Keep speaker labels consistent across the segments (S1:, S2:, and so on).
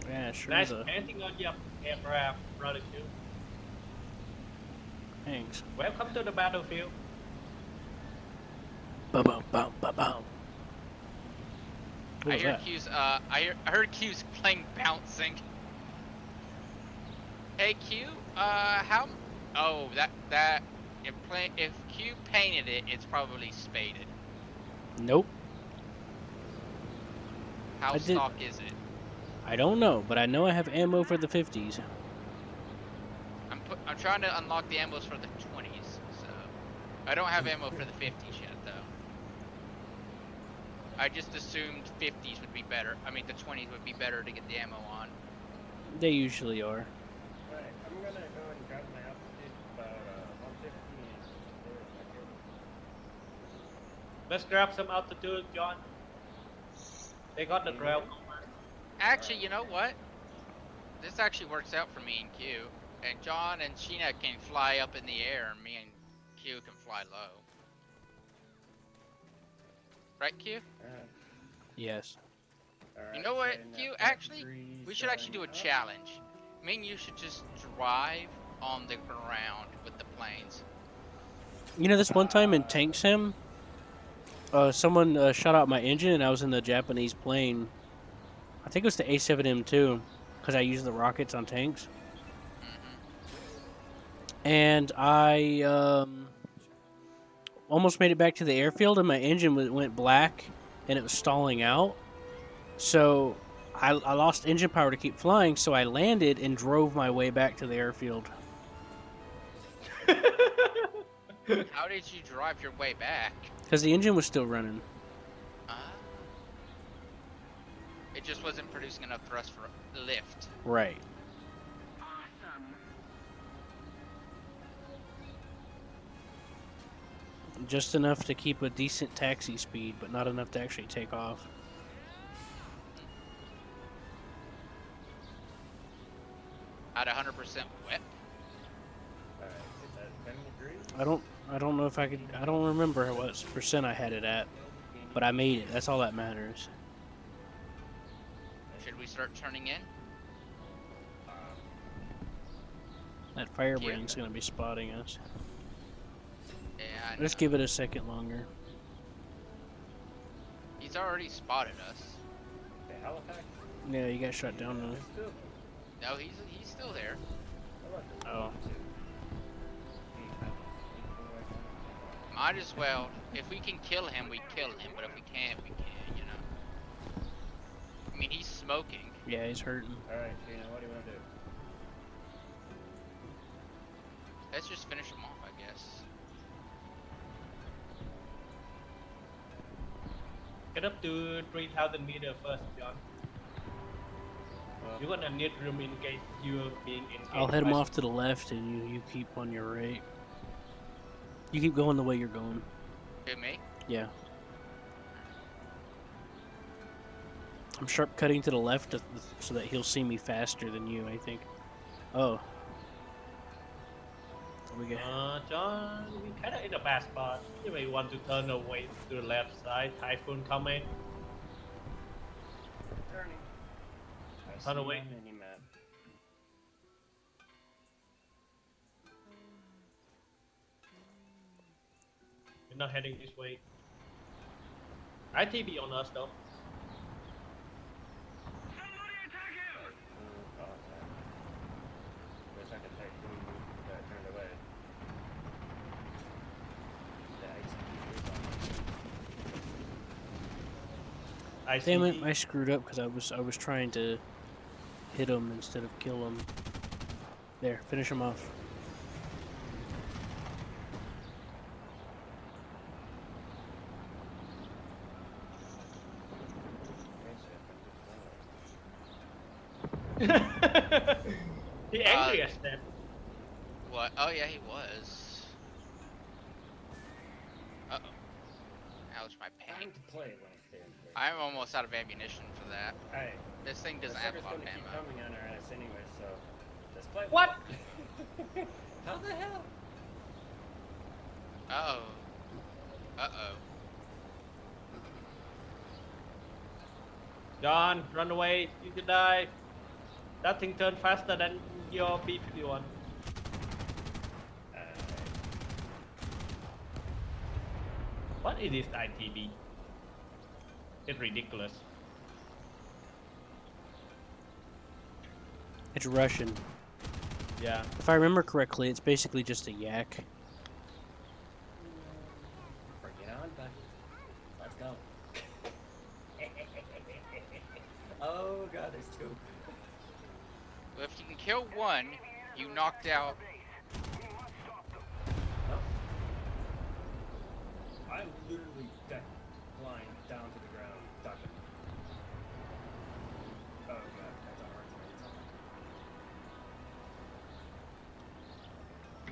S1: Yeah, sure
S2: Nice
S1: is a
S2: painting on your aircraft, brother Q.
S1: thanks.
S2: Welcome to the battlefield.
S1: Ba-bum, bum, ba-bum. What
S3: I
S1: was
S3: hear
S1: that?
S3: Q's. I heard Q's playing bouncing. Hey Q. How? Oh, that. If Q painted it, it's probably spaded.
S1: Nope.
S3: How
S1: I did.
S3: stock is it?
S1: I don't know, but I know I have ammo for the 50s.
S3: I'm trying to unlock the ammos for the 20s, so I don't have ammo for the 50s yet though. I just assumed 50s would be better. I mean, the 20s would be better to get the ammo on.
S1: They usually are.
S4: Right, I'm gonna go and grab my altitude about 150 and
S2: Let's grab some altitude, John. They got the ground cover.
S3: Actually, you know what? This actually works out for me and Q. And John and Sheena can fly up in the air, and me and Q can fly low. Right, Q?
S1: Yes.
S3: You know what, Q? Actually, we should actually do a challenge. Me and you should just drive on the ground with the planes.
S1: You know, this one time in Tank Sim, someone shot out my engine and I was in the Japanese plane. I think it was the A7M2 because I use the rockets on tanks. And I almost made it back to the airfield and my engine went black and it was stalling out. So I lost engine power to keep flying, so I landed and drove my way back to the airfield.
S3: How did you drive your way back?
S1: Because the engine was still running.
S3: It just wasn't producing enough thrust for lift.
S1: Right.
S5: Awesome.
S1: Just enough to keep a decent taxi speed, but not enough to actually take off.
S3: At 100% whip.
S1: I don't know if I could. I don't remember what percent I had it at, but I made it. That's all that matters.
S3: Should we start turning in?
S1: That firebrand's gonna be spotting us.
S3: Yeah, I know.
S1: Let's give it a second longer.
S3: He's already spotted us.
S1: Yeah, you got shot down though.
S3: No, he's still there.
S1: Oh.
S3: Might as well. If we can kill him, we kill him. But if we can't, we can't. You know. I mean, he's smoking.
S1: Yeah, he's hurting.
S4: All right, Sheena, what do you want to do?
S3: Let's just finish him off, I guess.
S2: Get up to 3,000 meters first, John. You're gonna need room in case you're being engaged.
S1: I'll head him off to the left, and you keep on your right. You keep going the way you're going.
S3: Who, me?
S1: Yeah. I'm sharp cutting to the left so that he'll see me faster than you, I think. Oh. We go.
S2: John, we kinda in a bad spot. You may want to turn away to the left side. Typhoon coming.
S4: Turning.
S2: Turn away.
S4: Mini-map.
S2: You're not heading this way. ITB on us though.
S5: Somebody attack him!
S4: Wish I could take who turned away.
S1: Damn it! I screwed up because I was trying to hit him instead of kill him. There, finish him off.
S2: He angry as that.
S3: What? Oh yeah, he was. Uh oh. Ouch, my
S4: Time
S3: pain.
S4: to play when I stand there.
S3: I'm almost out of ammunition for that.
S4: Hey,
S3: This thing
S4: the
S3: doesn't have a
S4: sucker's
S3: lot of
S4: gonna keep
S3: ammo.
S4: coming on our ass anyway, so let's play.
S2: What?
S4: How the hell?
S3: Uh oh. Uh oh.
S2: John, run away. You could die. That thing turned faster than your B-51. What is this ITB? It's ridiculous.
S1: It's Russian.
S2: Yeah.
S1: If I remember correctly, it's basically just a yak.
S6: Bring it on, buddy. Let's go. Oh god, there's two.
S3: Well, if you can kill one, you knocked out.
S6: No. I'm literally flying down to the ground, ducking. Oh god, that's a hard time.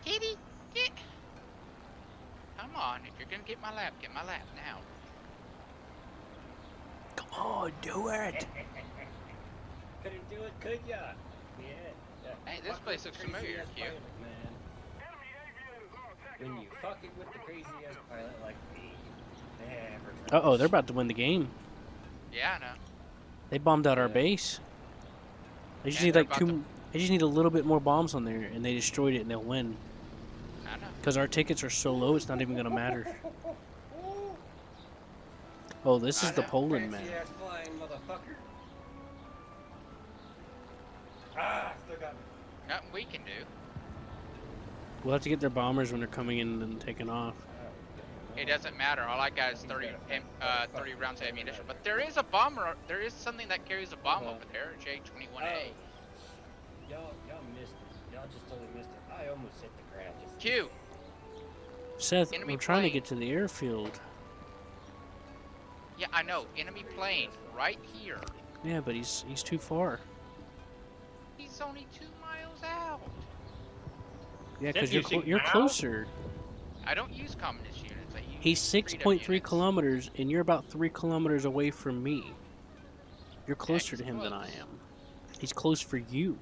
S3: Kitty, get. Come on, if you're gonna get my lap now.
S1: Come on, do it!
S6: Couldn't do it, could ya? Yeah.
S3: Hey, this place looks
S6: Crazy
S3: familiar,
S6: ass
S3: Q.
S6: pilot, man. When you fucking with the crazy ass pilot like me, never.
S1: Uh-oh, they're about to win the game.
S3: Yeah, I know.
S1: They bombed out our
S6: Yeah.
S1: base. They just
S3: And
S1: need
S3: they're
S1: like
S3: about
S1: two. They just need a little bit more bombs on there, and they destroyed it, and they'll win.
S3: I know.
S1: Because our tickets are so low, it's not even gonna matter. Oh, this is the Poland
S6: Fancy
S1: man.
S6: ass flying motherfucker. Ah, still got me.
S3: Nothing we can do.
S1: We'll have to get their bombers when they're coming in and taking off.
S3: It doesn't matter. All I got is 30 rounds of ammunition. But there is a bomber. There is something that carries a bomb over there, J21A.
S6: Y'all missed it. Y'all just totally missed it. I almost hit the ground. Just
S3: Q.
S1: Seth,
S3: Enemy
S1: we're trying to
S3: plane.
S1: get to the airfield.
S3: Yeah, I know. Enemy plane right here.
S1: Yeah, but he's too far.
S3: He's only 2 miles out.
S1: Yeah,
S2: Seth
S1: because
S2: using
S1: you're
S2: mouse?
S1: closer.
S3: I don't use communist units. I use
S1: He's
S3: freedom
S1: 6.3
S3: units.
S1: kilometers, and you're about 3 kilometers away from me. You're closer
S3: he's
S1: to him than I
S3: close.
S1: am. He's close for you.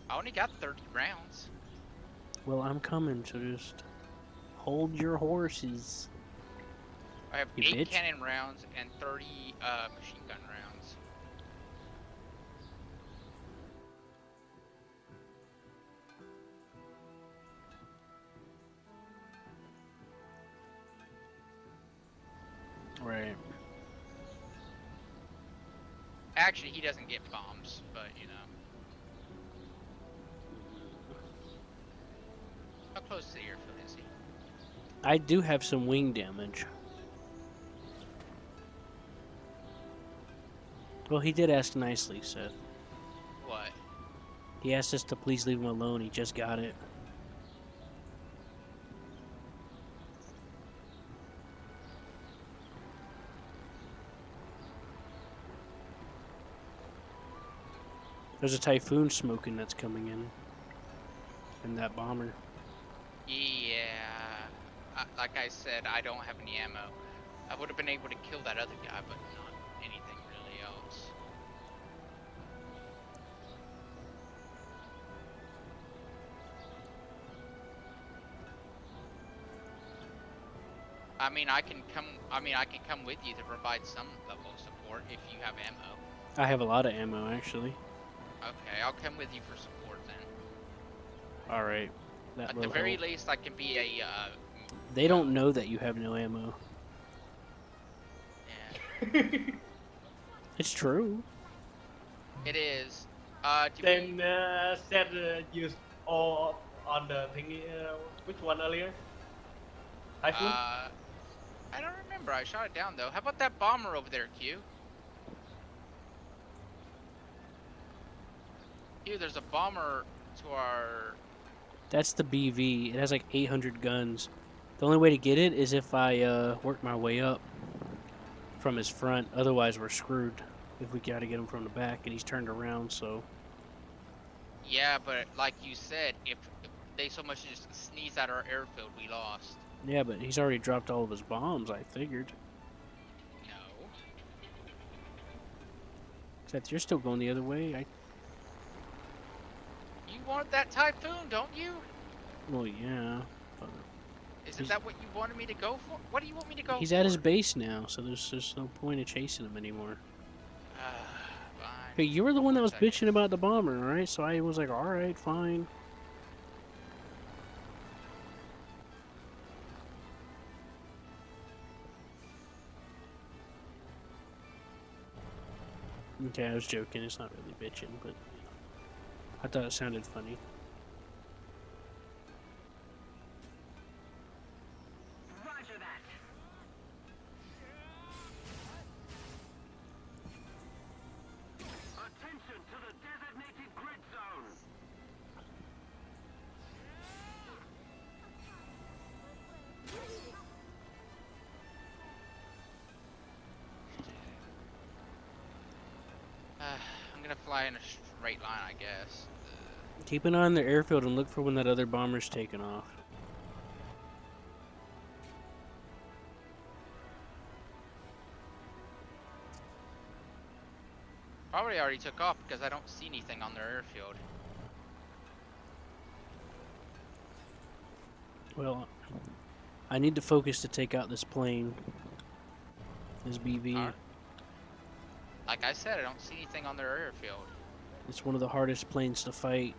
S3: I only got 30 rounds.
S1: Well, I'm coming, so just hold your horses.
S3: I have
S1: You
S3: 8
S1: bitch.
S3: cannon rounds and 30 machine gun rounds.
S1: Right.
S3: Actually, he doesn't get bombs, but you know. How close to the airfield is he?
S1: I do have some wing damage. Well, he did ask nicely, Seth.
S3: What?
S1: He asked us to please leave him alone. He just got it. There's a typhoon smoking that's coming in. And that bomber.
S3: Yeah. Like I said, I don't have any ammo. I would have been able to kill that other guy, but not anything really else. I mean, I can come with you to provide some level of support if you have ammo.
S1: I have a lot of ammo, actually.
S3: Okay, I'll come with you for support then.
S1: Alright. That
S3: At
S1: will
S3: the very
S1: help.
S3: least, I can be a.
S1: They don't know that you have no ammo.
S3: Yeah,
S1: It's true.
S3: it is. Do we-
S2: Then said use all on the thingy. Which one earlier? Typhoon.
S3: I don't remember. I shot it down though. How about that bomber over there, Q? Q, there's a bomber to our.
S1: That's the BV. It has like 800 guns. The only way to get it is if I work my way up from his front. Otherwise, we're screwed if we gotta get him from the back, and he's turned around, so...
S3: Yeah, but like you said, if they so much as just sneeze at our airfield, we lost.
S1: Yeah, but he's already dropped all of his bombs, I figured.
S3: No.
S1: Except you're still going the other way.
S3: You want that typhoon, don't you?
S1: Well, yeah. But
S3: Isn't that what you wanted me to go for? What do you want me to go
S1: he's
S3: for?
S1: at his base now, so there's no point of chasing him anymore.
S3: Fine.
S1: Hey, you were the one that was
S3: Second.
S1: bitching about the bomber, right? So I was like, all right, fine. Okay, I was joking. It's not really bitching, but I thought it sounded funny.
S5: Roger that. Attention to the designated grid zone.
S3: I'm gonna fly in a straight line, I guess.
S1: Keep an eye on the airfield and look for when that other bomber's taking off.
S3: Probably already took off because I don't see anything on their airfield.
S1: Well, I need to focus to take out this plane. This BV.
S3: Alright. Like I said, I don't see anything on their airfield.
S1: It's one of the hardest planes to fight.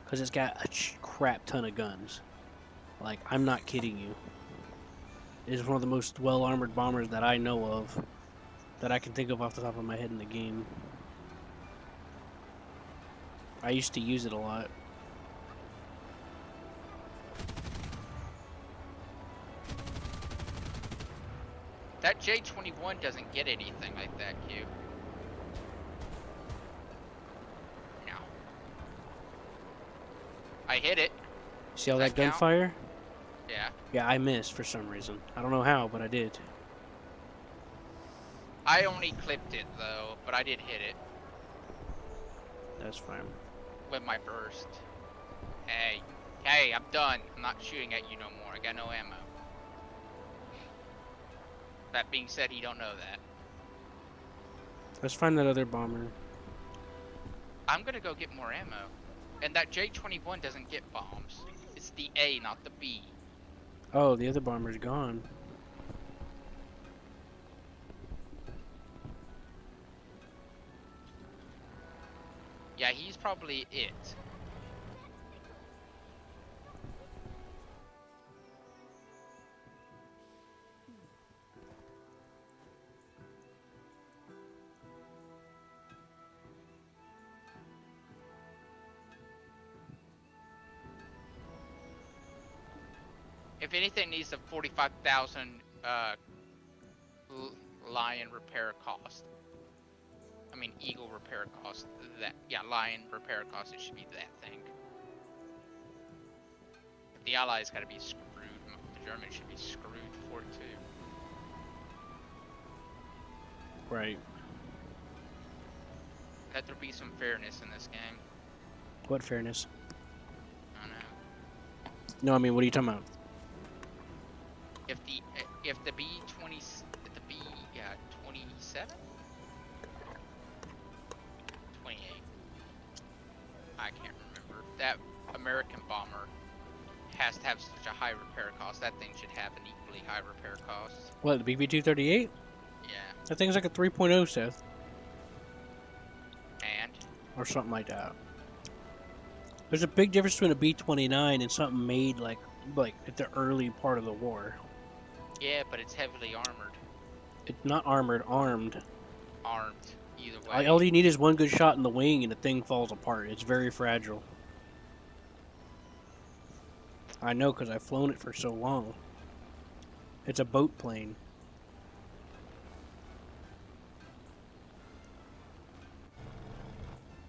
S1: Because it's got a crap ton of guns. Like, I'm not kidding you. It's one of the most well-armored bombers that I know of. That I can think of off the top of my head in the game. I used to use it a lot.
S3: That J-21 doesn't get anything like that, Q. No. I hit it.
S1: See all
S3: Does
S1: that
S3: that count?
S1: gunfire?
S3: Yeah.
S1: Yeah, I missed for some reason. I don't know how, but I did.
S3: I only clipped it though, but I did hit it
S1: That's fine.
S3: with my burst. Hey, I'm done. I'm not shooting at you no more. I got no ammo. That being said, he don't know that.
S1: Let's find that other bomber.
S3: I'm gonna go get more ammo. And that J-21 doesn't get bombs. It's the A, not the B.
S1: Oh, the other bomber's gone.
S3: Yeah, he's probably it. If anything needs a 45,000 Lion repair cost. I mean Eagle repair cost. That Lion repair cost. It should be that thing. The Allies got to be screwed. The Germans should be screwed for it too.
S1: Right.
S3: Let there be some fairness in this game.
S1: What fairness?
S3: I don't know.
S1: No, I mean, what are you talking about?
S3: If the B-20, the B-27, 28. I can't remember. That American bomber has to have such a high repair cost. That thing should have an equally high repair cost.
S1: What, the BB-238?
S3: Yeah.
S1: That thing's like a 3.0, Seth.
S3: And
S1: Or something like that. There's a big difference between a B-29 and something made like at the early part of the war.
S3: yeah, but it's heavily armored.
S1: It's not armored, armed.
S3: Armed. Either way.
S1: All you need is one good shot in the wing and the thing falls apart. It's very fragile. I know because I've flown it for so long. It's a boat plane.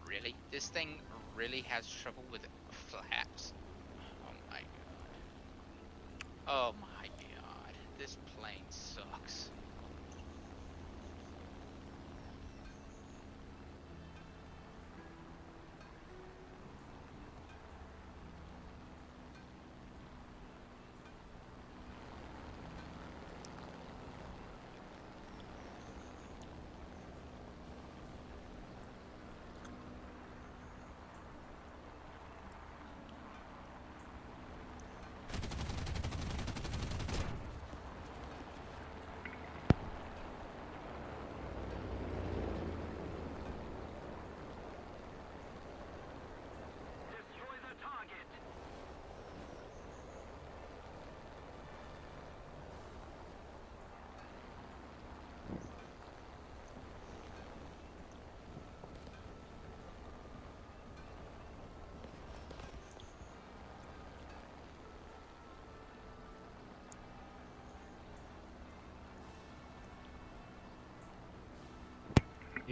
S3: Really? This thing really has trouble with flaps? Oh my god. Oh my god. This plane sucks.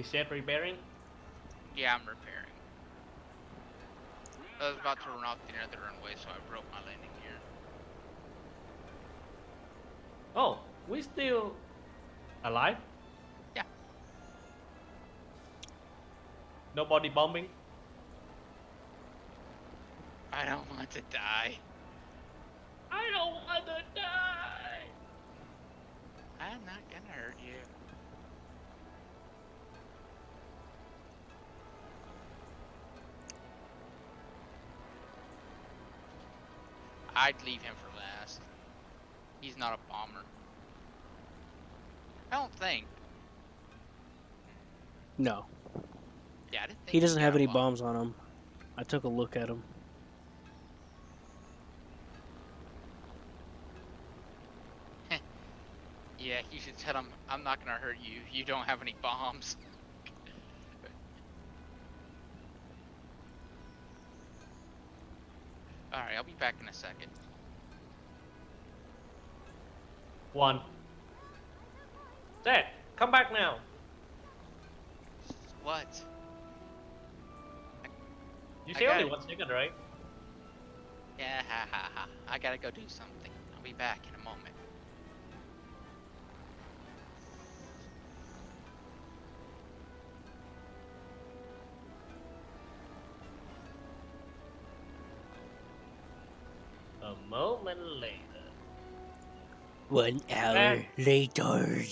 S2: You said repairing?
S3: Yeah, I'm repairing. I was about to run off the other runway, so I broke my landing gear.
S2: Oh, we still alive?
S3: Yeah.
S2: Nobody bombing?
S3: I don't want to die.
S2: I don't want to die!
S3: I'm not gonna hurt you. I'd leave him for last. He's not a bomber. I don't think.
S1: No,
S3: Yeah, I didn't think
S1: he doesn't
S3: got
S1: have
S3: a
S1: any
S3: bomb.
S1: bombs on him. I took a look at him.
S3: Yeah, you should tell him I'm not gonna hurt you. You don't have any bombs. Alright, I'll be back in a second.
S2: 1. Dad, come back now.
S3: What?
S2: You
S3: I
S2: say
S3: got
S2: only
S3: it.
S2: 1 second, right?
S3: Yeah, ha ha ha. I gotta go do something. I'll be back in a moment.
S2: A moment later.
S1: 1 hour later.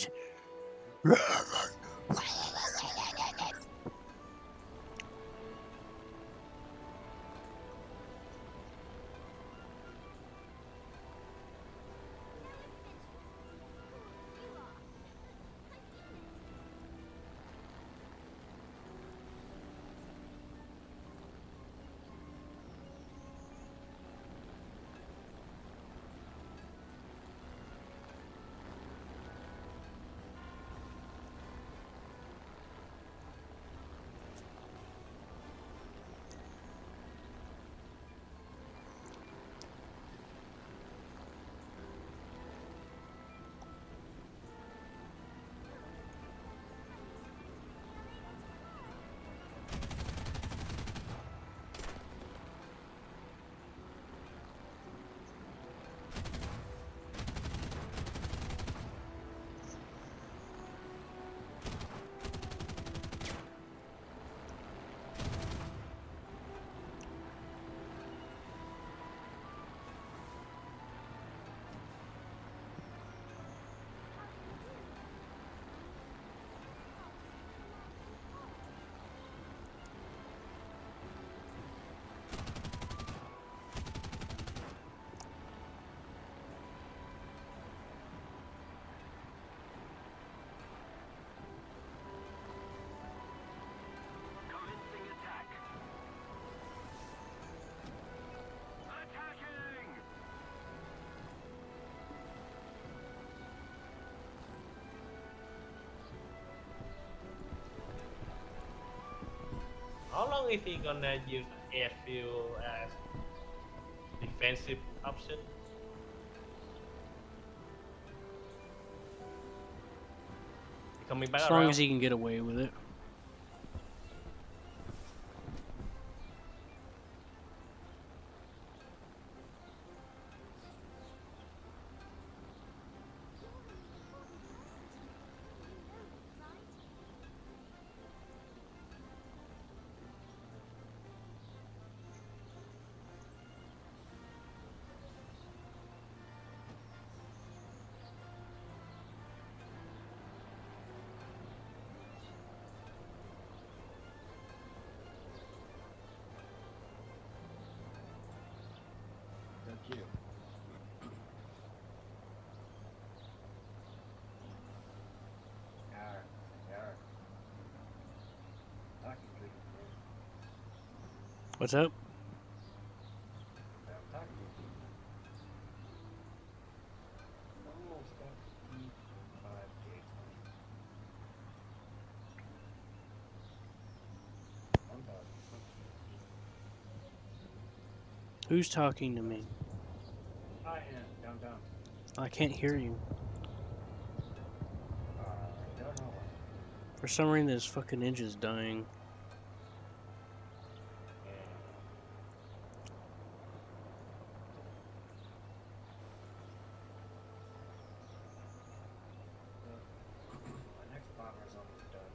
S5: Commencing attack. Attacking!
S2: How long is he gonna use airfield as defensive option? Coming back
S1: As long
S2: around?
S1: as he can get away with it.
S6: Thank you. Yar, yar. Talking to you, man.
S1: What's up?
S6: I'm talking to you. Almost got E5 gigs. I'm talking.
S1: Who's talking to me?
S6: I am downtown.
S1: I can't hear you.
S6: I don't know.
S1: For some reason, this fucking engine's dying.
S6: My next bomber's almost done.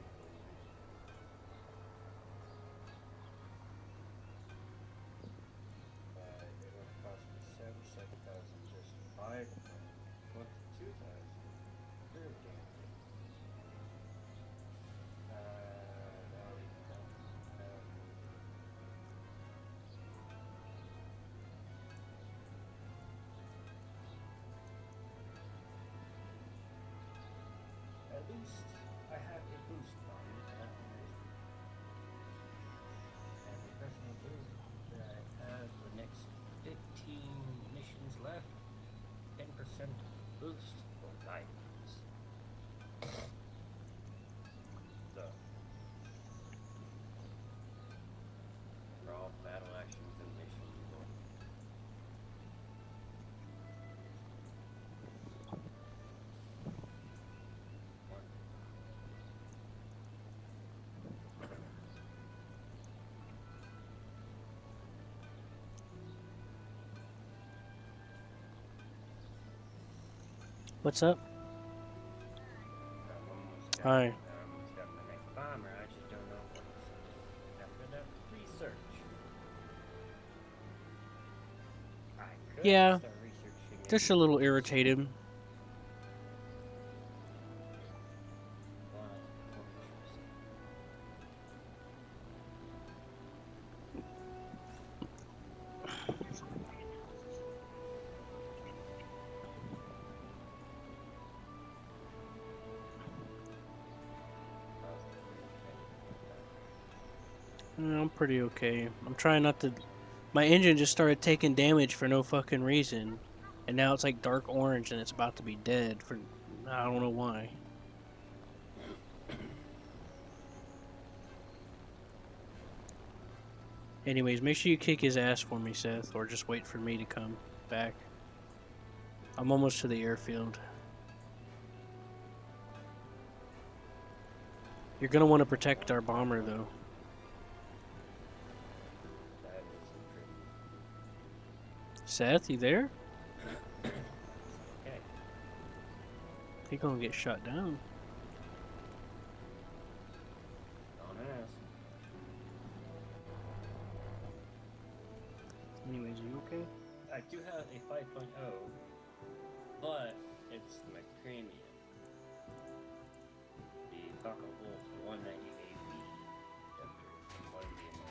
S6: It would cost me 77,000 just 5 22,000 per damn thing. At least I have a boost bomb that I'm wasting. And the personal boost that I have the next 15 missions left, 10% boost for diamonds. So, for all battle actions and missions,
S1: What's up? Hi.
S6: I almost got my next bomber. I just don't know what's after that research. I could
S1: Yeah,
S6: start researching
S1: just a little irritated.
S6: Wow,
S1: I'm pretty okay. I'm trying not to. My engine just started taking damage for no fucking reason, and now it's like dark orange and it's about to be dead for. I don't know why. Anyways, make sure you kick his ass for me, Seth, or just wait for me to come back. I'm almost to the airfield. You're gonna want to protect our bomber, though.
S6: that is improvement.
S1: Seth, you there?
S6: Okay.
S1: He gonna get shot down.
S6: Don't ask.
S1: Anyways, you okay?
S6: I do have a 5.0, but it's the premium. The Taco Wolf 198B Thunder from one BMO.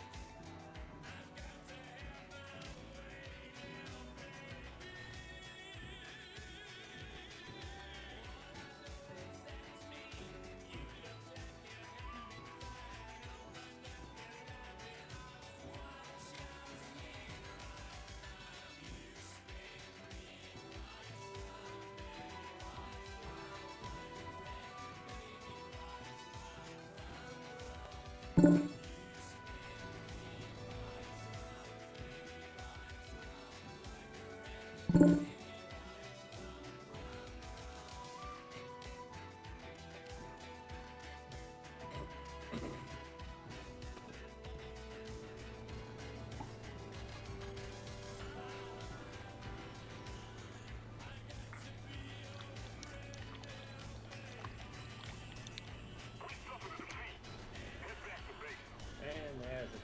S6: And there's a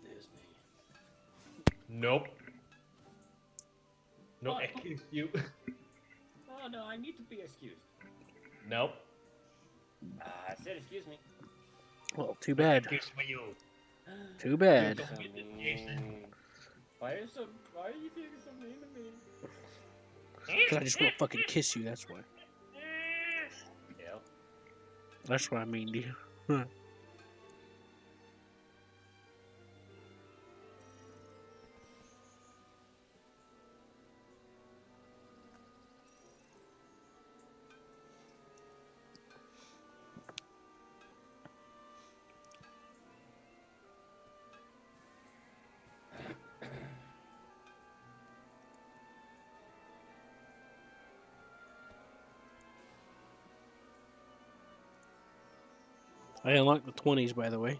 S6: Disney.
S2: Nope. No,
S6: What?
S2: excuse you.
S6: Oh no, I need to be excused.
S2: Nope.
S6: I said excuse me.
S1: Well, too
S2: Look at
S1: bad.
S2: this for you.
S1: Too bad.
S4: So mean. Why are you being so mean to me?
S1: Because I just want to fucking kiss you, that's why.
S4: Yep.
S1: That's what I mean, dude. I unlocked the 20s, by the way.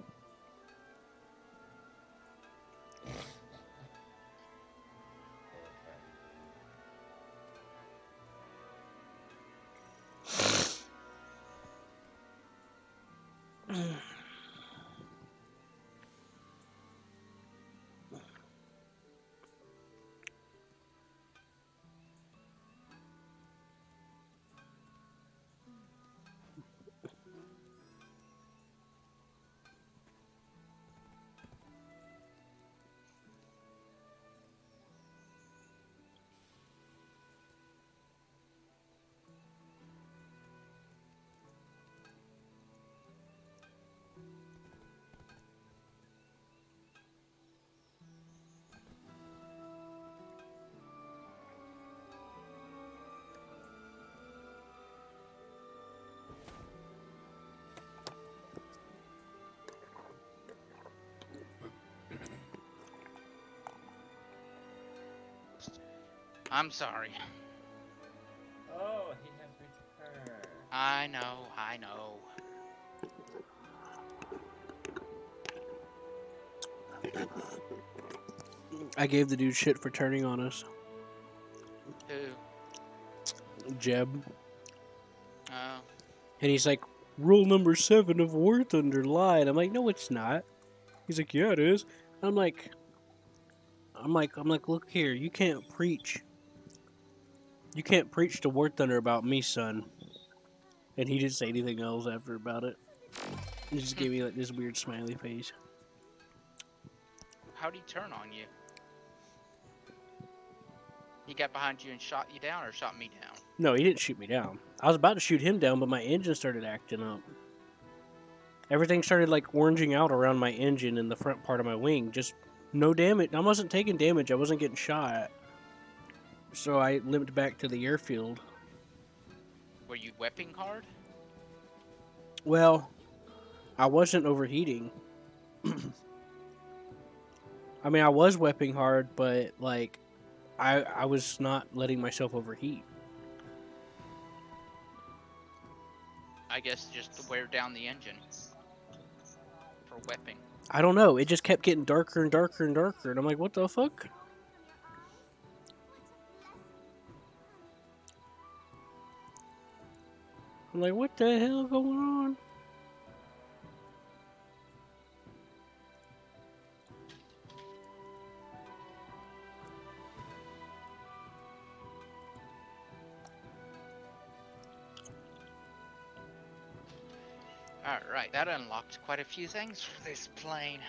S3: I'm sorry.
S4: Oh, he has returned.
S3: I know, I know.
S1: I gave the dude shit for turning on us.
S3: Who?
S1: Jeb.
S3: Oh.
S1: And he's like, rule number 7 of War Thunder lied. I'm like, no, it's not. He's like, yeah, it is. I'm like, look here, you can't preach. You can't preach to War Thunder about me, son. And he didn't say anything else after about it. He just gave me like this weird smiley face.
S3: How'd he turn on you? He got behind you and shot you down, or shot me down?
S1: No, he didn't shoot me down. I was about to shoot him down, but my engine started acting up. Everything started like oranging out around my engine and the front part of my wing. Just no damage. I wasn't taking damage. I wasn't getting shot. So I limped back to the airfield.
S3: Were you weaping hard?
S1: Well, I wasn't overheating. I mean, I was wepping hard, but like, I was not letting myself overheat.
S3: I guess just to wear down the engine for wepping.
S1: I don't know. It just kept getting darker and darker and darker, and I'm like, what the fuck? I'm like, what the hell going on?
S3: Alright, that unlocked quite a few things for this plane.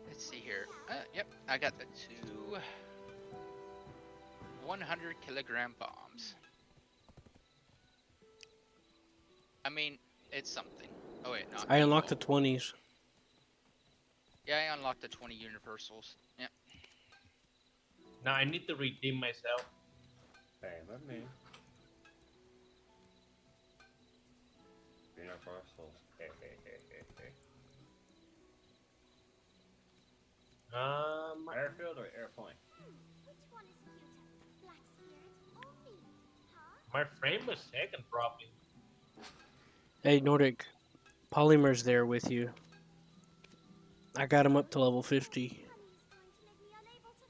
S3: Let's see here. Yep, I got the 2 100-kilogram bombs. I mean, it's something. Oh wait, no.
S1: I unlocked the 20s.
S3: Yeah, I unlocked the 20 universals. Yep.
S2: Now I need to redeem myself.
S4: Hey, let me. Universals. Hey, hey, hey, hey, hey. Airfield or airplane?
S5: Which one is cuter? Black spirit or me? Huh?
S2: My frame was second dropping.
S1: Hey, Nordic. Polymer's there with you. I got him up to level 50.
S5: Honey's going to make me unable to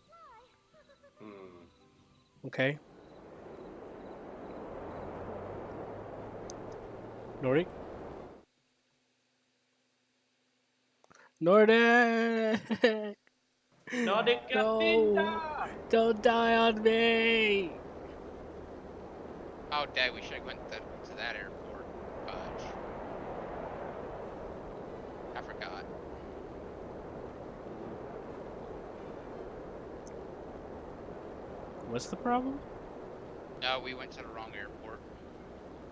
S5: fly.
S1: Okay? Nordic? Nordic!
S2: Nordic
S1: No.
S2: Capinda!
S1: Don't die on me!
S3: Oh, dang, we should have went to that airport. Fudge. I forgot.
S1: What's the problem?
S3: No, we went to the wrong airport.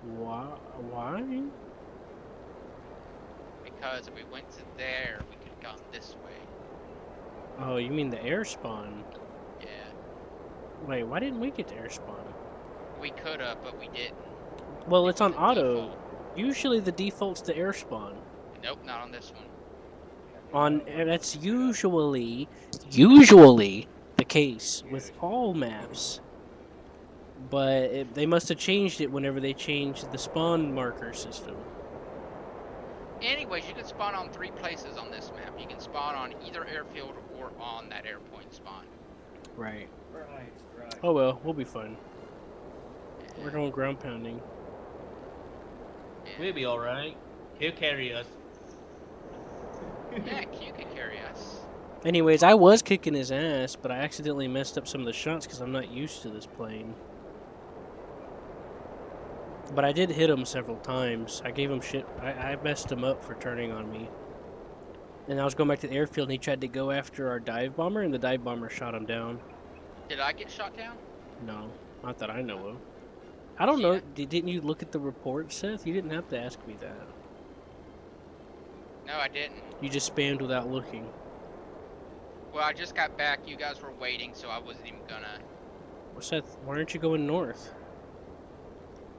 S1: Why?
S3: Because if we went to there, we could have gone this way.
S1: Oh, you mean the air spawn?
S3: Yeah.
S1: Wait, why didn't we get to air spawn?
S3: We could have, but we didn't.
S1: Well,
S3: It
S1: it's on
S3: was a
S1: auto.
S3: default.
S1: Usually the default's the air spawn.
S3: Nope, not on this one.
S1: That's usually the case with all maps. But they must have changed it whenever they changed the spawn marker system.
S3: Anyways, you can spawn on 3 places on this map. You can spawn on either airfield or on that airpoint spawn.
S1: Right.
S4: Right.
S1: Oh well, we'll be fine. We're going ground pounding.
S2: We'll be alright. He'll carry us.
S3: Yeah, Q can carry us.
S1: Anyways, I was kicking his ass, but I accidentally messed up some of the shots because I'm not used to this plane. But I did hit him several times. I gave him shit. I messed him up for turning on me. And I was going back to the airfield and he tried to go after our dive bomber and the dive bomber shot him down.
S3: Did I get shot down?
S1: No, not that I know of. I don't know. Didn't you look at the report, Seth? You didn't have to ask me that.
S3: No, I didn't.
S1: You just spammed without looking.
S3: Well, I just got back. You guys were waiting, so I wasn't even gonna.
S1: Well, Seth, why aren't you going north?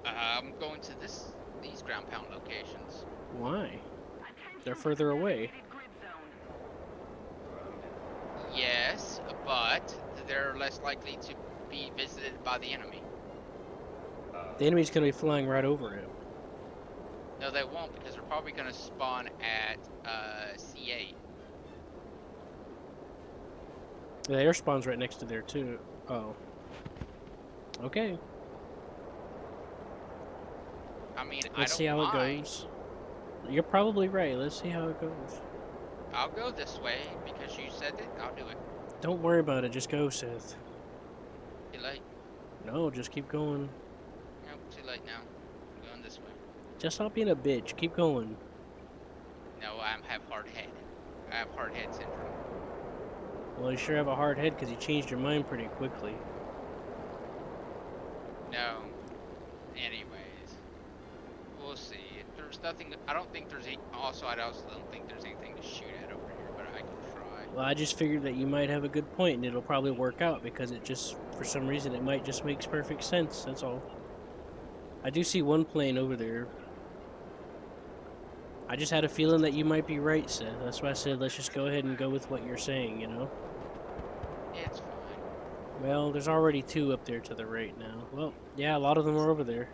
S3: I'm going to these ground pound locations.
S1: Why? They're further away.
S3: Yes, but they're less likely to be visited by the enemy.
S1: The enemy's going to be flying right over it.
S3: No, they won't, because they're probably going to spawn at C8.
S1: The air spawn's right next to there, too. Oh. Okay.
S3: I mean,
S1: Let's
S3: I
S1: see
S3: don't
S1: how
S3: mind.
S1: it goes. You're probably right. Let's see how it goes.
S3: I'll go this way because you said it. I'll do it.
S1: Don't worry about it. Just go, Seth.
S3: Too late.
S1: No, just keep going.
S3: Nope, too late now. I'm going this way.
S1: Just stop being a bitch. Keep going.
S3: No, I have hard head. I have hard head syndrome.
S1: Well, you sure have a hard head because you changed your mind pretty quickly.
S3: No. Anyways, we'll see. There's nothing. I don't think there's any. Also, I also don't think there's anything to shoot at over here, but I can try.
S1: Well, I just figured that you might have a good point and it'll probably work out because it just, for some reason, it might just makes perfect sense. That's all. I do see one plane over there. I just had a feeling that you might be right, Seth. That's why I said let's just go ahead and go with what you're saying, you know?
S3: It's fine.
S1: Well, there's already 2 up there to the right now. Well, yeah, a lot of them are over there.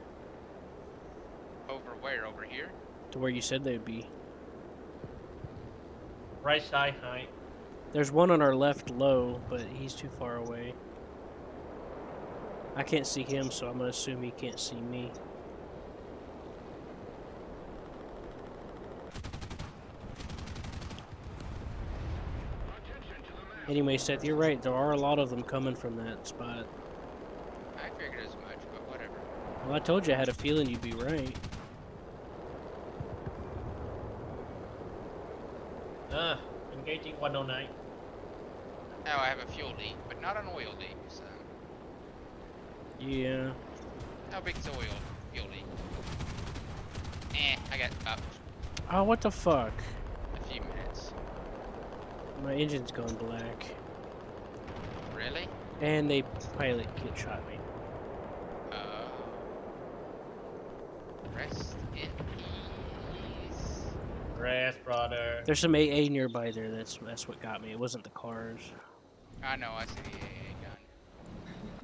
S3: Over where? Over here?
S1: To where you said they'd be.
S2: Right side high.
S1: There's one on our left low, but he's too far away. I can't see him, so I'm gonna assume he can't see me. Anyway, Seth, you're right. There are a lot of them coming from that spot.
S3: I figured as much, but whatever.
S1: Well, I told you I had a feeling you'd be right.
S2: Engaging 109.
S3: Now I have a fuel leak, but not an oil leak, so.
S1: Yeah.
S3: How big's oil? Fuel leak? I got about
S1: Oh, what the fuck?
S3: a few minutes.
S1: My engine's gone black.
S3: Really?
S1: And they pilot kit shot me.
S3: Rest in peace.
S2: Rest, brother.
S1: There's some AA nearby there. That's what got me. It wasn't the cars.
S3: I know, I see the AA gun.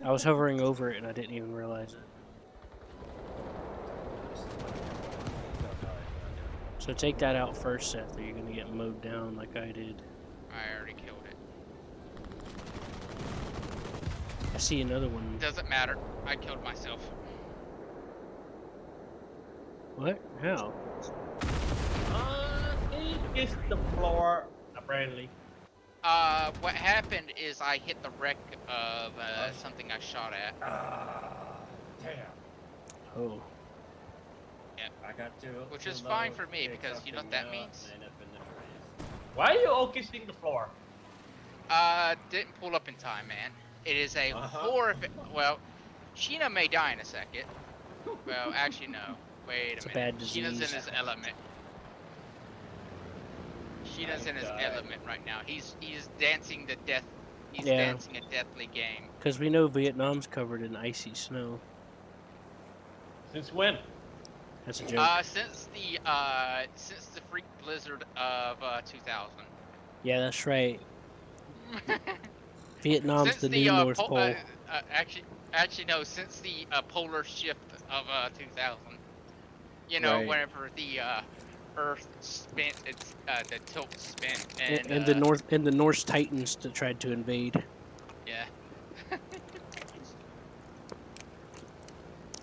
S1: I was hovering over it and I didn't even realize it. So take that out first, Seth, or you're gonna get mowed down like I did.
S3: I already killed it.
S1: I see another one.
S3: Doesn't matter. I killed myself.
S1: What? How?
S2: He kissed the floor, apparently.
S3: What happened is I hit the wreck of
S6: Oh.
S3: something I shot at.
S6: Damn.
S1: Oh.
S6: I got to.
S3: Which
S6: to
S3: is fine
S6: load,
S3: for me,
S6: pick
S3: because you know what
S6: something
S3: that
S6: up,
S3: means?
S6: and end up in the trees.
S2: Why are you all kissing the floor?
S3: Didn't pull up in time, man. It is a
S6: Uh-huh.
S3: well, Sheena may die in a second. Well, actually, no. Wait
S1: It's
S3: a
S1: a
S3: minute.
S1: bad
S3: Sheena's in
S1: disease.
S3: his element. Sheena's in his element right now. He's dancing the death. He's
S1: Yeah.
S3: dancing a deathly game.
S1: Because we know Vietnam's covered in icy snow.
S2: Since when?
S1: That's a joke.
S3: Since the freak blizzard of 2000.
S1: Yeah, that's right. Vietnam's
S3: Since
S1: the
S3: the
S1: new North Pole.
S3: actually no, since the polar shift of 2000. You know,
S1: Right.
S3: whenever the Earth spent its the tilt spent
S1: And the Norse Titans that tried to invade.
S3: yeah.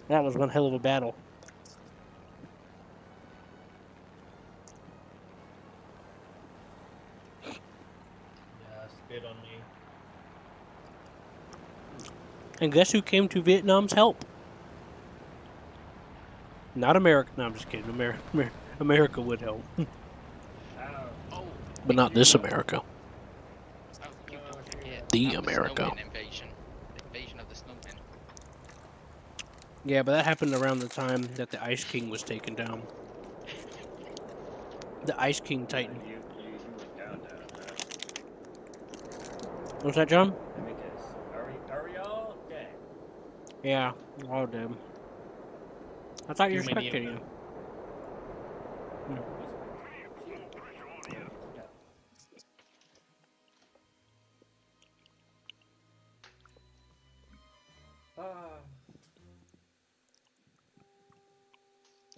S1: That was one hell of a battle.
S2: Yeah, spit on me.
S1: And guess who came to Vietnam's help? Not America. No, I'm just kidding. America would help,
S3: Oh,
S1: but not this America.
S3: oh, you don't forget.
S1: The
S3: Not
S1: America.
S3: snowman invasion. The invasion of the snowmen.
S1: Yeah, but that happened around the time that the Ice King was taken down. The Ice King Titan.
S6: You went down.
S1: What's that, John?
S6: Let me guess. Are we all dead?
S1: Yeah, all of them. I thought you were
S2: Too many of
S1: spectating.
S2: them.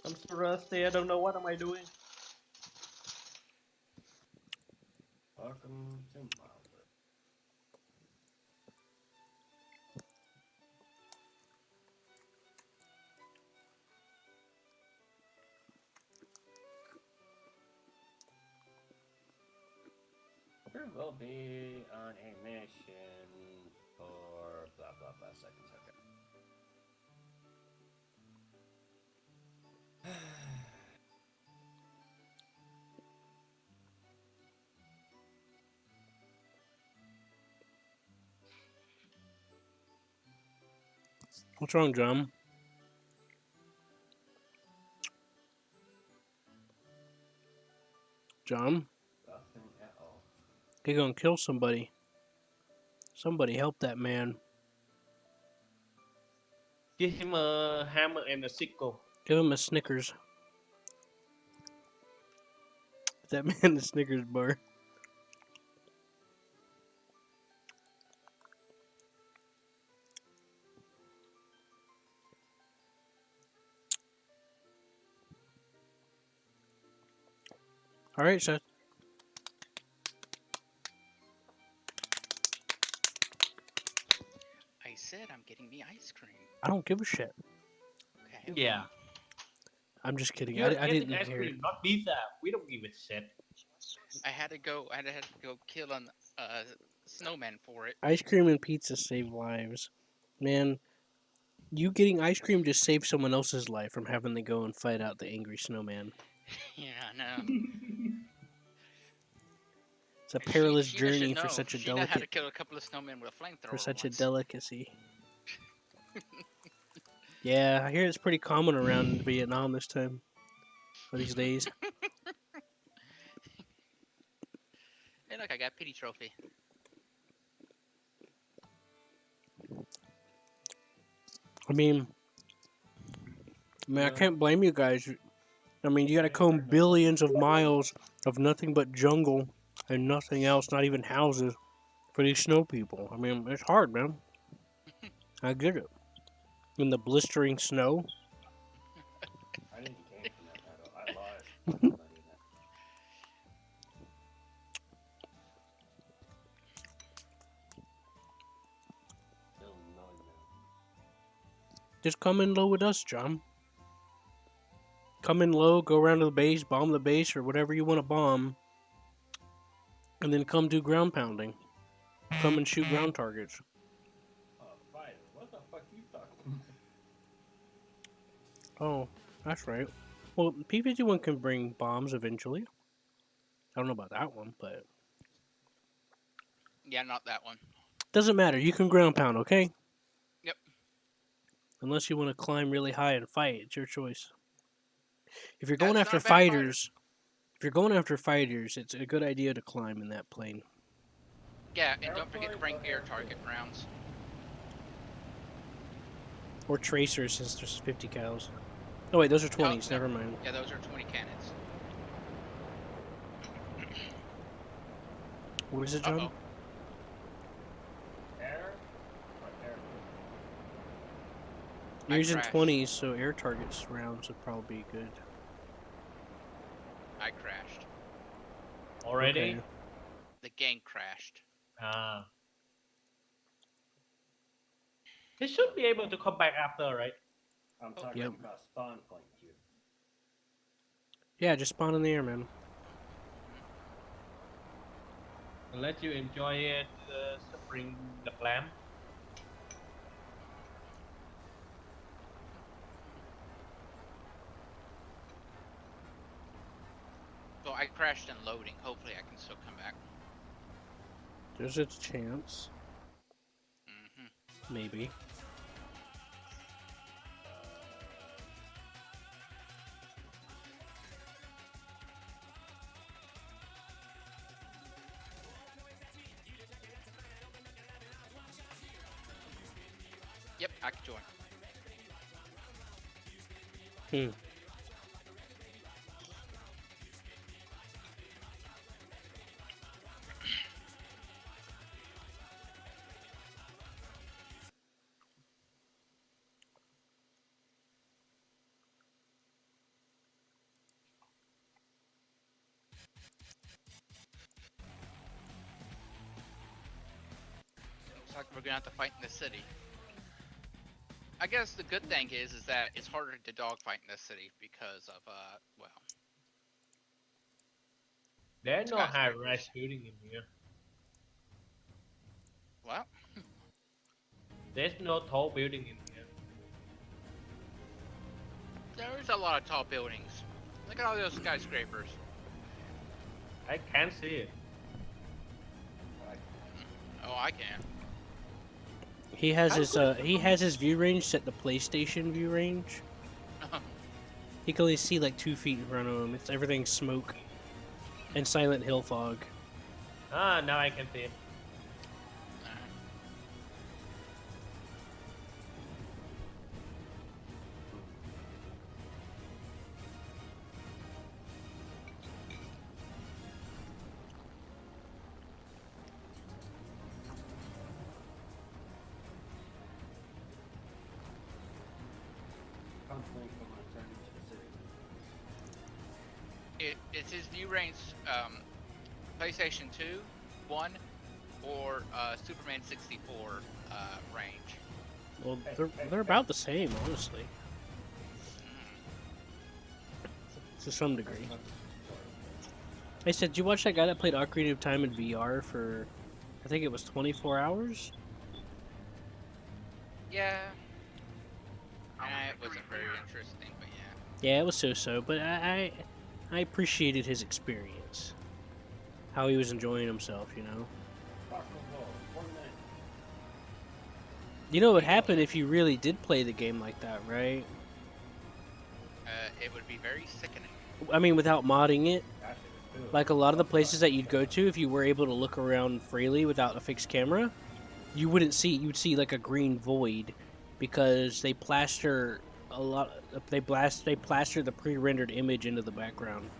S2: I'm so rusty. I don't know what am I doing.
S6: Welcome to my world. We will be on a mission for blah blah blah seconds. Okay.
S1: What's wrong, John? John?
S6: Nothing at all.
S1: You're gonna kill somebody. Somebody help that man.
S2: Give him a hammer and a sickle.
S1: Give him a Snickers. That man a Snickers bar. Alright, Seth.
S3: I said I'm getting me ice cream.
S1: I don't give a shit.
S3: Okay.
S2: Yeah.
S1: I'm just kidding.
S2: You're
S1: I
S2: getting
S1: didn't
S2: ice
S1: hear.
S2: cream, not pizza. We don't give a shit.
S3: I had to go kill an snowman for it.
S1: Ice cream and pizza save lives. Man, you getting ice cream just saved someone else's life from having to go and fight out the angry snowman.
S3: Yeah, I know.
S1: It's a perilous
S3: Sheena
S1: journey
S3: should
S1: for
S3: know.
S1: such a
S3: Sheena had to
S1: delicate
S3: kill a couple of snowmen with a flamethrower
S1: for such
S3: once.
S1: a delicacy. Yeah, I hear it's pretty common around Vietnam this time. Or these days.
S3: Hey, look, I got pity trophy.
S1: I mean, I can't blame you guys. I mean, you gotta comb billions of miles of nothing but jungle and nothing else, not even houses, for these snow people. I mean, it's hard, man. I get it. In the blistering snow.
S6: I didn't gain from that battle. I lost. Somebody in that. Still annoying now.
S1: Just come in low with us, John. Come in low, go around to the base, bomb the base, or whatever you want to bomb. and then come do ground pounding. Come and shoot ground targets.
S4: Oh, fight. What the fuck you talking about?
S1: Oh, that's right. Well, P-51 can bring bombs eventually. I don't know about that one, but
S3: Yeah, not that one.
S1: doesn't matter. You can ground pound, okay?
S3: Yep.
S1: Unless you want to climb really high and fight, it's your choice. If you're
S3: Yeah,
S1: going
S3: it's
S1: after
S3: not a bad fighter.
S1: fighters, if you're going after fighters, it's a good idea to climb in that plane.
S3: Yeah, and don't forget to bring air target rounds.
S1: Or tracers, since there's 50 cows. Oh wait, those are 20s.
S3: no.
S1: Never mind.
S3: Yeah, those are 20 cannons.
S1: What is it, John?
S3: Uh-oh.
S4: Air? What air?
S1: You're
S3: I
S1: using
S3: crashed.
S1: 20s, so air targets rounds would probably be good.
S3: I crashed.
S2: Already?
S1: Okay.
S3: The game crashed.
S2: Ah. They should be able to come back after, right?
S4: I'm talking
S1: Yep.
S4: about spawn point here.
S1: Yeah, just spawn in the air, man.
S2: And let you enjoy it, suffering the clam.
S3: So I crashed in loading. Hopefully I can still come back.
S1: There's a chance.
S3: Mm-hmm.
S1: Maybe.
S3: Yep, I can join.
S1: Hmm.
S3: Looks like we're gonna have to fight in the city. I guess the good thing is that it's harder to dogfight in this city because of well,
S2: There's no
S3: Skyscrapers.
S2: high-rise building in here.
S3: well,
S2: There's no tall building in here.
S3: there's a lot of tall buildings. Look at all those skyscrapers.
S2: I can't see it.
S3: Oh, I can.
S1: He has his view range set to PlayStation view range. He can only see like 2 feet in front of him. It's everything smoke and Silent Hill fog.
S2: Ah, now I can see it.
S4: I'm playing for my turn to the city.
S3: It's his view range, PlayStation 2, 1, or Superman 64 range.
S1: Well, they're about the same, honestly, to some degree. I said, did you watch that guy that played Ocarina of Time in VR for, I think it was 24 hours?
S3: Yeah. It wasn't very interesting, but yeah.
S1: Yeah, it was so-so, but I appreciated his experience. How he was enjoying himself, you know? You know what would happen if you really did play the game like that, right?
S3: It would be very sickening.
S1: I mean, without modding it. Like a lot of the places that you'd go to, if you were able to look around freely without a fixed camera, you'd see like a green void, because they plaster they plaster the pre-rendered image into the background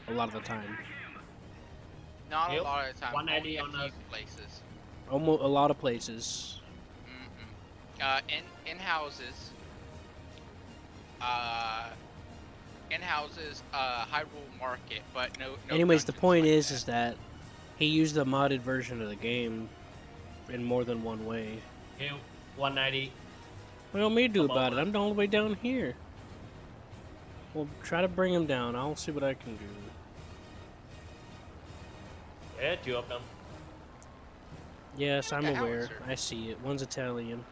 S1: a lot of the time.
S3: Not
S2: Yep.
S3: a lot of the time.
S2: 180
S3: only a
S2: on
S3: few places.
S1: Almost a lot of places.
S3: In houses. Hyrule Market, but no.
S1: Anyways, the
S3: dungeons
S1: point
S3: like
S1: is that he used the modded version of the game in more than one way.
S2: Here, 190.
S1: What do you want me to do
S2: Come
S1: about it?
S2: over.
S1: I'm all the way down here. Well, try to bring him down. I'll see what I can do.
S2: Yeah, two of them.
S1: Yes, I'm
S3: The
S1: aware.
S3: howitzer.
S1: I see it. One's Italian.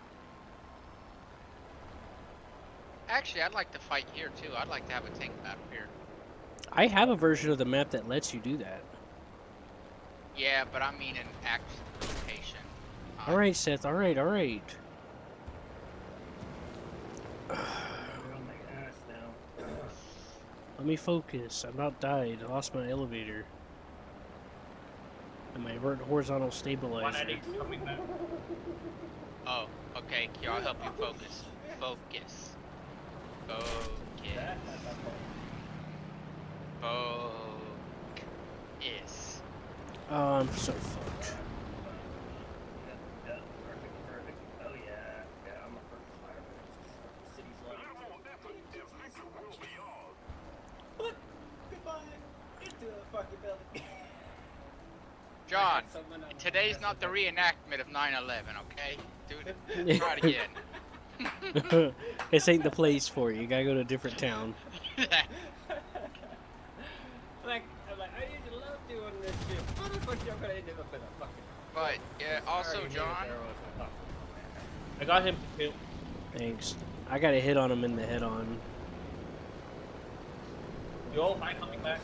S3: Actually, I'd like to fight here too. I'd like to have a tank battle here.
S1: I have a version of the map that lets you do that.
S3: Yeah, but I mean an actual location.
S1: All right, Seth. All right, all right.
S6: You're on my ass now.
S1: Let me focus. I about died. I lost my elevator. And my horizontal
S2: One
S1: stabilizer.
S2: addict coming back.
S3: Oh, okay. Here, I'll help you focus. Focus.
S6: That,
S3: Focus.
S1: Oh, I'm so fucked.
S6: yeah, perfect. Oh yeah, I'm a perfect fire. City's What? Goodbye. Into the fucking building.
S3: John,
S6: Someone on
S3: today's
S6: the
S3: not the
S6: ass.
S3: reenactment of 9/11, okay? Dude, try it again.
S1: This ain't the place for you. You gotta go to a different town.
S6: Like, I'm like, I used to love doing this shit. What the fuck y'all gonna end up in a fucking...
S3: But yeah, also
S6: Already knew
S3: John,
S6: there was a fucking-
S2: I got him killed.
S1: Thanks. I got a hit on him in the head on.
S2: You all five coming back.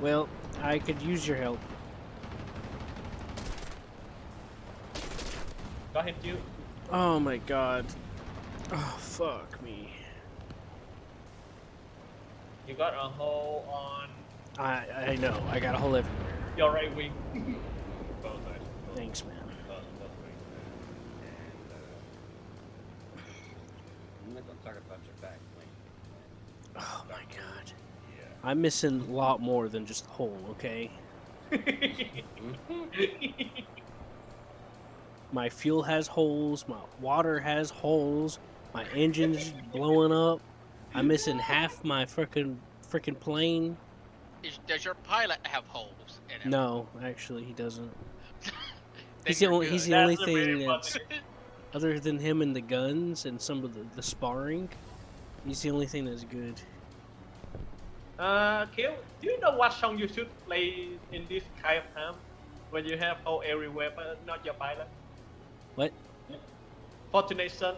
S1: Well, I could use your help.
S2: Got him too.
S1: Oh my god. Oh, fuck me.
S2: You got a hole on
S1: I know. I got a hole everywhere.
S2: your right wing.
S4: Both sides.
S1: Thanks, man.
S4: Both ways.
S6: I'm not gonna talk about your back lane.
S1: Oh my god.
S4: Yeah.
S1: I'm missing a lot more than just a hole, okay? My fuel has holes, my water has holes, my engine's blowing up. I'm missing half my freaking plane.
S3: does your pilot have holes in it?
S1: No, actually, he doesn't.
S3: Then
S1: He's the
S3: you're
S1: only,
S3: good.
S1: he's the
S2: That's
S1: only
S2: the
S1: thing
S2: very
S1: that's,
S2: funny.
S1: other than him and the guns and some of the sparring, he's the only thing that's good.
S2: Kill. Do you know what song you should play in this kind of time? When you have hole everywhere, but not your pilot.
S1: What?
S2: Fortunate son.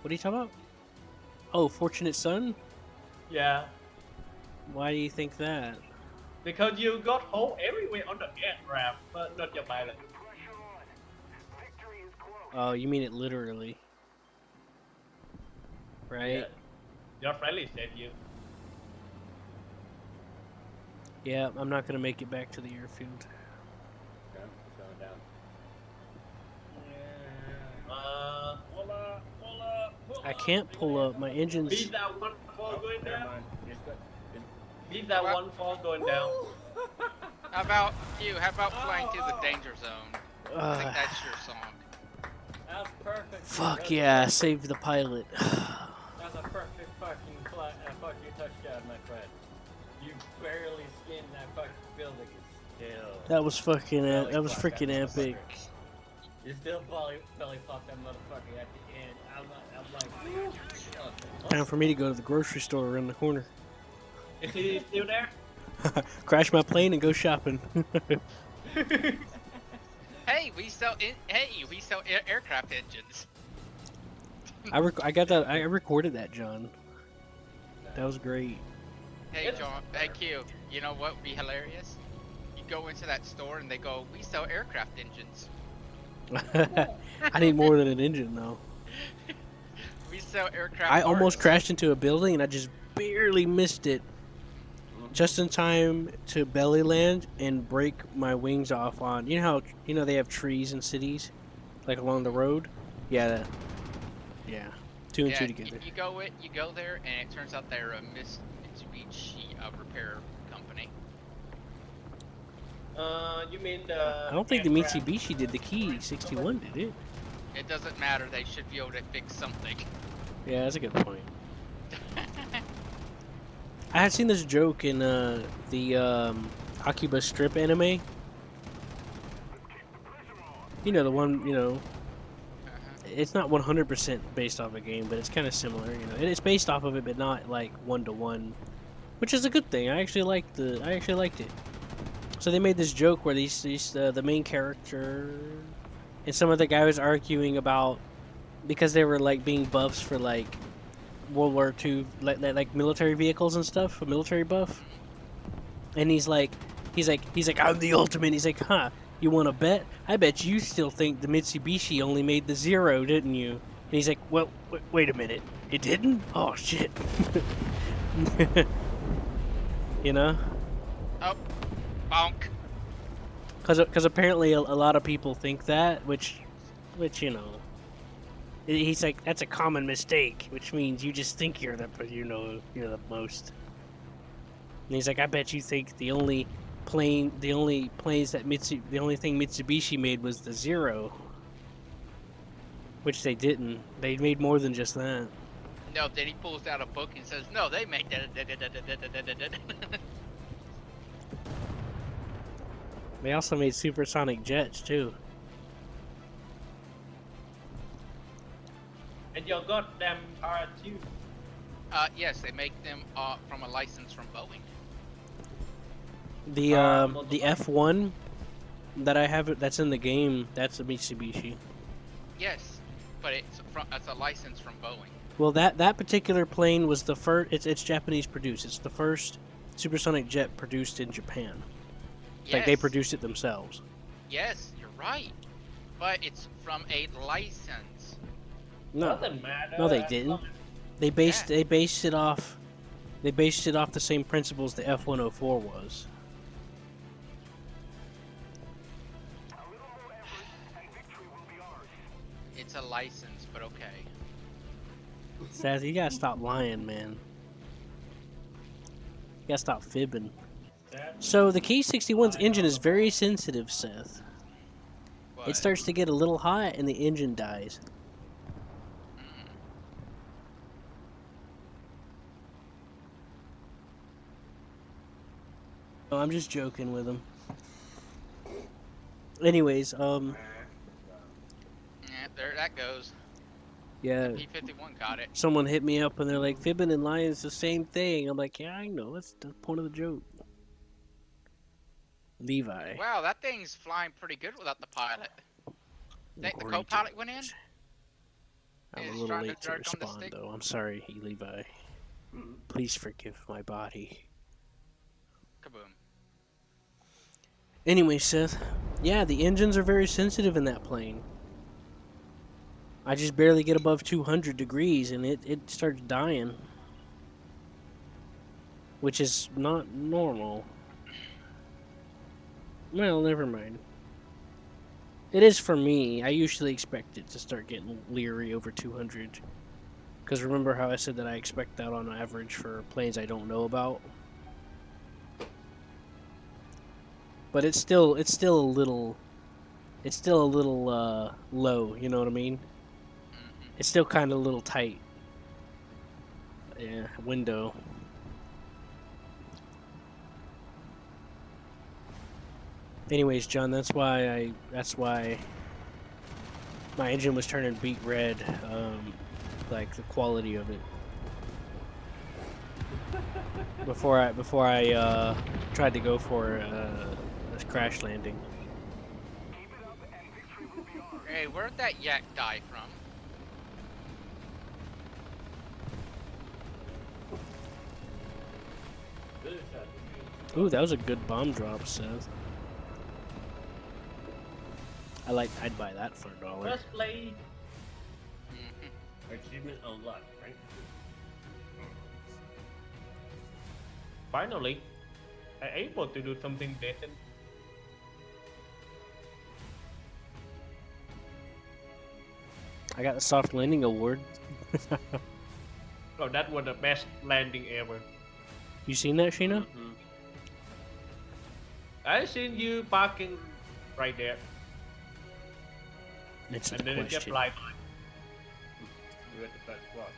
S1: What are you talking about? Oh, Fortunate Son?
S2: Yeah.
S1: Why do you think that?
S2: Because you got hole everywhere on the aircraft, but not your pilot.
S1: Oh, you mean it literally. Right?
S2: Yeah. Your friendly said you.
S1: Yeah, I'm not gonna make it back to the airfield.
S6: Okay, going down.
S1: I can't pull up. My engine's.
S2: Beat that one fall going
S6: Never
S2: down.
S6: mind. Just go.
S2: Beat that
S3: What?
S2: one fall going down.
S3: How about you? How about flying through the danger zone? I think
S1: Ugh.
S3: that's your song.
S6: That's perfect.
S1: Fuck
S6: That's
S1: yeah, save the pilot.
S6: That's a perfect fucking fucking touchdown, my friend. You barely skinned that fucking building and still.
S1: That was fucking.
S6: Belly
S1: That was
S6: fuck that
S1: freaking epic.
S6: You still belly pop that motherfucker at the end. I'm like,
S1: Time for me to go to the grocery store around the corner.
S2: Is he still there?
S1: Crash my plane and go shopping.
S3: Hey, we sell aircraft engines.
S1: I got that. I recorded that, John. That was great.
S3: Hey
S2: It's-
S3: John, hey Q, you know what would be hilarious? You go into that store and they go, we sell aircraft engines.
S1: I need more than an engine, though.
S3: We sell aircraft
S1: I almost
S3: parts."
S1: crashed into a building and I just barely missed it. Just in time to belly land and break my wings off on. You know how they have trees in cities, like along the road. Yeah, yeah. Two and
S3: Yeah,
S1: two together.
S3: You go there and it turns out they're a Mitsubishi repair company.
S2: You mean the?
S1: I don't think the
S2: aircraft?
S1: Mitsubishi did the Key 61, did it?
S3: It doesn't matter, they should be able to fix something.
S1: Yeah, that's a good point. I had seen this joke in the Akiba strip anime. You know, the one,
S3: Uh-huh.
S1: it's not 100% based off a game, but it's kind of similar. You know, it's based off of it, but not like 1-to-1, which is a good thing. I actually liked it. So they made this joke where the main character and some other guy was arguing about because they were like being buffs for like World War II, like military vehicles and stuff, a military buff. And he's like, I'm the ultimate. He's like, huh? You want to bet? I bet you still think the Mitsubishi only made the Zero, didn't you? And he's like, well, wait a minute, it didn't? Oh shit. You know?
S3: Oh, bonk.
S1: Because apparently a lot of people think that, which you know, he's like, that's a common mistake, which means you just think you're the most. And he's like, I bet you think the only thing Mitsubishi made was the Zero, which they didn't. They made more than just that.
S3: No, then he pulls out a book and says, no, they make that.
S1: They also made supersonic jets too.
S2: And your goddamn R2.
S3: Yes, they make them from a license from Boeing.
S1: The F1 that I have that's in the game, that's a Mitsubishi.
S3: Yes, but it's a license from Boeing.
S1: Well, that particular plane was the first. It's Japanese produced. It's the first supersonic jet produced in Japan.
S3: Yes.
S1: Like they produced it themselves.
S3: Yes, you're right. But it's from a license.
S1: No,
S2: Doesn't matter.
S1: no, they didn't. They based it off the same principles the F-104 was.
S3: It's a license, but okay.
S1: Saz, you gotta stop lying, man. You gotta stop fibbing. So the K-61's engine is very sensitive, Seth.
S3: But,
S1: It starts to get a little hot and the engine dies. No, I'm just joking with him. Anyways,
S3: Yeah, there that goes.
S1: yeah,
S3: P-51 got it.
S1: someone hit me up and they're like, fibbing and lying is the same thing. I'm like, yeah, I know. That's the point of the joke. Levi.
S3: Wow, that thing's flying pretty good without the pilot. Think the co-pilot went in?
S1: I'm a
S3: He's
S1: little
S3: trying to
S1: late to
S3: jerk on the
S1: respond,
S3: stick.
S1: though. I'm sorry, Levi. Please forgive my body.
S3: Kaboom.
S1: Anyway, Seth. Yeah, the engines are very sensitive in that plane. I just barely get above 200 degrees and it starts dying. Which is not normal. Well, never mind. It is for me. I usually expect it to start getting leery over 200. Because remember how I said that I expect that on average for planes I don't know about? But it's still a little low, you know what I mean? It's still kind of a little tight. Yeah, window. Anyways, John, that's why my engine was turning beet red, like the quality of it. Before I tried to go for a crash landing.
S3: Hey, where'd that yak die from?
S1: Ooh, that was a good bomb drop, Seth. I'd buy that for $1.
S2: First play.
S6: Achievement unlocked, right?
S2: Finally, I'm able to do something decent.
S1: I got the soft landing award.
S2: Oh, that was the best landing ever.
S1: You seen that, Sheena?
S2: I seen you parking right there,
S1: It's a
S2: and then it just
S1: question.
S2: fly by.
S6: You at the best spot.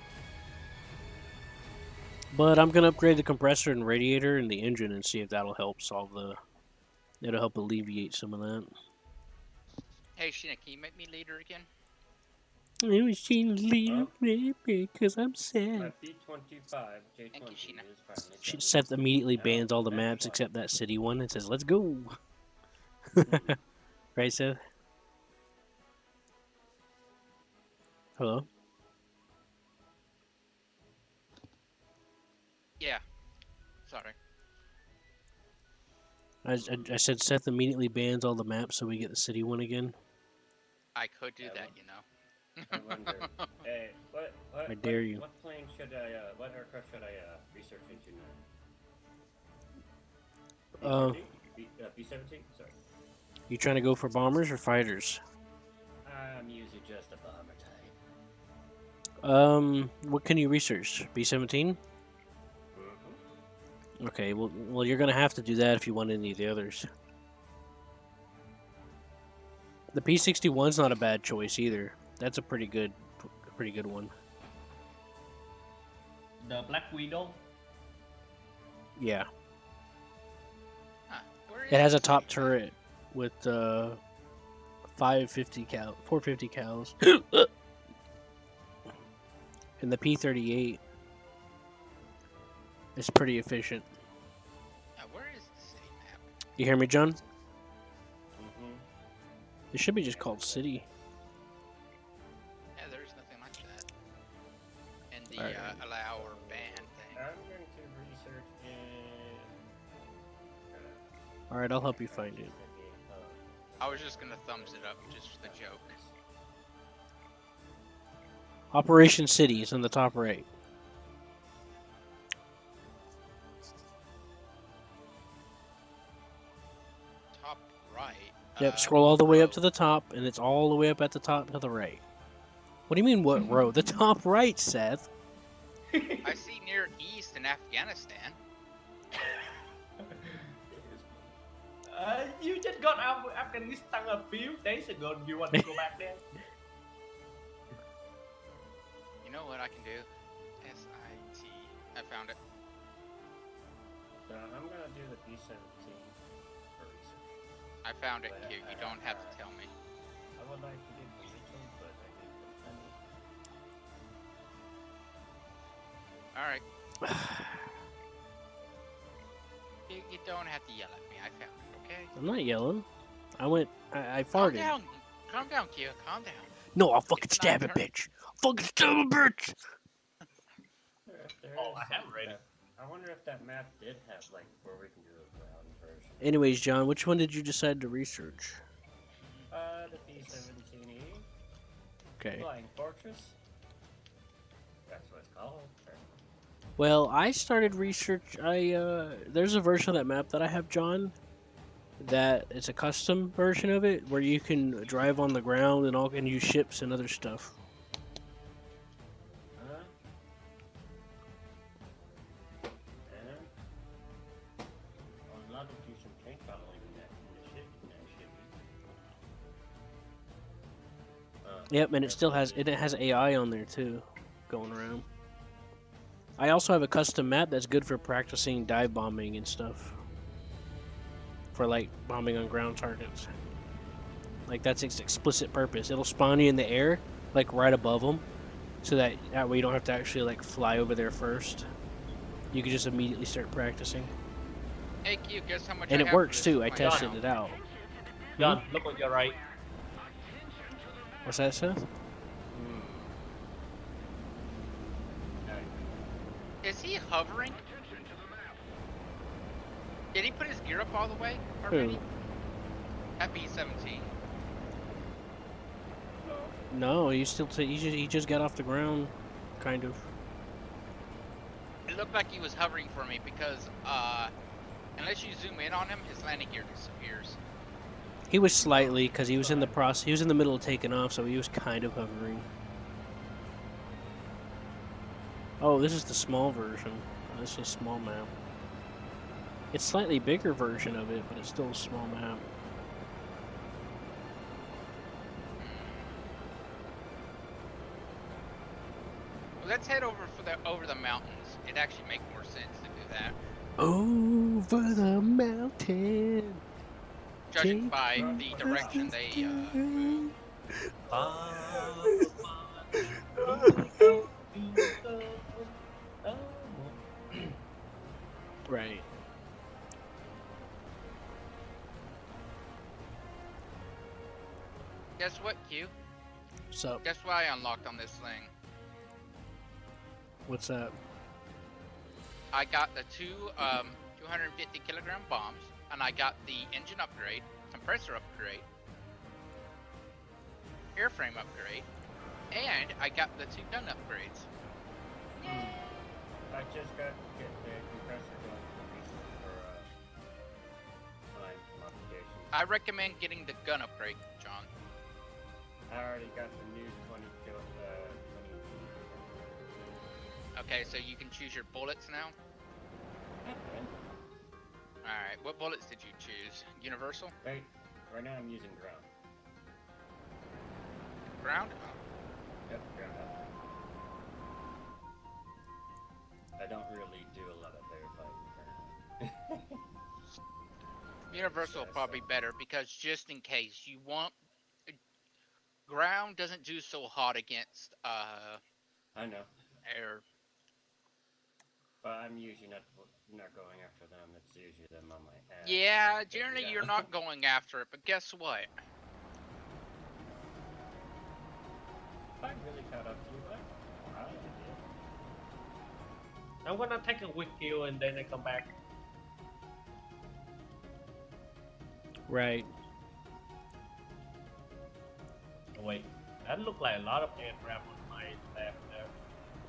S1: But I'm gonna upgrade the compressor and radiator and the engine and see if that'll help it'll help alleviate some of that.
S3: Hey, Sheena, can you make me leader again?
S1: She leave me because I'm
S6: My
S1: sad.
S6: B-25 J-20
S3: Thank you, Sheena.
S6: is finally
S1: She
S6: done.
S1: Seth immediately
S6: Now,
S1: bans all the
S6: that's
S1: maps
S6: fine.
S1: except that city one and says, "Let's go." Right, Seth? Hello?
S3: Yeah. Sorry.
S1: I said Seth immediately bans all the maps so we get the city one again.
S3: I could do
S6: Yeah,
S3: that,
S6: well,
S3: you know.
S6: I wonder. Hey,
S1: I dare you.
S6: What plane should I, what aircraft should I, research into now? B-17? Sorry.
S1: You trying to go for bombers or fighters?
S6: I'm usually just a bomber type.
S1: What can you research? B-17?
S6: Mm-hmm.
S1: Okay, well, you're gonna have to do that if you want any of the others. The P-61's not a bad choice either. That's a pretty good one.
S2: The Black Widow.
S1: Yeah,
S3: Huh, where is
S1: it has a
S3: this
S1: top
S3: thing?
S1: turret with 450 cals, and the P-38 is pretty efficient.
S3: Where is the city map?
S1: You hear me, John?
S6: Mm-hmm.
S1: It should be just called city.
S3: Yeah, there's nothing like that. And the
S1: Alright.
S3: allow or ban thing.
S6: I'm going to research in...
S1: All right, I'll help you find it.
S3: I was just gonna thumbs it up just for the joke.
S1: Operation City is in the top right.
S3: Top right.
S1: Yep, scroll all the way up to the top, and it's all the way up at the top to the right. What do you mean, what row? The top right, Seth.
S3: I see Near East in Afghanistan.
S2: You just got out of Afghanistan a few days ago. You want to go back there?
S3: You know what I can do? SIT. I found it.
S6: So I'm gonna do the B-17 for research.
S3: I found it, Q. You don't have to tell me.
S6: I would like to get religion, but I didn't get any.
S3: Alright. You don't have to yell at me. I found it, okay?
S1: I'm not yelling. I
S3: Calm
S1: farted.
S3: down. Calm down, Q. Calm down.
S1: No, I'll fucking
S3: It's
S1: stab
S3: not
S1: it,
S3: turn-
S1: bitch. I'll fucking stab it, bitch.
S2: Oh, I have read it.
S6: I wonder if that map did have, like, where we can do a ground version.
S1: Anyways, John, which one did you decide to research?
S6: The B-17E.
S1: Okay.
S6: Flying Fortress. That's what it's called.
S1: Well, I started research. There's a version of that map that I have, John. That it's a custom version of it where you can drive on the ground and use ships and other stuff.
S6: A lot of decent tank battling in that ship.
S1: Yep, and it has AI on there too, going around. I also have a custom map that's good for practicing dive bombing and stuff. For like bombing on ground targets. Like that's its explicit purpose. It'll spawn you in the air, like right above them, so that way you don't have to actually like fly over there first. You can just immediately start practicing,
S3: Hey, Q, guess how much
S1: and
S3: I
S1: it
S3: have for
S1: works
S3: this
S1: too. I
S3: plane
S1: tested
S3: now?
S1: it out.
S2: John, look on your right.
S1: What's that, Seth?
S3: Is he hovering? Did he put his gear up all the way already?
S1: Who?
S3: At B-17.
S1: No, he he just got off the ground, kind of.
S3: It looked like he was hovering for me because, unless you zoom in on him, his landing gear disappears.
S1: He was slightly, because he was in the process. He was in the middle of taking off, so he was kind of hovering. Oh, this is the small version. This is a small map. It's slightly bigger version of it, but it's still a small map.
S3: Well, let's head over over the mountains. It'd actually make more sense to do that.
S1: Over the mountain.
S3: Judging by the direction they move.
S1: Right.
S3: Guess what, Q?
S1: So,
S3: Guess what I unlocked on this thing?
S1: what's up?
S3: I got the two 250 kilogram bombs, and I got the engine upgrade, compressor upgrade, airframe upgrade, and I got the two gun upgrades.
S4: I just got to get the compressor going for my modifications.
S3: I recommend getting the gun upgrade, John.
S4: I already got the new 20 kilo, 20.
S3: Okay, so you can choose your bullets now? Alright, what bullets did you choose? Universal?
S4: Right now I'm using ground.
S3: Ground?
S4: Yep, ground up. I don't really do a lot of firefighting currently.
S3: Universal will probably be better because just in case you want ground doesn't do so hot against
S4: I know,
S3: air.
S4: but I'm usually not going after them. It's usually them on my ass.
S3: Yeah,
S4: Take me
S3: generally you're
S4: down.
S3: not going after it, but guess what?
S4: I really caught up to you, but I did.
S2: I'm gonna take a quick kill and then I come back.
S1: Right.
S2: Oh, wait, that looked like a lot of aircraft on my left there.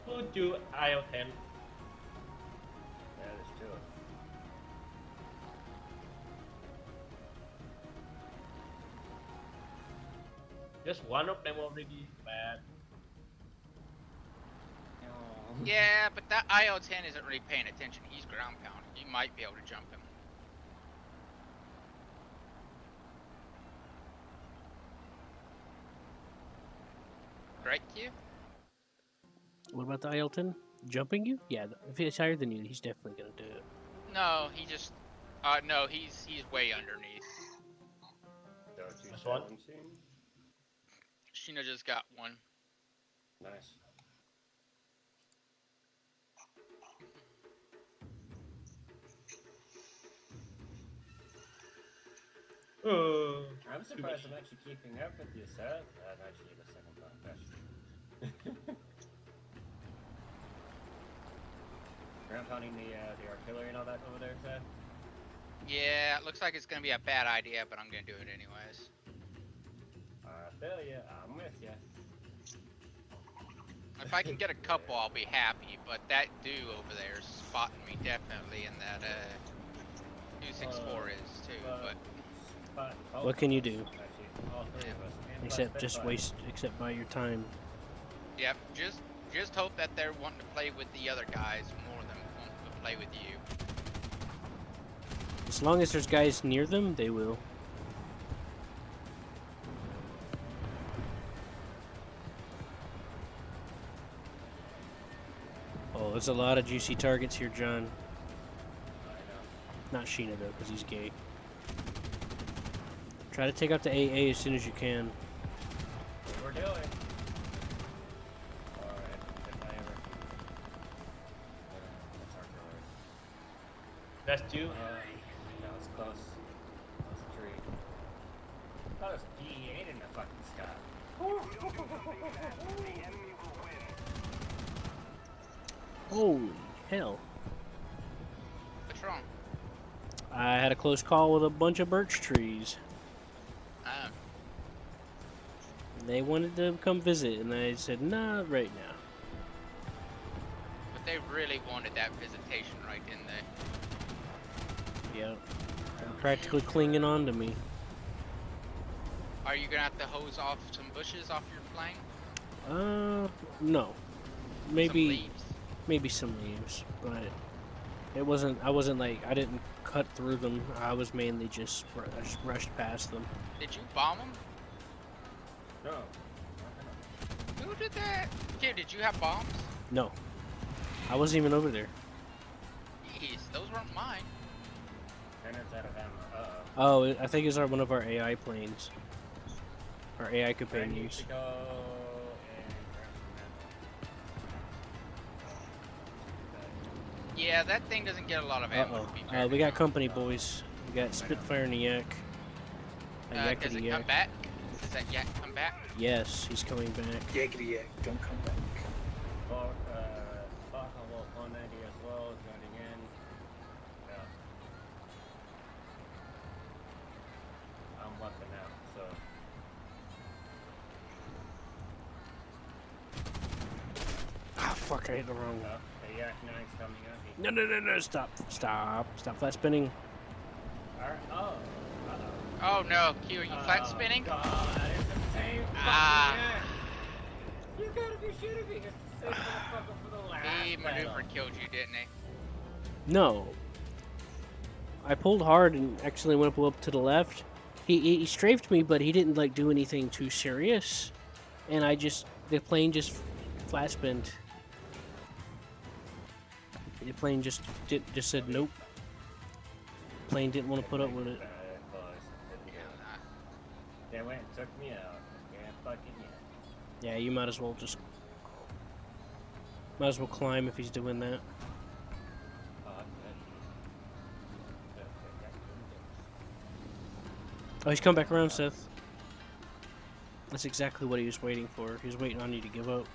S2: Who do IO-10?
S4: Yeah, there's two of them.
S2: Just one of them already bad.
S3: Yeah, but that IO-10 isn't really paying attention. He's ground pound. You might be able to jump him. Right, Q?
S1: What about the Ielton? Jumping you? Yeah, if he's higher than you, he's definitely gonna do it.
S3: No, he just. No, he's way underneath.
S4: Don't you
S2: This one?
S4: challenge him?
S3: Sheena just got one.
S4: Nice. I'm surprised I'm actually keeping up with you, sir. Actually, the second time faster. Ground pounding the artillery and all that over there, sir.
S3: Yeah, it looks like it's gonna be a bad idea, but I'm gonna do it anyways.
S4: I feel ya. I'm with ya.
S3: If I can get a couple, I'll be happy. But that dude over there is spotting me definitely, and that 264 is too. But
S1: What can you do?
S4: Actually, all three of us. And
S1: Except
S4: plus
S1: just
S4: Spitfire.
S1: except by your time.
S3: yep, just hope that they're wanting to play with the other guys more than wanting to play with you.
S1: As long as there's guys near them, they will. Oh, there's a lot of juicy targets here, John.
S4: I know.
S1: Not Sheena though, because he's gay. Try to take out the AA as soon as you can.
S4: What we're doing. Alright, if I ever. That's artillery.
S2: That's two.
S4: That was close. That was a tree. I thought it was a D8 in the fucking sky.
S1: Holy hell.
S3: What's wrong?
S1: I had a close call with a bunch of birch trees. They wanted to come visit, and I said, nah, right now.
S3: But they really wanted that visitation, right, didn't they?
S1: Yep. They're practically clinging on to me.
S3: Are you gonna have to hose off some bushes off your flank?
S1: No.
S3: Some
S1: Maybe
S3: leaves?
S1: some leaves, but it wasn't. I wasn't like I didn't cut through them. I was mainly just rushed past them.
S3: Did you bomb them?
S4: No.
S3: Who did that? Kid, did you have bombs?
S1: No, I wasn't even over there.
S3: Jeez, those weren't mine.
S4: 10 minutes out of ammo.
S1: Oh, I think it's one of our AI planes. Our AI
S4: I need
S1: companions.
S4: to go and grab some ammo.
S3: Yeah, that thing doesn't get a lot of ammo. To be fair.
S1: We got company, boys. We got Spitfire and a Yak. A Yakety
S3: Does it
S1: Yak.
S3: come back? Does that yak come back?
S1: Yes, he's coming back.
S7: Yakety yak, don't come back.
S4: Barkle 190 as well, joining in. Yeah. I'm looking out, so.
S1: Ah, fuck! I hit the wrong one.
S4: The Yak 9's coming up.
S1: No! Stop! Flat spinning.
S4: Alright, oh.
S3: Oh no, Q, are you flat spinning?
S4: God, it's the same
S3: Ah.
S4: fucking Yak. You gotta be shitting me. It's the same motherfucker for the last
S3: He maneuver
S4: battle.
S3: killed you, didn't he?
S1: No. I pulled hard and actually went up to the left. He strafed me, but he didn't like do anything too serious. And the plane just flat spinned. The plane just said nope. Plane didn't want to put up with it.
S4: They went and took me out. Yeah, fucking yeah.
S1: Yeah, you might as well climb if he's doing that. Oh, he's come back around, Seth. That's exactly what he was waiting for. He was waiting on you to give up.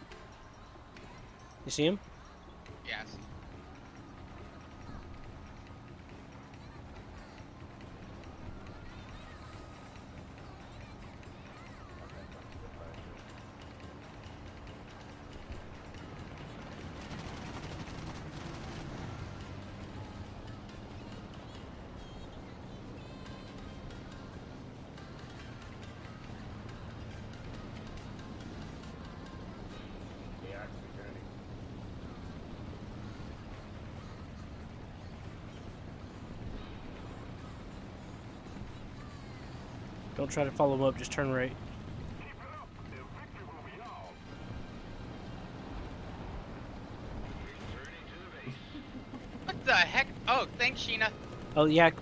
S1: You see him?
S3: Yes.
S4: They actually journey.
S1: Don't try to follow him up, just turn right.
S3: What the heck? Oh, thanks, Sheena.
S1: Oh, Yak's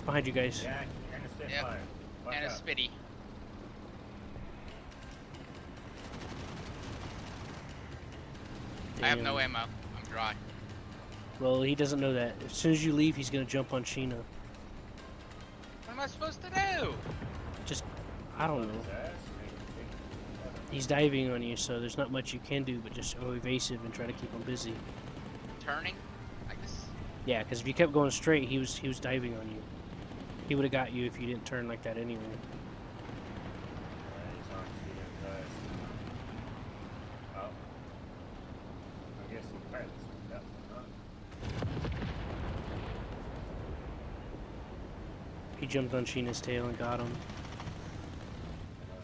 S1: behind you guys.
S4: Yak and a Spitfire.
S3: Yep.
S4: Watch
S3: And a
S4: out.
S3: spitty. I have no
S1: Damn.
S3: ammo. I'm dry.
S1: Well, he doesn't know that. As soon as you leave, he's gonna jump on Sheena.
S3: What am I supposed to do?
S1: I don't know.
S4: Yes,
S1: He's diving on you, so there's not much you can do but just go evasive and try to keep him busy.
S3: Turning? I guess.
S1: Yeah, because if you kept going straight, he was diving on you. He would have got you if you didn't turn like that anyway.
S4: he's on Sheena's guys. Oh. I guess he pilots. Yep.
S1: He jumped on Sheena's tail and got him.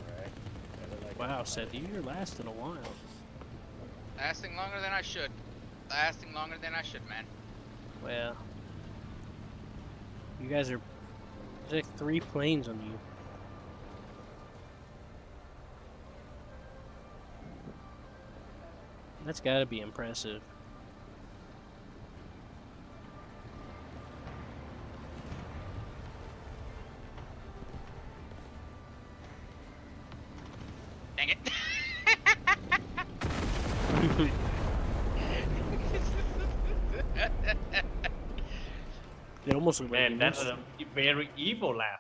S4: Alright.
S1: Wow, Seth, you're lasting a while.
S3: Lasting longer than I should. Lasting longer than I should, man.
S1: Well, you guys are there's like 3 planes on you. That's gotta be impressive.
S3: Dang it.
S1: It almost looked like
S2: Man,
S1: you
S2: that's
S1: missed.
S2: a very evil laugh.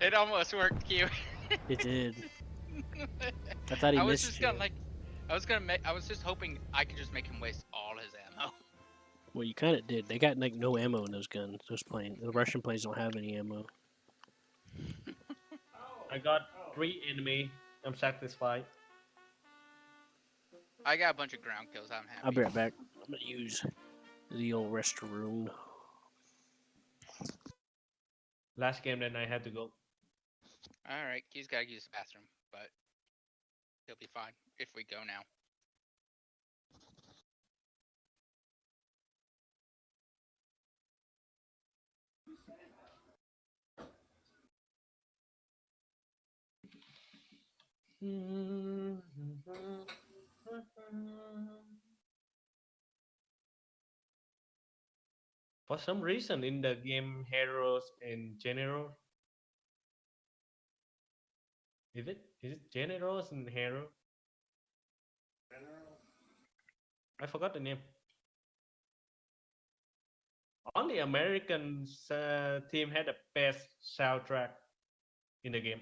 S3: It almost worked, Q.
S1: It did. I thought he
S3: I was
S1: missed
S3: just
S1: you.
S3: gonna I was just hoping I could just make him waste all his ammo.
S1: Well, you kind of did. They got like no ammo in those guns. Those planes, the Russian planes don't have any ammo.
S2: I got 3 enemy. I'm satisfied.
S3: I got a bunch of ground kills. I'm happy.
S1: I'll be right back. I'm gonna use the old restroom.
S2: Last game, then I had to go.
S3: All right, Q's gotta use the bathroom, but he'll be fine if we go now.
S2: For some reason, in the game Heroes and General, is it Generals and Hero? I forgot the name. Only American team had the best soundtrack in the game.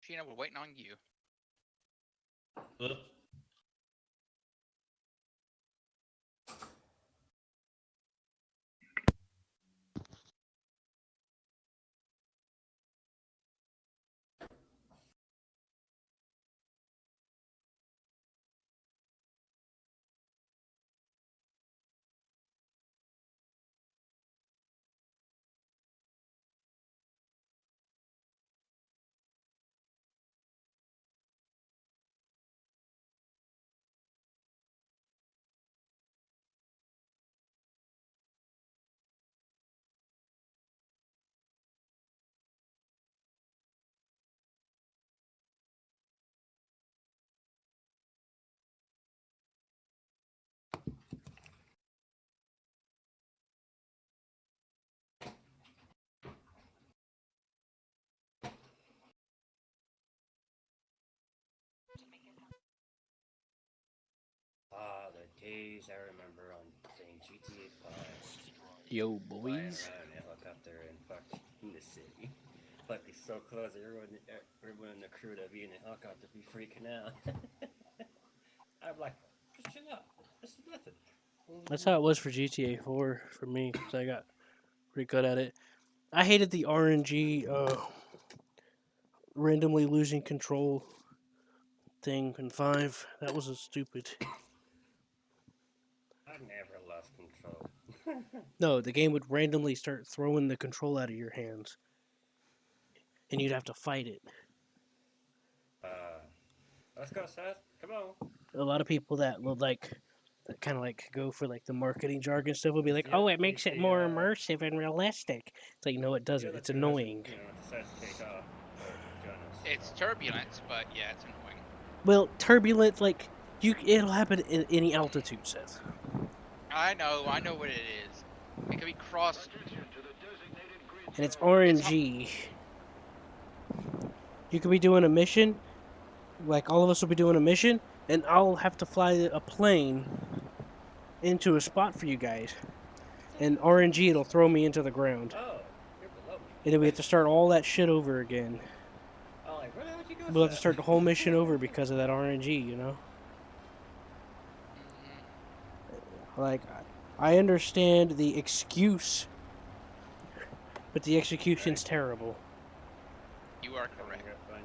S3: Sheena, we're waiting on you.
S2: Good.
S6: Ah, the days I remember on playing GTA 5.
S1: Yo,
S6: Flying
S1: boys.
S6: around in a helicopter and fucking the city. Like, be so close, everyone in the crew to be in the helicopter be freaking out. I'm like, just chill out. This is nothing.
S1: That's how it was for GTA 4 for me, because I got pretty good at it. I hated the RNG, randomly losing control thing in 5. That was a stupid.
S6: I never lost control.
S1: No, the game would randomly start throwing the control out of your hands, and you'd have to fight it.
S6: Let's go, Seth. Come on.
S1: A lot of people that would that kind of like go for like the marketing jargon stuff would be like,
S6: Yep,
S1: "Oh, it
S6: you
S1: makes it
S6: see,
S1: more immersive and realistic." It's like, no, it
S6: the
S1: doesn't.
S6: other
S1: It's
S6: two has to,
S1: annoying.
S6: decide to take off or join us.
S3: It's turbulence, but yeah, it's annoying.
S1: Well, turbulent, like it'll happen at any altitude, Seth.
S3: I know what it is. It could be cross.
S1: And it's RNG. You could be doing a mission, like all of us will be doing a mission, and I'll have to fly a plane into a spot for you guys. And RNG, it'll throw me into the ground.
S6: Oh, you're below me.
S1: And then we have to start all that shit over again.
S6: Oh, like, where the hell did you go,
S1: We'll have to
S6: Seth?
S1: start the whole mission over because of that RNG, you know? Like, I understand the excuse, but the execution's terrible.
S3: You are
S6: When
S3: correct.
S6: you're- when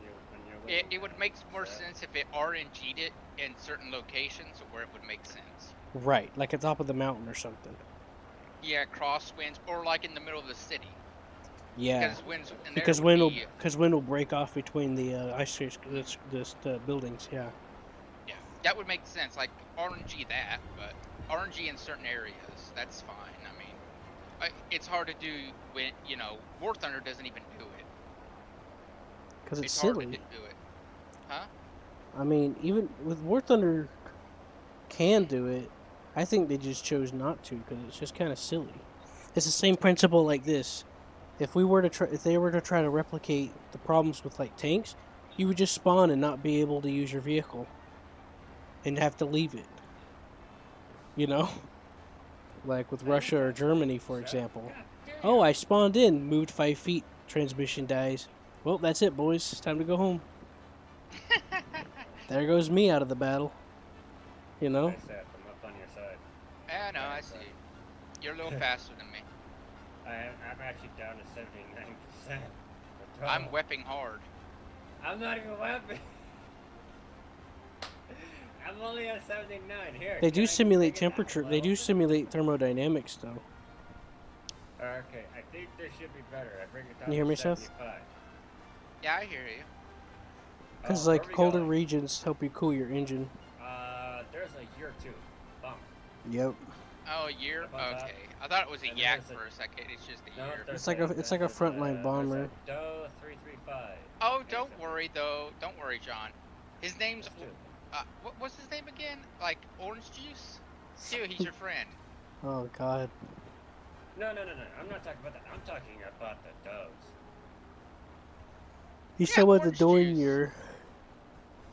S6: you're
S3: It would make more sense if it RNG'd it in certain locations where it would make sense.
S1: Right, like at the top of the mountain or something.
S3: Yeah, crosswinds, or like in the middle of the city.
S1: Yeah,
S3: Because winds in there
S1: because
S3: would
S1: wind
S3: be,
S1: will break off between the the buildings. Yeah,
S3: yeah, that would make sense. Like RNG that, but RNG in certain areas, that's fine. I mean, it's hard to do when War Thunder doesn't even do it.
S1: because it's
S3: hard
S1: silly.
S3: to do it, huh?
S1: I mean, even with War Thunder can do it. I think they just chose not to because it's just kind of silly. It's the same principle like this. If they were to try to replicate the problems with like tanks, you would just spawn and not be able to use your vehicle, and have to leave it. You know, like with Russia or Germany, for example. Oh, I spawned in, moved 5 feet, transmission dies. Well, that's it, boys. It's time to go home. There goes me out of the battle. You know.
S6: Hi, Seth. I'm up
S3: I see. You're a little faster than me.
S6: I'm actually down to 79%.
S3: I'm wepping hard.
S6: I'm not even weapon. I'm only at 79 here.
S1: They
S6: can
S1: do
S6: I
S1: simulate
S6: bring it down a
S1: temperature. They
S6: little
S1: do
S6: bit?
S1: simulate thermodynamics, though.
S6: Okay, I think this should be better. I bring it down
S1: You hear
S6: to
S1: me, Seth?
S6: 75.
S3: Yeah, I hear you.
S1: Because
S6: Oh,
S1: like
S6: where we
S1: colder
S6: going?
S1: regions help you cool your engine.
S6: There's a year 2. Bummer.
S1: Yep.
S3: Oh, a year?
S6: How about that?
S3: Okay. I thought it was a
S6: And
S3: yak
S6: there's a-
S3: for a second. It's just a
S6: No,
S3: year.
S6: there's
S1: It's like a frontline bomber.
S6: Doe 335.
S3: Oh, don't worry though. Don't worry, John. His name's
S6: Let's do it.
S3: what's his name again? Like orange juice? Dude, he's your friend.
S1: Oh God.
S6: No. I'm not talking about that. I'm talking about the does.
S1: He's
S3: Yeah,
S1: talking about the
S3: orange
S1: doing
S3: juice.
S1: your.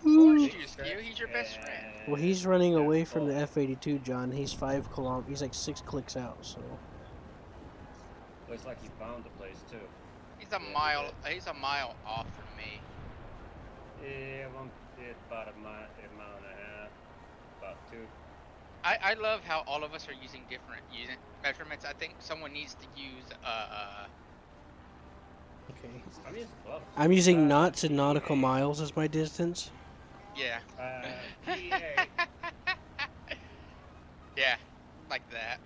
S3: Orange juice, Q. He's your best friend.
S1: Well, he's running away from the F-82, John. He's 5 kilometers. He's like 6 clicks out. So.
S6: Looks like he found the place too.
S3: He's a mile off from me.
S6: Yeah, it's about a mile and a half, about 2.
S3: I love how all of us are using different measurements. I think someone needs to use
S1: Okay.
S6: I'm using close.
S1: I'm using knots and nautical miles as my distance.
S3: yeah.
S6: PA.
S3: Yeah, like that.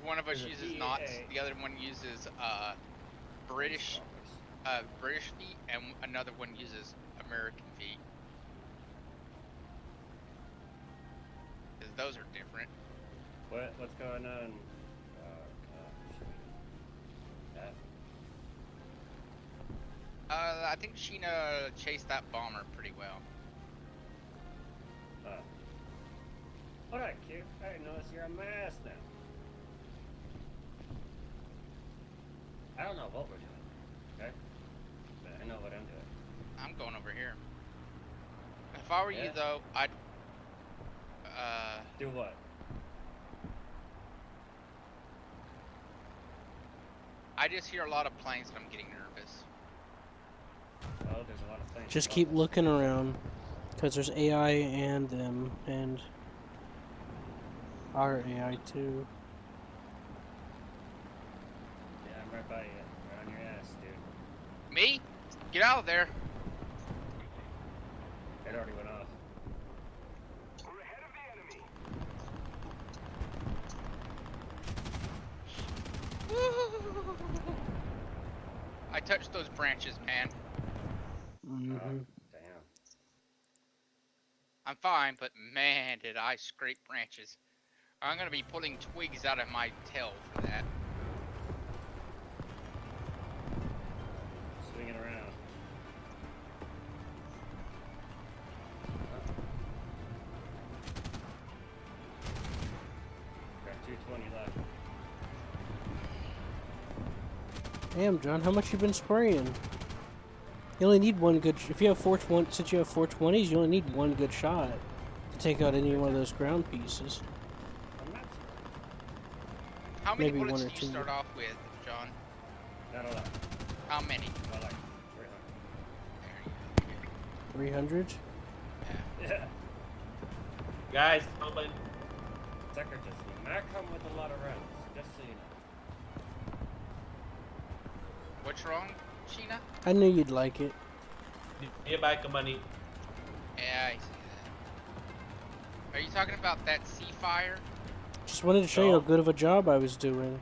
S3: One of us
S6: There's a
S3: uses
S6: PA.
S3: knots, the other one uses British feet, and another one uses American feet. 'Cause those are different.
S6: What's going on? That.
S3: I think Sheena chased that bomber pretty well.
S6: Alright, Q. I notice you're a mess now. I don't know what we're doing, okay? But I know what I'm doing.
S3: I'm going over here. If I were you
S6: Yeah?
S3: though, I'd
S6: Do what?
S3: I just hear a lot of planes and I'm getting nervous.
S6: Well, there's a lot of things.
S1: Just
S6: above
S1: keep
S6: us.
S1: looking around, because there's AI and them, and our AI too.
S6: Yeah, I'm right by you. Right on your ass, dude.
S3: Me? Get out of there.
S6: It already went off.
S3: I touched those branches, man.
S1: Mm-hmm.
S6: Damn.
S3: I'm fine, but man, did I scrape branches. I'm gonna be pulling twigs out of my tail for that.
S6: Swinging around. Got 220 left.
S1: Damn, John, how much you been spraying? You only need one good. If you have 420, since you have 420s, you only need one good shot to take out any one of those ground pieces.
S6: I'm not
S3: How many
S1: Maybe
S3: bullets
S1: one or
S3: do you
S1: two.
S3: start off with, John?
S6: not a lot.
S3: How many?
S6: Not like
S1: 300.300.
S6: Yeah.
S2: Guys, open.
S6: Sucker just not come with a lot of rounds. Just so you know.
S3: What's wrong, Sheena?
S1: I knew you'd like it.
S2: Nearby company.
S3: Yeah, I see that. Are you talking about that sea fire?
S1: Just wanted to show you how good of a job I was doing.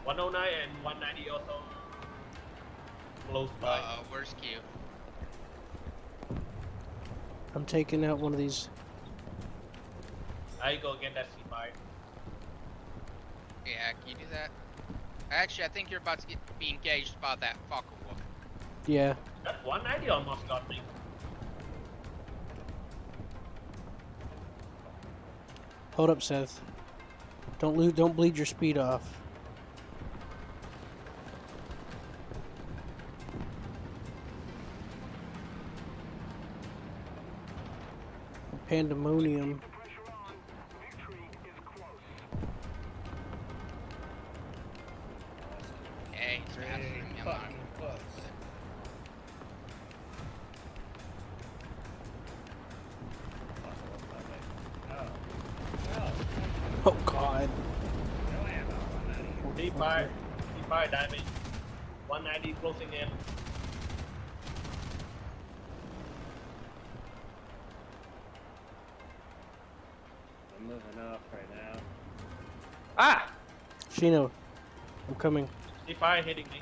S2: 109 and 190 also close by.
S3: Where's Q?
S1: I'm taking out one of these.
S2: I go get that C5.
S3: Yeah, can you do that? Actually, I think you're about to be engaged by that Fokker woman.
S1: Yeah.
S2: That 190 almost got me.
S1: Hold up, Seth. Don't bleed your speed off. Pandemonium.
S3: Hey, he's faster than me. I'm not
S6: Fucking close. Oh. Oh.
S1: Oh God.
S2: C5 damage. 190 closing in.
S6: I'm moving off right now.
S2: Ah!
S1: Shino, I'm coming.
S2: C5 hitting me.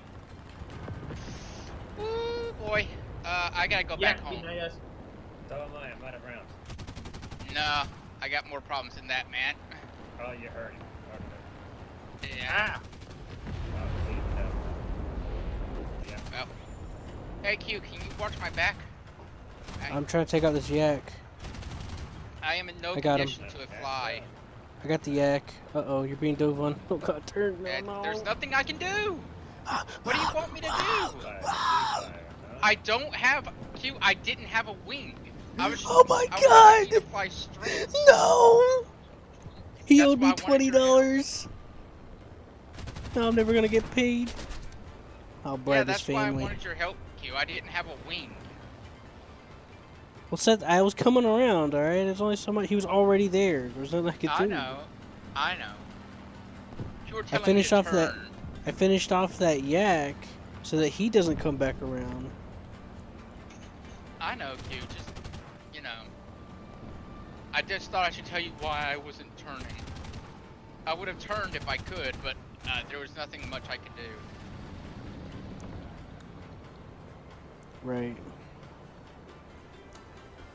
S3: Ooh, boy. I gotta go
S2: Yeah,
S3: back home.
S2: behind us.
S6: So am I. I'm out of rounds.
S3: No, I got more problems than that, man.
S6: Oh, you're hurting. Okay.
S3: Yeah.
S2: Ah!
S6: Oh, see, no. Yeah.
S3: Well. Hey, Q, can you watch my back?
S1: I'm trying to take out this yak.
S3: I am in no
S1: I got him.
S3: condition to fly.
S1: I got the yak. Uh-oh, you're being dove on. Oh god, turn. No,
S3: And
S1: no.
S3: there's nothing I can do. What do you want me to do?
S6: Fire, huh?
S3: I don't have Q. I didn't have a wing. I was.
S1: Oh my
S3: I was ready to
S1: god!
S3: fly straight.
S1: No! He
S3: That's
S1: owed
S3: why
S1: me
S3: I wanted your
S1: $20. Now I'm never gonna get paid. I'll bribe
S3: Yeah,
S1: his
S3: that's why I
S1: family.
S3: wanted your help, Q. I didn't have a wing.
S1: Well, Seth, I was coming around, alright? There's only so much. He was already there. There's nothing I could do.
S3: I know. I know. You were
S1: I
S3: telling me
S1: finished
S3: to
S1: off that.
S3: turn.
S1: I finished off that yak so that he doesn't come back around.
S3: I know, Q. Just, you know. I just thought I should tell you why I wasn't turning. I would have turned if I could, but there was nothing much I could do.
S1: Right.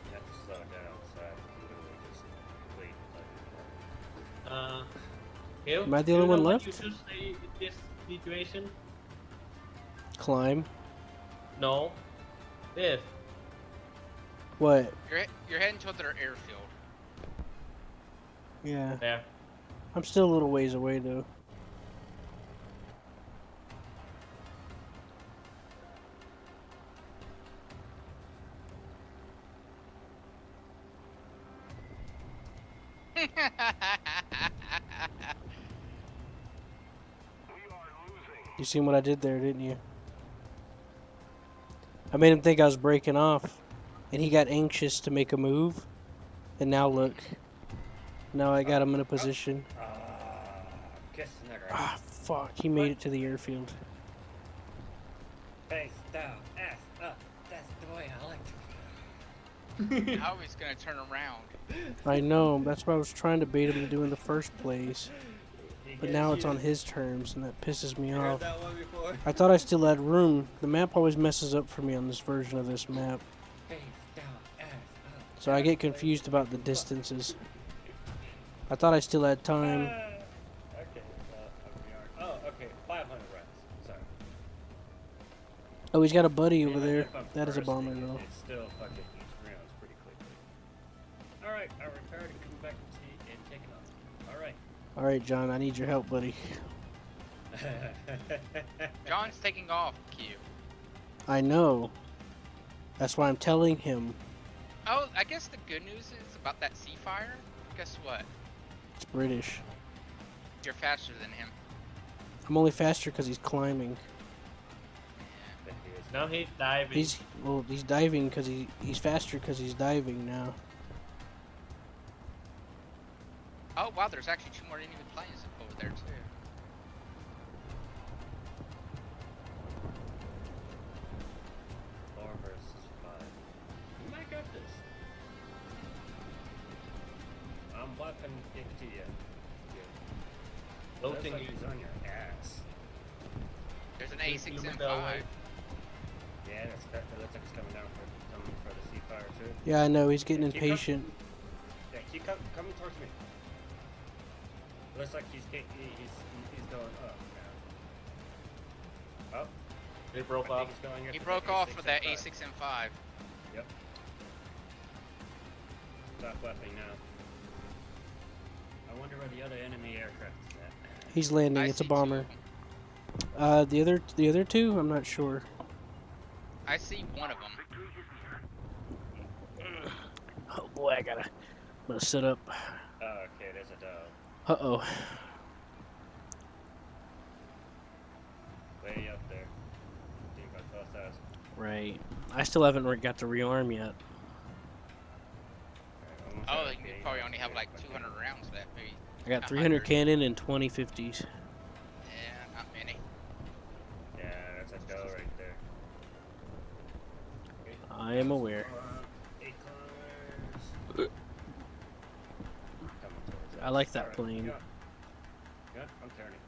S6: You have to slow down, so I literally just wait.
S2: Hill,
S1: Am I the
S2: do you
S1: only one
S2: know what
S1: left?
S2: you should say in this situation?
S1: Climb.
S2: No. This.
S1: What?
S3: You're heading toward their airfield.
S1: Yeah.
S2: There.
S1: I'm still a little ways away though. You seen what I did there, didn't you? I made him think I was breaking off, and he got anxious to make a move. And now look. Now I got him in a position.
S6: Kiss nigger.
S1: Ah, fuck. He made it to the airfield.
S6: Face down, ass up. That's the way I like to.
S3: I was gonna turn around.
S1: I know. That's what I was trying to bait him to do in the first place. But now it's on his terms, and that pisses me off.
S6: that one before?
S1: I thought I still had room. The map always messes up for me on this version of this map.
S6: Face down, ass up.
S1: So I get confused about the distances. I thought I still had time.
S6: Okay, oh, okay, 500 runs. Sorry.
S1: Oh, he's got a buddy over
S6: Even
S1: there.
S6: if I'm
S1: That is a
S6: first,
S1: bomber though.
S6: It's still fucking each rounds pretty quickly. Alright, I repaired and come back and take it off. Alright.
S1: Alright, John, I need your help, buddy.
S3: John's taking off, Q.
S1: I know. That's why I'm telling him.
S3: Oh, I guess the good news is about that sea fire. Guess what?
S1: It's British.
S3: You're faster than him.
S1: I'm only faster because he's climbing.
S2: Now he's diving.
S1: He's diving because he's faster because he's diving now.
S3: Oh wow, there's actually 2 more enemy planes over there too.
S6: Four versus 5. You might got this. I'm weapon into you. Looks
S2: Floating
S6: like
S2: you.
S6: he's on your ass.
S3: There's an
S2: Kilometer
S3: A6M5.
S2: away.
S6: Yeah, that looks like it's coming down for the sea fire too.
S1: Yeah, I know. He's getting
S6: Keep up.
S1: impatient.
S6: Yeah, keep coming towards me. Looks like he's going up now. Oh,
S2: They broke
S6: I
S2: up.
S6: think he's going
S3: He
S6: after
S3: broke
S6: the
S3: off with that
S6: A6M5.
S3: A6M5.
S6: Yep. Stop weapon now. I wonder where the other enemy aircraft is at.
S1: He's landing.
S3: I
S1: It's a
S3: see
S1: bomber.
S3: 2 of them.
S1: The other two, I'm not sure.
S3: I see one of them.
S1: Oh boy, I'm gonna sit up.
S6: Oh, okay, there's a dog.
S1: Uh-oh.
S6: Way up there. I think about 12,000.
S1: Right. I still haven't got to rearm yet.
S6: Alright, almost
S3: Oh,
S6: out of
S3: you
S6: game.
S3: probably only have like 200 rounds left, maybe.
S1: I got 300
S3: 100.
S1: cannon and 20 50s.
S3: Yeah.
S1: I am aware.
S6: Acorns. Coming towards us.
S1: I like that
S6: Alright,
S1: plane.
S6: Yeah, I'm turning.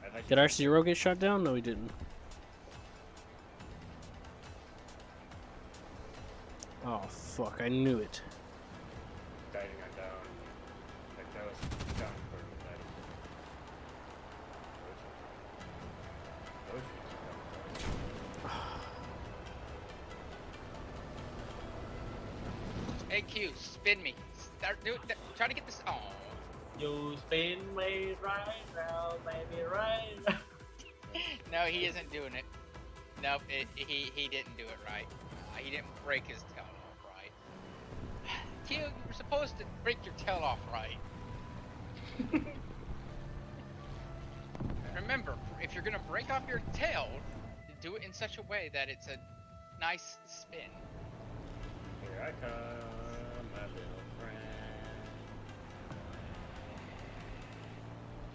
S6: I'd like
S1: Did
S6: to
S1: our
S6: turn.
S1: zero get shot down? No, we didn't. Oh fuck! I knew it.
S6: Diving on down. Like that was down for the night.
S3: Hey Q, spin me. Start do it. Try to get this. Oh.
S2: You spin me right round, baby, right round.
S3: No, he isn't doing it. Nope, he didn't do it right. He didn't break his tail off right. Q, you were supposed to break your tail off right. Remember, if you're gonna break off your tail, do it in such a way that it's a nice spin.
S6: Here I come, my little friend.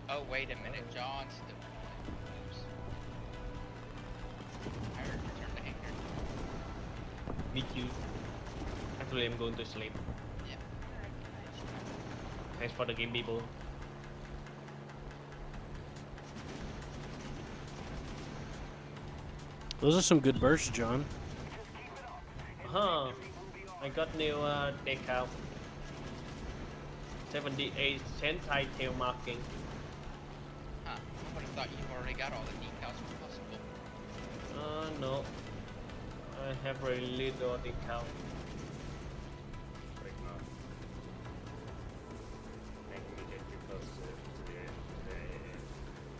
S3: Oh, wait a minute, John's still. Oops. I heard return to hangar.
S2: Me too. Actually, I'm going to sleep.
S3: Yeah.
S2: Thanks for the game, people.
S1: Those are some good bursts, John.
S2: Huh. I got new decal. 78 cent high tail marking.
S3: Huh. I would have thought you've already got all the decals possible.
S2: No. I have very little decal.
S6: Break them off. Making me get too close to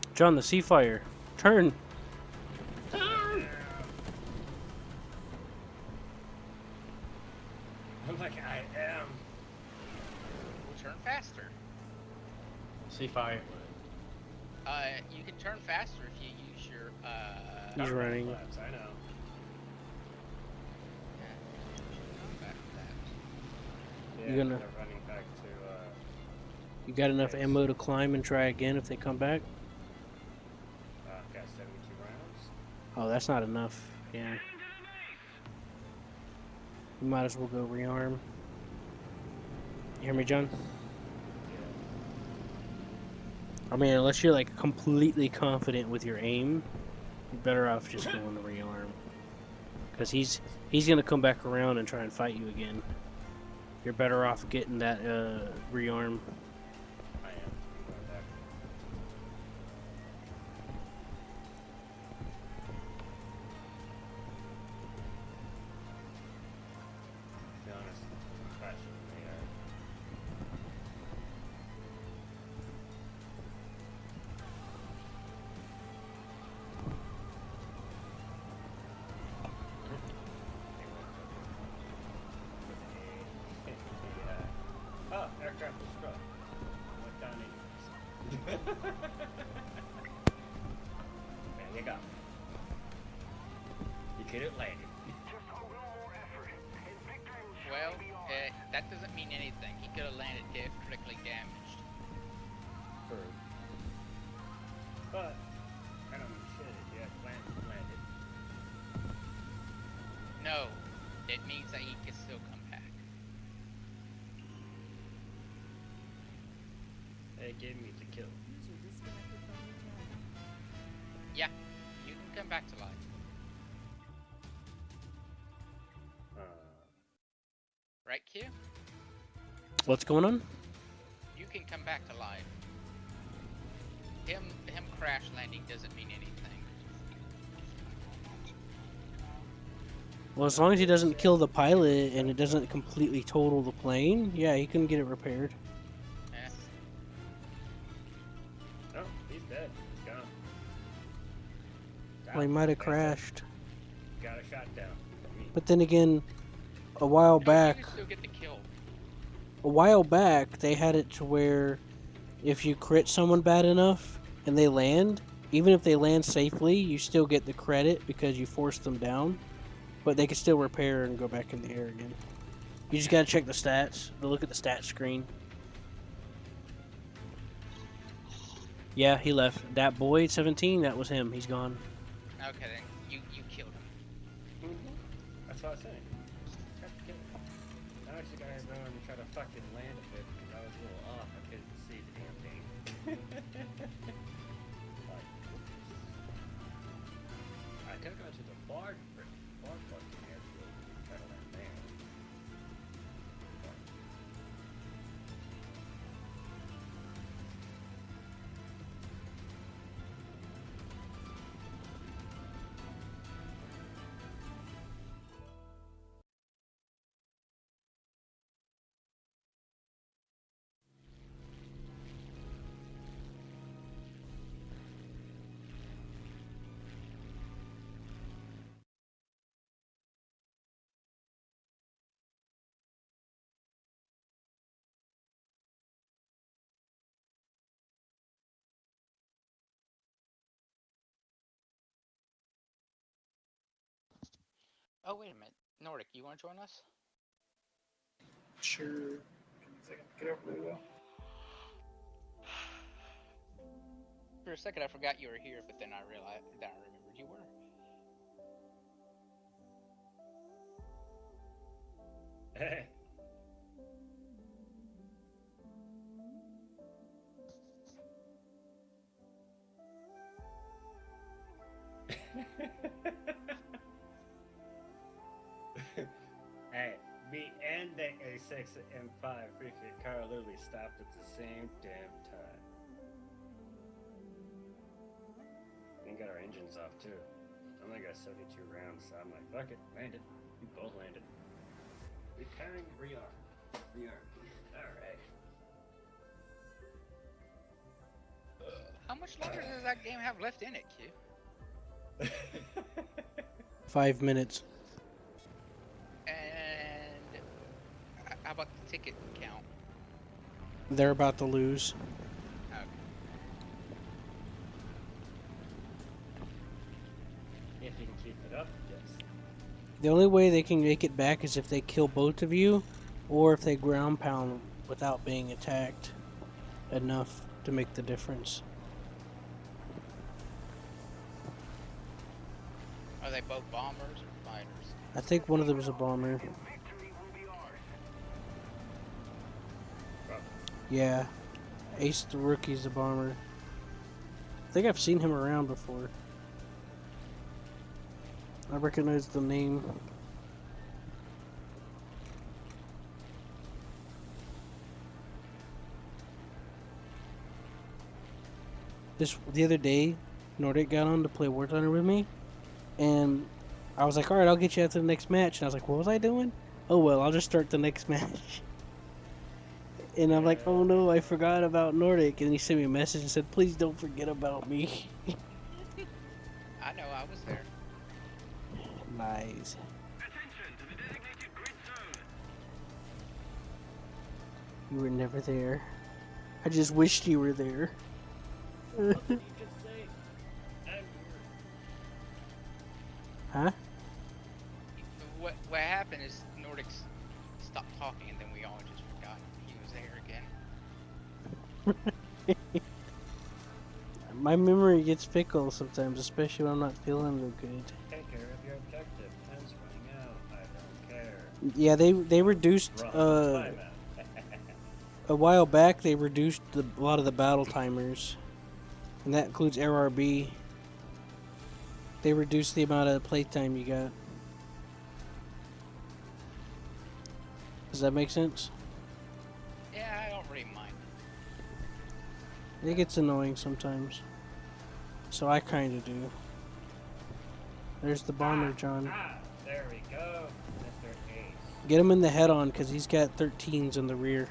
S6: the
S1: John, the sea fire. Turn.
S6: I'm like, I am.
S3: We'll turn faster.
S2: See fire.
S3: You can turn faster if you use your,
S1: He's running.
S6: Flaps, I know.
S3: combat flaps.
S6: Yeah,
S1: You gonna-
S6: they're running back to,
S1: You got enough
S6: Yes.
S1: ammo to climb and try again if they come back?
S6: got 72 rounds.
S1: Oh, that's not enough. Yeah. You might as well go rearm. You hear me, John? I mean, unless you're like completely confident with your aim, you're better off just going to rearm. Because he's gonna come back around and try and fight you again. You're better off getting that rearm.
S6: I am. I'm going back. To be honest, I'm crashing in the air. Oh, aircraft was struck. Went down anyways. There you go. You could have landed.
S3: Well, that doesn't mean anything. He could have landed critically damaged.
S6: True. But, I don't mean shit if you had landed.
S3: No, it means that he can still come back.
S6: They gave me the kill.
S3: Yeah, you can come back to life. Right, Q?
S1: What's going on?
S3: You can come back to life. Him crash landing doesn't mean anything.
S1: Well, as long as he doesn't kill the pilot and it doesn't completely total the plane, yeah, he can get it repaired.
S3: Eh,
S6: Oh, he's dead. He's gone.
S1: Well, he might have crashed.
S6: Got a shot down. Me.
S1: But then again, a while
S3: no,
S1: back,
S3: you can still get the kill.
S1: they had it to where if you crit someone bad enough and they land, even if they land safely, you still get the credit because you forced them down. But they can still repair and go back in the air again. You just gotta check the stats. Look at the stats screen. Yeah, he left. That boy, 17, that was him. He's gone.
S3: Okay, then you killed him.
S6: That's That's what I was saying. I actually got to go and try to fucking land a bit because I was a little off. I couldn't see the damn thing. Like, I could have gone to the bar fucking airfield and try to land there.
S3: Oh, wait a minute. Nordic, you want to join us?
S7: Sure. Give me a second. Get over there, though.
S3: For a second, I forgot you were here, but then I realized that I remembered you were.
S6: Hey. Hey, me and the A6 M5 freaking car literally stopped at the same damn time. We got our engines off too. I only got 72 rounds, so I'm like, fuck it, land it. We both landed. Repairing rearm. Alright.
S3: How much longer does that game have left in it, Q?
S1: 5 minutes.
S3: And how about the ticket count?
S1: They're about to lose.
S3: Okay.
S6: If you can keep it up, yes.
S1: The only way they can make it back is if they kill both of you, or if they ground pound without being attacked enough to make the difference.
S3: Are they both bombers or fighters?
S1: I think one of them is a bomber. Yeah. Ace the Rookie's a bomber. I think I've seen him around before. I recognize the name. The other day, Nordic got on to play War Thunder with me, and I was like, alright, I'll get you after the next match. And I was like, what was I doing? Oh well, I'll just start the next match. And I'm like, oh no, I forgot about Nordic. And he sent me a message and said, please don't forget about me.
S3: I know, I was there.
S1: Nice. You were never there. I just wished you were there.
S6: What did you just say? I'm
S1: Huh?
S3: What happened is Nordic stopped talking, and then we all just forgot he was there again.
S1: My memory gets fickle sometimes, especially when I'm not feeling real good.
S6: Take care of your objective. Time's running out. I don't care.
S1: Yeah, they reduced
S6: Timeout.
S1: a while back. They reduced a lot of the battle timers, and that includes RRB. They reduced the amount of playtime you got. Does that make sense?
S3: Yeah, I don't really mind.
S1: It gets annoying sometimes. So I kind of do. There's the bomber, John.
S6: There we go, Mr. Ace.
S1: Get him in the head-on, because he's got 13s in the rear.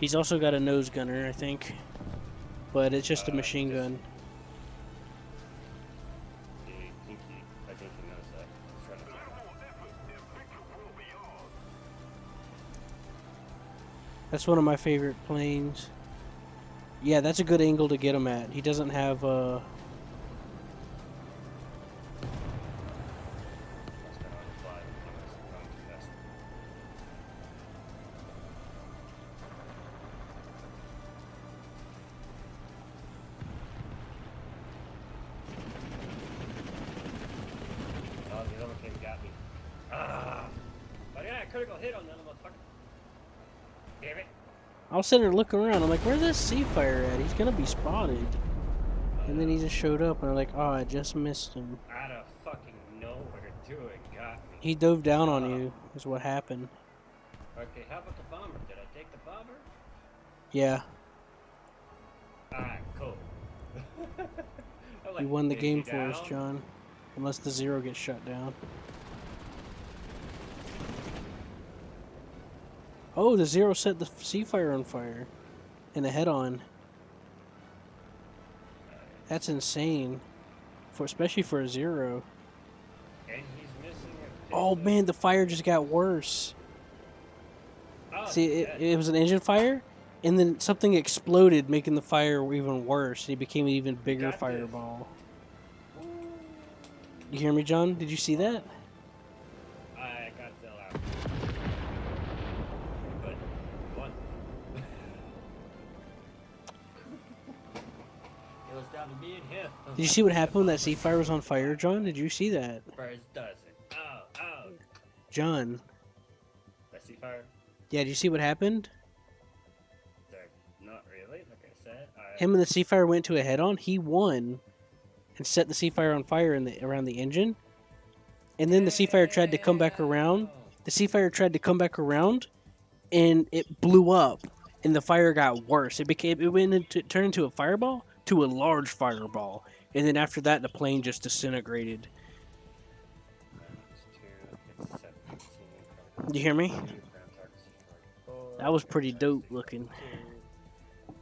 S1: He's also got a nose gunner, I think. But it's just a machine gun.
S6: I think he knows that. He's trying to
S1: That's one of my favorite planes. Yeah, that's a good angle to get him at. He doesn't have
S6: What's going on the fly? I'm going too fast. Oh, the other kid got me. critical hit on that motherfucker. Damn it.
S1: I was sitting there looking around. I'm like, where's this sea fire at? He's gonna be spotted. And then he just showed up, and I'm like, oh, I just missed him.
S6: Out of fucking nowhere, dude, got me.
S1: He dove down on you, is what happened.
S6: Okay, how about the bomber? Did I take the bomber?
S1: Yeah,
S6: Alright, cool. I'm like,
S1: you won the
S6: is
S1: game
S6: he
S1: for us,
S6: down?
S1: John. Unless the zero gets shut down. Oh, the zero set the sea fire on fire. And a head-on. That's insane. Especially for a zero.
S6: And he's missing a
S1: Oh
S6: piece
S1: man, the fire just got worse.
S6: of... Oh,
S1: See,
S6: he's
S1: it was an engine fire, and then something exploded, making the fire even worse. It became an even bigger
S6: got this.
S1: fireball. You hear me, John? Did you see that?
S6: I got the out. But, one. It was down to me and him.
S1: Did you see what happened when that sea fire was on fire, John? Did you see that?
S6: Birds does it. Oh.
S1: John.
S6: That sea fire?
S1: Yeah, did you see what happened?
S6: Not really, like I said.
S1: Him and the sea fire went to a head-on. He won and set the sea fire on fire around the engine. And then the sea fire tried to come back around. The sea fire tried to come back around, and it blew up. And the fire got worse. It turned into a fireball to a large fireball. And then after that, the plane just disintegrated. You hear me? That was pretty dope looking.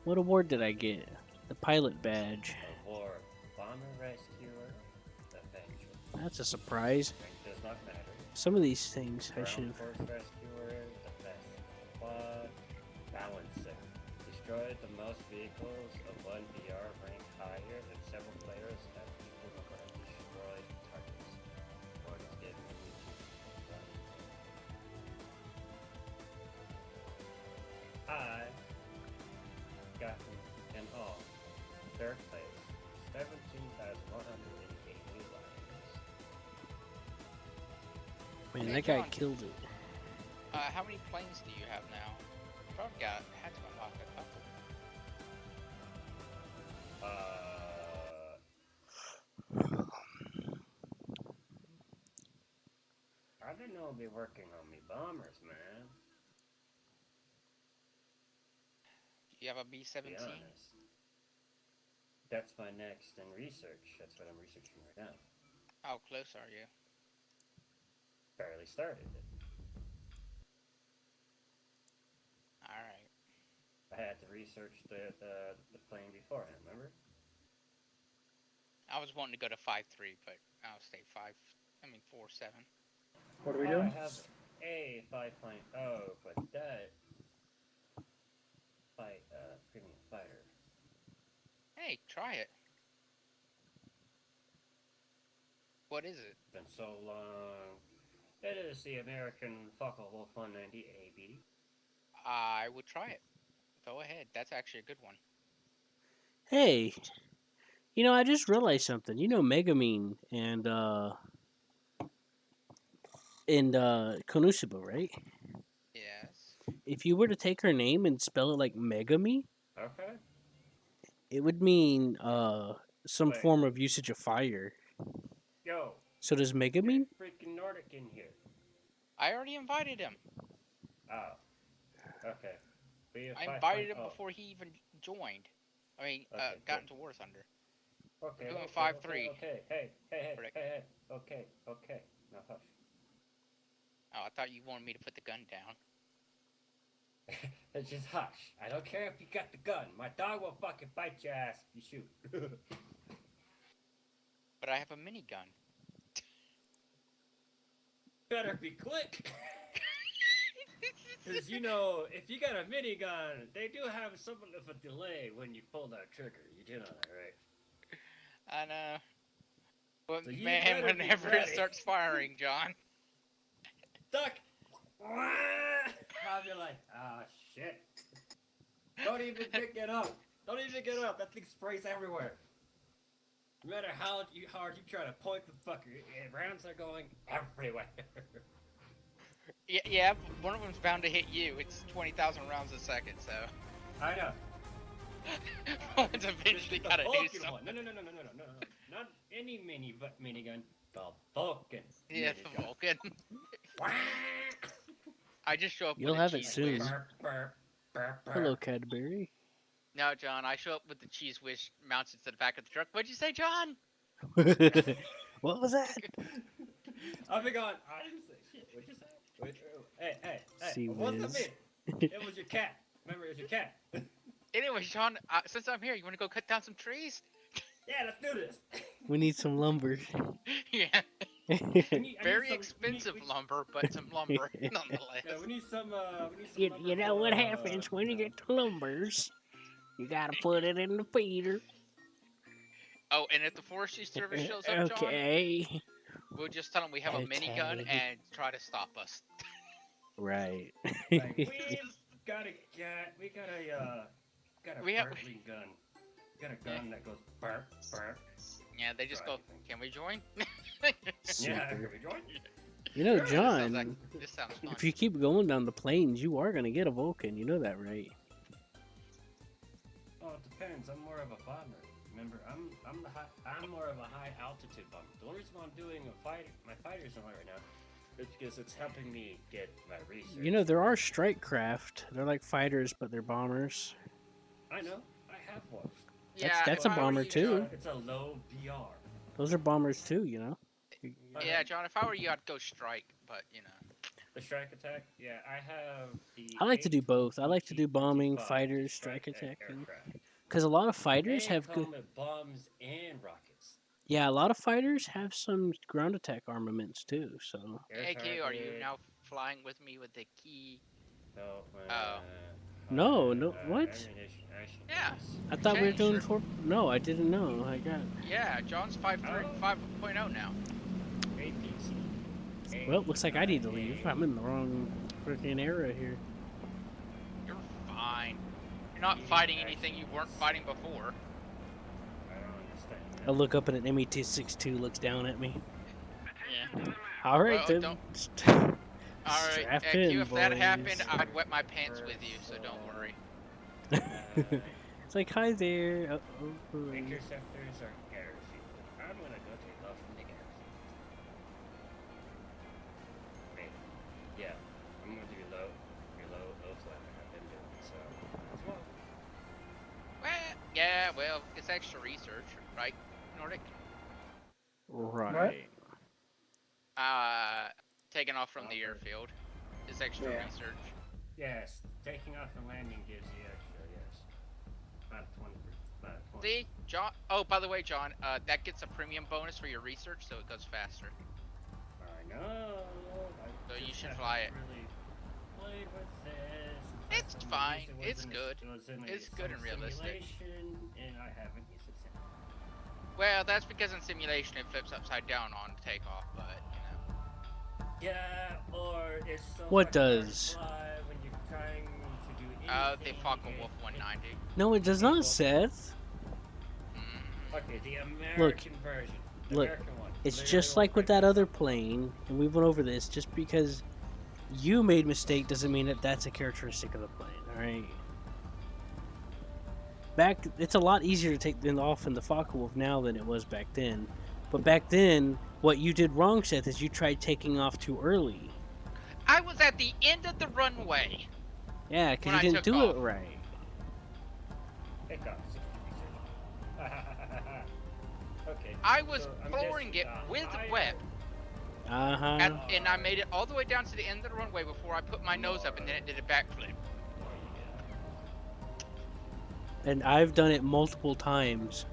S1: What award did I get? The pilot badge.
S6: Award. Bomber Rescuer. Avenger.
S1: That's a surprise.
S6: Rank does not matter.
S1: Some of these things I
S6: Ground
S1: should have.
S6: Force Rescuer. Defense Quad. Balancer. Destroyed the most vehicles of one VR rank higher than several players have equal number of destroyed targets. Award is given to each. I got in all third place, 17,180 lives.
S1: Man,
S3: Hey,
S1: that guy
S3: John.
S1: killed it.
S3: How many planes do you have now? You probably had to unlock a couple.
S6: I don't know. Be working on me bombers, man.
S3: You have a
S6: To be
S3: B-17?
S6: honest, that's my next in research. That's what I'm researching right now.
S3: How close are you?
S6: Barely started it.
S3: Alright.
S6: I had to research the plane beforehand. Remember?
S3: I was wanting to go to 5.3, but I'll stay 4.7.
S7: What are we
S6: I
S7: doing?
S6: have a 5.0, but that fight premium fighter.
S3: Hey, try it. What is it?
S6: Been so long. It is the American Focke-Wulf 190 AB.
S3: I would try it. Go ahead. That's actually a good one.
S1: Hey, I just realized something. Megumin and Konosuba, right?
S3: Yes.
S1: If you were to take her name and spell it like Megami,
S6: Okay.
S1: it would mean some
S6: Wait.
S1: form of usage of fire.
S6: Yo,
S1: So does Megumin?
S6: get freaking Nordic in here.
S3: I already invited him.
S6: Oh. Okay. Be a
S3: I invited him
S6: 5.0.
S3: before he even joined. I mean,
S6: Okay,
S3: got
S6: good.
S3: into War Thunder.
S6: Okay.
S3: We're doing
S6: Okay.
S3: 5.3.
S6: Okay. Hey.
S3: Rick.
S6: Okay. Now hush.
S3: Oh, I thought you wanted me to put the gun down.
S6: It's just hush. I don't care if you got the gun. My dog will fucking bite your ass if you shoot.
S3: But I have a minigun.
S6: Better be quick. Because, if you got a minigun, they do have somewhat of a delay when you pull that trigger. You do know that, right?
S3: I know. But
S6: So you
S3: man,
S6: better be
S3: whenever it
S6: ready.
S3: starts firing, John.
S6: Duck! I'll be like, ah, shit. Don't even pick it up. Don't even get up. That thing sprays everywhere. No matter how hard you try to point the fucker, rounds are going everywhere.
S3: Yeah, one of them's bound to hit you. It's 20,000 rounds a second, so
S6: I know.
S3: one's eventually
S6: The
S3: gotta do
S6: Vulcan
S3: something.
S6: one. No. Not any minigun. The Vulcan.
S3: Yeah, the
S6: minigun.
S3: Vulcan.
S6: Wah!
S3: I just show up
S1: You'll
S3: with a
S1: have it
S3: cheese
S1: soon.
S3: whiz.
S6: Burp.
S1: Hello, Cadbury.
S3: No, John, I show up with the cheese whiz mounted to the back of the truck. What'd you say, John?
S1: What was that?
S6: I've been going. I didn't say shit. What'd you say? Hey.
S1: See
S6: What's the
S1: whiz.
S6: bit? It was your cat. Remember, it was your cat.
S3: Anyway, John, since I'm here, you want to go cut down some trees?
S6: Yeah, let's do this.
S1: We need some lumber.
S3: Yeah,
S6: I need
S3: very
S6: some-
S3: expensive
S6: we-
S3: lumber, but some lumber nonetheless.
S6: Yeah, we need some.
S1: You know what happens when you get the lumbers? You gotta put it in the feeder.
S3: Oh, and if the forestry service shows up, John,
S1: Okay.
S3: we'll just tell them we have a minigun
S1: Okay.
S3: and try to stop us.
S1: Right.
S6: Like, we got a cat. We got a
S3: We have-
S6: burping gun. We got a gun that goes burp.
S3: Yeah, they just go,
S6: Right.
S3: can we join?
S6: Yeah,
S1: Super.
S6: can we join?
S1: You know,
S3: Sure, this sounds
S1: John,
S3: like- this sounds fun.
S1: if you keep going down the plains, you are gonna get a Vulcan. You know that, right?
S6: Oh, it depends. I'm more of a bomber. Remember, I'm more of a high altitude bomber. The only reason why I'm doing my fighters on right now is because it's helping me get my research.
S1: You know, there are strike craft. They're like fighters, but they're bombers.
S6: I know. I have one.
S3: Yeah,
S1: that's
S3: if
S1: a
S3: I were
S1: bomber
S3: you,
S1: too.
S3: John-
S6: It's a low BR.
S1: Those are bombers too, you know?
S3: Yeah, John, if I were you, I'd go strike, but you know.
S6: The strike attack? Yeah, I have the.
S1: I like to do both. I like to do bombing,
S6: AT-55
S1: fighters, strike attack.
S6: aircraft.
S1: Because a lot of fighters
S6: They
S1: have
S6: come
S1: good.
S6: with bombs and rockets.
S1: Yeah, a lot of fighters have some ground attack armaments too, so.
S3: Hey,
S6: Air
S3: Q, are you
S6: target.
S3: now flying with me with the key?
S6: No.
S3: Oh.
S1: No, what?
S3: Yeah.
S1: I thought we were
S3: Change
S1: doing
S3: your-
S1: four. No, I didn't know. I got.
S3: Yeah, John's 5.0 now.
S6: APC.
S1: Well, looks like I need to leave. I'm in the wrong freaking era here.
S3: You're fine. You're not fighting anything you weren't fighting before.
S6: I don't understand.
S1: I look up and an ME-262 looks down at me.
S3: Yeah.
S1: All right,
S3: Well,
S1: then.
S3: Alright,
S1: Strap
S3: Q,
S1: in,
S3: if that
S1: boys.
S3: happened, I'd wet my pants with you, so don't worry.
S1: It's like, hi there.
S6: Interceptors are airfield. I'm gonna go take off from the airfield. Maybe. Yeah, I'm gonna do low flight like I've been doing, so. As well.
S3: Well, yeah, well, it's extra research, right, Nordic?
S1: Right.
S3: Taking off from the airfield is extra
S7: Yeah.
S3: research.
S6: Yes, taking off and landing gives you extra, yes. About 20.
S3: See, John. Oh, by the way, John, that gets a premium bonus for your research, so it goes faster.
S6: I know.
S3: So you
S6: just
S3: should
S6: haven't
S3: fly it.
S6: Really played with this.
S3: It's
S6: Last time I
S3: fine.
S6: used it was
S3: It's
S6: in a-
S3: good.
S6: it was in
S3: It's
S6: some
S3: good and realistic.
S6: simulation, and I haven't used it since.
S3: Well, that's because in simulation it flips upside down on takeoff, but you know.
S6: Yeah, or it's so
S1: What
S6: fucking hard to
S1: does?
S6: fly when you're trying to do
S3: The
S6: anything
S3: Focke-Wulf 190.
S1: No, it does not, Seth.
S3: Mm.
S6: Okay, the American version. The
S1: look,
S6: American one.
S1: It's
S6: Literally
S1: just like
S6: looks
S1: with that other plane, and we went over this. Just because you made mistake doesn't mean that that's a characteristic of the plane. All right. It's a lot easier to take them off in the Focke-Wulf now than it was back then. But back then, what you did wrong, Seth, is you tried taking off too early.
S3: I was at the end of the runway.
S1: Yeah, because
S3: When I
S1: you didn't
S3: took
S1: do
S3: off.
S1: it right.
S6: Pick up 60%. Okay.
S3: I was
S6: so I'm
S3: flooring
S6: guessing
S3: it
S6: the
S3: with
S6: higher-
S3: web,
S1: Uh-huh.
S3: and I made it all the way down to the end of the runway before I put my nose up, and then it did a backflip.
S1: And I've done it multiple times.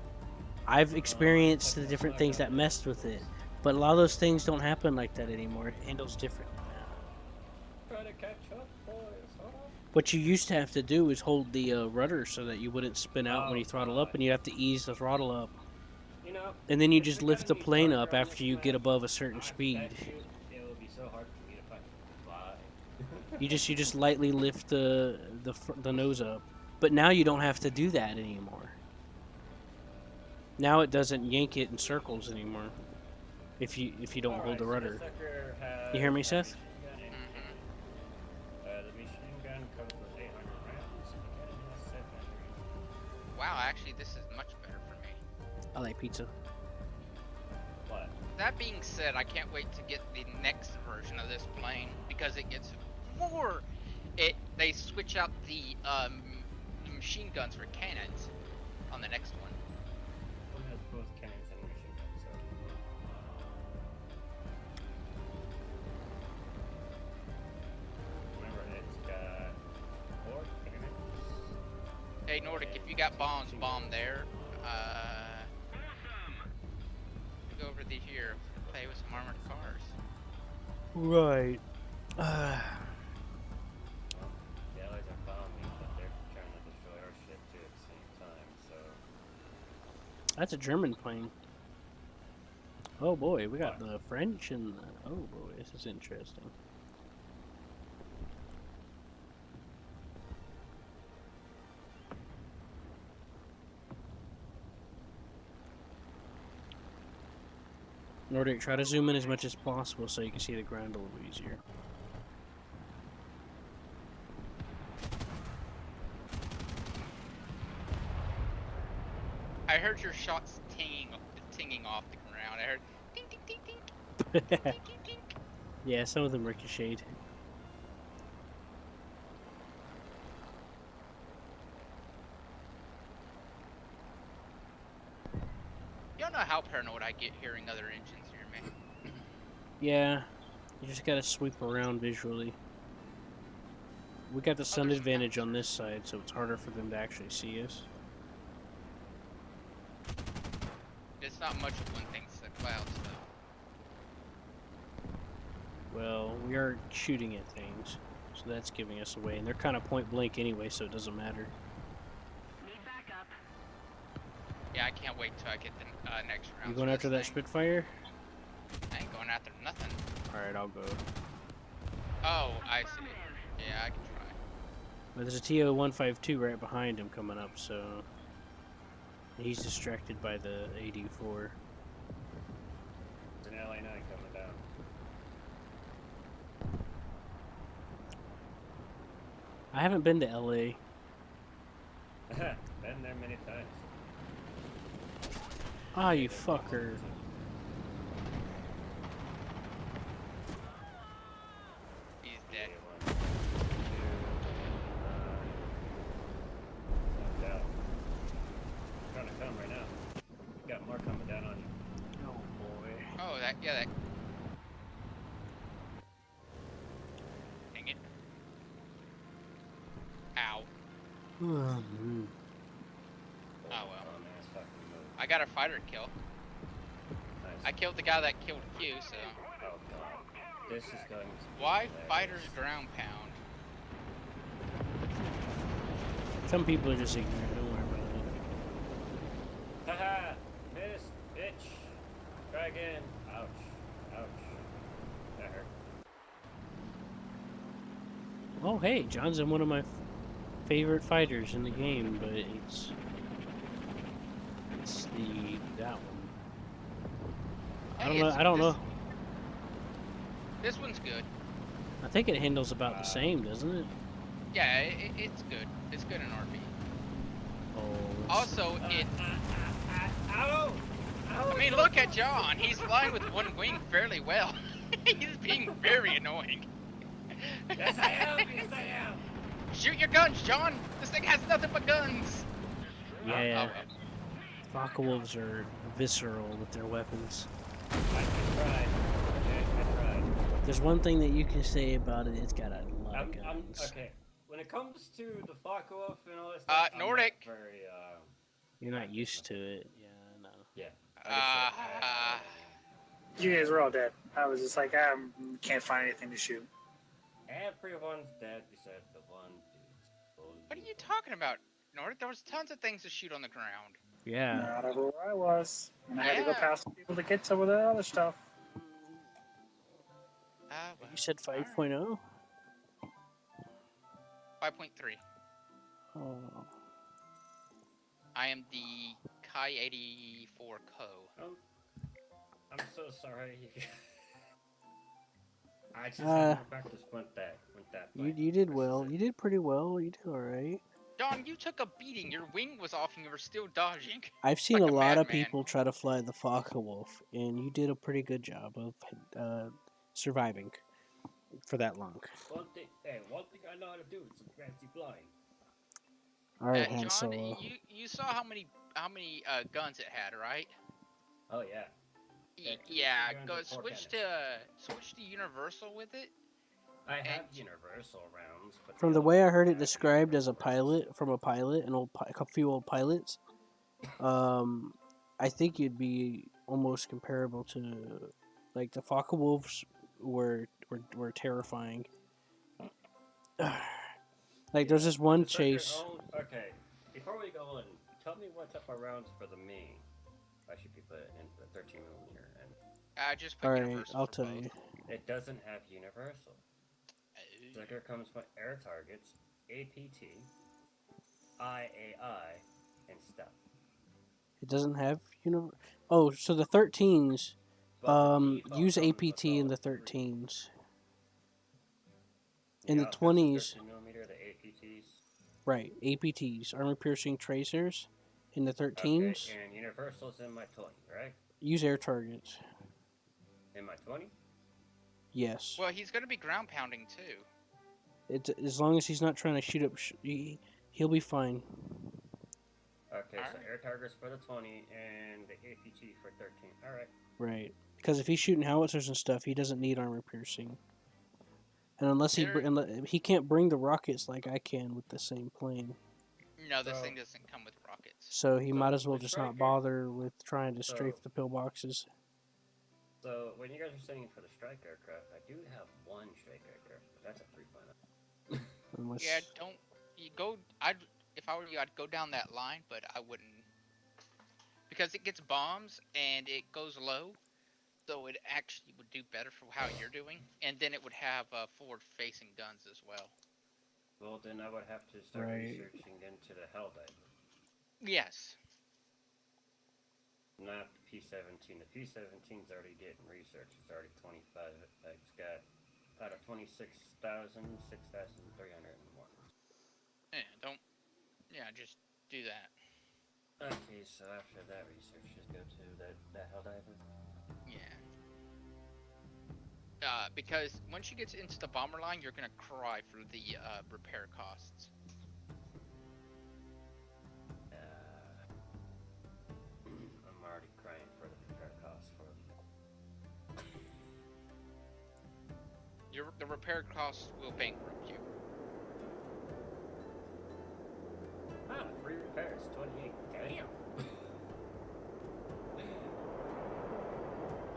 S1: I've experienced the different things that messed with it. But a lot of those things don't happen like that anymore. It handles different now.
S6: Try to catch up, boys. Hold on.
S1: What you used to have to do is hold the rudder so that you wouldn't spin out when you throttle up, and you have to ease the throttle up.
S6: You know,
S1: And then you
S6: if
S1: just
S6: we
S1: lift
S6: got
S1: the
S6: any
S1: plane
S6: farther
S1: up
S6: on
S1: after
S6: this
S1: you
S6: map,
S1: get above a certain
S6: I
S1: speed.
S6: bet you it will be so hard for me to fucking fly.
S1: You just lightly lift the nose up. But now you don't have to do that anymore. Now it doesn't yank it in circles anymore. If you don't hold the rudder. You hear me, Seth?
S3: this is much better for me.
S1: I like pizza.
S6: What?
S3: That being said, I can't wait to get the next version of this plane because it gets more. They switch out the machine guns for cannons on the next one.
S6: One has both cannons and machine guns, so. Remember, it's got 4 cannons.
S3: Hey Nordic, if you got bombs, bomb there. Go over the here, play with some armored cars.
S1: Right.
S6: Well, the Allies are bombing, but they're trying to destroy our ship too at the same time, so.
S1: That's a German plane. Oh boy, we got the French and the... Oh boy, this is interesting. Nordic, try to zoom in as much as possible so you can see the ground a little easier.
S3: I heard your shots tinging off the ground. I heard ding ding ding ding ding ding ding.
S1: Yeah, some of them ricocheted.
S3: You don't know how paranoid I get hearing other engines near me.
S1: Yeah, you just gotta sweep around visually. We got the sun
S3: there's
S1: advantage on this side, so it's harder for them to actually see us.
S3: It's not much of one thing, it's the clouds though.
S1: Well, we are shooting at things, so that's giving us away, and they're kind of point blank anyway, so it doesn't matter.
S3: Yeah, I can't wait till I get the next round.
S1: You going after that Spitfire?
S3: I ain't going after nothing.
S1: Alright, I'll go.
S3: Oh, I see. Yeah, I can try.
S1: But there's a TO-152 right behind him coming up, so... He's distracted by the AD-4.
S6: There's an LA-9 coming down.
S1: I haven't been to LA.
S6: Been there many times.
S1: Ah, you fucker.
S3: He's dead.
S6: Trying to come right now. Got more coming down on you.
S1: Oh boy.
S3: Oh, that, yeah, that. Dang it. Ow.
S1: Mhm.
S3: Oh well.
S6: Oh man, it's fucking move.
S3: I got a fighter kill.
S6: Nice.
S3: I killed the guy that killed Q, so.
S6: Oh god. This is going to
S3: Why fighters ground pound?
S1: Some people are just ignorant, don't worry about it.
S6: Haha! Miss! Bitch! Try again. Ouch. Ouch. That hurt.
S1: Oh hey, John's in one of my favorite fighters in the game, but it's that one.
S3: Hey,
S1: I don't know.
S3: This one's good.
S1: I think it handles about the same, doesn't it?
S3: Yeah, it's good. It's good in RP.
S1: Oh.
S3: Also, it.
S6: Ow!
S3: I mean, look at John. He's flying with one wing fairly well. He's being very annoying.
S6: Yes, I am! Yes, I am!
S3: Shoot your guns, John. This thing has nothing but guns.
S1: Yeah.
S3: Oh,
S1: Focke-Wulfs are visceral with their weapons.
S6: I tried. Okay, I tried.
S1: There's one thing that you can say about it, it's got a lot of
S6: I'm
S1: guns.
S6: okay. When it comes to the Focke-Wulf and all that stuff, I'm
S3: Nordic.
S6: not very,
S1: You're not used to it. Yeah, no.
S6: yeah.
S7: You guys were all dead. I was just like, I can't find anything to shoot.
S6: Everyone's dead besides the one dude.
S3: What are you talking about, Nordic? There was tons of things to shoot on the ground.
S1: Yeah.
S7: Not over where I was. And I had to go
S3: Yeah.
S7: past people to get to with the other stuff.
S3: Well,
S1: You said 5.0?
S3: 5.3.
S1: Oh.
S3: I am the Kai 84 Co.
S6: Oh, I'm so sorry. I just
S1: Uh,
S6: haven't practiced went that
S1: You did well. You did pretty well. You did alright.
S3: John, you took a beating. Your wing was off and you were still dodging.
S1: I've seen
S3: like
S1: a
S3: a
S1: lot of
S3: madman.
S1: people try to fly the Focke-Wulf, and you did a pretty good job of surviving for that long.
S6: One thing I know how to do is some fancy flying.
S1: All right, Han
S3: John,
S1: Solo.
S3: you saw how many guns it had, right?
S6: Oh yeah. Yeah, two
S3: Yeah,
S6: guns
S3: go
S6: and four
S3: switch to universal with it.
S6: I have
S3: And-
S6: universal rounds, but
S1: From the
S6: other
S1: way I
S6: ones
S1: heard it
S6: have
S1: described as a
S6: universal rounds.
S1: pilot, from a pilot, a few old pilots, I think you'd be almost comparable to, like, the Focke-Wulfs were terrifying. Like, there's this one
S6: It's like your
S1: chase.
S6: own- Okay, before we go on, tell me what type of rounds for the me I should be putting in the 13mm, and
S3: I just put
S1: All right,
S3: universal
S1: I'll
S3: for
S1: tell
S3: both.
S1: you.
S6: it doesn't have universal.
S3: Oh.
S6: Sticker comes with air targets, APT, IAI, and stuff.
S1: It doesn't have Oh, so the 13s.
S6: But the default
S1: Use
S6: comes with
S1: APT
S6: all
S1: in the
S6: three.
S1: 13s.
S6: The
S1: In the
S6: offensive
S1: 20s,
S6: 13mm, the APTs.
S1: right? APTs, armor piercing tracers. In the 13s,
S6: Okay, and universal's in my 20, right?
S1: use air targets.
S6: In my 20?
S1: Yes.
S3: Well, he's gonna be ground pounding too.
S1: It's as long as he's not trying to shoot up. He'll be fine.
S6: Okay, so
S3: Alright.
S6: air targets for the 20 and the APT for 13. Alright.
S1: Right. Because if he's shooting howitzers and stuff, he doesn't need armor piercing. And unless he can't bring the rockets like I can with the same plane,
S3: No, this
S6: So-
S3: thing doesn't come with rockets.
S1: so he
S6: So
S1: might as well
S6: the
S1: just not
S6: striker-
S1: bother with trying to
S6: so-
S1: strafe the pillboxes.
S6: So, when you guys are saying for the strike aircraft, I do have one strike aircraft, but that's a 3.0.
S1: Unless,
S3: Yeah, don't you go? If I were you, I'd go down that line, but I wouldn't, because it gets bombs and it goes low, so it actually would do better for how you're doing, and then it would have forward-facing guns as well.
S6: Well, then I would have to start
S1: Right.
S6: researching into the Helldiver.
S3: Yes.
S6: Not the P-17. The P-17's already getting researched. It's already 25. It's got out of 26,000, 6,301.
S3: Yeah, just do that.
S6: Okay, so after that research, just go to that Helldiver.
S3: Yeah. Because once you get into the bomber line, you're gonna cry for the repair costs.
S6: I'm already crying for the repair costs for
S3: The repair costs will bankrupt you.
S6: Ah, 3 repairs, 28. Damn.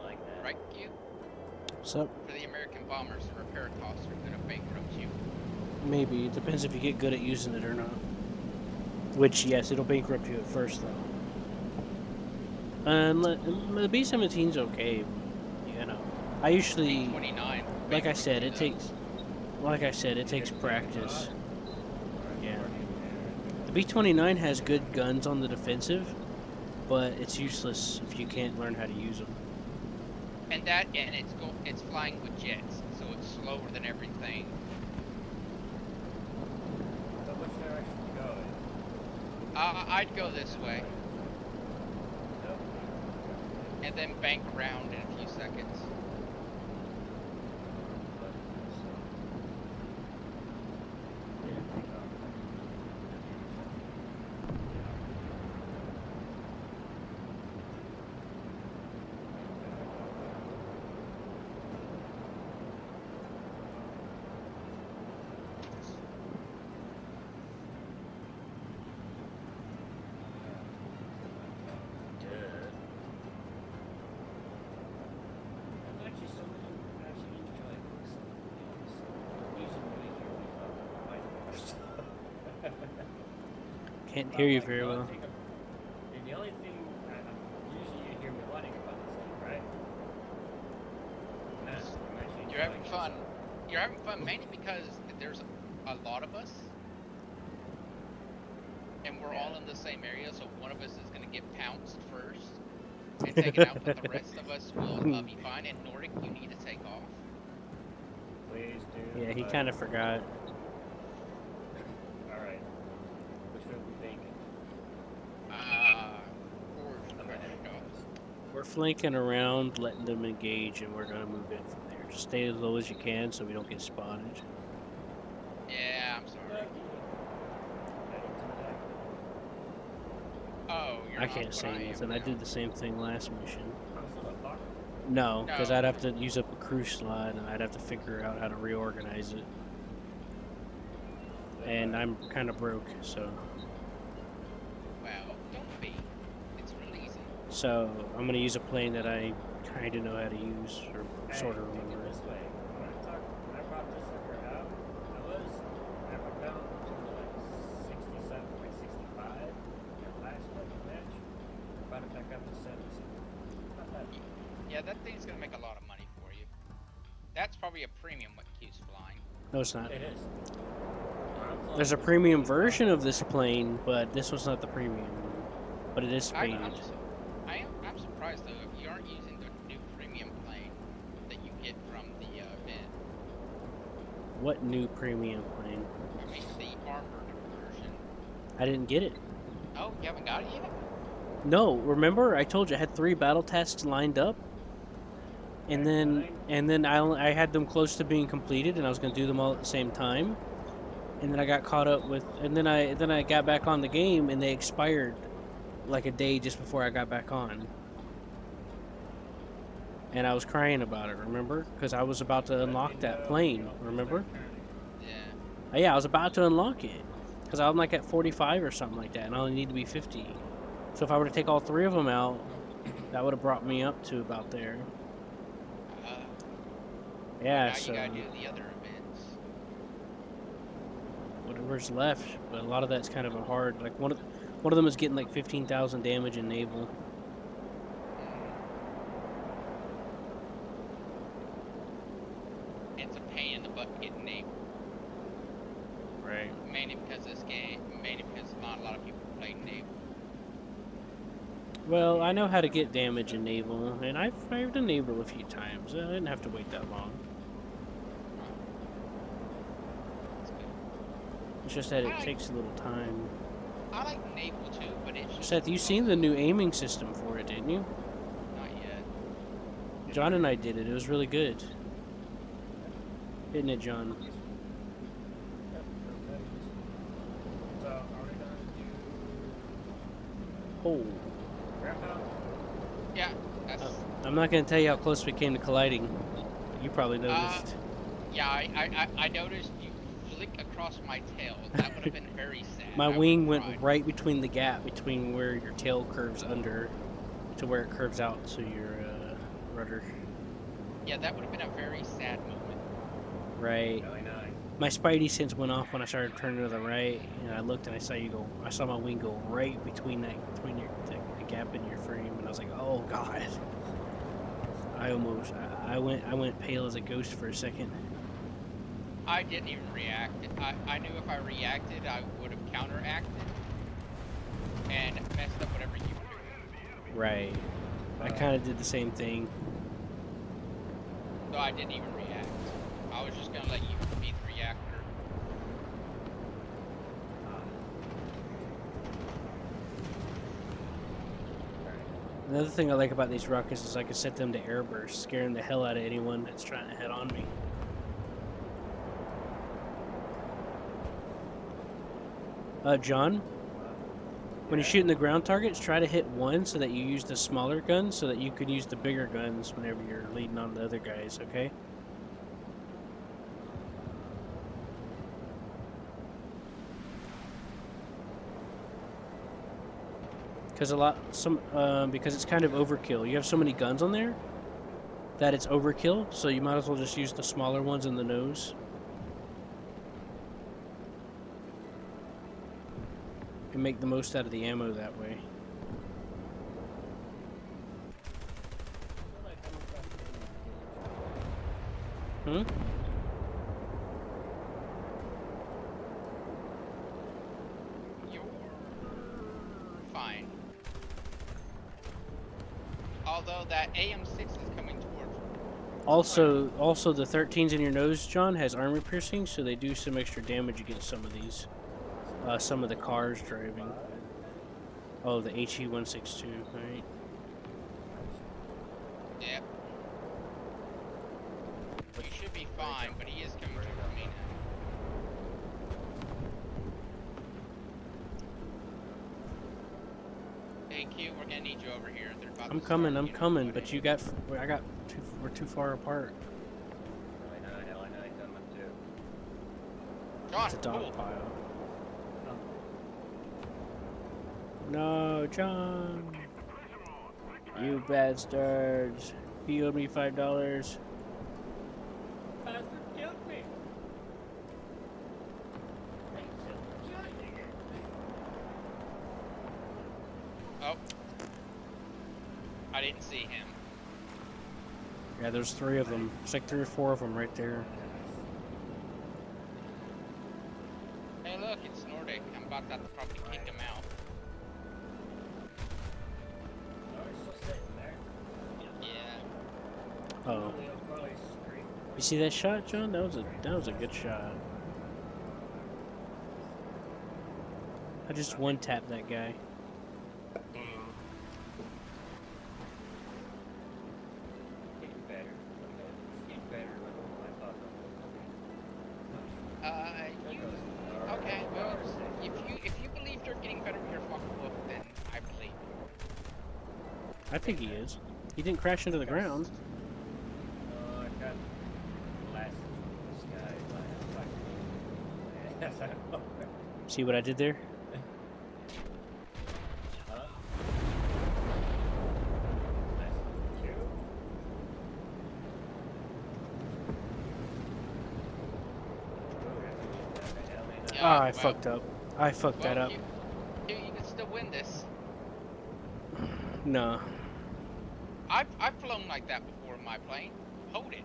S6: Like that.
S3: Right, Q?
S1: so
S3: For the American bombers, the repair costs are gonna bankrupt you.
S1: maybe it depends if you get good at using it or not. Which, yes, it'll bankrupt you at first, though. And the B-17's okay, you know. I usually,
S3: 29.
S1: like I said, it
S3: bankrupt
S1: takes practice. Yeah. The B-29 has good guns on the defensive, but it's useless if you can't learn how to use them.
S3: you, though. And it's flying with jets, so it's slower than everything.
S6: So which direction you going?
S3: I'd go this way, and then bank around in a few seconds.
S1: Can't hear you very well.
S6: The only thing, usually you hear me whining about this game, right? Nah, I'm actually
S3: You're having
S6: enjoying
S3: fun.
S6: this.
S3: You're having fun mainly because there's a lot of us, and we're all in the same area, so one of us is gonna get pounced first and taken out, but the rest of us will be fine. And Nordic, you need to take off.
S6: Please do.
S1: Yeah, he kind of forgot.
S6: Alright.
S1: We're flanking around, letting them engage, and we're gonna move in from there. Just stay as low as you can so we don't get spotted.
S3: Yeah, I'm sorry. Oh, you're
S1: I
S3: not
S1: can't
S3: what
S1: say
S3: I am
S1: anything. I
S3: now.
S1: did the same thing last mission.
S6: I'm still a fuck.
S1: No, because
S3: No.
S1: I'd have to use up a crew slot, and I'd have to figure out how to reorganize it. And I'm kind of broke, so
S3: Well, don't be. It's real easy.
S1: I'm gonna use a plane that I kind of know how to use, or sort of
S6: Take it
S1: remember.
S6: this way. When I brought this sucker out, I went down to like 67, like 65. And last match, brought it back up to 70. Not bad.
S3: Yeah, that thing's gonna make a lot of money for you. That's probably a premium what keeps flying.
S1: No, it's not.
S6: It is.
S1: There's a premium version of this plane, but this was not the premium. But it is spaded.
S3: I'm surprised though if you aren't using the new premium plane that you get from the event.
S1: What new premium plane?
S3: I mean the armored version.
S1: I didn't get it.
S3: Oh, you haven't got it yet?
S1: No, remember I told you I had 3 battle tasks lined up, and then I had them close to being completed, and I was going to do them all at the same time, and then I got caught up with, and then I got back on the game, and they expired like a day just before I got back on, and I was crying about it. Remember? Because I was about to unlock that plane. Remember?
S3: Yeah.
S1: Yeah, I was about to unlock it because I'm like at 45 or something like that, and I only need to be 50. So if I were to take all 3 of them out, that would have brought me up to about there. Yeah,
S3: Now
S1: so
S3: you gotta do the other events.
S1: whatever's left, but a lot of that's kind of a hard. Like one of them is getting like 15,000 damage in naval.
S3: It's a pain in the butt getting naval.
S1: Right.
S3: Mainly because not a lot of people play naval.
S1: Well, I know how to get damage in naval, and I've fired a naval a few times. I didn't have to wait that long.
S3: That's good.
S1: It's just that it takes a little time.
S3: I like naval too, but it's just
S1: Seth, you seen the new aiming system for it, didn't you?
S3: not yet.
S1: John and I did it. It was really good. Isn't it, John?
S6: So, are we going to
S1: Oh.
S6: do Grandpa?
S3: Yeah, that's
S1: I'm not going to tell you how close we came to colliding. You probably noticed.
S3: yeah. I noticed you flick across my tail. That would have been very sad.
S1: My
S3: I would've
S1: wing went
S3: cried.
S1: right between the gap between where your tail curves under to where it curves out to your rudder.
S3: Yeah, that would have been a very sad moment.
S1: Right.
S6: Really nice.
S1: My spidey sense went off when I started turning to the right, and I looked and I saw you go. I saw my wing go right between the gap in your frame, and I was like, "Oh God!" I went pale as a ghost for a second.
S3: I didn't even react. I knew if I reacted, I would have counteracted and messed up whatever you were doing.
S1: Right. I kind of did the same thing.
S3: So I didn't even react. I was just gonna let you be the reactor.
S1: Another thing I like about these rockets is I can set them to airburst, scaring the hell out of anyone that's trying to head on me. John, when you're shooting the ground targets, try to hit one so that you use the smaller guns so that you can use the bigger guns whenever you're leading on the other guys, okay? Because it's kind of overkill. You have so many guns on there that it's overkill, so you might as well just use the smaller ones in the nose. And make the most out of the ammo that way. Hmm?
S3: You're fine. Although that AM6 is coming towards you.
S1: Also the 13s in your nose, John, has armor piercing, so they do some extra damage against some of these. Some of the cars driving. Oh, the HE-162, right?
S3: be fine, but he is coming towards me now. Hey Q, we're gonna need you over here. They're about
S1: I'm
S3: to
S1: coming,
S3: start,
S1: I'm
S3: you know,
S1: coming,
S3: putting
S1: but you got, we're too far apart.
S6: I know, I'm coming too.
S3: John,
S1: It's a dog
S3: cool.
S1: pile. No, John. You bastards. He owed me $5.
S6: Bastard killed me.
S3: Oh. I didn't see him.
S1: Yeah, there's 3 of them. It's like 3 or 4 of them right there.
S3: Hey look, it's Nordic. I'm about to probably kick him out. Yeah.
S1: Oh. You see that shot, John? That was a good shot. I just one-tapped that guy.
S6: Getting better. Getting better.
S3: Okay, well, if you believe you're getting better with your fucking wolf, then I believe.
S1: I think he is. He didn't crash into the ground.
S6: Oh, I got last sky.
S1: See what I did there? Ah, I fucked up. I fucked that up.
S3: You can still win this.
S1: No.
S3: I've flown like that before in my plane. Hold it.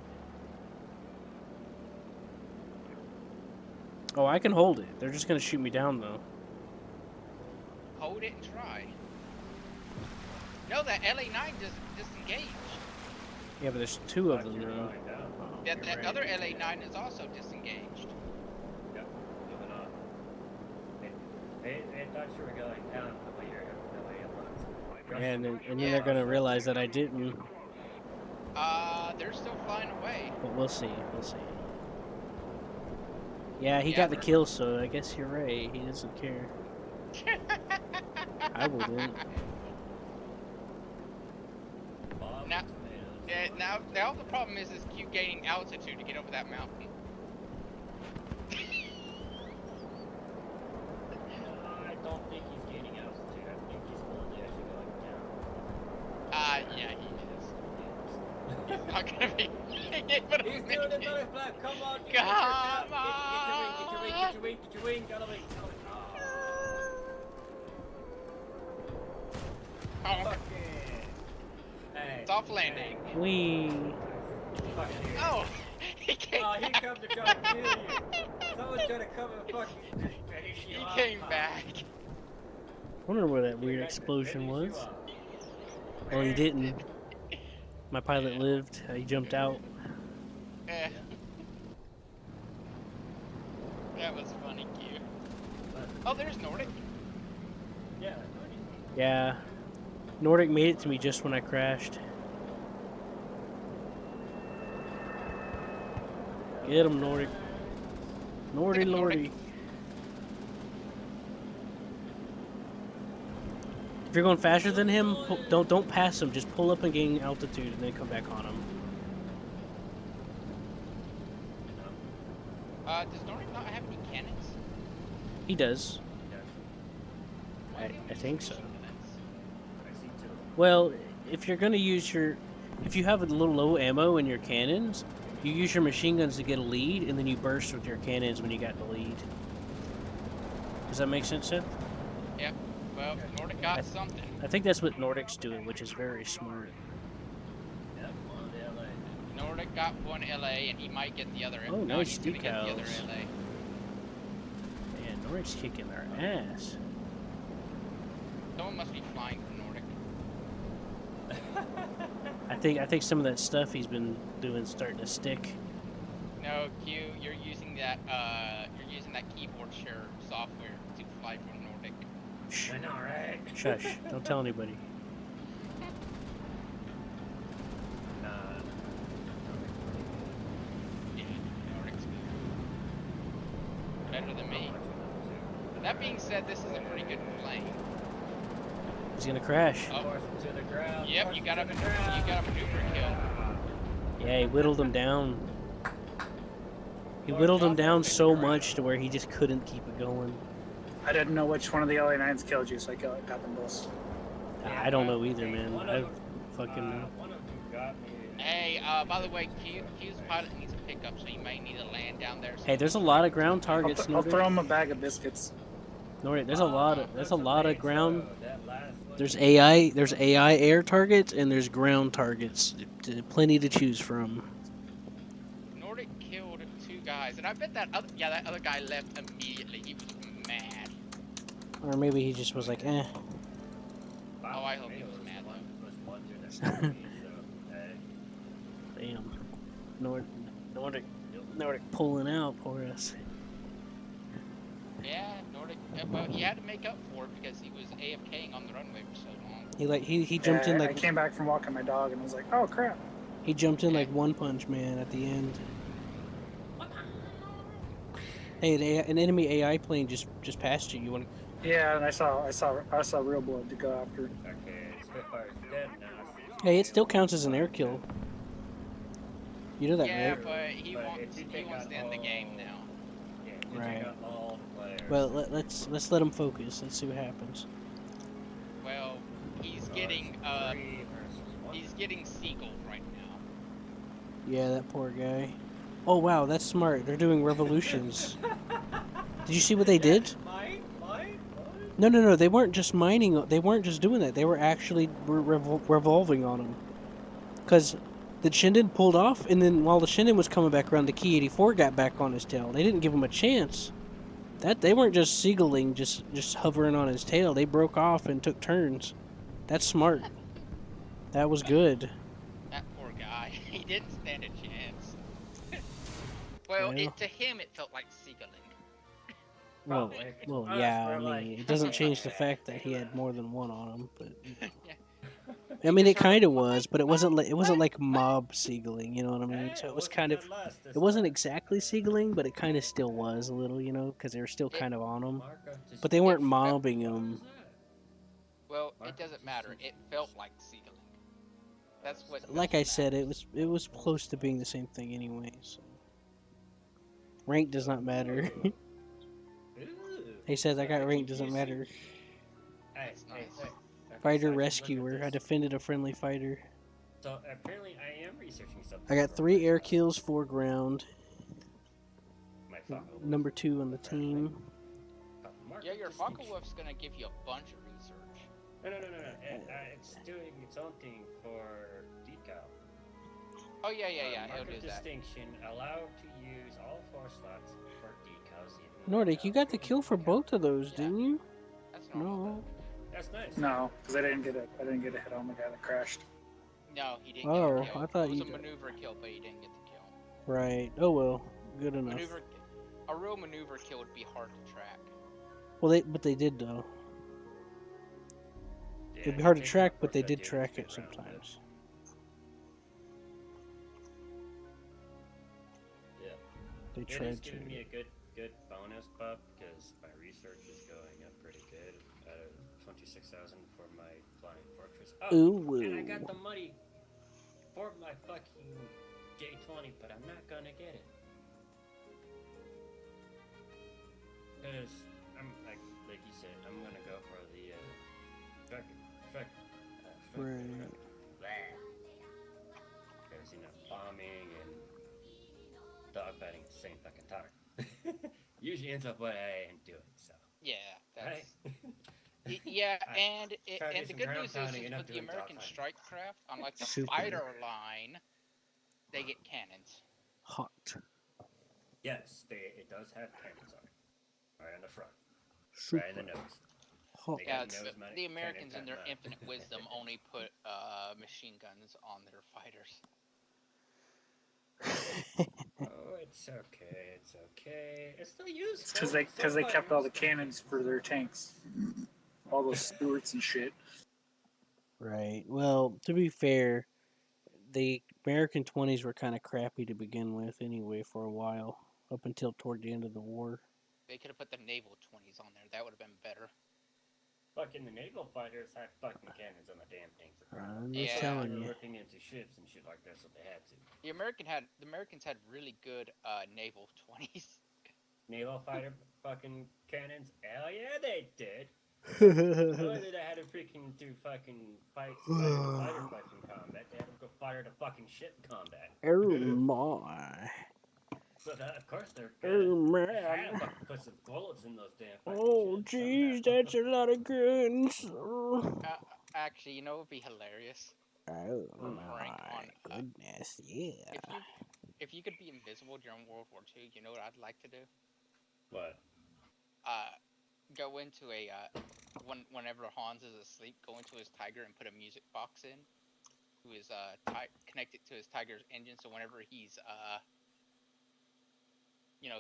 S1: Oh, I can hold it. They're just gonna shoot me down though.
S3: Hold it and try. No, that LA9 disengaged.
S1: Yeah, but there's 2 of them now.
S3: That other LA9 is also disengaged.
S6: Yep, moving on. They thought you were going down, but you're going
S1: Yeah, and then they're gonna realize that I didn't.
S3: They're still flying away.
S1: But we'll see. We'll see. Yeah, he got the kill, so I guess you're right. He doesn't care. I wouldn't.
S3: Now the problem is Q gaining altitude to get over that mountain.
S6: I don't think he's gaining altitude. I think he's slowly actually going down.
S3: Yeah, he is. He's not gonna be.
S6: He's doing another flap. Come on.
S3: Come
S6: on. Get your wing. Get your wing. Got a wing.
S3: Oh.
S6: Hey.
S3: Soft landing.
S1: Wee.
S3: Oh, he came
S6: he
S3: back.
S6: come to try to kill you. Someone's trying to come and fucking just finish you off.
S3: He came back.
S1: I wonder where that weird explosion was. Well, he didn't. My pilot lived. He jumped out.
S3: Eh. That was funny, Q. Oh, there's Nordic.
S6: Yeah.
S1: Yeah. Nordic made it to me just when I crashed. Get him, Nordic. Nordy, Lordy. If you're going faster than him, don't pass him. Just pull up and gain altitude, and then come back on him.
S3: Does Nordic not have any cannons?
S1: He does.
S3: Why do you
S1: I
S3: use
S1: think so.
S3: machine guns?
S1: Well, if you're gonna use if you have a little low ammo in your cannons, you use your machine guns to get a lead, and then you burst with your cannons when you got the lead. Does that make sense, Seth?
S3: Yep. Well, Nordic got something.
S1: I think that's what Nordic's doing, which is very smart.
S3: Nordic got one LA, and he might get the other.
S1: Oh,
S3: no,
S1: nice
S3: he's gonna get the other
S1: decals.
S3: LA.
S1: Man, Nordic's kicking their ass.
S3: Someone must be flying for Nordic.
S1: I think some of that stuff he's been doing is starting to stick.
S3: No, Q, you're using that keyboard share software to fly from Nordic.
S1: Shh.
S6: I know, right?
S1: Shush. Don't tell anybody.
S3: Yeah. better than me. That being said, this is a pretty good plane.
S1: He's gonna crash.
S3: Oh.
S6: Force him to the ground.
S3: Yep,
S6: force
S3: you
S6: him
S3: got
S6: to
S3: a
S6: the
S3: maneuver.
S6: ground.
S3: You got a maneuver kill.
S1: Yeah, he whittled him down. He
S6: Or
S1: whittled him
S6: off
S1: down
S6: the
S1: so
S6: ground.
S1: much to where he just couldn't keep it going.
S7: I didn't know which one of the LA9s killed you, so I got them both.
S6: Yeah,
S1: I don't
S6: well,
S1: know either,
S6: okay,
S1: man.
S6: one
S1: I
S6: of them,
S1: fucking know.
S6: One of them got me.
S3: Hey, by the way, Q's pilot needs a pickup, so you may need to land down there. So
S1: Hey, there's a lot of ground
S7: I'll,
S1: targets,
S7: I'll throw
S1: Nordic.
S7: him a bag of biscuits.
S1: Nordic, there's a lot of ground.
S6: That last one.
S1: There's AI air targets and there's ground targets. Plenty to choose from.
S3: Nordic killed 2 guys, and I bet that other guy left immediately. He was mad.
S1: Or maybe he just was like, eh.
S6: Wow,
S3: Oh, I hope he
S6: Tomato
S3: was mad,
S6: was one dude that killed me, so, hey.
S1: Damn. Nordic pulling out, poor us.
S3: Yeah, Nordic. Well, he had to make up for it because he was AFKing on the runway for so long.
S1: He jumped in
S7: I
S1: like
S7: came back from walking my dog and I was like, oh crap.
S1: he jumped in like One Punch Man at the end. Hey, an enemy AI plane just passed you. You want?
S7: Yeah, and I saw real blood to go after.
S6: Okay, Spitfire's dead now.
S1: Hey, it still counts as an air kill. You know that,
S3: Yeah,
S1: right?
S3: but he
S6: But
S3: wants
S6: if you take
S3: to end the
S6: out
S3: game now.
S6: Yeah, you
S1: Right.
S6: take out all players.
S1: Well, let's let him focus. Let's see what happens.
S3: Well, he's
S6: So
S3: getting
S6: it's 3 versus 1.
S3: he's getting seagulled right now.
S1: Yeah, that poor guy. Oh wow, that's smart. They're doing revolutions. Did you see what they did?
S6: Mine?
S1: No. They weren't just mining. They weren't just doing that. They were actually revolving on him. Because the Shinden pulled off, and then while the Shinden was coming back around, the Key 84 got back on his tail. They didn't give him a chance. They weren't just seagulling, just hovering on his tail. They broke off and took turns. That's smart. That was good.
S3: That poor guy. He didn't stand a chance. Well,
S1: Yeah.
S3: to him it felt like seaguling.
S1: Well,
S6: Probably.
S1: well,
S6: Us,
S1: yeah.
S6: we're
S1: I mean,
S6: like,
S1: it doesn't change the
S6: yeah,
S1: fact that
S6: take
S1: he had
S6: that.
S1: more than one on him. But
S3: Yeah.
S1: I mean, it
S3: just heard
S1: kind of
S3: him,
S1: was, but it wasn't like mob seagulling. You know what I mean?
S6: Hey,
S1: So it was
S6: wasn't
S1: kind of.
S6: good last this
S1: It wasn't
S6: time.
S1: exactly seagulling, but it kind of still was a little, you know, because they were still kind of on him.
S6: Marco just-
S1: But they weren't
S3: It's-
S1: mobbing
S6: What
S1: him.
S6: was that?
S3: Well,
S6: Mark,
S3: it doesn't
S6: just
S3: matter.
S6: seems-
S3: It felt like seaguling. That's what.
S1: Like I said, it was close to being the same thing anyway. So. Rank does not matter.
S6: Ooh.
S1: He says I got
S6: Sorry,
S1: rank doesn't
S6: you see-
S1: matter.
S6: Hey,
S3: That's
S6: hey,
S3: nice.
S6: hey. Okay,
S1: Fighter
S6: sorry, look at
S1: rescuer. I
S6: this.
S1: defended a friendly fighter.
S6: So apparently I am researching something.
S1: I got
S6: for
S1: 3 air
S6: myself.
S1: kills, 4 ground.
S6: My Falco
S1: Number 2 on the team.
S6: Marco
S3: Yeah, your
S6: just
S3: Falco
S6: thinks-
S3: Wolf's gonna give you a bunch of research.
S6: No. It's doing its own thing for decal.
S3: Oh yeah.
S6: Mark
S3: It'll
S6: of
S3: do that.
S6: distinction, allowed to use all 4 slots for decals. even
S1: Nordic, you got the
S6: without
S1: kill for
S6: decal.
S1: both of those,
S3: Yeah.
S1: didn't you?
S3: That's normal.
S1: No.
S6: That's nice.
S7: No, because I didn't get a hit on the guy that crashed.
S3: No, he didn't
S1: Oh,
S3: get a kill.
S1: I thought
S3: it was
S1: you
S3: a
S1: did.
S3: maneuver kill, but he didn't get the kill.
S1: Right. Oh well. Good enough.
S3: A real maneuver kill would be hard to track.
S1: Well, but they did though.
S6: Yeah,
S1: It'd be hard to
S6: take
S1: track,
S6: the
S1: but they
S6: first
S1: did
S6: idea
S1: track
S6: to
S1: it
S6: get around
S1: sometimes.
S6: Yeah.
S1: They
S6: It
S1: tried
S6: is
S1: to.
S6: giving me a good bonus buff because my research is going up pretty good. 26,000 for my flying fortress. Oh,
S1: Ooh.
S6: and I got the money for my fucking J20, but I'm not gonna get it. Because I'm like you said, I'm gonna go for the strike.
S1: Right.
S6: Because bombing and dogfighting the same fucking time. Usually ends up what I am doing. So
S3: Yeah, that's.
S6: right.
S3: Yeah,
S6: I
S3: and
S6: try to
S3: and
S6: do
S3: the
S6: some
S3: good
S6: ground
S3: news is
S6: pounding and
S3: with
S6: I'm
S3: the
S6: doing
S3: American
S6: dogfighting.
S3: strike craft, unlike the
S1: Super.
S3: fighter line, they get cannons.
S1: Hot.
S6: Yes, it does have cannons on it. Right on the front.
S1: Super.
S6: Right in the nose.
S1: Hot.
S6: They
S3: Yeah,
S6: got nose mounted
S3: the Americans, in
S6: cannon
S3: their
S6: gun.
S3: infinite wisdom, only put machine guns on their fighters.
S6: Oh, it's okay. It's okay. It's still used.
S7: It's because they kept all the cannons for their tanks, all those Stuarts and shit.
S1: Right. Well, to be fair, the American 20s were kind of crappy to begin with anyway for a while, up until toward the end of the war.
S3: They could have put the naval 20s on there. That would have been better.
S6: Fucking the naval fighters had fucking cannons on the damn things.
S1: I'm
S3: Yeah.
S1: just
S6: They
S1: telling
S6: were
S1: you.
S6: ripping into ships and shit like that, so they had to.
S3: The Americans had really good naval 20s.
S6: Naval fighter fucking cannons? Hell yeah, they did. Not only did they had to freaking do fucking fighter fucking combat, they had to go fire the fucking ship combat.
S1: Oh my.
S6: So that, of course they're
S1: Oh
S6: good. They had to
S1: man.
S6: fucking put some bullets in those damn fucking
S1: Oh
S6: ships
S1: jeez,
S6: somehow.
S1: that's a lot of guns.
S3: Actually, you know what would be hilarious?
S1: Oh
S3: Prank
S1: my
S3: on,
S1: goodness, yeah.
S3: If you could be invisible during World War II, you know what I'd like to do?
S6: What?
S3: Go into a whenever Hans is asleep, go into his Tiger and put a music box in, to his connect it to his Tiger's engine, so whenever he's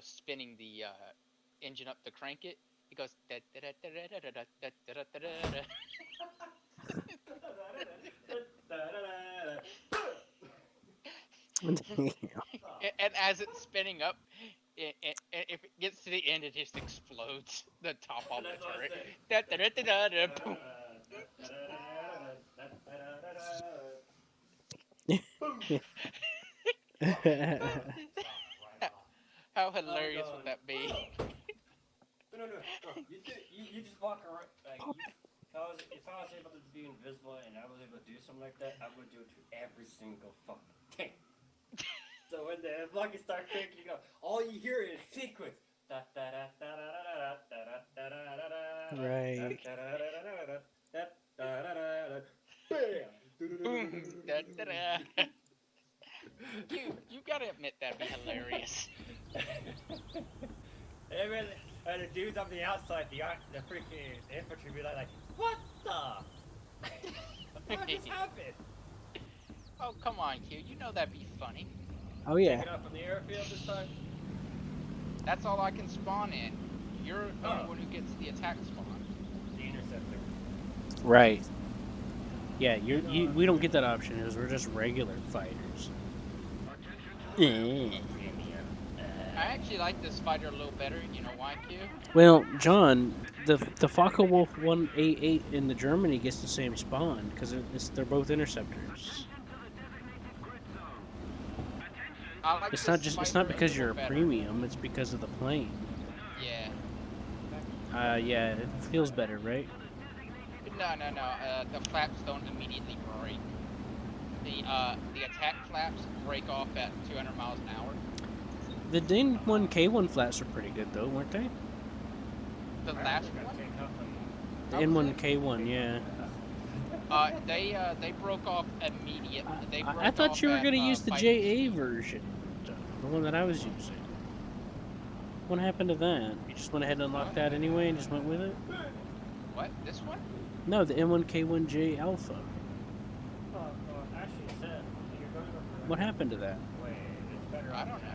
S3: spinning the engine up to crank it, it goes da da da da da da da da da da da. And as it's spinning up, if it gets to the end, it just explodes the top of the turret. Da, da, da, da, da, da, boom. How hilarious would that be?
S6: No. You just walk around. Like, if I was able to be invisible and I was able to do something like that, I would do it to every single fucking tank. So when the fucking start cranking up, all you hear is sequence.
S1: Right.
S3: Boom. Da, da, da. You gotta admit that'd be hilarious.
S6: And the dudes on the outside, the freaking infantry, be like, what the? What just happened?
S3: Oh, come on, Q. You know that'd be funny.
S1: Oh yeah.
S6: Take it up from the airfield this time?
S3: That's all I can spawn in. You're the only one who gets the attack spawn.
S6: The interceptor.
S1: Right. Yeah, we don't get that option because we're just regular fighters.
S3: I actually like this fighter a little better. You know why, Q?
S1: Well, John, the Focke-Wulf 188 in the Germany gets the same spawn because they're both interceptors.
S3: I like
S1: It's
S3: this
S1: not
S3: fighter
S1: because
S3: a
S1: you're a
S3: little better.
S1: premium. It's because of the plane.
S3: Yeah.
S1: Yeah, it feels better, right?
S3: No. The flaps don't immediately break. The attack flaps break off at 200 miles an hour.
S1: The N1 K1 flaps are pretty good though, weren't they?
S3: The last one?
S1: The N1 K1, yeah.
S3: They broke off immediately.
S1: I thought you were gonna use the JA version, the one that I was using. What happened to that? You just went ahead and unlocked that anyway and just went with it?
S3: What? This one?
S1: No, the N1K1J Alpha.
S6: Actually, Seth, you're going to
S1: What happened to that?
S6: Wait, it's better.
S3: I don't know.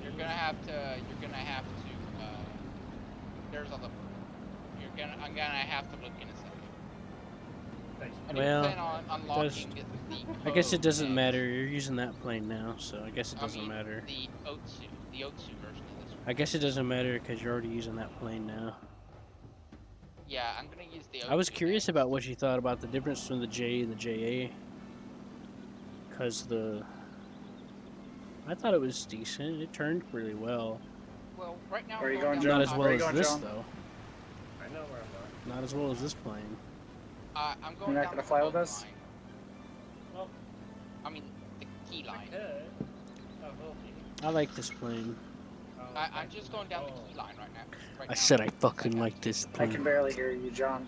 S3: You're gonna have to. There's other. I'm gonna have to look in a second. I do
S1: Well,
S3: plan on unlocking the
S1: I guess it
S3: code
S1: doesn't
S3: next.
S1: matter. You're using that plane now, so I guess it doesn't
S3: I mean,
S1: matter.
S3: The Otsu version of this one.
S1: I guess it doesn't matter because you're already using that plane now.
S3: Yeah, I'm gonna use the Otsu
S1: I was curious
S3: next.
S1: about what you thought about the difference between the J and the JA. Because I thought it was decent. It turned really well.
S3: Well, right now.
S7: Where are you
S3: I'm
S7: going,
S3: down
S1: Not
S7: John?
S1: as
S3: the
S1: well
S7: Where are
S1: as
S7: you going,
S1: this,
S7: John?
S1: though.
S6: I know where I'm going.
S1: Not as well as this plane.
S3: I'm going
S7: You're not
S3: down
S7: gonna
S3: the
S7: fly with
S3: boat
S7: us?
S3: line.
S6: Well,
S3: I mean, the key line.
S1: I like this plane.
S3: I'm just going down the key line right now.
S1: I said I fucking like this
S7: I can
S1: plane.
S7: barely hear you, John.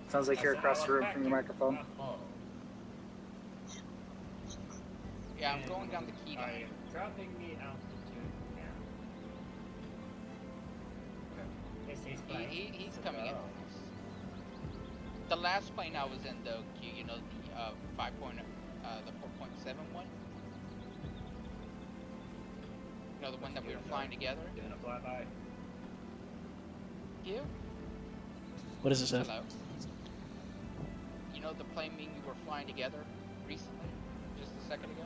S7: Sounds like you're across the room from your microphone.
S3: Yeah, I'm going down the key line.
S6: Dropping me altitude now.
S3: He's coming in. The last plane I was in, though, Q, you know, the 4.7 one? You know, the one that we were flying together?
S6: Doing a flyby.
S3: Q?
S1: What does it say?
S3: Hello? You know the plane me and you were flying together recently? Just a second ago?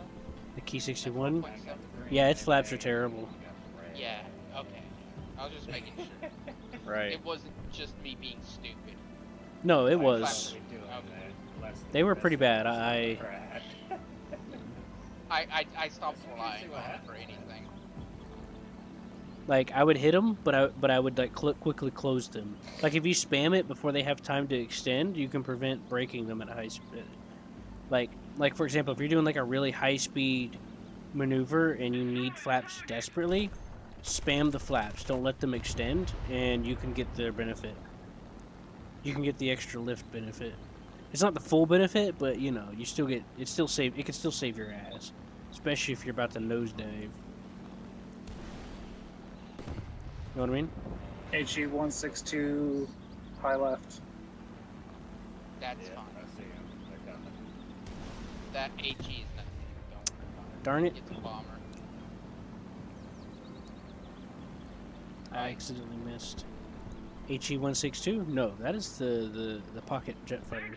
S1: The Key 61?
S3: 4.7?
S1: Yeah, its flaps are terrible.
S3: Yeah. Okay. I was just making sure.
S1: Right.
S3: It wasn't just me being stupid.
S1: No, it
S3: Right,
S1: was.
S3: flash.
S6: What are we doing,
S3: Okay.
S6: man? Less than
S1: They were
S6: best
S1: pretty bad.
S6: friends, crap.
S3: I stopped
S6: That's
S3: relying
S6: what
S3: on it
S6: happened,
S3: for
S6: man.
S3: anything.
S1: Like I would hit them, but I would like quickly close them. Like if you spam it before they have time to extend, you can prevent breaking them at high speed. Like for example, if you're doing like a really high speed maneuver and you need flaps desperately, spam the flaps. Don't let them extend, and you can get their benefit. You can get the extra lift benefit. It's not the full benefit, but you know, you still get it. Still save. It can still save your ass, especially if you're about to nosedive. You know what I mean?
S7: HE 162, high left.
S3: That's
S6: Yeah,
S3: fine.
S6: I see him. They're coming.
S3: That HE is nothing. Don't worry about it.
S1: Darn it!
S3: It's a bomber.
S1: I accidentally missed. HE 162? No, that is the pocket jet fighter.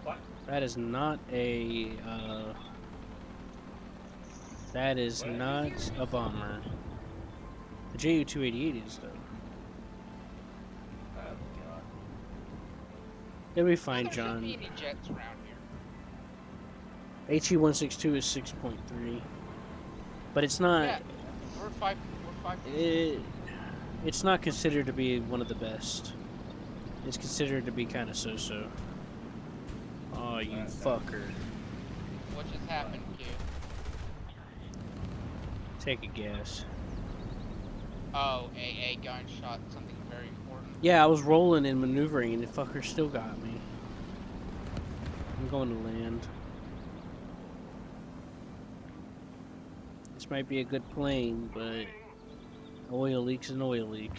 S6: What?
S1: That is not a. That is
S6: What?
S1: not a bomber. The JU 288 is though.
S6: Oh, God.
S1: It'll be fine,
S3: There shouldn't be
S1: John.
S3: any jets around here.
S1: HE 162 is 6.3, but it's not.
S3: Yeah, we're five.
S1: It's not considered to be one of the best. It's considered to be kind of so-so. Oh, you fucker.
S3: What just happened, Q?
S1: Take a guess.
S3: Oh, a gunshot. Something very important.
S1: Yeah, I was rolling and maneuvering, and the fucker still got me. I'm going to land. This might be a good plane, but oil leak's an oil leak.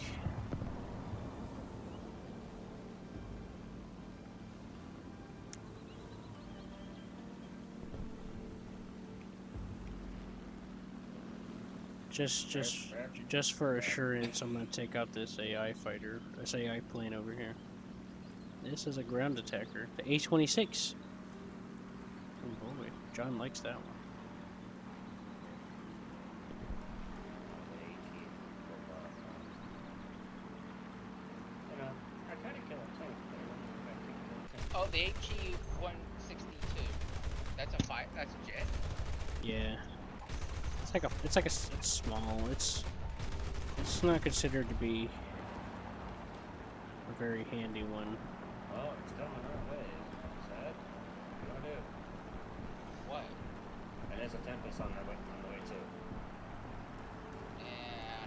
S1: Just for assurance, I'm gonna take out this AI fighter, this AI plane over here. This is a ground attacker, the A-26. Oh boy, John likes that one.
S6: You know, I kind of kill a tank, but I don't know if I can kill a tank.
S3: Oh, the HE 162. That's a fight. That's a jet.
S1: Yeah, it's small. It's not considered to be a very handy one.
S6: Oh, it's coming our way. Sad. What do you want to do?
S3: What?
S6: And there's a Tempest on the way too.
S3: Yeah,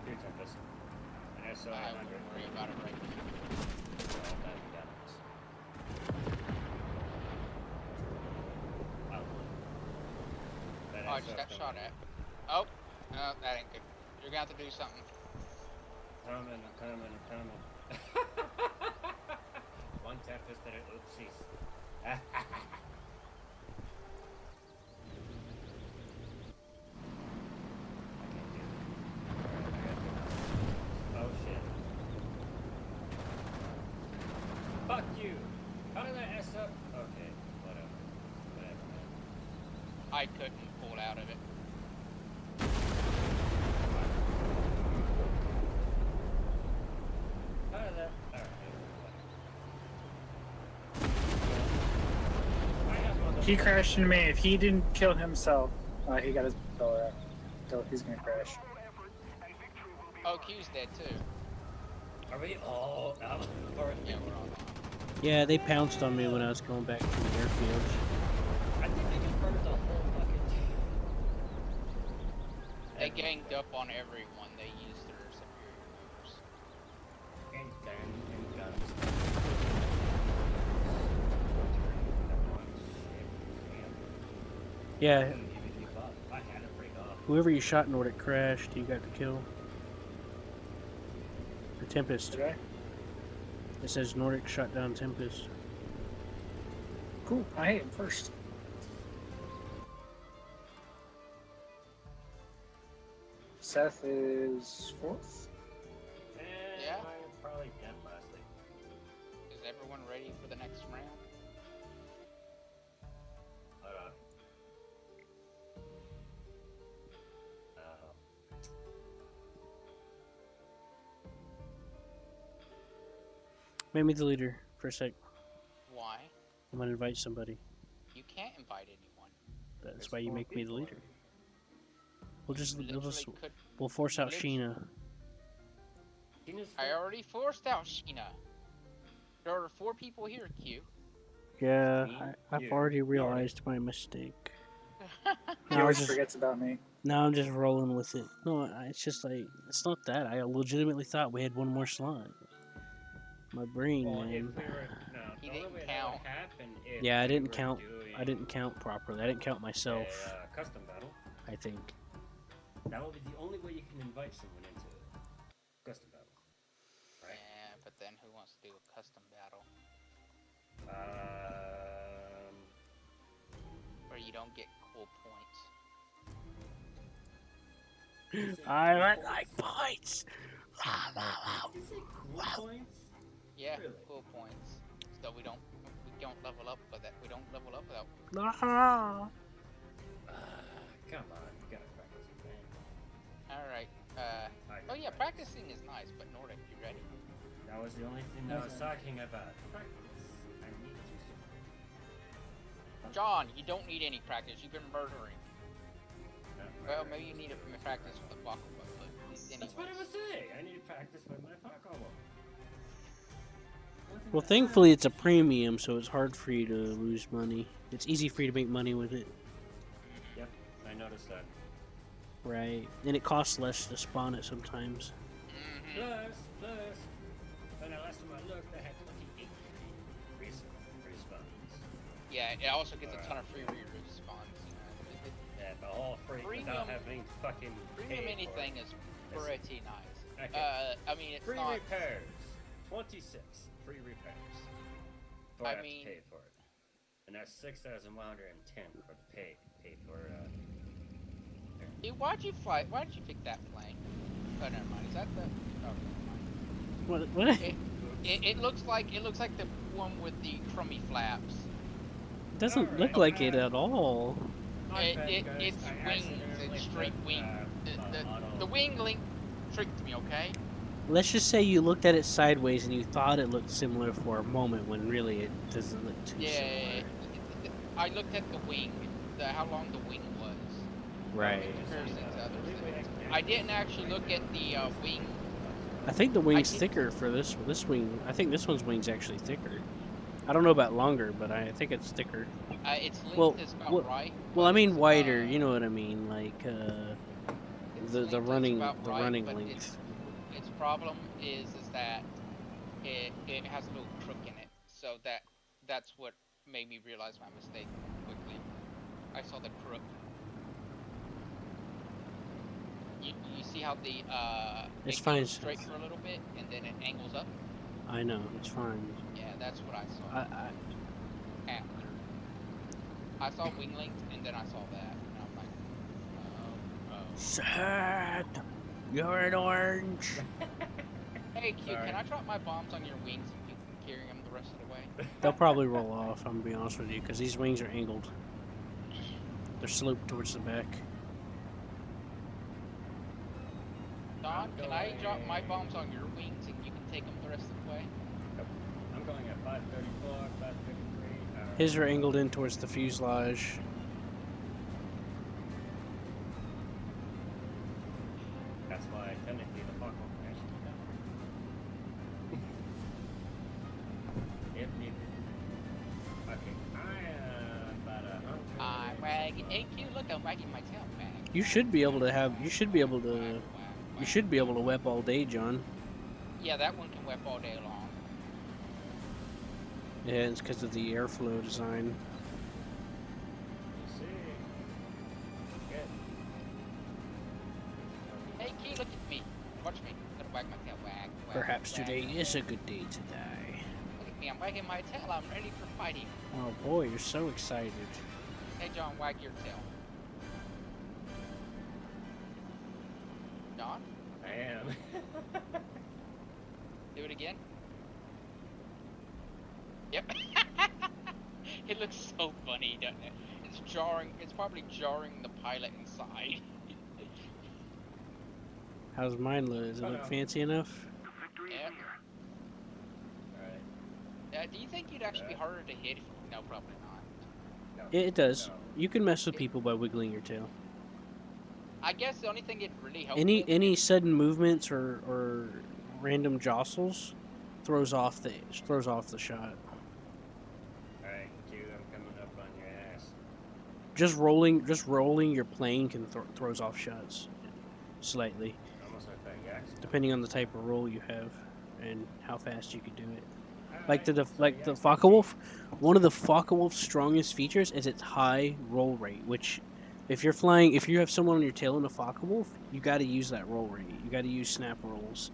S6: Two Tempest. And there's so
S3: I
S6: 100.
S3: wouldn't worry about it right now.
S6: All bad guns. Oh.
S3: Oh, I just got shot at. Oh, no, that ain't good. You're gonna have to do something.
S6: I'm coming. One Tempest and an oopsies. Oh shit. Fuck you! How did I mess up? Okay, whatever. Whatever, man.
S3: I couldn't pull out of it.
S6: How did that? Alright, whatever.
S7: He crashed into me. If he didn't kill himself, he got his propeller out. So he's gonna crash.
S3: Oh, Q's dead too.
S6: Are we all out? Or
S3: Yeah, we're all.
S1: Yeah, they pounced on me when I was going back from the airfield.
S6: I think they just burned the whole fucking team.
S3: They ganged up on everyone. They used their superior moves.
S6: And guns.
S1: Yeah,
S6: I couldn't even keep up. I had to break off.
S1: whoever you shot Nordic crashed. You got the kill. The Tempest.
S7: Did I?
S1: It says Nordic shot down Tempest.
S7: Cool. I hit him first. Seth is fourth.
S6: And
S3: Yeah.
S6: I'm probably dead lastly.
S3: Is everyone ready for the next round?
S6: Hold on. Oh,
S1: Make me the leader for a sec.
S3: Why?
S1: I'm gonna invite somebody.
S3: You can't invite anyone.
S1: That's
S6: There's
S1: why you
S6: 4
S1: make me the
S6: people
S1: leader.
S6: already.
S3: Literally could.
S1: We'll force out
S3: lit-
S1: Sheena.
S6: Tina's
S3: I
S6: fine.
S3: already forced out Sheena. There are 4 people here, Q.
S1: Yeah,
S6: Me,
S1: I've
S6: you,
S1: already
S6: Nordic.
S1: realized my mistake.
S7: He
S1: Now,
S7: always forgets about me.
S1: now I'm just rolling with it. No, it's just like it's not that. I legitimately thought we had one more slot. My brain,
S6: Well,
S1: man.
S6: if we were no,
S3: He
S6: the only
S3: didn't
S6: way that
S3: count.
S6: would happen if
S1: Yeah, I
S6: we
S1: didn't
S6: were
S1: count.
S6: doing
S1: I didn't count properly. I didn't count myself.
S6: a custom battle.
S1: I think.
S6: That would be the only way you can invite someone into a custom battle. Right?
S3: Yeah, but then who wants to do a custom battle
S6: Um,
S3: where you don't get cool points?
S6: you say
S1: I
S6: cool
S1: would
S6: points?
S1: like points.
S6: Did you say cool points?
S3: Yeah,
S6: Really?
S3: cool points. So we don't level up with that. We don't level up without.
S1: Ah.
S6: Come on, you gotta practice your game.
S3: All right.
S6: I
S3: Oh
S6: did
S3: yeah,
S6: practice.
S3: practicing is nice, but Nordic, you ready?
S6: That was the only thing I was talking about. Practice. I need to.
S3: John, you don't need any practice. You've been murdering.
S6: Not
S3: Well,
S6: murdering.
S3: maybe you need a practice with the Bakugan, but
S6: That's what I
S3: anyways.
S6: was saying. I need to practice with my Pokemon.
S1: Well, thankfully it's a premium, so it's hard for you to lose money. It's easy for you to make money with it,
S6: Yep, I noticed that.
S1: right? And it costs less to spawn it sometimes.
S6: Plus, when the last time I looked, I had 28 respawns.
S3: Yeah, it also gets a ton of free respawns.
S6: Yeah, but all free
S3: Premium-
S6: without having fucking
S3: Premium
S6: paid
S3: anything
S6: for it.
S3: is pretty nice.
S6: Okay.
S3: I mean, it's
S6: Free
S3: not.
S6: repairs. 26 free repairs. Before I,
S3: I
S6: have
S3: mean-
S6: to pay for it. And that's 6,110 for the pay for
S3: Dude, why'd you pick that plane? Oh, never mind. Is that the? Oh, never mind.
S1: What?
S3: It looks like the one with the crummy flaps.
S1: It doesn't
S6: Alright,
S1: look like it at all.
S3: It's wings. It's straight wing. The wing link tricked me. Okay.
S1: Let's just say you looked at it sideways and you thought it looked similar for a moment when really it doesn't look too
S3: Yeah.
S1: similar.
S3: I looked at the wing, how long the wing was.
S1: Right.
S3: In comparison to other things. I didn't actually look at the wing.
S1: I think the wing's
S3: did-
S1: thicker for this wing. I think this one's wing's actually thicker. I don't know about longer, but I think it's thicker.
S3: Its length
S1: Well,
S3: is about
S1: well-
S3: right.
S1: Well, I
S3: but
S1: mean
S3: it's,
S1: wider. You know what I mean? Like
S3: its
S1: the
S3: length is
S1: running
S3: about
S1: the
S3: right,
S1: running
S3: but
S1: length.
S3: Its problem is that it has a little crook in it. So that's what made me realize my mistake quickly. I saw the crook. You see how the
S1: It's
S3: it
S1: fine.
S3: goes straight for a little bit and then it angles up?
S1: I know it's fine.
S3: Yeah, that's what I saw after. I saw wing length and then I saw that and I'm like, oh.
S1: Sad. You're an orange.
S3: Hey Q,
S6: Sorry.
S3: can I drop my bombs on your wings and you can carry them the rest of the way?
S1: They'll probably roll off. I'm gonna be honest with you, because these wings are angled. They're sloped towards the back.
S3: Don, can I drop my bombs on your wings and you can take them the rest of the way?
S6: I'm going at 534, 533.
S1: His are angled in towards the fuselage.
S6: That's why technically the Pokemon actually down. If needed. Okay, I am about 100.
S3: I'm wagging. Hey Q, look, I'm wagging my tail back.
S1: You should be able to have. You should be able to. You should be able to wep all day, John.
S3: Yeah, that one can whip all day long.
S1: Yeah, it's because of the airflow design.
S6: See. Good.
S3: Hey Q, look at me. Watch me. I'm gonna wag my tail. Wag.
S1: Perhaps
S3: wag,
S1: today
S3: wag.
S1: is a good day to die.
S3: Look at me. I'm wagging my tail. I'm ready for fighting.
S1: Oh boy, you're so excited.
S3: Hey John, wag your tail. John,
S6: I am.
S3: do it again. Yep. It looks so funny, doesn't it? It's jarring. It's probably jarring the pilot inside.
S1: How's mine look? Does it look fancy enough?
S3: Yep.
S6: Alright.
S3: Do you think you'd actually be harder to hit? No, probably not.
S6: No,
S1: It does.
S6: no.
S1: You can mess with people by wiggling your tail.
S3: I guess the only thing it really helps
S1: Any
S3: with
S1: any
S3: is-
S1: sudden movements or random jostles throws off the shot.
S6: Alright, Q, I'm coming up on your ass.
S1: Just rolling your plane can throws off shots slightly,
S6: Almost like that yak.
S1: depending on the type of roll you have and how fast you can do it.
S6: Alright, so
S1: Like the
S6: yak
S1: Focke-Wulf, one of the Focke-Wulf's strongest features is its high roll rate. Which, if you have someone on your tail in a Focke-Wulf, you got to use that roll rate. You got to use snap rolls.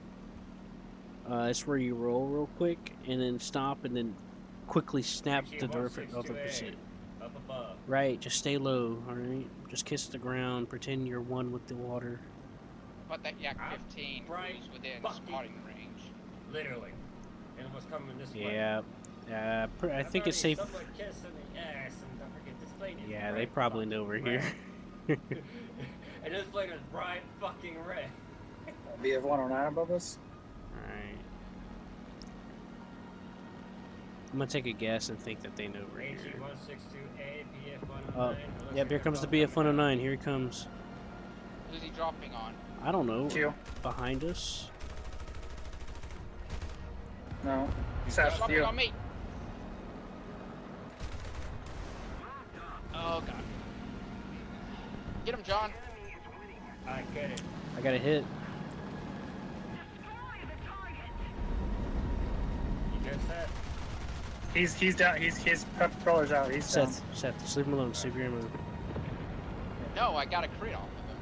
S1: It's where you roll real quick and then stop and then quickly snap
S6: Actually,
S1: the different
S6: 162A,
S1: other percent.
S6: Up above.
S1: Right, just stay low. All right, just kiss the ground. Pretend you're one with the water.
S3: but that Yak
S6: I'm
S3: 15
S6: right
S3: was within
S6: fucking-
S3: spotting range.
S6: Literally. And it was coming this way.
S1: Yeah, I
S6: I've
S1: think it's
S6: already
S1: safe.
S6: someone kissing the ass, and don't forget this plane is
S1: Yeah, they
S6: bright
S1: probably know we're
S6: fucking
S1: here.
S6: red. And this plane is bright fucking red.
S7: BF 109 above us.
S1: Alright. I'm gonna take a guess and think that they know we're here.
S6: AG-162A, BF-109.
S1: Oh, yep, here comes the BF-109. Here he comes.
S3: Who's he dropping on?
S1: I don't know.
S7: Q.
S1: Behind us?
S7: No.
S3: He's
S7: Seth,
S3: dropping
S7: you.
S3: on me. Oh god. Get him, John.
S6: I get it.
S1: I got a hit.
S6: You just said.
S7: He's down. His propeller's out. He's down.
S1: Seth, just leave him alone. Save your ammo.
S3: No, I got a crit off of him.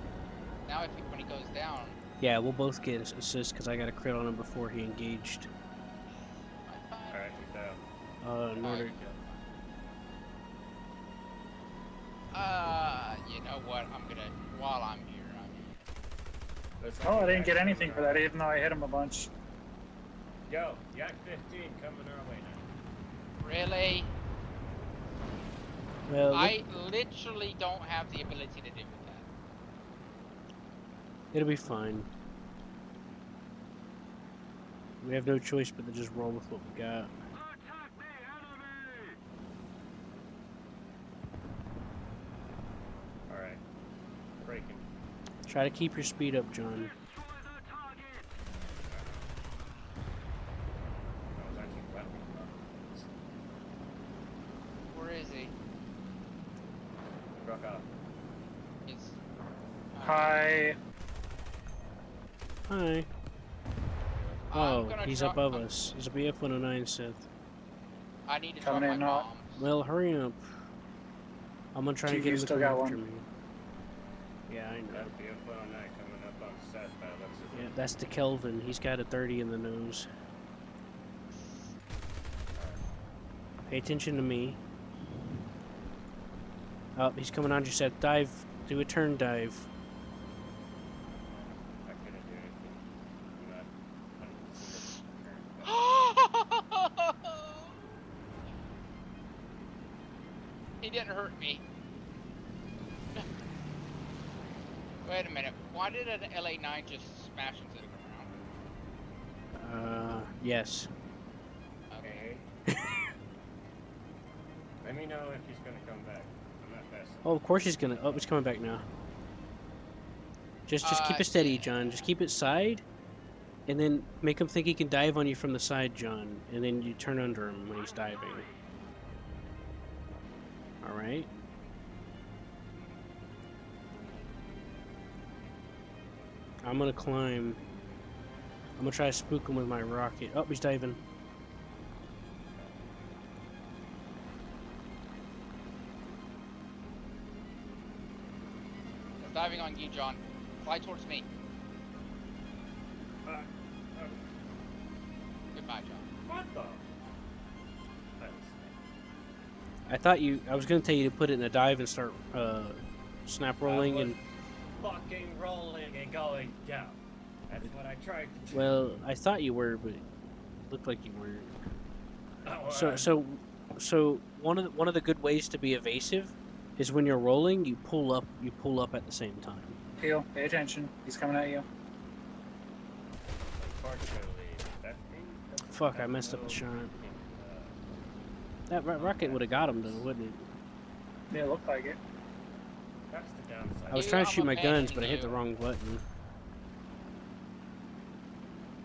S3: Now when he goes down,
S1: Yeah, we'll both get assist because I got a crit on him before he engaged.
S6: Alright, he's down.
S1: In order.
S3: You know what? While I'm here,
S6: Looks
S7: Oh,
S6: like
S7: I didn't
S6: Yak
S7: get anything
S6: 15
S7: for that, even though I hit him a bunch.
S6: Yo, Yak 15 coming our way now.
S3: really?
S1: Well,
S3: I literally don't have the ability to deal with that.
S1: it'll be fine. We have no choice but to just roll with what we got.
S6: Alright. Breaking.
S1: Try to keep your speed up, John.
S6: I was actually weapon.
S3: Where is he?
S6: Broke off.
S3: He's.
S7: Hi.
S1: Hi.
S3: I'm
S1: Oh,
S3: gonna
S1: he's
S3: drop-
S1: above us. He's a BF-109, Seth.
S3: I need to drop
S7: Coming
S3: my
S7: in now.
S3: bombs.
S1: Well, hurry up. I'm gonna try
S7: You-
S1: to get
S7: you
S1: him to
S7: still
S1: come
S7: got
S1: after
S7: one.
S1: me. Yeah, I know.
S6: That'll be a fun night coming up on Seth by the looks of
S1: Yeah,
S6: it.
S1: that's the Kelvin. He's got a 30 in the nose. Pay attention to me. Oh, he's coming on you, Seth. Dive. Do a turn dive.
S6: I couldn't do anything. I'm not 100%
S3: He didn't hurt me. Wait a minute. Why did an LA9 just smash into the ground?
S1: Yes.
S3: Okay.
S6: Hey. Let me know if he's gonna come back. I'm not fast.
S1: Oh, of course he's gonna. Oh, he's coming back now. Just keep it steady, John. Just keep it side, and then make him think he can dive on you from the side, John. And then you turn under him when he's diving. All right. I'm gonna climb. I'm gonna try to spook him with my rocket. Oh, he's diving.
S3: Diving on you, John. Fly towards me. Goodbye, John.
S6: What the?
S1: I was gonna tell you to put it in a dive and start snap rolling
S6: I
S1: and.
S6: was fucking rolling and going down. That's what I tried to do.
S1: Well, I thought you were, but it looked like you weren't.
S6: Oh,
S1: So one of the good ways to be evasive is when you're rolling, you pull up at the same time.
S7: Heal. Pay attention. He's coming at you.
S6: unfortunately, that means
S1: Fuck, I messed up the shot. That rocket would have got him though, wouldn't it?
S7: Yeah, it looked like it.
S6: That's the downside.
S1: I was
S3: Dude,
S1: trying to
S3: I'm
S1: shoot my guns,
S3: abandoning
S1: but I hit the
S3: you.
S1: wrong button.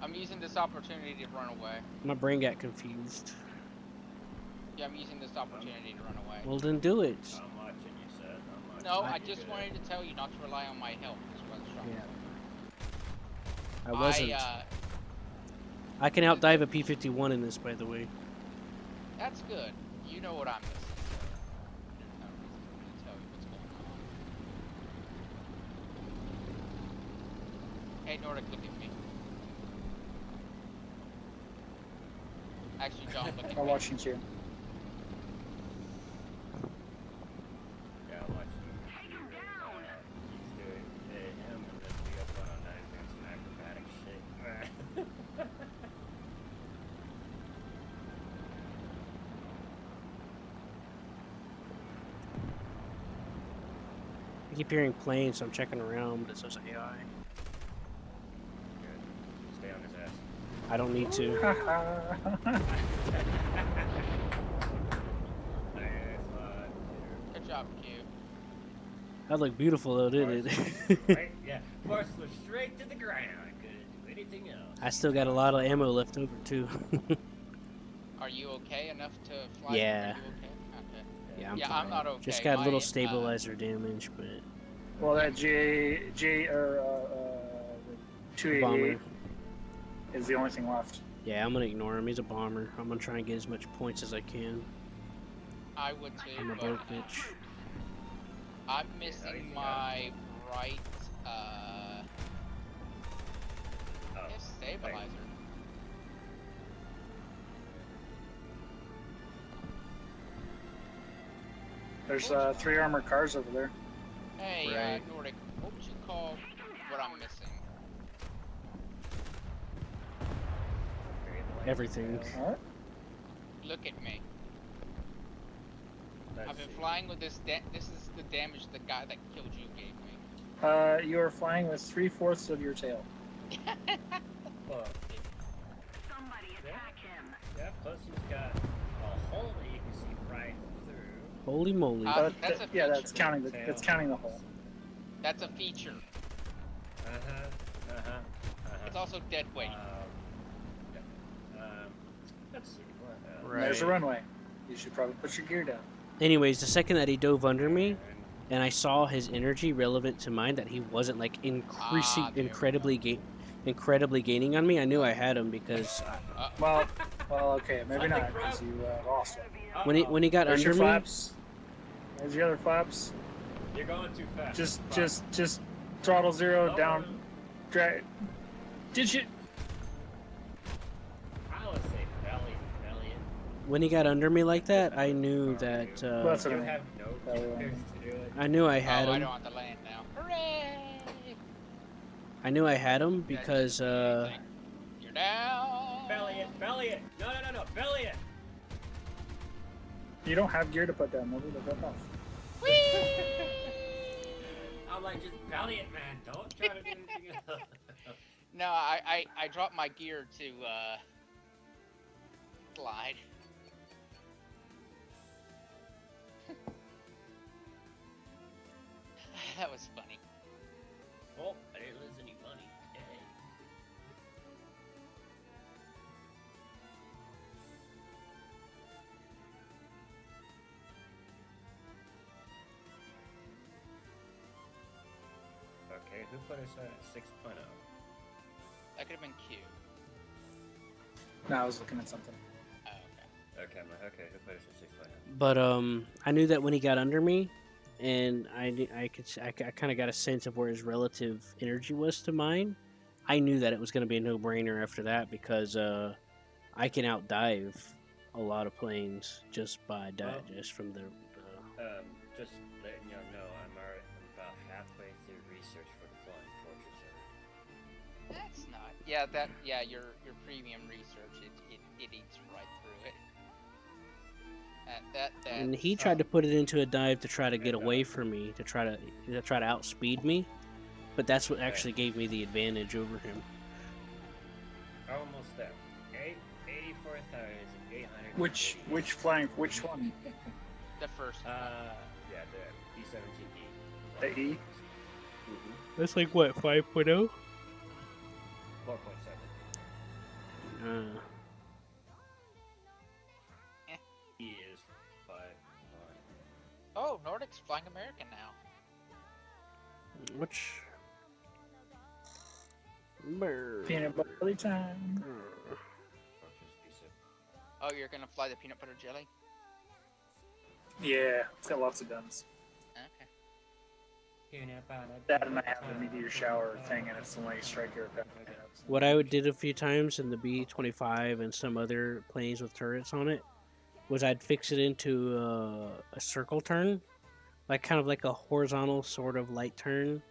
S3: I'm using this opportunity to run away.
S1: My brain got confused.
S3: Yeah, I'm using this opportunity to run away.
S1: Well, then do it.
S6: I'm watching you, sir. I'm watching
S3: No,
S6: you.
S3: I just wanted to tell you not to rely on my help. Is what I was trying to
S1: Yeah.
S3: say.
S1: I wasn't. I can outdive a P-51 in this, by the way.
S3: That's good. You know what I'm missing. So no reason to tell you what's going on. Hey, Nordic, look at me. Actually, John, look at
S7: I'm
S3: me.
S7: watching you.
S6: Yeah, I'm watching you. He's doing him and then we up 109 doing some acrobatic shit.
S1: I keep hearing planes, so I'm checking around, but it says AI.
S6: Good. Stay on his ass.
S1: I don't need to.
S3: Good job, Q.
S1: That looked beautiful though, didn't it?
S6: Right? Yeah. Force was straight to the ground. I couldn't do anything else.
S1: I still got a lot of ammo left over too.
S3: Are you okay enough to fly?
S1: Yeah.
S3: Are you okay? Okay.
S1: Yeah, I'm
S3: Yeah,
S1: fine.
S3: I'm not okay.
S1: Just got a
S3: My,
S1: little stabilizer damage, but
S7: Well, that the 288
S1: bomber.
S7: is the only thing left.
S1: Yeah, I'm gonna ignore him. He's a bomber. I'm gonna try and get as much points as I can.
S3: I would too.
S1: I'm a
S3: but
S1: broke bitch.
S3: I'm missing my right,
S6: Oh,
S3: stabilizer.
S7: There's 3 armored cars over there.
S3: Hey,
S1: Right.
S3: Nordic, what would you call what I'm missing?
S1: Everything.
S7: Alright.
S3: Look at me.
S6: Let's
S3: I've been
S6: see.
S3: flying with this. This is the damage the guy that killed you gave me.
S7: You are flying with 3/4 of your tail.
S6: Well, yeah, plus he's got a hole that you can see right through.
S1: Holy moly.
S3: That's a
S7: yeah, that's
S3: feature.
S7: counting the hole.
S3: That's a feature. It's also dead weight.
S6: Let's see what else.
S1: Right.
S7: There's a runway. You should probably put your gear down.
S1: Anyways, the second that he dove under me, and I saw his energy relevant to mine, that he wasn't like increasing,
S3: there we
S1: incredibly gaining on me, I knew I had him because
S7: Well, okay, maybe not, because you lost one.
S1: when he got
S7: There's
S1: under
S7: your
S1: me,
S7: flaps. There's your other flaps.
S6: You're going too fast.
S7: Just throttle 0
S6: Lower.
S7: down. Drag. Ditch it.
S6: I would say belly.
S1: when he got under me like that, I knew that
S7: Well, that's what I
S6: You
S7: mean.
S6: have no
S7: Belly
S6: gears
S7: landing.
S6: to do it.
S1: I knew I had
S3: Oh, I
S1: him.
S3: don't have to land now. Hooray!
S1: I knew I had him because
S3: You're down.
S6: Belly it. No, belly it.
S7: You don't have gear to put down. Nobody to rip off.
S6: I'm like, just belly it, man. Don't try to do anything else.
S3: No, I dropped my gear to glide. That was funny.
S6: Oh, I didn't lose any money. Yay. Okay, who put us at 6.0?
S3: That could have been Q.
S7: No, I was looking at something.
S3: Oh, okay.
S6: Okay, I'm like, okay, who put us at 6.0?
S1: But I knew that when he got under me, and I kind of got a sense of where his relative energy was to mine. I knew that it was going to be a no-brainer after that because I can outdive a lot of planes just by just from the.
S6: Just letting y'all know, I'm about halfway through research for the Flying Fortress area.
S3: That's not. Yeah, your premium research it eats right through it. That
S1: And he tried to put it into a dive to try to get away from me, to try to outspeed me, but that's what actually gave me the advantage over him.
S6: Almost there. 84,800
S7: Which flank? Which one?
S3: The first.
S6: Yeah, the B-17E.
S7: The E?
S6: Mm-hmm.
S1: That's like what 5.0.
S6: 4.7. E is 5.
S3: Oh, Nordic's flying American now.
S1: Which?
S7: Peanut butter time.
S3: Oh, you're gonna fly the peanut butter jelly?
S7: Yeah, it's got lots of guns.
S3: Okay.
S7: Dad and I have the meteor shower thing, and it's only striker.
S1: What I did a few times in the B-25 and some other planes with turrets on it was I'd fix it into a circle turn, like kind of like a horizontal sort of light turn,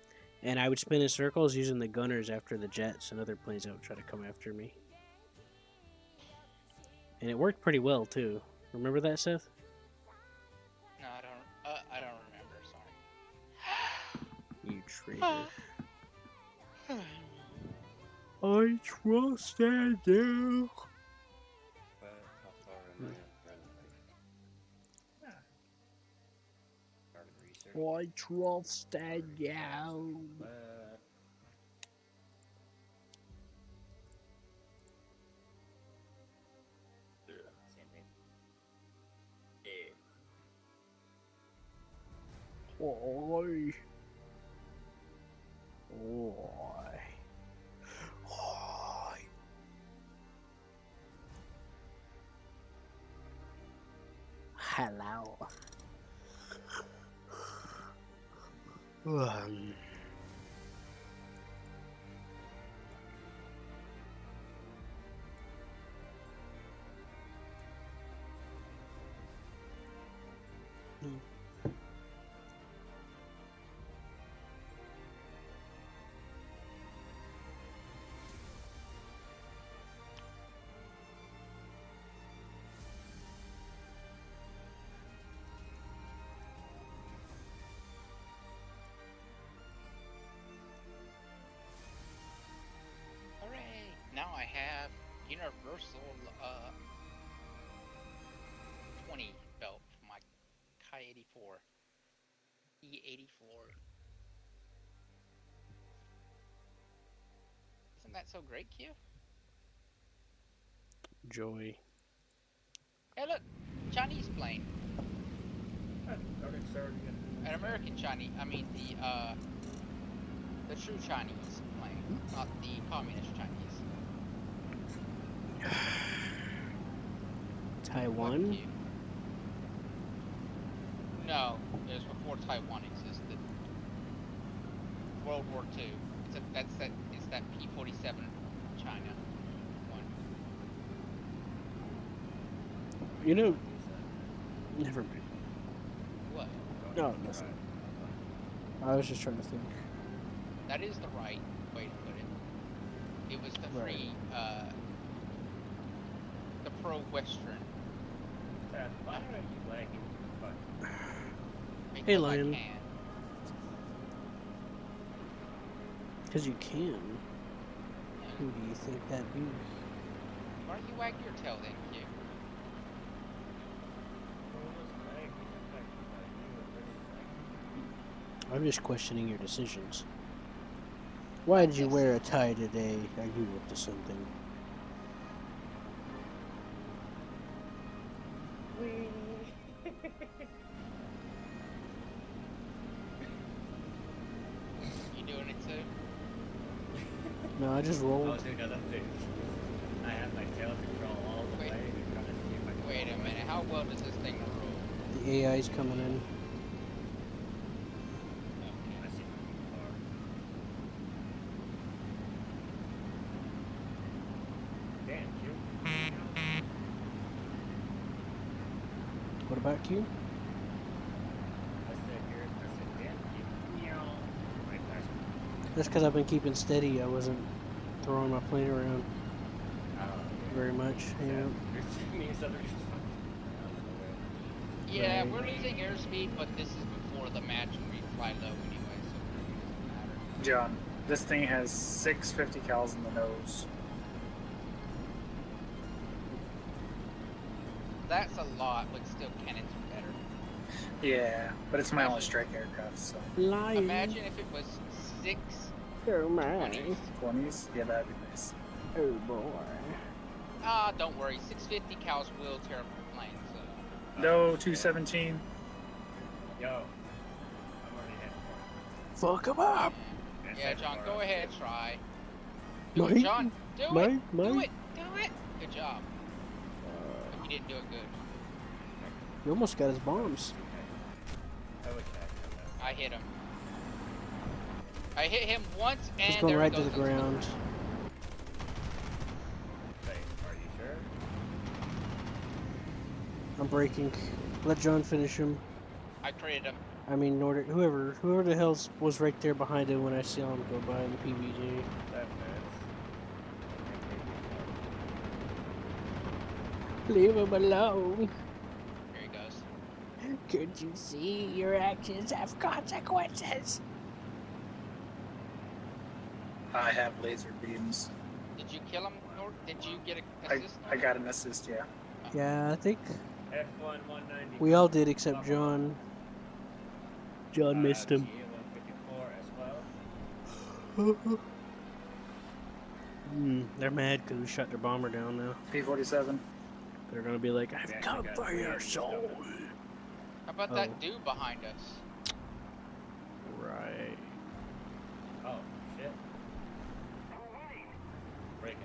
S1: and I would spin in circles using the gunners after the jets and other planes that would try to come after me. And it worked pretty well too. Remember that, Seth?
S3: No, I don't remember. Sorry.
S1: You traitor. I trusted you. I trusted you. Oi. Oi. Oi. Hello.
S3: Hooray! Now I have universal 20 belt for my Kai 84. E84. Isn't that so great, Q?
S1: Joy.
S3: Hey, look, Chinese plane. An American Chinese. I mean the true Chinese plane, not the communist Chinese.
S1: Taiwan?
S3: What, Q? No, it was before Taiwan existed. World War II. It's that P-47 China one.
S1: You know, never mind.
S3: What?
S1: No, nothing. I was just trying to think.
S3: That is the right way to put it. It was the free, the pro-Western.
S6: Why are you lagging?
S3: Because
S1: Hey,
S3: I
S1: Lion.
S3: can.
S1: Because you can. Who do you think that'd be?
S3: Why don't you wag your tail then, Q?
S1: I'm just questioning your decisions. Why did you wear a tie today? Are you up to something?
S3: You doing it too?
S1: No, I just
S6: I'll
S1: rolled.
S6: do another thing. I have my tail control all the
S3: Wait.
S6: way and trying to see if I can.
S3: Wait a minute, how well does this thing roll?
S1: The AI's coming in.
S6: I see my car. Damn, Q.
S1: What about you?
S6: I said here, I said, damn, Q. Meow. Right past me.
S1: That's because I've been keeping steady. I wasn't throwing my plane around very much. You know?
S3: Yeah,
S1: Right.
S3: we're losing airspeed, but this is before the match and we fly low anyway, so it doesn't matter.
S7: John, this thing has 650 cals in the nose.
S3: that's a lot, but still cannons are better.
S7: Yeah, but it's my only strike aircraft, so
S1: Lying.
S3: Imagine if it was 6
S1: Oh my.
S3: 20s.
S7: 20s. Yeah, that'd be nice.
S1: Oh boy.
S3: Ah, don't worry, 650 cows will tear up the plane, so.
S7: No,
S6: shit.
S7: 217.
S6: Yo, I'm already heading
S1: Fuck him up.
S6: for it.
S3: Yeah, John, go ahead, try. Do
S1: Mike?
S3: it, John. Do it.
S1: Mike?
S3: Do
S1: Mike?
S3: it. Do it. Good job. But you didn't do it good.
S1: You almost got his bombs.
S6: I wish I had done that.
S3: I hit him. I hit him once, and
S1: He's going
S3: there
S1: right
S3: he
S1: to
S3: goes
S1: the ground.
S6: Wait, are you sure?
S1: I'm breaking. Let John finish him.
S3: I created him.
S1: I mean, Nordic, whoever the hell was right there behind him when I saw him go by in the PBJ.
S6: That
S1: Leave him alone.
S3: Here he goes.
S1: Could you see your actions have consequences?
S7: I have laser beams.
S3: Did you kill him, or did you get an
S7: I,
S3: assist?
S7: I got an assist, yeah.
S1: Yeah, I think
S6: F1 190.
S1: we all did except John. John missed him.
S6: GA 154 as well.
S1: They're mad because we shot their bomber down now.
S7: P-47.
S1: They're gonna be like, I've
S6: Yeah,
S1: come
S6: you got
S1: for
S6: three
S1: your
S6: of these
S1: soul.
S6: coming.
S3: How about
S1: Oh.
S3: that dude behind us?
S1: Right.
S6: Oh, shit. Breaking.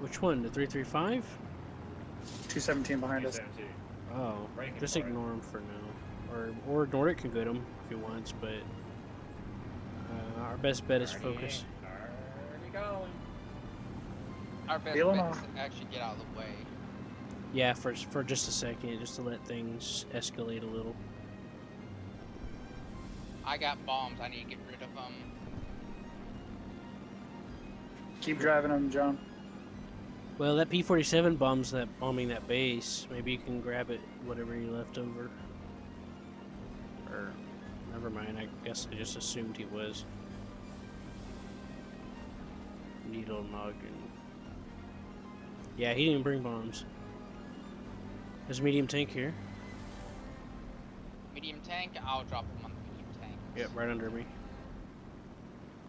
S1: Which one? The 335?
S7: 217 behind us.
S6: 217.
S1: Oh,
S6: Breaking
S1: just
S6: for it.
S1: ignore him for now. Or Nordic can get him if he wants, but our best bet is focus.
S6: Already going.
S3: Our best
S7: Feel him
S3: bet
S7: off.
S3: is to actually get out of the way.
S1: Yeah, for just a second, just to let things escalate a little.
S3: I got bombs. I need to get rid of them.
S7: Keep driving them, John.
S1: Well, that P-47 bombing that base. Maybe you can grab it, whatever you left over. Or, never mind. I guess I just assumed he was. Needle noggin. Yeah, he didn't bring bombs. There's a medium tank here.
S3: Medium tank, I'll drop them on the medium tank.
S1: Yep, right under me.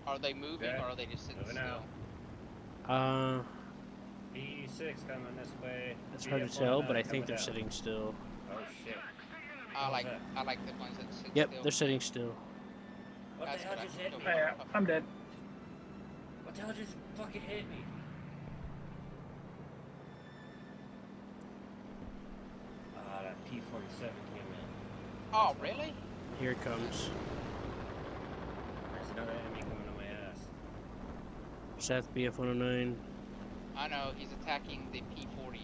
S3: Are they moving
S6: Okay.
S3: or are they just sitting
S6: Moving
S3: still?
S6: out.
S1: Uh,
S6: B6 coming this way.
S1: it's hard to
S6: BF1
S1: tell, but I
S6: coming
S1: think they're
S6: down.
S1: sitting still.
S6: Oh shit.
S3: I
S6: How's
S3: like
S6: that?
S3: I like the ones that sit
S1: Yep,
S3: still.
S1: they're sitting still.
S6: What
S3: That's
S6: the hell
S3: what I
S6: just
S3: can
S6: hit
S3: do.
S6: me?
S7: Yeah, I'm dead.
S6: What the hell just fucking hit me? Ah, that P-47 came in.
S3: Oh, really?
S1: Here it comes.
S6: There's another enemy coming on my ass.
S1: South BF-109.
S3: I know, he's attacking the P-47.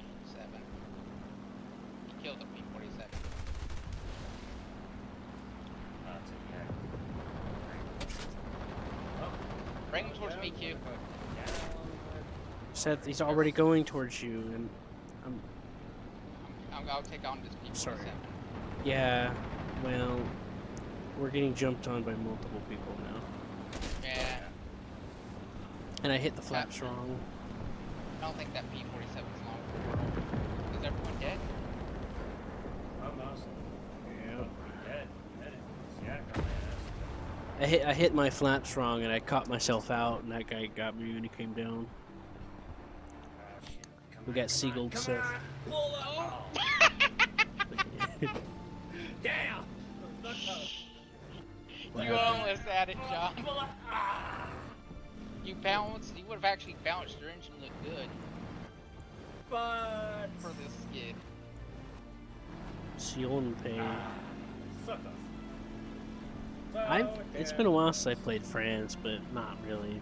S3: He killed the P-47.
S6: Ah, it's a cat.
S3: Bring him towards me, Q.
S1: Seth, he's already going towards you, and
S3: I'll take on this P-47.
S1: Sorry. yeah, well, we're getting jumped on by multiple people now.
S3: Yeah,
S1: And I hit the flaps wrong.
S3: I don't think that P-47 is long for the world. Is everyone dead?
S6: I'm awesome.
S1: Yeah.
S6: Dead. It's yak on my ass.
S1: I hit my flaps wrong, and I caught myself out, and that guy got me when he came down.
S6: Ah, shit. Come
S1: We
S6: on,
S1: got
S6: come
S1: seagulled
S6: on,
S1: Seth.
S6: come on. Pull up. Damn. Fuck up.
S3: You almost had it, John.
S6: Pull up. Ah.
S3: You bounced. You would have actually bounced. Your engine looked good
S6: But
S3: for this skid.
S1: Sionte.
S6: suck us.
S1: It's been a while since I played France, but not really.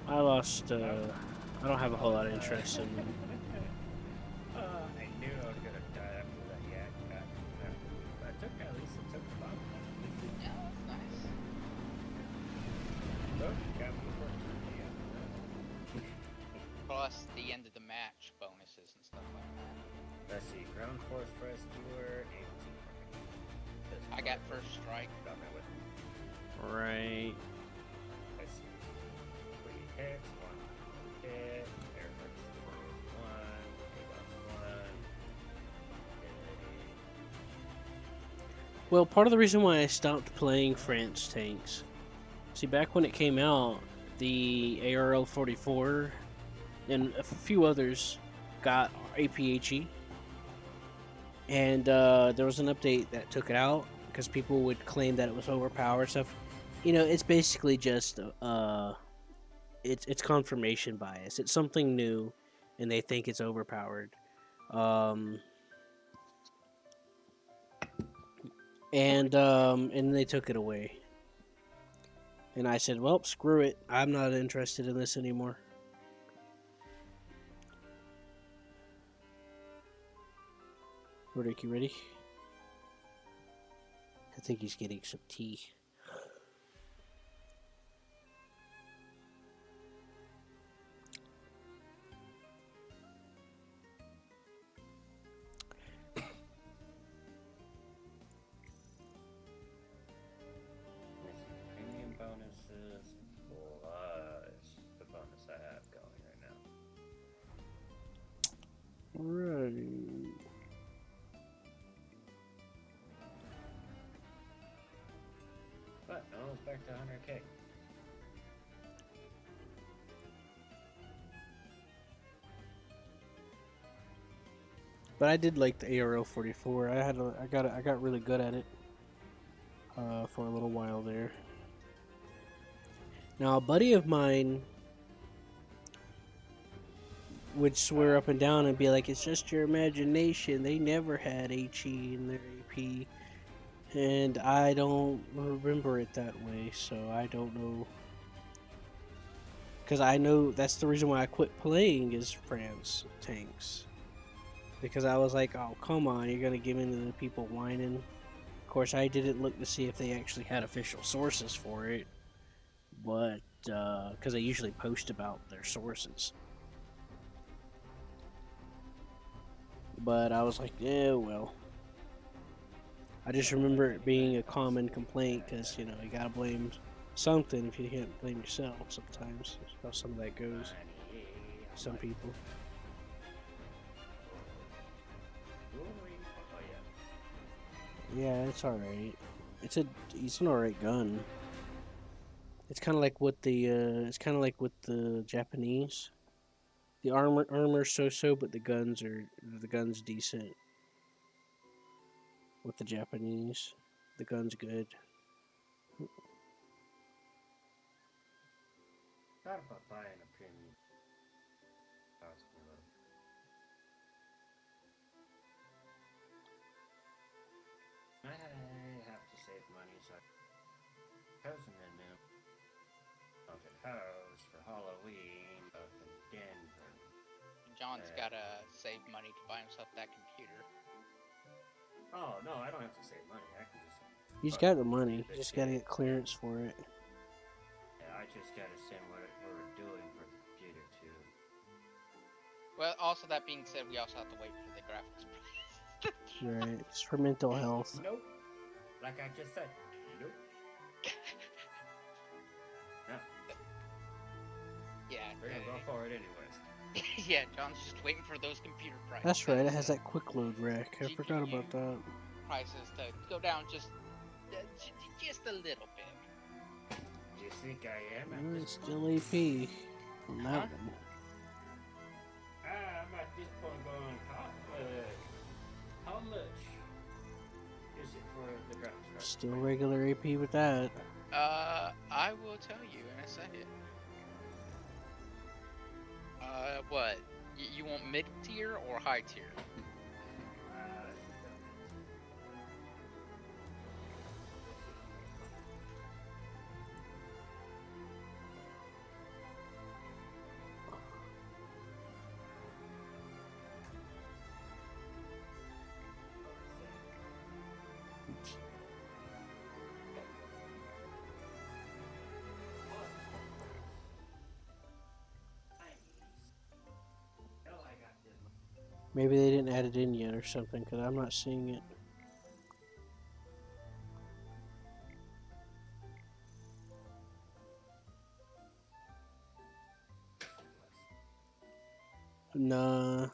S1: I lost, I don't have a whole lot of interest in them.
S6: I knew I was gonna die after that yak got. But I took at least it took the bomb.
S3: Yeah, that's nice.
S6: Got me for a
S3: Plus the end of the match bonuses and stuff like that.
S6: Let's see, ground force rescuer, and
S3: I got first strike.
S6: got me with.
S1: Right.
S6: Let's see. 3 hits, 1 hit, air force
S1: Well, part of the reason why I stopped playing France tanks, see, back when it came out, the ARL 44 and a few others got APHE, and there was an update that took it out because people would claim that it was overpowered stuff. You know, it's basically just it's confirmation bias. It's something new, and they think it's overpowered. Um, and they took it away. And I said, "Well, screw it. I'm not interested in this anymore." Rick, you ready? I think he's getting some tea.
S6: Premium bonuses plus the bonus I have going right now.
S1: Right.
S6: But almost back to 100k.
S1: But I did like the ARL 44. I got really good at it for a little while there. Now, a buddy of mine would swear up and down and be like, "It's just your imagination. They never had HE in their AP." And I don't remember it that way, so I don't know. Because I know that's the reason why I quit playing is France tanks. Because I was like, oh, come on, you're going to give in to the people whining. Of course, I didn't look to see if they actually had official sources for it. But, because they usually post about their sources. But I was like, yeah, well. I just remember it being a common complaint because, you know, you gotta blame something if you can't blame yourself sometimes. That's how some of that goes. Some people. Yeah, it's alright. It's an alright gun. It's kind of like what the Japanese. The armor's so, but the gun's decent. With the Japanese, the gun's good.
S6: Thought about buying a premium. Cost me a little. I have to save money, so I've chosen a new haunted house for Halloween up in Denver.
S3: John's gotta save money to buy himself that computer.
S6: Oh no, I don't have to save money. I can just.
S1: He's got the money. You just gotta get clearance for it.
S6: Yeah, I just gotta send what we're doing for the computer too.
S3: Well, also that being said, we also have to wait for the graphics price.
S1: Right. It's for mental health.
S6: Nope. Like I just said. Nope. No.
S3: Yeah.
S6: We're gonna go for it anyways.
S3: Yeah, John's just waiting for those computer prices.
S1: That's right. It has that quick load rack. I forgot about that.
S3: Prices to go down just a little bit.
S6: You think I am?
S1: It's still AP on that one.
S6: I'm at this point going, how much is it for the graphics card?
S1: Still regular AP with that.
S3: I will tell you in a second. What? You want mid tier or high tier?
S1: Maybe they didn't add it in yet or something, because I'm not seeing it. Nah.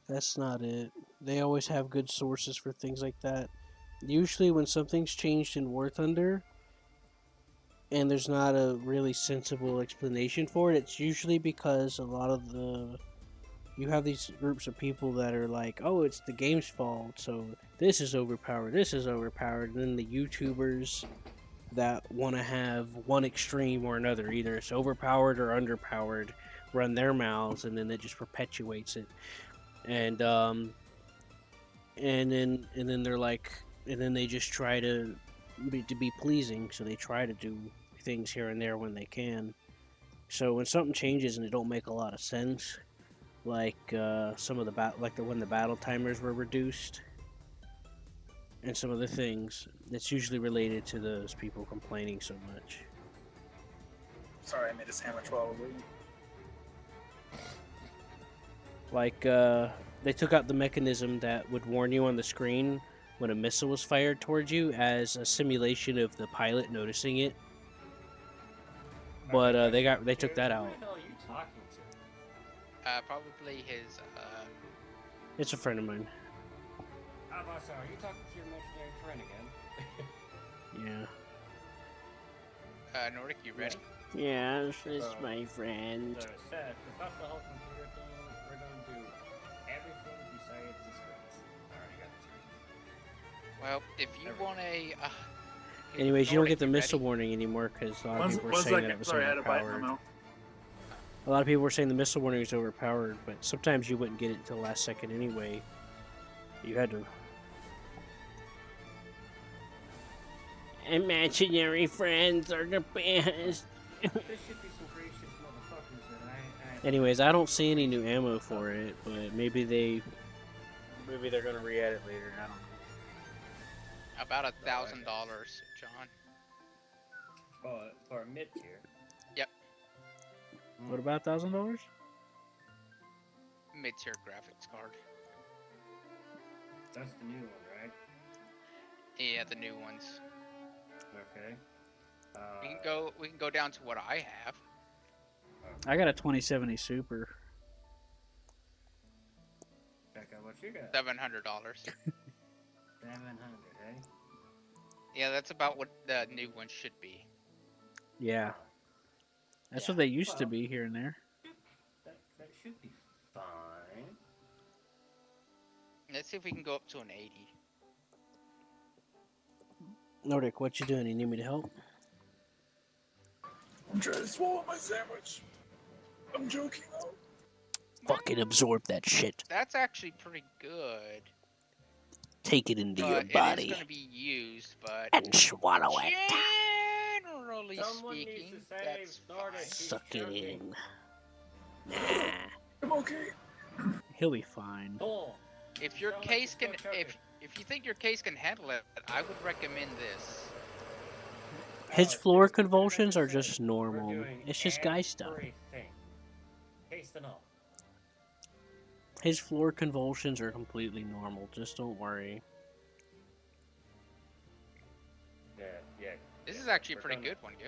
S1: That's not it. They always have good sources for things like that. Usually, when something's changed in War Thunder and there's not a really sensible explanation for it, it's usually because a lot of the you have these groups of people that are like, "Oh, it's the game's fault." So this is overpowered. This is overpowered. And then the YouTubers that want to have one extreme or another, either it's overpowered or underpowered, run their mouths, and then it just perpetuates it. And then they're like, and then they just try to be pleasing, so they try to do things here and there when they can. So when something changes and it don't make a lot of sense, like some of the when the battle timers were reduced, and some other things, it's usually related to those people complaining so much.
S7: Sorry, I made a sandwich while I was waiting.
S1: Like they took out the mechanism that would warn you on the screen when a missile was fired towards you as a simulation of the pilot noticing it. But they took that out.
S6: Who the hell are you talking to?
S3: Probably his.
S1: It's a friend of mine.
S6: I'm sorry, are you talking to your imaginary friend again?
S1: Yeah.
S3: Nordic, you ready?
S1: Yes, it's my friend.
S6: So Seth, about the whole computer thing, we're gonna do everything besides the screens. I already got the screens.
S3: Well, if you want a.
S1: Anyways, you don't get
S3: Nordic,
S1: the
S3: you
S1: missile
S3: ready?
S1: warning anymore because a lot of
S7: One
S1: people were saying that it
S7: second.
S1: was
S7: Sorry, I had a bite in my
S1: overpowered.
S7: mouth.
S1: A lot of people were saying the missile warning was overpowered, but sometimes you wouldn't get it until the last second anyway. You had to. Imaginary friends are the best.
S6: There should be some gracious motherfuckers that I
S1: Anyways, I don't see any new ammo for it, but maybe they're gonna re-add it later. I don't know.
S3: About $1,000, John.
S6: for a mid tier.
S3: Yep,
S1: What about $1,000?
S3: mid-tier graphics card.
S6: That's the new one, right?
S3: Yeah, the new ones.
S6: Okay.
S3: We can go down to what I have.
S7: I got a 2070 Super.
S6: Check out what you got.
S3: $700.
S6: 700, eh?
S3: Yeah, that's about what the new one should be.
S1: Yeah, that's
S6: Yeah,
S1: what they used to
S6: well.
S1: be here and there.
S6: That should be fine.
S3: Let's see if we can go up to an 80.
S1: Nordic, what you doing? You need me to help?
S7: I'm trying to swallow my sandwich. I'm joking though.
S1: Fucking absorb that shit.
S3: That's actually pretty good.
S1: Take it into your
S3: But it is
S1: body
S3: going to be used, but
S1: and swallow it.
S3: generally
S6: Someone
S3: speaking,
S6: needs to say
S3: that's
S6: Nordic.
S3: fine.
S6: He's
S1: Suck it
S6: joking.
S1: in. Nah.
S7: I'm okay.
S1: He'll be fine.
S6: Bull.
S3: If your
S6: Sound like
S3: case
S6: you're
S3: can,
S6: still choking.
S3: if you think your case can handle it, I would recommend this.
S1: His
S6: Oh,
S1: floor
S6: here's what I'm
S1: convulsions
S6: gonna
S1: are
S6: say.
S1: just
S6: We're
S1: normal.
S6: doing
S1: It's just guy stuff.
S6: everything. Case and all.
S1: His floor convulsions are completely normal. Just don't worry.
S6: Yeah, yeah.
S3: This
S6: yeah.
S3: is actually a
S6: We're
S3: pretty
S6: gonna-
S3: good one, you.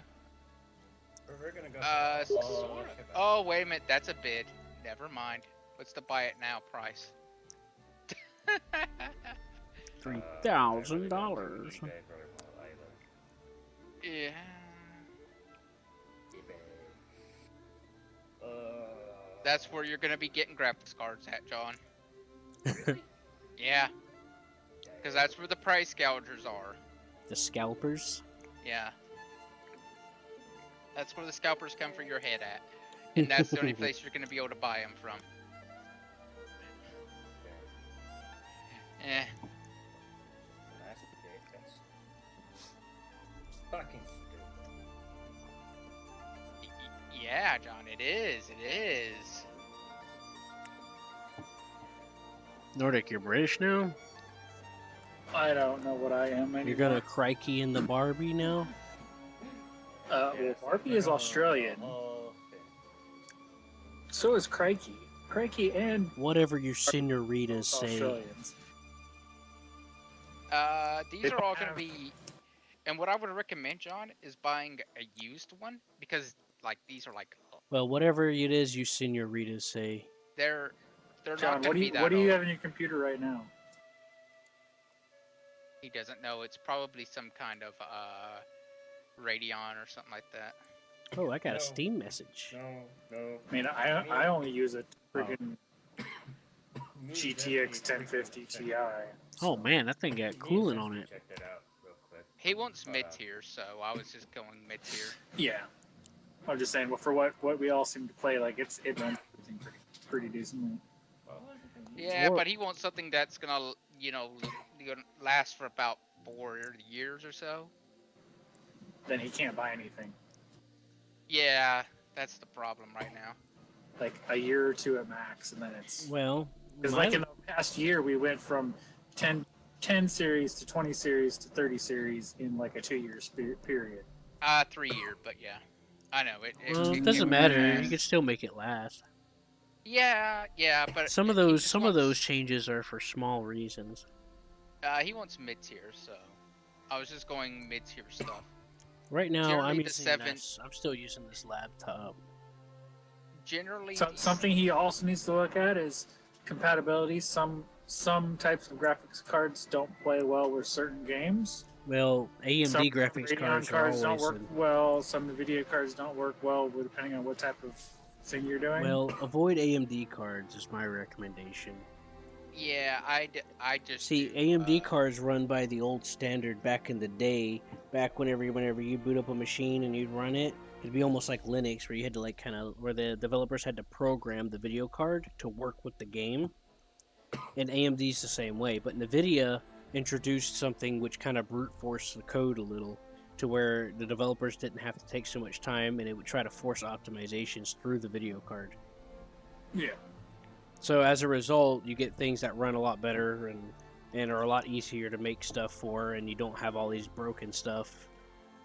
S6: We're gonna go.
S3: Sort of. Oh, wait a minute, that's a bid. Never mind. What's the buy it now price?
S1: $3,000.
S3: Yeah. That's where you're gonna be getting graphics cards at, John. Yeah. Because that's where the price gougers are.
S1: The scalpers.
S3: Yeah. That's where the scalpers come for your head at. And that's the only place you're gonna be able to buy them from. Eh.
S6: That's ridiculous. Fucking stupid.
S3: Yeah, John, it is. It is.
S1: Nordic, you're British now?
S7: I don't know what I am anymore.
S1: You're gonna crikey in the Barbie now?
S7: Well, Barbie is Australian. So is Crikey. Crikey and
S1: Whatever your senoritas say.
S7: Australians.
S3: These are all gonna be. And what I would recommend, John, is buying a used one because, like, these are like
S1: Well, whatever it is you senoritas say.
S3: they're They're
S7: John,
S3: not going to be that
S7: what do you
S3: old.
S7: have in your computer right now?
S3: He doesn't know. It's probably some kind of Radeon or something like that.
S1: Oh, I got a
S6: No.
S1: Steam message.
S6: No.
S7: I mean, I only use a friggin'
S6: Me and
S7: GTX
S6: Jesse
S7: 1050 Ti.
S1: Oh man, that thing
S6: Me
S1: got
S6: and
S1: cooling
S6: Jesse
S1: on it.
S6: Check that out real quick.
S3: He wants
S6: Hold on.
S3: mid-tier, so I was just going mid-tier.
S7: Yeah. I'm just saying, well, for what we all seem to play, like it runs everything pretty decently.
S3: Yeah,
S1: Or-
S3: but he wants something that's gonna, last for about 4 years or so.
S7: Then he can't buy anything.
S3: Yeah, that's the problem right now.
S7: Like a year or two at max, and then it's
S1: Well,
S7: because
S1: my-
S7: like in the past year we went from 10 series to 20 series to 30 series in like a 2-year period.
S3: 3 year, but yeah, I know it.
S1: well, it
S3: it
S1: doesn't
S3: can-
S1: matter. You can still make it last.
S3: Yeah, but
S1: Some of
S3: he
S1: those
S3: just
S1: some of
S3: wants-
S1: those changes are for small reasons.
S3: He wants mid-tier, so I was just going mid-tier stuff.
S1: Right now,
S3: Generally
S1: I'm
S3: the
S1: using
S3: seven-
S1: this. I'm still using this laptop.
S3: Generally,
S7: So, something he also needs to look at is compatibility. Some types of graphics cards don't play well with certain games.
S1: Well, AMD
S7: Some
S1: graphics
S7: Radeon
S1: cards are
S7: cards don't
S1: always.
S7: work well. Some Nvidia cards don't work well, depending on what type of thing you're doing.
S1: Well, avoid AMD cards is my recommendation.
S3: yeah, I just
S1: See,
S3: do,
S1: AMD cards run by the old standard back in the day. Back whenever you boot up a machine and you'd run it, it'd be almost like Linux, where you had to where the developers had to program the video card to work with the game. And AMD's the same way, but NVIDIA introduced something which kind of brute forced the code a little, to where the developers didn't have to take so much time, and it would try to force optimizations through the video card.
S7: yeah.
S1: So as a result, you get things that run a lot better and are a lot easier to make stuff for, and you don't have all these broken stuff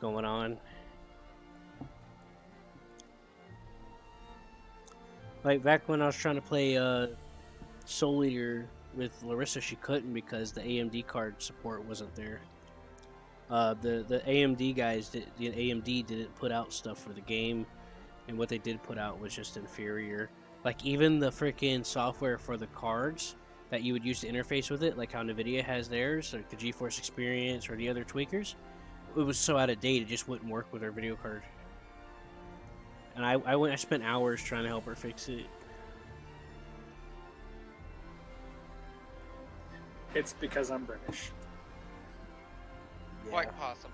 S1: going on. Like back when I was trying to play Soul Eater with Larissa, she couldn't because the AMD card support wasn't there. The AMD guys, the AMD didn't put out stuff for the game, and what they did put out was just inferior. Like even the freaking software for the cards that you would use to interface with it, like how NVIDIA has theirs, like the GeForce Experience or the other tweakers, it was so out of date it just wouldn't work with our video card. And I spent hours trying to help her fix it.
S7: It's because I'm British.
S3: quite possibly.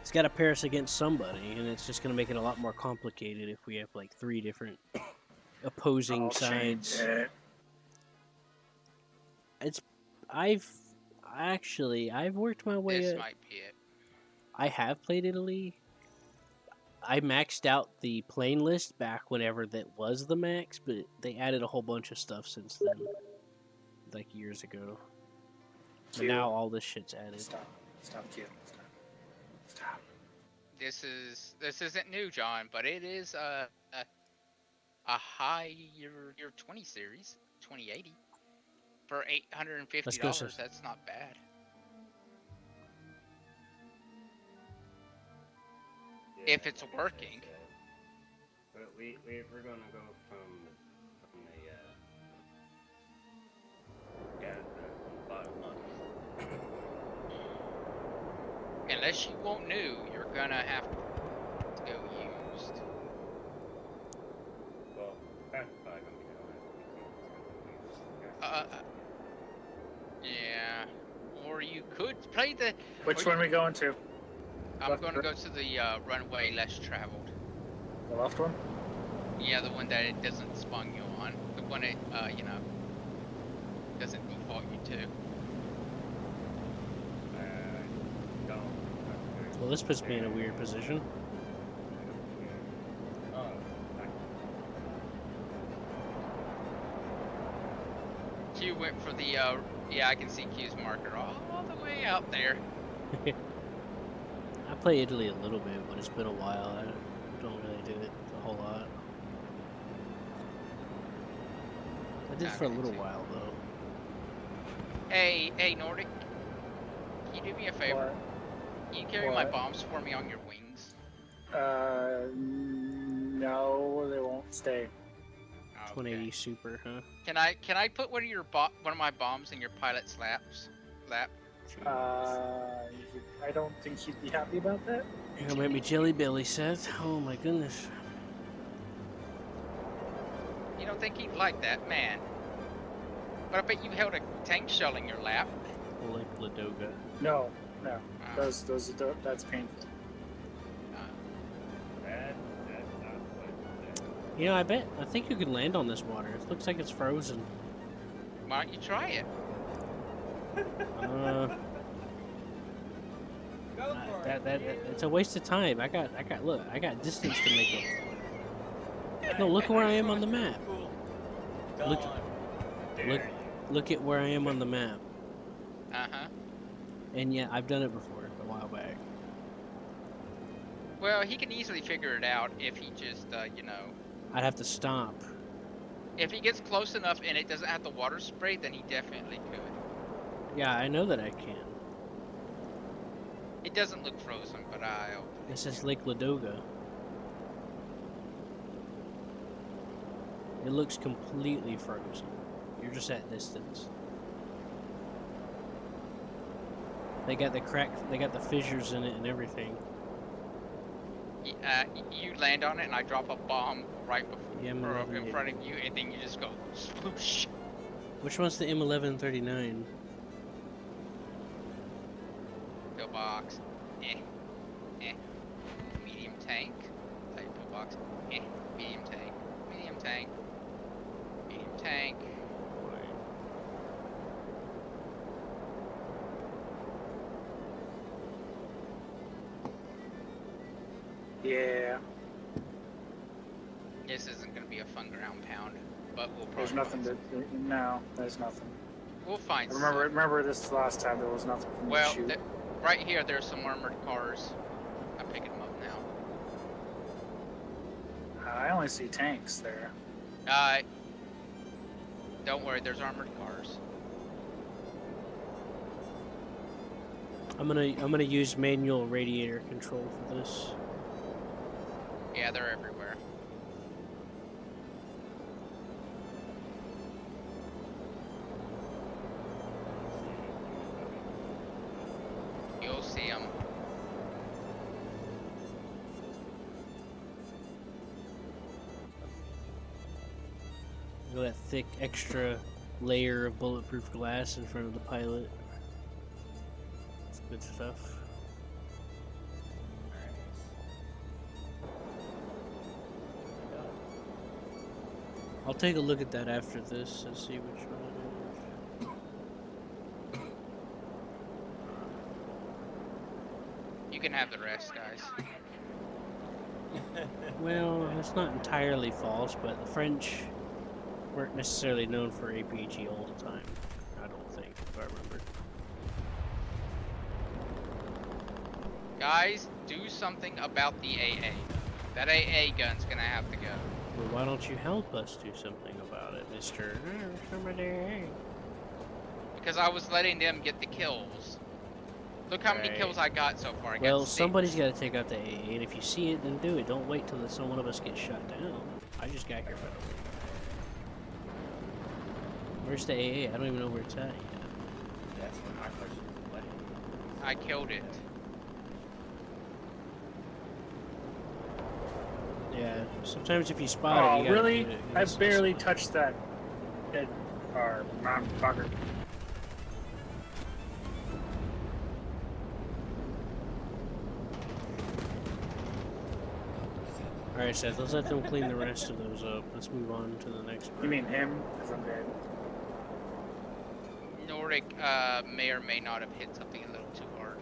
S1: It's got to pair us against somebody, and it's just going to make it a lot more complicated if we have like 3 different opposing
S7: I'll change
S1: sides.
S7: it.
S1: I've worked my way
S3: This
S1: up.
S3: might be it.
S1: I have played Italy. I maxed out the plane list back whenever that was the max, but they added a whole bunch of stuff since then, like years ago. But
S7: Cute.
S1: now all this shit's added.
S7: Stop, Q. Stop.
S3: This isn't new, John, but it is a high year 20 series, 2080 for $850.
S1: Let's go, sis.
S3: That's not bad. If it's working.
S6: But we're gonna go from the bottom up.
S3: Unless you want new, you're gonna have to go used.
S6: Well, that's probably gonna be
S3: Yeah. Or you could play the.
S7: Which
S3: or
S7: one
S3: you-
S7: we going to?
S3: I'm
S7: left
S3: gonna
S7: or-
S3: go to the runway less traveled.
S7: The left one?
S3: Yeah, the one that it doesn't spawn you on. The one it, doesn't default you to.
S6: don't.
S1: Well, this puts me in a weird position.
S6: Oh,
S3: Q went for the, yeah, I can see Q's marker all the way out there.
S1: I play Italy a little bit, but it's been a while. I don't really do it a whole lot. I did for a little while though.
S3: Hey, Nordic. Can you do me a favor?
S7: What?
S3: Can you carry my
S7: What?
S3: bombs for me on your wings?
S7: No, they won't stay.
S3: Okay.
S1: 180 super, huh?
S3: Can I put one of my bombs in your pilot's lap?
S7: I don't think he'd be happy about that.
S1: You're gonna make me Jelly Belly, Seth. Oh my goodness.
S3: You don't think he'd like that, man? But I bet you held a tank shell in your lap.
S1: Like Ladoga.
S7: No. That's painful.
S4: That's not what.
S1: You know, I think you could land on this water. It looks like it's frozen.
S3: Why don't you try it?
S1: Uh,
S4: Go for it.
S1: it's a waste of time. I got distance to make up. No, look where I am on the map.
S4: Go
S1: Look-
S4: on.
S1: Look,
S4: Dare
S1: look at where I am on the map.
S3: Uh-huh.
S1: And yeah, I've done it before a while back.
S3: Well, he can easily figure it out if he just, you know,
S1: I'd have to stop.
S3: if he gets close enough and it doesn't have the water spray, then he definitely could.
S1: Yeah, I know that I can.
S3: It doesn't look frozen, but I'll...
S1: This is Lake Ladoga. It looks completely frozen. You're just at distance. They got the crack, they got the fissures in it and everything.
S3: You land on it and I drop a bomb right
S1: Yeah,
S3: before, or
S1: M11,
S3: in front of you, and then you just go sploosh.
S1: Which one's the M1139?
S3: Pillbox. Medium tank. Type pillbox. Medium tank. Medium tank. Medium tank.
S7: Yeah.
S3: This isn't gonna be a fun ground pound, but we'll probably.
S7: There's nothing to. No, there's nothing.
S3: We'll find.
S7: Remember this last time there was nothing for me
S3: Well,
S7: to shoot.
S3: right here, there's some armored cars. I'm picking them up now.
S7: I only see tanks there.
S3: Don't worry, there's armored cars.
S1: I'm gonna use manual radiator control for this.
S3: Yeah, they're everywhere. You'll see them.
S1: Look at that thick extra layer of bulletproof glass in front of the pilot. It's good stuff. I'll take a look at that after this and see which one
S3: You can have the rest, guys.
S1: it is. Well, it's not entirely false, but the French weren't necessarily known for APG all the time. I don't think, if I remember.
S3: Guys, do something about the AA. That AA gun's gonna have to go.
S1: Well, why don't you help us do something about it, Mr. Somebody?
S3: Because I was letting them get the kills. Look how many
S1: Right.
S3: kills I got so far. I
S1: Well,
S3: got 6.
S1: somebody's got to take out the AA, and if you see it, then do it. Don't wait till some one of us gets shot down. I just got here, by the way. Where's the AA? I don't even know where it's at yet.
S6: That's when I first played.
S3: I killed it.
S1: Yeah, sometimes if you spot it,
S7: Oh,
S1: you gotta
S7: really?
S1: do it.
S7: I barely touched that dead car, motherfucker.
S1: Alright, Seth, let's let them clean the rest of those up. Let's move on to the next one.
S7: You mean him? Because I'm dead.
S3: Nordic may or may not have hit something a little too hard.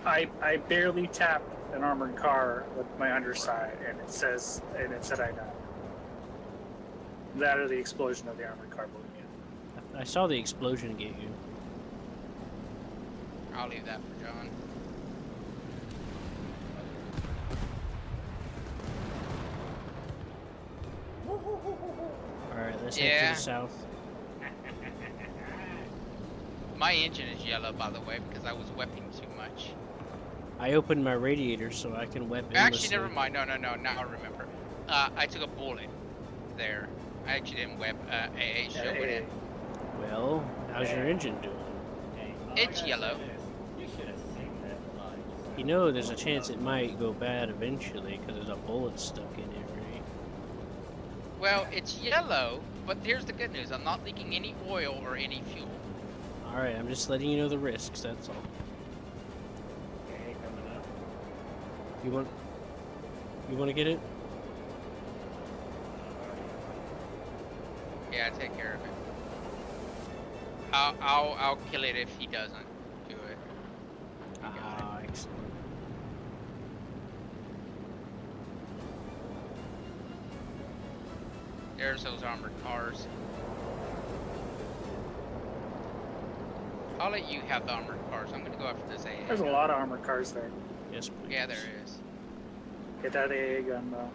S7: I barely tapped an armored car with my underside, and it said I died. That or the explosion of the armored car blew me up.
S1: I saw the explosion get you.
S3: I'll leave that for John.
S1: Alright, let's head
S3: Yeah.
S1: to the south.
S3: My engine is yellow, by the way, because I was weaping too much.
S1: I opened my radiator so I can weapon.
S3: Actually, never mind. No. Now I remember. I took a bullet. there. I actually didn't web AA show
S7: Yeah,
S3: it in.
S1: Well, how's your engine doing?
S6: Hey, all I
S3: It's
S6: gotta
S3: yellow.
S6: say is, you should have seen that line.
S1: You know, there's a chance it might go bad eventually because there's a bullet stuck in it, right?
S3: Well, it's yellow, but here's the good news. I'm not leaking any oil or any fuel.
S1: All right, I'm just letting you know the risks. That's all.
S6: Okay, coming up.
S1: You want to get it?
S3: Yeah, take care of it. I'll kill it if he doesn't do it.
S1: Ah, excellent.
S3: There's those armored cars. I'll let you have the armored cars. I'm gonna go after this AA.
S7: There's a lot of armored cars there.
S1: Yes, please.
S3: Yeah, there is.
S7: Get that AA gun though.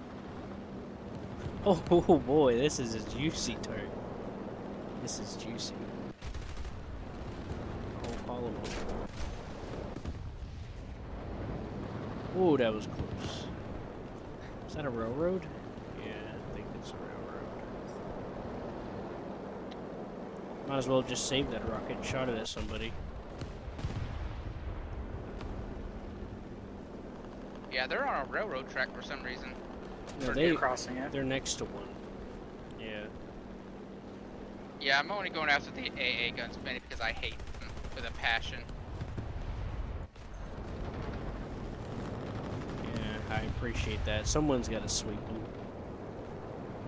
S1: Oh boy, this is a juicy target. This is juicy. Oh, follow me. Oh, that was close. Is that a railroad? Yeah, I think it's a railroad. Might as well just save that rocket and shot it at somebody.
S3: Yeah, they're on a railroad track for some reason.
S1: No,
S7: They're crossing it.
S1: they're next to one. Yeah.
S3: Yeah, I'm only going after the AA guns mainly because I hate them with a passion.
S1: Yeah, I appreciate that. Someone's got to sweep them.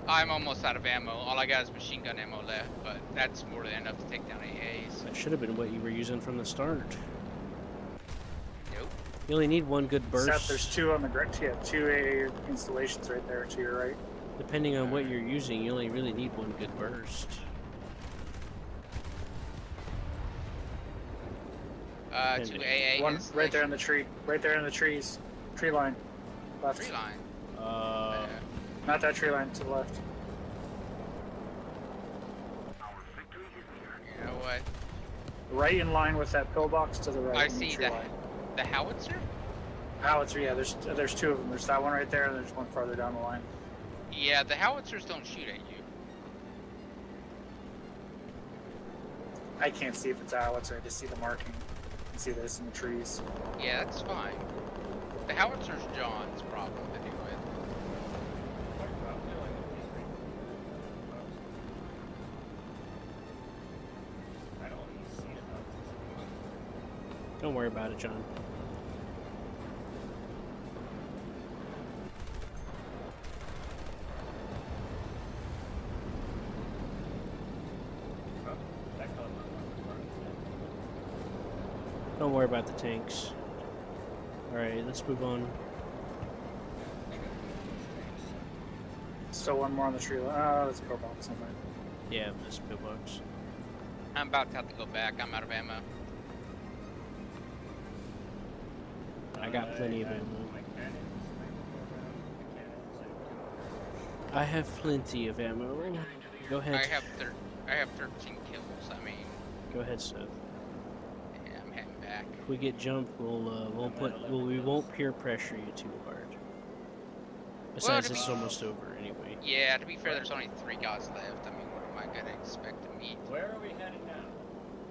S3: I'm almost out of ammo. All I got is machine gun ammo left, but that's more than enough to take down AAs.
S1: That should have been what you were using from the start.
S3: Nope.
S1: You only need one good burst.
S7: Seth, there's two on the ground. Yeah, two AA installations right there to your right.
S1: Depending on what you're using, you only really need one good burst.
S3: Two AA
S7: One right there in the tree. Right there in the trees. Tree line. Left.
S3: tree line.
S7: Not that tree line, to the left.
S3: You know what?
S7: Right in line with that pillbox to the right.
S3: I
S7: in the
S3: see
S7: tree
S3: the
S7: line.
S3: the howitzer.
S7: Howitzer, yeah, there's two of them. There's that one right there, and there's one farther down the line.
S3: Yeah, the howitzers don't shoot at you.
S7: I can't see if it's a howitzer. I just see the marking. I can see this in the trees.
S3: Yeah, that's fine. The howitzer's John's problem to deal with.
S6: I don't even see it.
S1: Don't worry about it, John.
S6: Oh, that color might
S1: Don't worry about the tanks. Alright, let's move on.
S7: Still one more on the tree line. Oh, that's a pillbox somewhere.
S1: Yeah, this pillbox.
S3: I'm about to have to go back. I'm out of ammo.
S1: I got plenty of ammo.
S6: My cannons, my cannons,
S1: I have plenty of ammo. Go ahead.
S3: I have 13 kills. I mean,
S1: Go ahead, Seth.
S3: yeah, I'm heading back.
S1: If we get jumped, we won't peer pressure you too hard. Besides,
S3: to
S1: it's
S3: be-
S1: almost over anyway.
S3: Yeah, to be fair, there's only 3 guys left. I mean, what am I gonna expect to meet?
S6: Where are we heading now?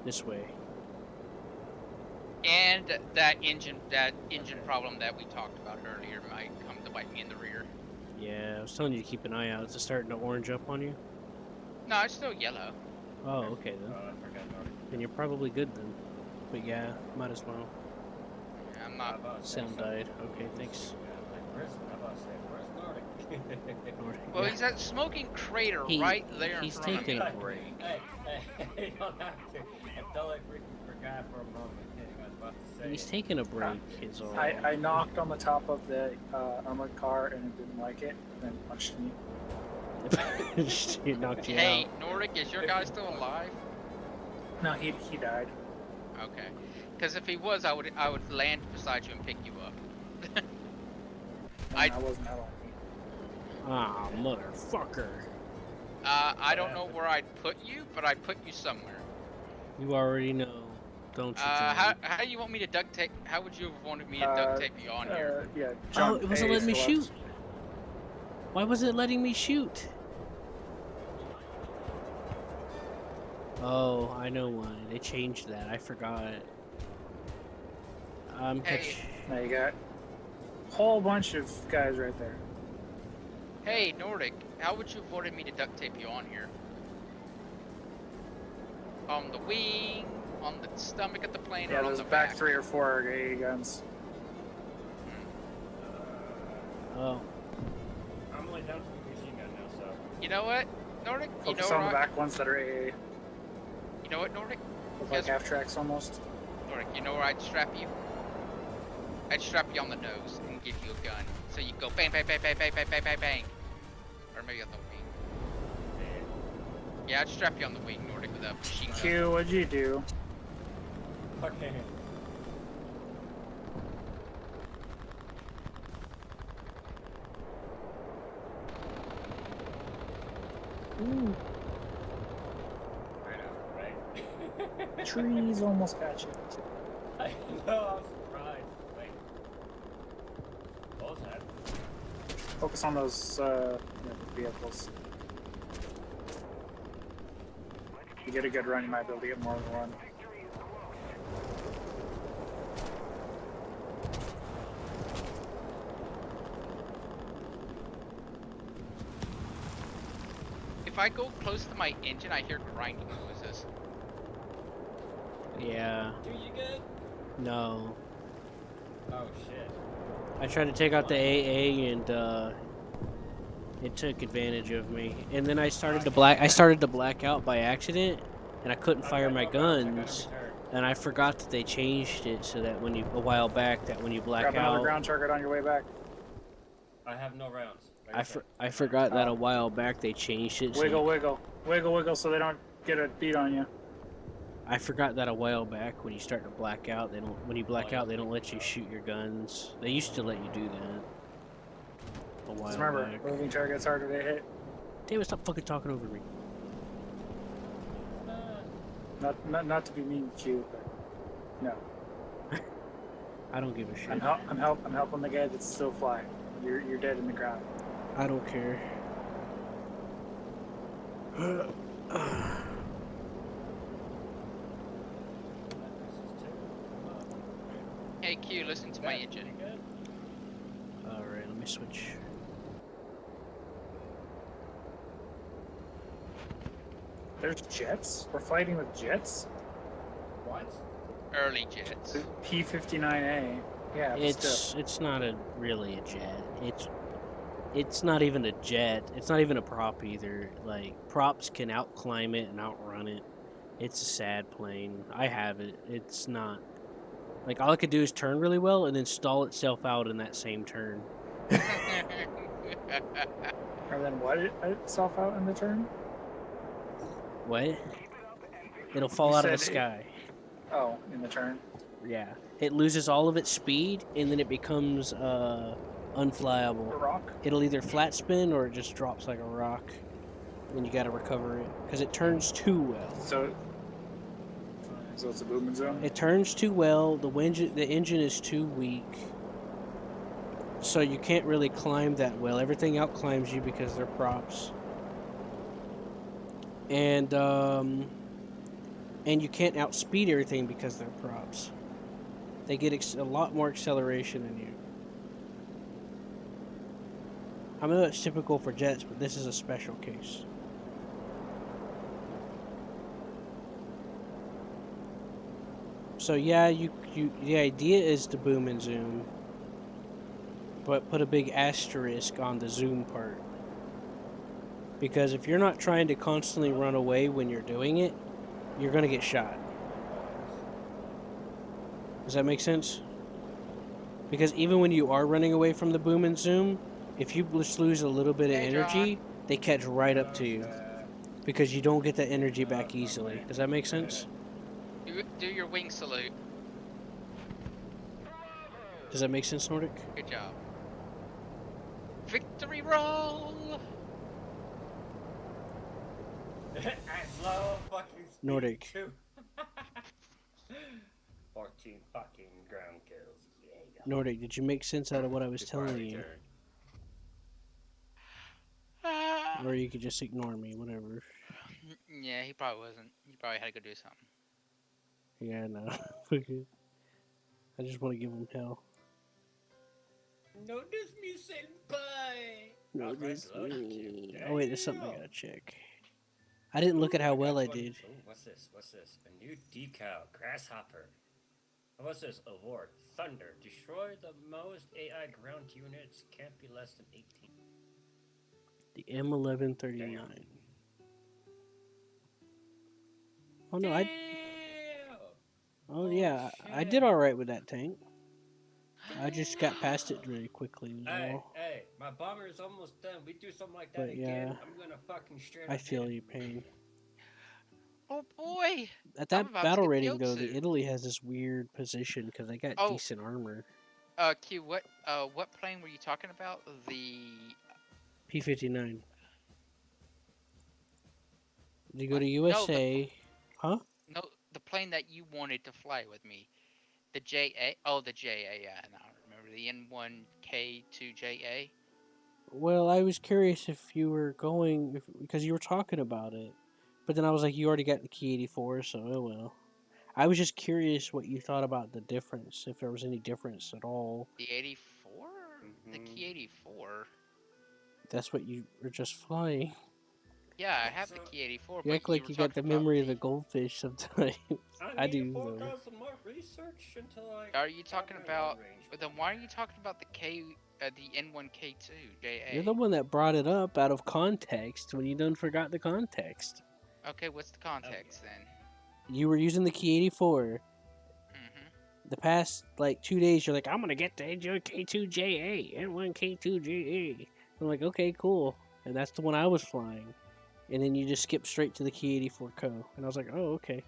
S1: This way.
S3: And that engine problem that we talked about earlier might come to bite me in the rear.
S1: Yeah, I was telling you to keep an eye out. Is it starting to orange up on you?
S3: No, it's still yellow.
S1: Oh, okay then.
S6: I forgot already.
S1: Then you're probably good then. But yeah, might as well.
S3: I'm
S6: How
S3: not.
S6: about
S1: Sound
S6: that?
S1: died. Okay, thanks.
S6: Where's, how about say, where's Nordic?
S3: Well,
S1: Yeah.
S3: he's at Smoking Crater
S1: He-
S3: right there in
S1: he's
S3: front of
S1: taking
S3: me.
S1: a break.
S6: Hey, you don't have to. I totally freaking forgot for a moment. I was about to say
S1: He's
S6: it.
S1: taking a break, is all.
S7: I knocked on the top of the armored car and it didn't like it, and then punched me.
S1: He knocked you
S3: Hey,
S1: out.
S3: Nordic, is your guy still alive?
S7: No, he died.
S3: Okay. Because if he was, I would land beside you and pick you up.
S7: No,
S3: I-
S7: I wasn't that lucky.
S1: Ah, motherfucker.
S3: I don't know where I'd put you, but I'd put you somewhere.
S1: You already know, don't you?
S3: How
S1: John?
S3: do you want me to duct tape? How would you have wanted me to duct tape you on here?
S7: Yeah,
S1: Oh,
S7: John
S1: it wasn't
S7: A
S1: letting me
S7: to the
S1: shoot.
S7: left.
S1: Why was it letting me shoot? Oh, I know why. They changed that. I forgot.
S3: Hey,
S7: Now you got a whole bunch of guys right there.
S3: hey, Nordic, how would you have wanted me to duct tape you on here? On the wing, on the stomach of the plane,
S7: Yeah,
S3: or on
S7: those
S3: the
S7: back 3 or 4 are AA guns.
S1: Oh,
S6: I'm only down to the machine gun now, so.
S3: You know what, Nordic?
S7: Focus on the back ones that are AA.
S3: You know what, Nordic?
S7: Look like
S3: Guess-
S7: half tracks almost.
S3: Nordic, you know where I'd strap you? I'd strap you on the nose and give you a gun, so you go bang, bang, bang, bang, bang, bang, bang, bang, bang. Or maybe on the wing. Yeah, I'd strap you on the wing, Nordic, with a machine gun.
S7: Q, what'd you do?
S6: Okay.
S7: Ooh,
S6: I know, right?
S7: trees almost got you.
S6: I know, I'm surprised. Wait. What was that?
S7: Focus on those vehicles. If you get a good run, you might be able to get more than one.
S3: If I go close to my engine, I hear grinding noises.
S1: yeah.
S6: Do you good?
S1: No.
S6: Oh shit.
S1: I tried to take out the AA and it took advantage of me. And then I started to black out by accident, and I couldn't fire my guns. And I forgot that they changed it so that when you a while back that when you black
S7: Grab another
S1: out,
S7: ground target on your way back.
S6: I have no rounds.
S1: I forgot that a while back they changed it. So
S7: Wiggle, wiggle. Wiggle, wiggle so they don't get a beat on you.
S1: I forgot that a while back when you start to black out, they don't. When you black out, they don't let you shoot your guns. They used to let you do that. A while
S7: Just remember,
S1: back.
S7: moving targets harder to hit.
S1: Damn it! Stop fucking talking over me.
S7: Not to be mean to you, but no.
S1: I don't give a shit.
S7: I'm helping the guy that's still flying. You're dead in the ground.
S1: I don't care.
S3: Hey Q, listen to my engine.
S1: Alright, let me switch.
S7: There's jets? We're fighting with jets?
S6: What?
S3: Early jets.
S7: The P-59A. Yeah, but still.
S1: It's not really a jet. It's not even a jet. It's not even a prop either. Like props can outclimb it and outrun it. It's a sad plane. I have it. It's not like all it could do is turn really well and then stall itself out in that same turn.
S7: And then what itself out in the turn?
S1: What? It'll fall
S7: You
S1: out of the
S7: said
S1: sky.
S7: Oh, in the turn.
S1: Yeah. It loses all of its speed and then it becomes
S7: A
S1: unflyable.
S7: rock?
S1: It'll either flat spin or it just drops like a rock. And you gotta recover it. Because it turns too well.
S7: So it's a booming zone?
S1: It turns too well. The engine is too weak. So you can't really climb that well. Everything out climbs you because they're props. And you can't outspeed everything because they're props. They get a lot more acceleration than you. I know it's typical for jets, but this is a special case. So yeah, the idea is to boom and zoom, but put a big asterisk on the zoom part. Because if you're not trying to constantly run away when you're doing it, you're gonna get shot. Does that make sense? Because even when you are running away from the boom and zoom, if you just lose a little bit of
S3: Hey,
S1: energy,
S3: John.
S1: they catch right up to you. Because you don't get that energy back easily. Does that make sense?
S3: Do your wing salute.
S1: Does that make sense, Nordic?
S3: Good job. Victory roll!
S6: At low fucking speed
S1: Nordic.
S6: too. 14 fucking ground kills. Yeah.
S1: Nordic, did you make sense out of what I was
S6: Before I
S1: telling you?
S6: return.
S1: Or you could just ignore me, whatever.
S3: Yeah, he probably wasn't. He probably had to go do something.
S1: Yeah, no. Okay. I just want to give him hell.
S6: Notice me, senpai!
S1: No,
S6: Alright,
S1: this
S6: loading queue.
S1: Oh wait, there's something I
S6: Damn.
S1: gotta check. I didn't look at how well I
S6: got one.
S1: did.
S6: Ooh, what's this? What's this? A new decal, grasshopper. What's this? Award, thunder. Destroy the most AI ground units. Can't be less than 18.
S1: The M1139. Oh no,
S6: Damn!
S1: Oh
S6: Holy
S1: yeah, I
S6: shit.
S1: did all right with that tank. I just got past it really quickly. Was
S6: Hey,
S1: all.
S6: hey, my bomber is almost done. We do something like that
S1: But
S6: again,
S1: yeah,
S6: I'm gonna fucking straight
S1: I
S6: up
S1: feel
S6: hit
S1: your
S6: him.
S1: pain.
S3: Oh boy!
S1: At
S3: I'm
S1: that
S3: about to
S1: battle
S3: get
S1: rating
S3: killed
S1: though, the
S3: soon.
S1: Italy has this weird position because they got
S3: Oh,
S1: decent armor.
S3: Q, what plane were you talking about? The
S1: P-59. You go
S3: what?
S1: to
S3: No,
S1: USA, huh?
S3: no, the plane that you wanted to fly with me. The JA. Oh, the JA. Yeah, no, I remember the N1K2JA.
S1: Well, I was curious if you were going because you were talking about it, but then I was like, you already got the Key 84, so oh well. I was just curious what you thought about the difference, if there was any difference at all.
S3: The 84? The
S6: Mhm.
S3: Key 84?
S1: That's what you were just flying.
S3: Yeah, I have the
S6: So-
S3: Key 84,
S1: You
S3: but
S1: act
S3: you
S1: like
S3: were
S1: you got
S3: talking
S1: the
S3: about
S1: memory of the goldfish sometimes. I
S6: I
S1: do
S6: need
S1: though.
S6: 4,000 more research until I.
S3: Are you
S6: have
S3: talking
S6: my
S3: about?
S6: long range
S3: Then why are you talking about the the N1K2
S1: You're
S3: JA?
S1: the one that brought it up out of context when you done forgot the context.
S3: Okay, what's the context then?
S1: You were using the Key 84.
S3: Mm-hmm.
S1: The past like 2 days, you're like, I'm gonna get the N1K2JA, N1K2JA. I'm like, okay, cool, and that's the one I was flying. And then you just skip straight to the Key 84 Co. And I was like, oh, okay.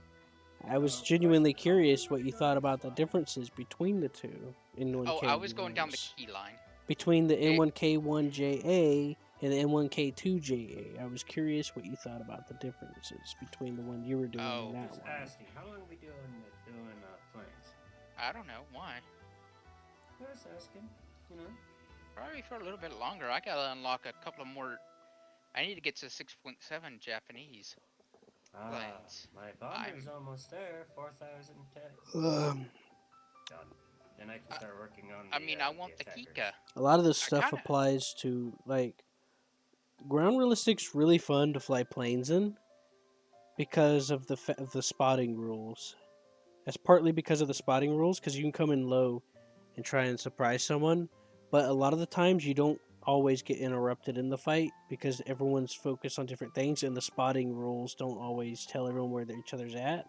S1: I was genuinely curious what you thought about the differences between the two
S3: Oh,
S1: N1K
S3: I was going down the
S1: ones.
S3: key line.
S1: Between the
S3: It-
S1: N1K1JA and the N1K2JA. I was curious what you thought about the differences between the one you were doing
S3: Oh.
S1: and that
S6: Just
S1: one.
S6: asking, how long are we doing planes?
S3: I don't know why.
S6: Just asking, you know.
S3: Probably for a little bit longer. I gotta unlock a couple of more. I need to get to 6.7 Japanese planes.
S6: My bomber is almost there. 4,000 ticks.
S1: Um,
S6: Done. Then I can start working on.
S3: I mean, I want the
S6: attackers.
S3: Kika.
S1: a lot of this
S3: I
S1: stuff
S3: kinda-
S1: applies to like ground realistic's really fun to fly planes in because of the spotting rules. That's partly because of the spotting rules because you can come in low and try and surprise someone, but a lot of the times you don't always get interrupted in the fight because everyone's focused on different things and the spotting rules don't always tell everyone where each other's at.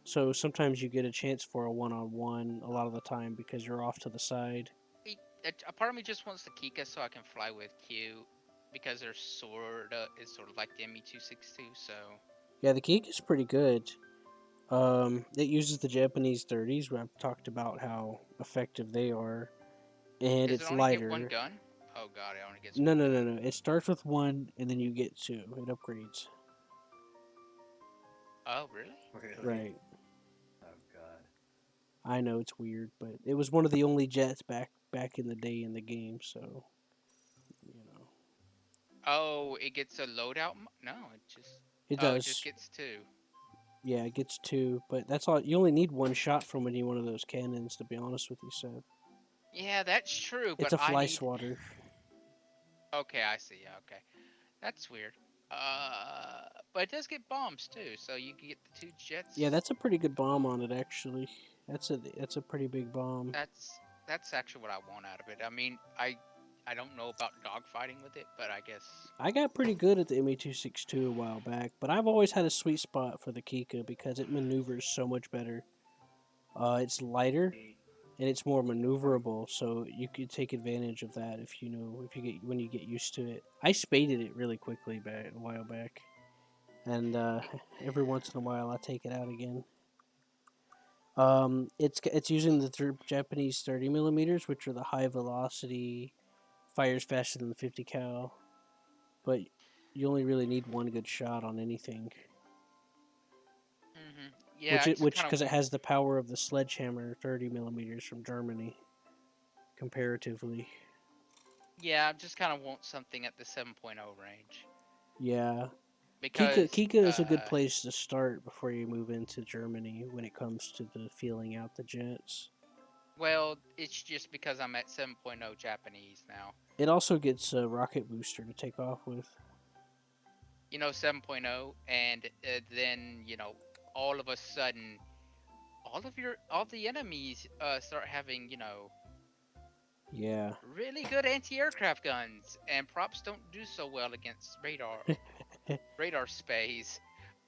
S1: So sometimes you get a chance for a one-on-one a lot of the time because you're off to the side.
S3: A part of me just wants the Kika so I can fly with Q, because they're it's sort of like the ME262. So
S1: Yeah, the Geek is pretty good. It uses the Japanese 30s, where I've talked about how effective they are, and
S3: does it
S1: it's
S3: only get one
S1: lighter.
S3: gun? Oh god, it only gets
S1: No,
S3: one
S1: no,
S3: gun.
S1: no, no. It starts with one, and then you get two. It upgrades.
S3: Oh really?
S6: Really?
S1: Right.
S6: Oh god.
S1: I know it's weird, but it was one of the only jets back in the day in the game, so you know.
S3: Oh, it gets a loadout. No, it just.
S1: It
S3: Oh, it just
S1: does.
S3: gets two.
S1: Yeah, it gets two, but that's all. You only need one shot from any one of those cannons, to be honest with you. So
S3: Yeah, that's true,
S1: it's
S3: but
S1: a
S3: I
S1: fly
S3: need.
S1: swatter.
S3: Okay, I see. Okay, that's weird. But it does get bombs too, so you can get the two jets.
S1: Yeah, that's a pretty good bomb on it, actually. That's a pretty big bomb.
S3: That's actually what I want out of it. I mean, I don't know about dogfighting with it, but I guess.
S1: I got pretty good at the ME262 a while back, but I've always had a sweet spot for the Kika because it maneuvers so much better. It's lighter and it's more maneuverable, so you could take advantage of that if when you get used to it. I spaded it really quickly a while back, and every once in a while I take it out again. It's using the Japanese 30 millimeters, which are the high velocity, fires faster than the 50 cal, but you only really need one good shot on anything.
S3: Yeah, I just
S1: Which
S3: kind
S1: because
S3: of
S1: it has the power of the sledgehammer 30 millimeters from Germany, comparatively.
S3: Yeah, I just kind of want something at the 7.0 range.
S1: Yeah,
S3: because
S1: Kika is a good place to start before you move into Germany when it comes to the feeling out the jets.
S3: well, it's just because I'm at 7.0 Japanese now.
S1: It also gets a rocket booster to take off with.
S3: 7.0, and then all of a sudden, all the enemies start having
S1: Yeah.
S3: really good anti-aircraft guns, and props don't do so well against radar space.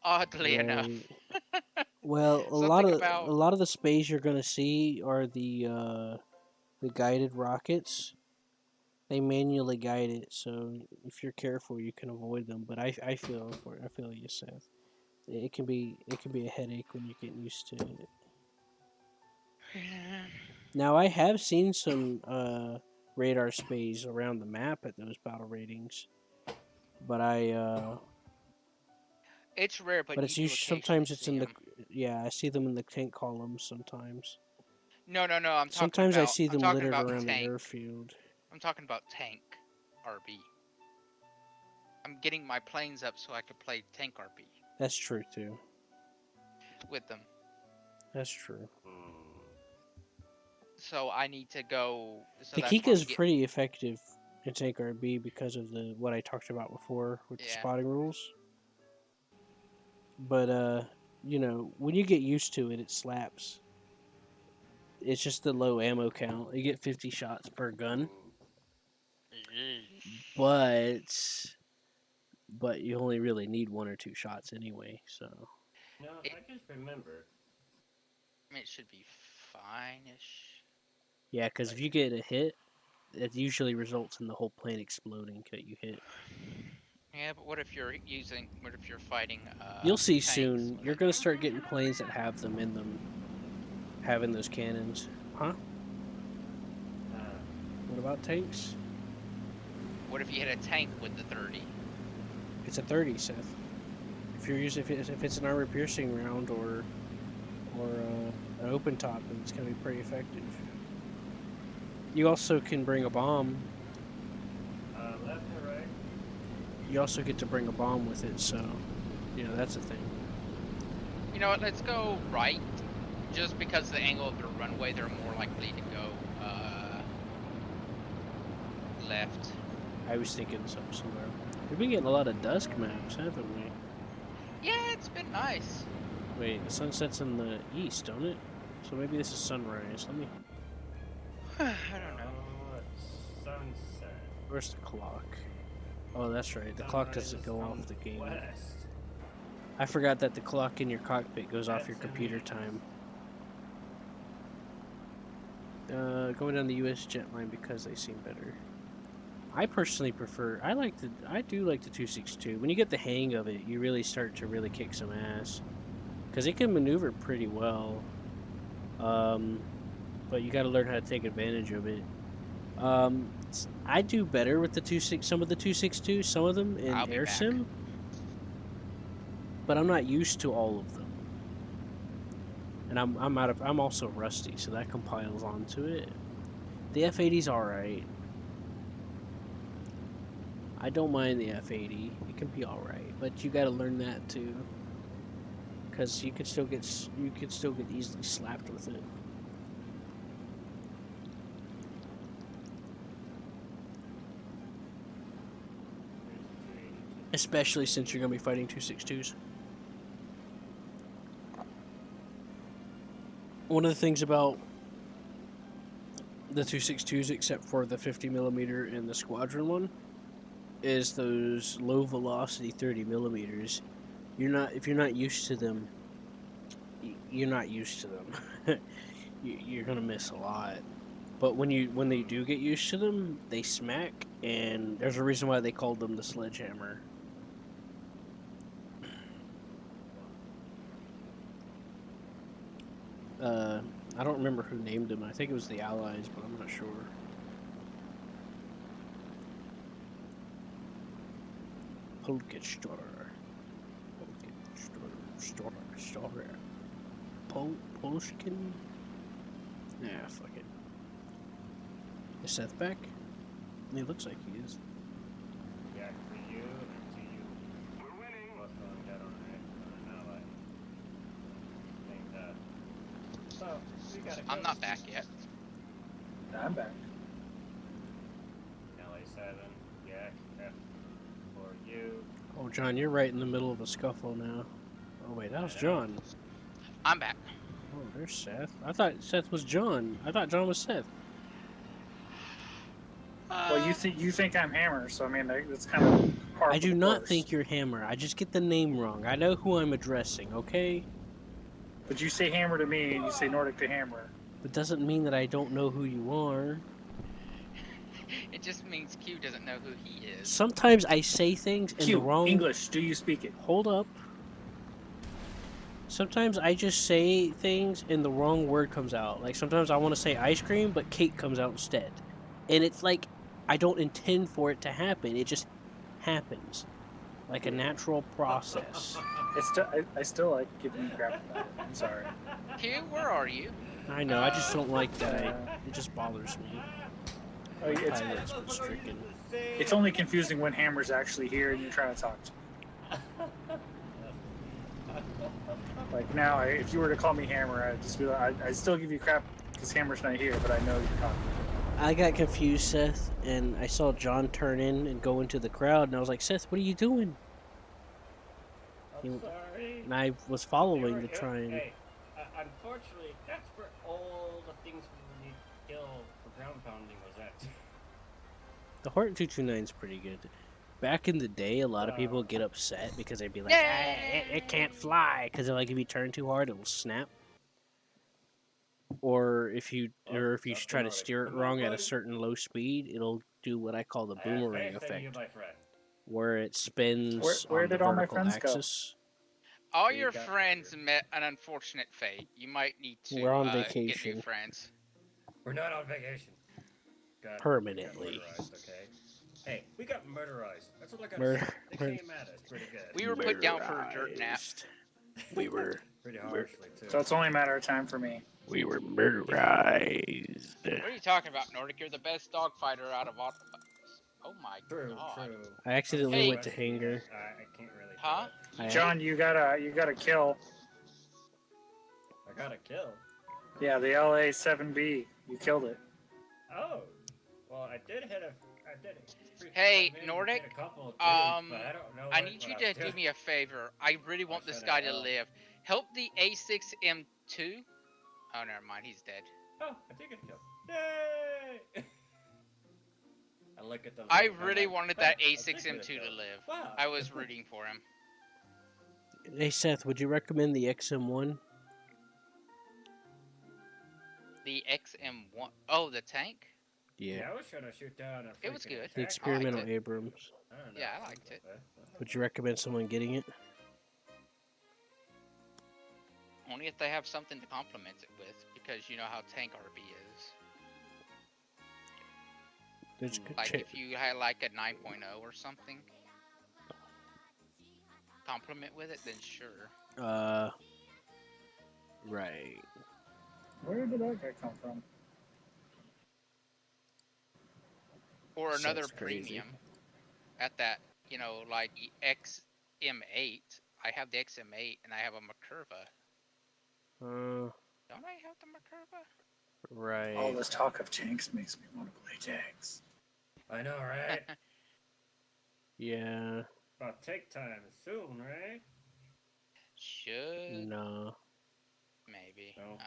S3: Oddly enough.
S1: Right. Well,
S3: Something
S1: a
S3: about
S1: lot of the space you're gonna see are the guided rockets. They manually guide it, so if you're careful, you can avoid them. But I feel you, Seth. It can be a headache when you get used to it. Now I have seen some radar space around the map at those battle ratings, but
S3: it's rare, but you
S1: it's
S3: do
S1: usually
S3: occasionally
S1: sometimes it's
S3: see
S1: in the
S3: them.
S1: I see them in the tank columns sometimes.
S3: No, no, no.
S1: Sometimes I see
S3: I'm
S1: them
S3: talking
S1: littered
S3: about
S1: around the
S3: tank.
S1: airfield.
S3: I'm talking about tank RB. I'm getting my planes up so I could play tank RB
S1: That's true too.
S3: with them.
S1: That's true.
S3: So I need to go. So
S1: The
S3: that's
S1: Kika
S3: where
S1: is
S3: I'm getting.
S1: pretty effective in tank RB because of the what I talked about before with the
S3: Yeah.
S1: spotting rules. But when you get used to it, it slaps. It's just the low ammo count. You get 50 shots per gun, but you only really need 1 or 2 shots anyway. So
S6: No,
S3: It,
S6: I just remember.
S3: I mean, it should be fine-ish.
S1: yeah, because if you get a hit, it usually results in the whole plane exploding that you hit.
S3: Yeah, but what if you're fighting
S1: You'll see
S3: tanks?
S1: soon. You're gonna start getting planes that have them in them, having those cannons. Huh? What about tanks?
S3: What if you hit a tank with the 30?
S1: It's a 30, Seth. If it's an armor piercing round or an open top, then it's gonna be pretty effective. You also can bring a bomb.
S6: Left or right?
S1: You also get to bring a bomb with it, so that's a thing.
S3: You know what? Let's go right, just because of the angle of the runway, they're more likely to go left.
S1: I was thinking something similar. We've been getting a lot of dusk maps, haven't we?
S3: Yeah, it's been nice.
S1: Wait, the sun sets in the east, don't it? So maybe this is sunrise. Let me.
S3: I don't know.
S6: Oh, it's sunset.
S1: Where's the clock? Oh, that's right. The clock doesn't go off the game.
S6: West.
S1: I forgot that the clock in your cockpit goes off your
S6: That's in
S1: computer
S6: the-
S1: time. Going down the U.S. jet line because they seem better. I personally prefer. I do like the 262. When you get the hang of it, you really start to really kick some ass, because it can maneuver pretty well. But you got to learn how to take advantage of it. I do better with some of the 262, some of them in
S3: I'll be
S1: air
S3: back.
S1: sim, but I'm not used to all of them, and I'm also rusty, so that compiles onto it. The F80's all right. I don't mind the F80. It can be all right, but you got to learn that too, because you could still get easily slapped with it. Especially since you're going to be fighting 262s. One of the things about the 262s, except for the 50mm and the squadron one, is those low velocity 30mm. If you're not used to them, you're not used to them. You're gonna miss a lot. But when they do get used to them, they smack, and there's a reason why they called them the sledgehammer. I don't remember who named them. I think it was the Allies, but I'm not sure. Polkastor. Polskin? Nah, fuck it. Is Seth back? He looks like he is.
S6: Yeah, for you and to you. We're winning. Well, Oh, we gotta
S3: I'm
S6: go.
S3: not back yet.
S7: I'm back.
S6: LA7, yeah, F for you.
S1: Oh, John, you're right in the middle of a scuffle now. Oh wait, that was John.
S3: I'm back.
S1: Oh, there's Seth. I thought Seth was John. I thought John was Seth.
S7: Well, you think I'm Hammer, so I mean that's kind of par
S1: I
S7: for
S1: do
S7: the
S1: not
S7: course.
S1: think you're Hammer. I just get the name wrong. I know who I'm addressing, okay?
S7: But you say Hammer to me, and you say Nordic to Hammer.
S1: But doesn't mean that I don't know who you are.
S3: It just means Q doesn't know who he is.
S1: Sometimes I say things in the
S7: Q,
S1: wrong.
S7: English. Do you speak it?
S1: Hold up. Sometimes I just say things and the wrong word comes out. Like sometimes I want to say ice cream, but cake comes out instead. And it's like I don't intend for it to happen. It just happens. Like a natural process.
S7: I still like giving you crap about it. I'm sorry.
S3: Q, where are you?
S1: I know, I just don't like that. It just bothers me.
S7: Oh, it's,
S1: Pirate's been stricken.
S7: it's only confusing when Hammer's actually here and you're trying to talk to me. Like now, if you were to call me Hammer, I'd just be like, I'd still give you crap because Hammer's not here, but I know you're talking.
S1: I got confused, Seth, and I saw John turn in and go into the crowd, and I was like, Seth, what are you doing?
S6: I'm sorry.
S1: And I was following to try and...
S6: Hey, unfortunately, that's where all the things we need to kill for ground pounding was at.
S1: The Horton 229 is pretty good. Back in the day, a lot of people get upset because they'd be like, it can't fly, because like if you turn too hard, it'll snap. Or if you try to steer it wrong at a certain low speed, it'll do what I call the boomerang effect,
S6: You, my friend.
S1: where it spins
S7: Where
S1: on the
S7: did all my
S1: vertical
S7: friends go?
S1: axis.
S3: All
S6: We
S3: your
S6: got
S3: friends
S6: here.
S3: met an unfortunate fate. You might need to
S1: We're on
S3: get
S1: vacation.
S3: new friends.
S6: We're not on vacation.
S1: Permanently.
S6: We got murderized, okay? Hey, we got murderized. That's what I gotta
S1: Mur-
S6: say. They
S1: mur-
S6: came at us pretty good.
S3: We were put down for a dirt nap.
S1: We were
S6: pretty harshly, too.
S7: So it's only a matter of time for me.
S1: murderized.
S3: What are you talking about, Nordic? You're the best dog fighter out of all. Oh my
S6: True,
S3: god.
S6: true.
S1: I accidentally
S3: Hey.
S1: went to hangar.
S6: I can't really do
S3: Huh?
S6: it.
S7: John, you got a kill.
S6: I got a kill.
S7: Yeah, the LA7B. You killed it.
S6: Oh. Well, I did hit a... I did it.
S3: Hey,
S6: I
S3: Nordic,
S6: hit a couple of dudes, but I don't know
S3: I
S6: what
S3: need you
S6: I
S3: to
S6: was
S3: do
S6: doing.
S3: me a favor. I really want this
S6: should
S3: guy
S6: I
S3: to
S6: help?
S3: live. Help the A6M2. Oh, never mind. He's dead.
S6: Oh, I did get a kill. Yay! I look at them.
S3: I
S6: I'm
S3: really
S6: like,
S3: wanted
S6: "Huh,
S3: that
S6: I did get a
S3: A6M2 to
S6: kill."
S3: live.
S6: Wow.
S3: I was rooting for him.
S1: Hey Seth, would you recommend the XM1?
S3: The XM1. Oh, the tank?
S6: Yeah, I was trying to shoot down a
S3: It was
S6: freaking
S3: good.
S6: attack.
S1: The experimental
S3: it.
S1: Abrams.
S6: I don't know
S3: Yeah, I
S6: about
S3: liked it.
S6: that.
S1: Would you recommend someone getting it?
S3: Only if they have something to complement it with, because you know how tank RB is.
S1: There's good
S3: Like if you had like a 9.0 or something, complement with it, then sure.
S1: Right.
S7: Where did that guy come from?
S3: Or another
S1: Sounds crazy.
S3: premium at that, you know, like the XM8. I have the XM8 and I have a Macurva. Don't I have the Macurva?
S1: Right.
S7: All this talk of tanks makes me want to play tanks.
S6: I know, right?
S1: Yeah.
S6: About take time soon, right?
S3: Should
S1: No.
S3: maybe.
S6: No.
S3: I don't know.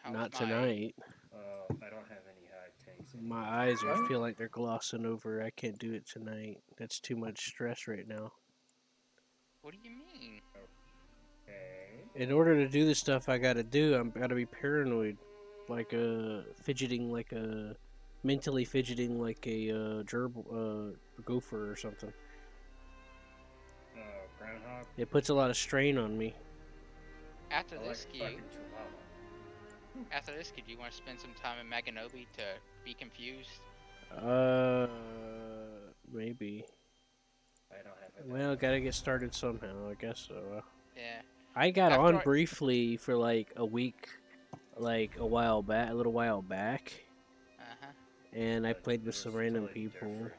S3: How's
S1: Not
S3: my-
S1: tonight.
S6: Oh, I don't have any high tanks.
S1: My eyes are
S7: What?
S1: feel like they're glossing over. I can't do it tonight. That's too much stress right now.
S3: What do you mean?
S6: Okay.
S1: In order to do the stuff I gotta do, I'm gotta be paranoid. Like fidgeting like a mentally fidgeting like a gerbil gopher or something.
S6: Groundhog.
S1: It puts a lot of strain on me.
S3: After
S6: I like
S3: this, Q,
S6: fucking chihuahua.
S3: after this, Q, do you want to spend some time in Maganobi to be confused?
S1: Maybe.
S6: I don't have it.
S1: Well, gotta get started somehow. I guess so.
S3: Yeah.
S1: I got
S3: After
S1: on
S3: I-
S1: briefly for like a week, like a while back, a little while back,
S3: Uh-huh.
S1: and I
S6: But
S1: played with
S6: it
S1: some
S6: was
S1: random
S6: totally
S1: people.
S6: different.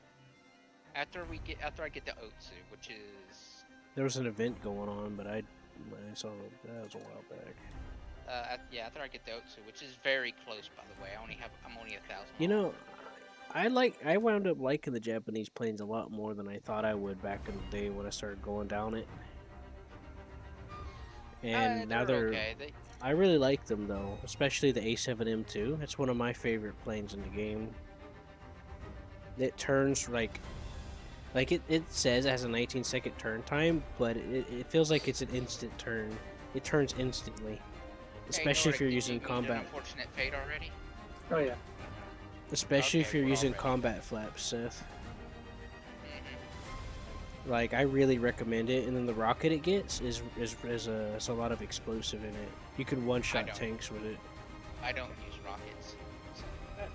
S3: After I get the Otsu, which is
S1: There was an event going on, but I That was a while back.
S3: Yeah, after I get the O2, which is very close, by the way. I'm only 1,000.
S1: You know, I wound up liking the Japanese planes a lot more than I thought I would back in the day when I started going down it. And now they're
S3: okay.
S1: I really like them though, especially the A7M2. It's one of my favorite planes in the game. It turns like it says it has a 19-second turn time, but it feels like it's an instant turn. It turns instantly, especially if you're using combat.
S3: Unfortunate fate already.
S7: Oh yeah.
S1: Especially if
S3: Okay,
S1: you're
S3: we're
S1: using
S3: already-
S1: combat flaps, Seth.
S3: Mhm.
S1: Like I really recommend it, and then the rocket it gets is a lot of explosive in it. You can one shot
S3: don't.
S1: tanks with it.
S3: I don't use rockets.
S6: I got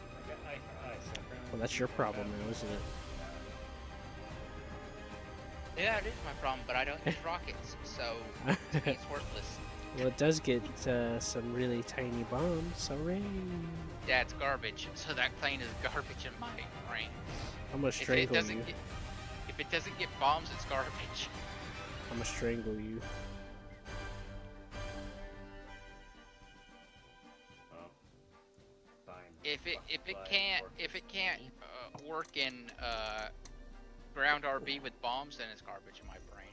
S6: eye for eye, so apparently
S1: Well, that's your problem now, isn't it?
S3: Yeah, it is my problem, but I don't use rockets, so to me it's worthless.
S1: Well, it does get some really tiny bombs. Hooray!
S3: Yeah, it's garbage. So that plane is garbage in my brain.
S1: I'm gonna
S3: If it
S1: strangle
S3: doesn't
S1: you.
S3: get, if it doesn't get bombs, it's garbage.
S1: I'm gonna strangle you.
S6: Oh. Fine.
S3: If it
S6: Fly,
S3: can't work in ground RB with bombs, then it's garbage in my brain.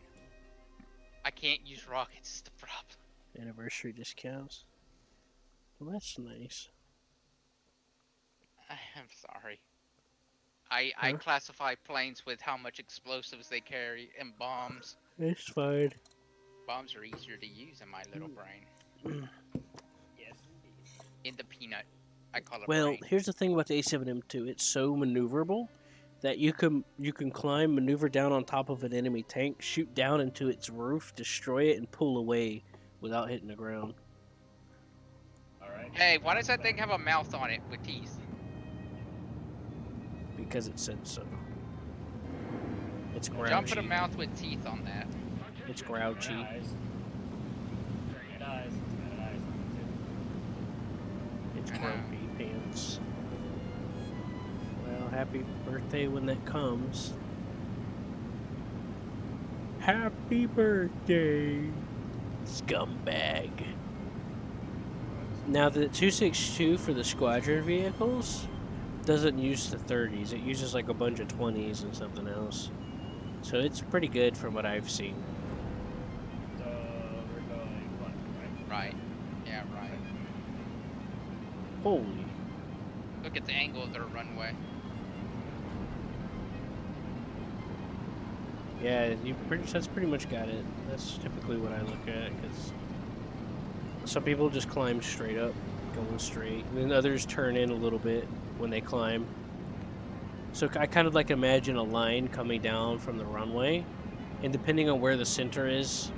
S3: I can't use rockets. Is the problem.
S1: Anniversary discounts. Well, that's nice.
S3: I'm sorry. I classify planes with how much explosives they carry and bombs.
S1: It's fine.
S3: Bombs are easier to use in my little brain.
S6: Yes, indeed.
S3: In the peanut, I call it
S1: Well,
S3: brain.
S1: here's the thing about the A7M2. It's so maneuverable that you can climb, maneuver down on top of an enemy tank, shoot down into its roof, destroy it, and pull away without hitting the ground.
S6: Alright.
S3: Hey, why does that thing have a mouth on it with teeth?
S1: Because it said so. It's
S3: Jump
S1: grouchy.
S3: in a mouth with teeth on that.
S1: It's grouchy.
S6: Red eyes. Red eyes.
S1: It's
S3: I know.
S1: grumpy pants. Well, happy birthday when that comes. Happy birthday, scumbag. Now the 262 for the squadron vehicles doesn't use the 30s. It uses like a bunch of 20s and something else. So it's pretty good from what I've seen.
S6: So we're going what, right?
S3: Right. Yeah, right.
S1: Holy.
S3: Look at the angle of their runway.
S1: Yeah, that's pretty much got it. That's typically what I look at, because some people just climb straight up, going straight, and then others turn in a little bit when they climb. So I kind of like imagine a line coming down from the runway, and depending on where the center is,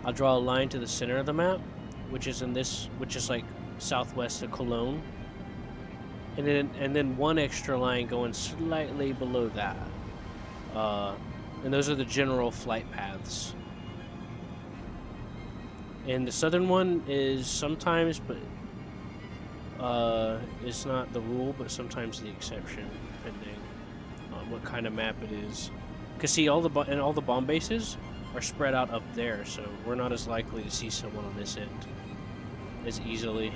S1: I'll draw a line to the center of the map, which is like southwest of Cologne, and then one extra line going slightly below that. And those are the general flight paths. And the southern one is sometimes, but it's not the rule, but sometimes the exception, depending on what kind of map it is. Because see, all the bomb bases are spread out up there, so we're not as likely to see someone on this end as easily.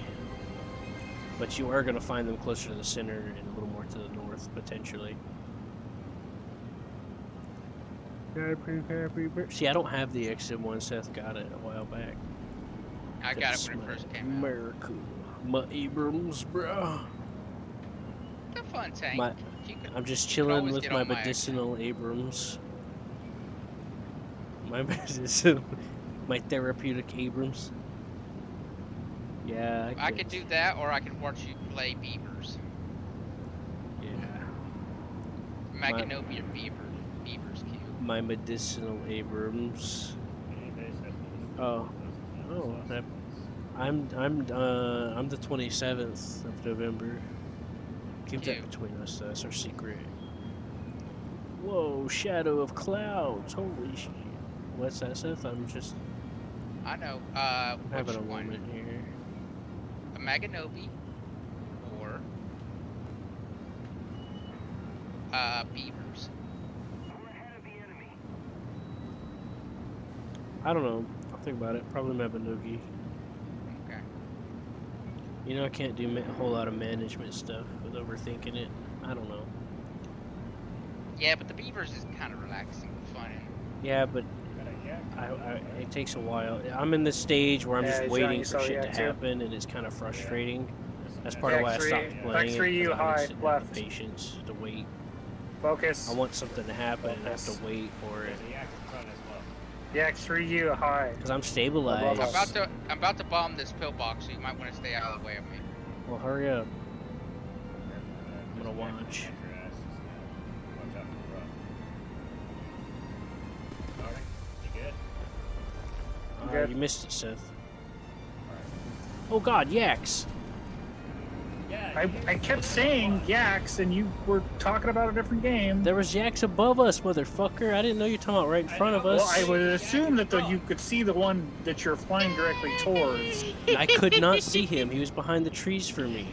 S1: But you are going to find them closer to the center and a little more to the north, potentially. See, I don't have the XM1. Seth got it a while back.
S3: I got it when it first came out.
S1: America. My Abrams, bro.
S3: It's a fun tank.
S1: My-
S3: You could-
S1: I'm just
S3: could
S1: chilling
S3: always
S1: with
S3: get
S1: my
S3: on my
S1: medicinal Abrams. My medicinal, my therapeutic Abrams. Yeah,
S3: I could do that, or I could watch you play beavers.
S1: Yeah,
S3: Maganobia beavers cute.
S1: my medicinal Abrams. Oh, I'm the 27th of November. Keep that
S3: Cute.
S1: between us. That's our secret. Whoa, shadow of clouds! Holy shit! What's that, Seth? I'm just
S3: I know.
S1: having
S3: Which
S1: a
S3: one?
S1: moment here.
S3: A Maganobi or beavers.
S1: I don't know. think about it. Probably Mabinogi.
S3: Okay.
S1: You know, I can't do a whole lot of management stuff with overthinking it. I don't know.
S3: Yeah, but the beavers is kind of relaxing and fun.
S1: Yeah, but it takes a while. I'm in this stage where I'm
S7: Yeah,
S1: just
S7: John,
S1: waiting
S7: you
S1: for
S7: saw the
S1: shit to
S7: yak too?
S1: happen, and it's kind of frustrating. That's part
S7: Yeah,
S1: of why I
S7: three-
S1: stopped
S7: back
S1: playing it.
S7: three, you
S1: 'Cause I
S7: high,
S1: just didn't have
S7: left.
S1: the patience to wait.
S7: Focus.
S1: I want something to happen, and I have
S7: Focus.
S1: to wait for it.
S6: There's a yak in front as well.
S7: Yak 3U high.
S1: Because I'm stabilized.
S7: Above
S3: I'm about to bomb this pillbox, so you might want to stay out of the way of me.
S1: Well, hurry up.
S6: I'm
S1: gonna watch.
S6: Watch out for the road. Alright, you good?
S7: Good.
S1: You missed it, Seth. Oh god, yaks!
S6: Yeah,
S7: I kept saying yaks, and you were talking about a different game.
S1: There was yaks above us, motherfucker. I didn't know you were talking about right in front of
S6: know.
S1: us.
S7: Well, I would assume that you could see the one that you're flying directly towards.
S1: I could not see him. He was behind the trees for me.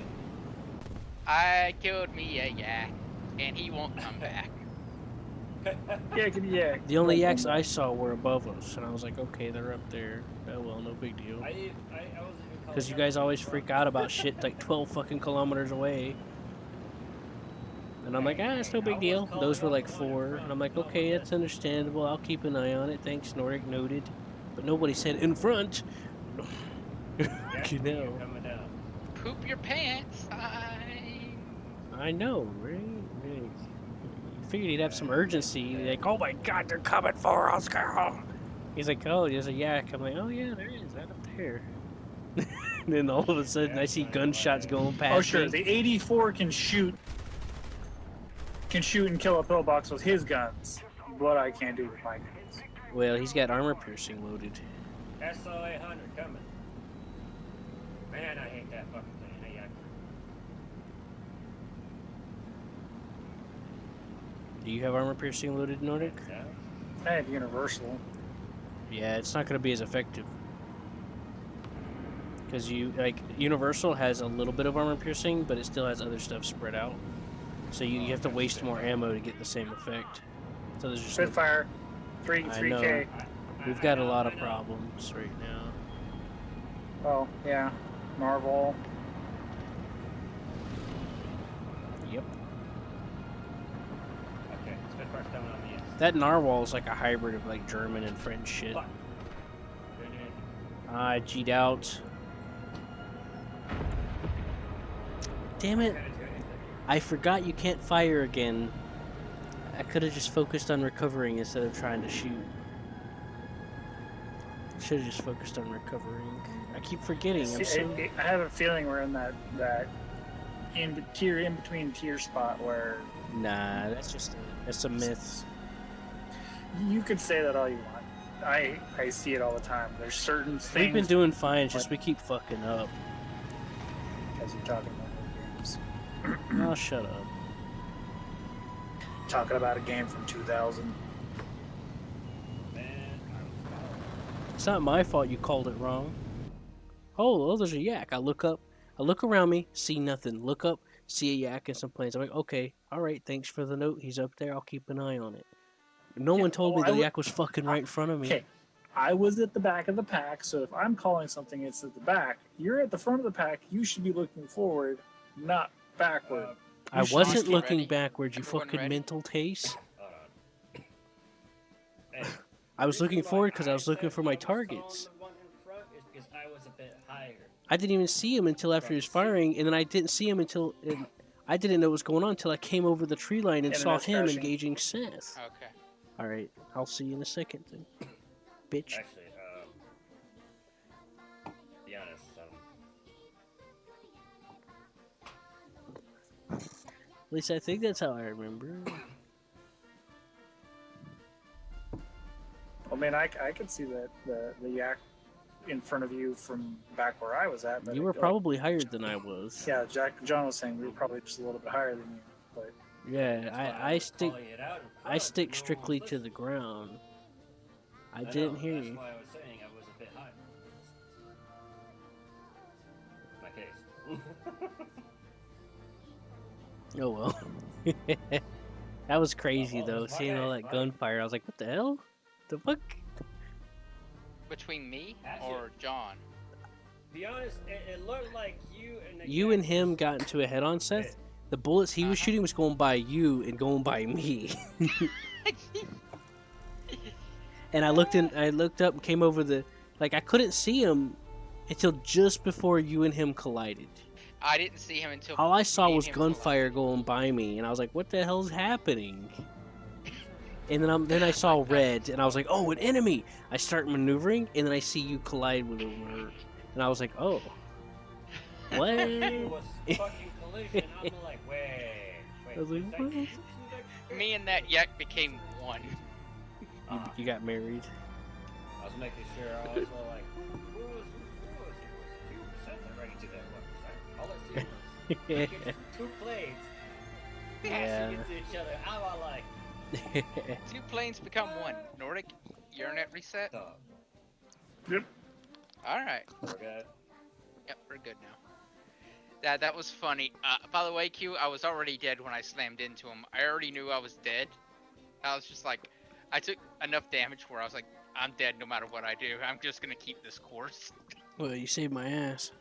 S3: I killed me a yak, and he won't come back.
S7: Yeah, give me yak.
S1: The only yaks I saw were above us, and I was like, okay, they're up there. Oh well, no big deal.
S6: I wasn't even
S1: Because you guys always freak out about shit like 12 fucking kilometers away. And I'm like, it's no big deal. Those were like 4. And I'm like, okay, that's understandable. I'll keep an eye on it. Thanks, Nordic. Noted. But nobody said in front. You know.
S6: coming down.
S3: Poop your pants.
S1: I know, right? Right. You figured he'd have some urgency. Like, oh my god, they're coming for us, girl. He's like, oh, there's a yak. I'm like, oh yeah, there is. Right up there. And then all of a sudden, I see gunshots going past
S7: Oh sure,
S1: me.
S7: the 84 can shoot and kill a pillbox with his guns. What I can't do with my guns.
S1: Well, he's got armor piercing loaded.
S6: SO 800 coming. Man, I hate that fucking thing. Hey, yak.
S1: Do you have armor piercing loaded, Nordic?
S6: Yeah.
S7: I have universal.
S1: Yeah, it's not going to be as effective. Because Universal has a little bit of armor piercing, but it still has other stuff spread out. So you have to waste more ammo to get the same effect. So there's just
S7: Spitfire,
S1: I
S7: 3K.
S1: we've got a lot of problems right now.
S7: Oh yeah, Marvel.
S1: Yep.
S6: Okay, Spitfire's coming on the east.
S1: That narwhal is like a hybrid of like German and French shit.
S6: Fuck.
S1: I G'd out. Damn it. I forgot you can't fire again. I could have just focused on recovering instead of trying to shoot. Should have just focused on recovering. I keep forgetting.
S7: I have a feeling we're in that in between tier spot where
S1: Nah, that's a myth.
S7: you could say that all you want. I see it all the time. There's certain things.
S1: We've been doing fine, it's just we keep fucking up.
S7: Because you're talking about other games.
S1: Oh, shut up.
S7: Talking about a game from 2000.
S1: It's not my fault you called it wrong. Oh, there's a yak. I look up. I look around me, see nothing. Look up, see a yak and some planes. I'm like, okay, alright, thanks for the note. He's up there. I'll keep an eye on it. No one told me the yak was fucking right in front of me.
S7: Okay, I was at the back of the pack, so if I'm calling something, it's at the back. You're at the front of the pack. You should be looking forward, not backward.
S1: I
S7: should
S1: wasn't
S7: just be
S1: looking
S3: ready.
S1: backwards, you
S3: Everyone
S1: fucking
S3: ready?
S1: mental taste.
S6: Hold on. Hey,
S1: I was looking
S6: reason why
S1: forward because I was
S6: said
S1: looking for my
S6: I was following
S1: targets.
S6: the one in front is because I was a bit higher.
S1: I didn't even see him until after he was firing, and then I didn't see him until I didn't know what was going on until I came over the tree line and saw
S7: Internet's
S1: him
S7: crashing.
S1: engaging Seth.
S3: Okay.
S1: All right, I'll see you in a second then, bitch.
S6: Actually, be honest,
S1: At least I think that's how I remember.
S7: I mean, I could see that the yak in front of you from back where I was at. But
S1: You were probably higher than I was.
S7: Yeah, John was saying we were probably just a little bit higher than you. But
S1: Yeah, I stick strictly to the ground. I didn't hear
S6: that's
S1: you.
S6: why I was saying I was a bit high. My case.
S1: Oh well. That was crazy
S6: Oh,
S1: though,
S6: it's my
S1: seeing all
S6: case,
S1: that
S6: buddy.
S1: gunfire. I was like, what the hell? The fuck?
S3: Between me
S6: Actually-
S3: or John?
S6: Be honest, it looked like you and the
S1: You
S6: guy
S1: and him
S6: was-
S1: got into a head-on, Seth. The bullets he was
S3: Uh-huh.
S1: shooting was going by you and going by me. And I looked up and came over like I couldn't see him until just before you and him collided.
S3: I didn't see him until.
S1: All I saw
S3: me and
S1: was
S3: him
S1: gunfire going by me, and I was like, "What the hell's happening?" And then I saw red, and I was like, "Oh, an enemy!" I start maneuvering, and then I see you collide with him, and I was like, "Oh, what?"
S6: It was fucking collision. I'm like, wait.
S1: I was like,
S6: is that
S1: what?
S6: you?
S3: Me and that yak became one.
S1: You got married.
S6: I was making sure. I was all like, who was sent right to that one? All I see was freaking 2 planes bashing into each other. I'm all like,
S3: 2 planes become one. Nordic, your net reset.
S6: dog.
S3: All right.
S6: We're good.
S3: Yep, we're good now. That was funny. By the way, Q, I was already dead when I slammed into him. I already knew I was dead. I was just like, I took enough damage where I was like, I'm dead no matter what I do. I'm just gonna keep this course.
S1: Well, you saved my ass.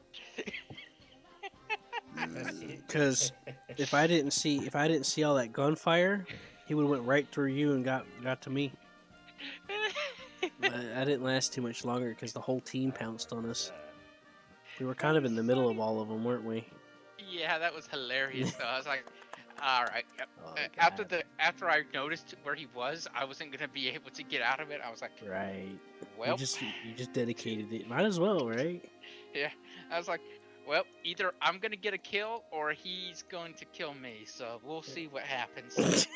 S1: Because if I didn't see all that gunfire, he would have went right through you and got to me. But I didn't last too much longer because the whole team pounced on us. We were kind of in the middle of all of them, weren't we?
S3: Yeah, that was hilarious though. I was like, all right. Yep.
S1: Oh,
S3: After I noticed where he was, I wasn't gonna be able to get out of it. I was like,
S1: Right.
S3: well,
S1: You just dedicated it. Might as well, right?
S3: I was like, well, either I'm gonna get a kill or he's going to kill me. So we'll see what happens.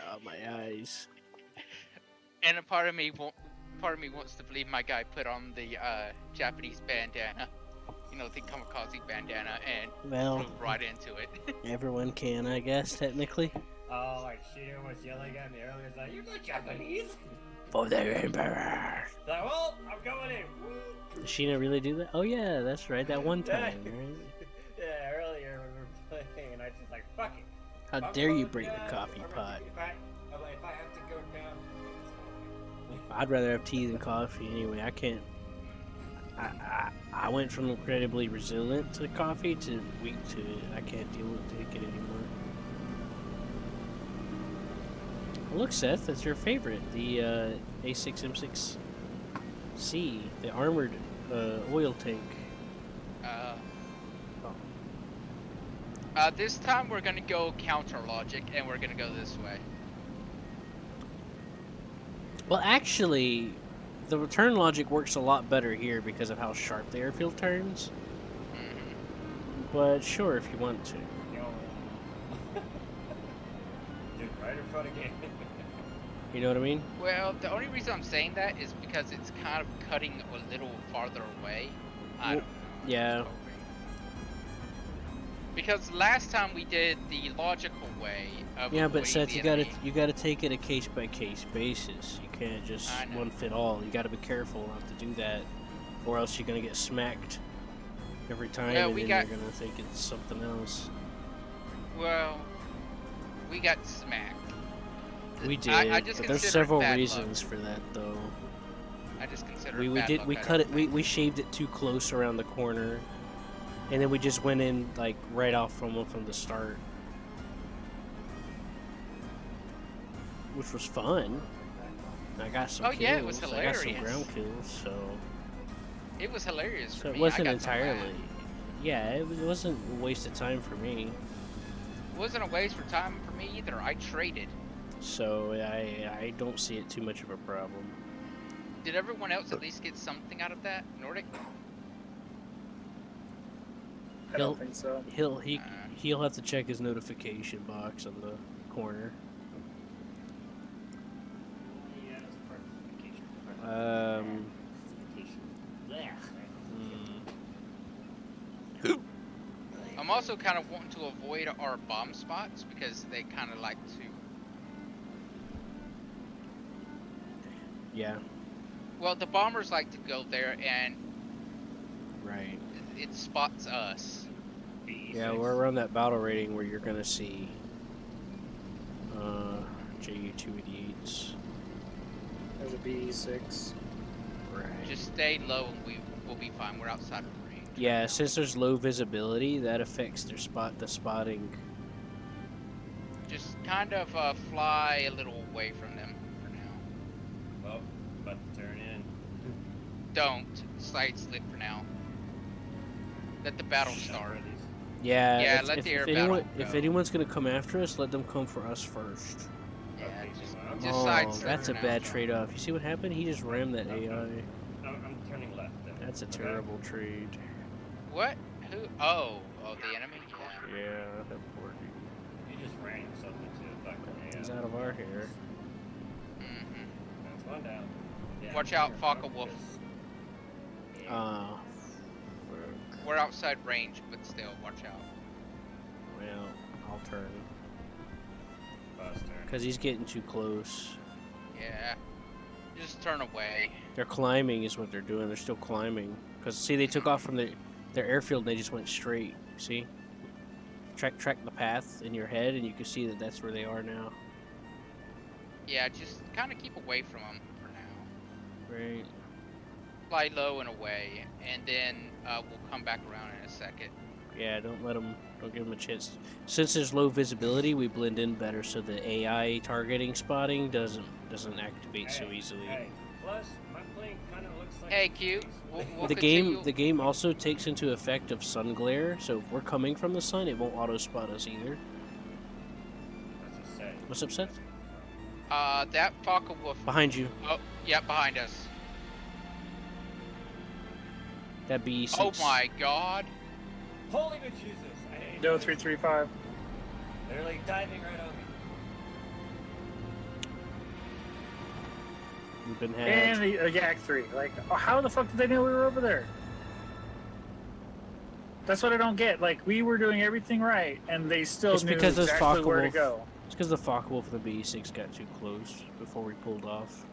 S1: Oh, my eyes.
S3: And a part of me wants to believe my guy put on the Japanese bandana, you know, the kamikaze bandana, and
S1: Well,
S3: flew right into it.
S1: everyone can, I guess, technically.
S6: Oh, like Sheena was yelling at me earlier. It's like, you're not Japanese.
S1: For the Emperor.
S6: Like, well, I'm going in. Woo.
S1: Did Sheena really do that? Oh, yeah, that's right. That one time, right?
S6: Yeah, earlier when we were playing, and I just like, fuck it.
S1: How
S6: I'm
S1: dare you
S6: going
S1: bring
S6: down.
S1: the coffee
S6: I'm
S1: pot?
S6: like, if I have to go down, it's fine.
S1: I'd rather have tea than coffee anyway. I can't. I went from incredibly resilient to coffee to weak to it. I can't take it anymore. Look, Seth, that's your favorite. The A6M6C, the armored oil tank.
S3: This time we're gonna go counter logic, and we're gonna go this way.
S1: Well, actually, the return logic works a lot better here because of how sharp the airfield turns. But sure, if you want to.
S6: Yo. Dude, right in front again.
S1: You know what I mean?
S3: Well, the only reason I'm saying that is because it's kind of cutting a little farther away. I don't know.
S1: Yeah.
S3: Because last time we did the logical way of
S1: Yeah, but
S3: avoiding
S1: Seth,
S3: the
S1: you
S3: enemy.
S1: gotta take it a case by case basis. You can't just
S3: I know.
S1: one fit all. You gotta be careful not to do that, or else you're gonna get smacked every time,
S3: Well,
S1: and
S3: we
S1: then
S3: got-
S1: you're gonna think it's something else.
S3: Well, we got smacked.
S1: We did,
S3: I just
S1: but there's
S3: consider it
S1: several
S3: bad
S1: reasons for that, though.
S3: I just consider
S1: We
S3: it bad
S1: did
S3: luck,
S1: we
S3: I
S1: cut
S3: don't
S1: it.
S3: think.
S1: We shaved it too close around the corner, and then we just went in like right off from the start, which was fun. I got some
S3: Oh,
S1: kills.
S3: yeah, it was
S1: I got some
S3: hilarious.
S1: ground kills, so.
S3: It was hilarious
S1: So
S3: for
S1: it
S3: me.
S1: wasn't
S3: I got so mad.
S1: entirely. Yeah, it wasn't a waste of time for me.
S3: It wasn't a waste for time for me either. I traded.
S1: So I don't see it too much of a problem.
S3: Did everyone else at least get something out of that? Nordic?
S7: I don't think so.
S1: He'll have to check his notification box on the corner.
S6: Yeah, that's a perfect vacation.
S3: I'm also kind of wanting to avoid our bomb spots because they kind of like to.
S1: Yeah,
S3: Well, the bombers like to go there and
S1: right.
S3: it spots us.
S1: Yeah, we're around that battle rating where you're gonna see JU-288s.
S7: the B6.
S1: Right.
S3: Just stay low and we'll be fine. We're outside of range.
S1: Yeah, since there's low visibility, that affects the spotting.
S3: Just kind of fly a little away from them for now.
S6: Well, about to turn in.
S3: Don't side slip for now. Let the battle start.
S1: Yeah.
S3: Yeah, let the air battle
S1: if
S3: go.
S1: anyone's gonna come after us, let them come for us first.
S3: Yeah,
S6: Okay,
S3: just
S1: Oh,
S3: side slip
S1: that's
S3: for
S1: a
S3: now.
S1: bad trade-off. You see what happened? He just rammed that AI.
S6: I'm turning left. Then.
S1: That's a
S6: Okay?
S1: terrible trade.
S3: What? Who? Oh, the enemy. Yeah.
S1: Yeah, that poor dude.
S6: You just ran yourself into a fucking
S1: He's out of our hair.
S3: Mhm.
S6: That's one down. Yeah,
S3: Watch out,
S6: here,
S3: Faka
S6: up
S3: Wolf.
S6: this.
S1: Ah,
S3: We're outside range, but still, watch out.
S1: well, I'll turn.
S6: Bus turn.
S1: Because he's getting too close.
S3: Yeah. Just turn away.
S1: They're climbing is what they're doing. They're still climbing. Because, see, they took off from their airfield and they just went straight. See? Track the path in your head and you can see that that's where they are now.
S3: Yeah, just kind of keep away from them for now.
S1: Right.
S3: Fly low and away, and then we'll come back around in a second.
S1: Yeah, don't give them a chance. Since there's low visibility, we blend in better so the AI targeting spotting doesn't activate so easily.
S6: Hey, plus, my plane kind of looks like
S3: Hey,
S6: a
S3: Q.
S6: piece.
S3: We'll
S1: The
S3: continue.
S1: game also takes into effect of sun glare, so if we're coming from the sun, it won't auto spot us either.
S6: That's a set.
S1: What's up, Seth?
S3: That Faka Wolf.
S1: Behind you.
S3: Oh, yeah, behind us.
S1: That B6.
S3: Oh my God.
S6: Holy good Jesus! I hate
S7: No
S6: it.
S7: 335.
S6: They're like diving right on me.
S1: You've been
S7: And
S1: had.
S7: the Yak 3. Like, how the fuck did they know we were over there? That's what I don't get. Like, we were doing everything right, and they still
S1: It's
S7: knew
S1: because those
S7: exactly where to
S1: Focke-Wulf-
S7: go.
S1: It's because the Focke-Wulf and the B6 got too close before we pulled off.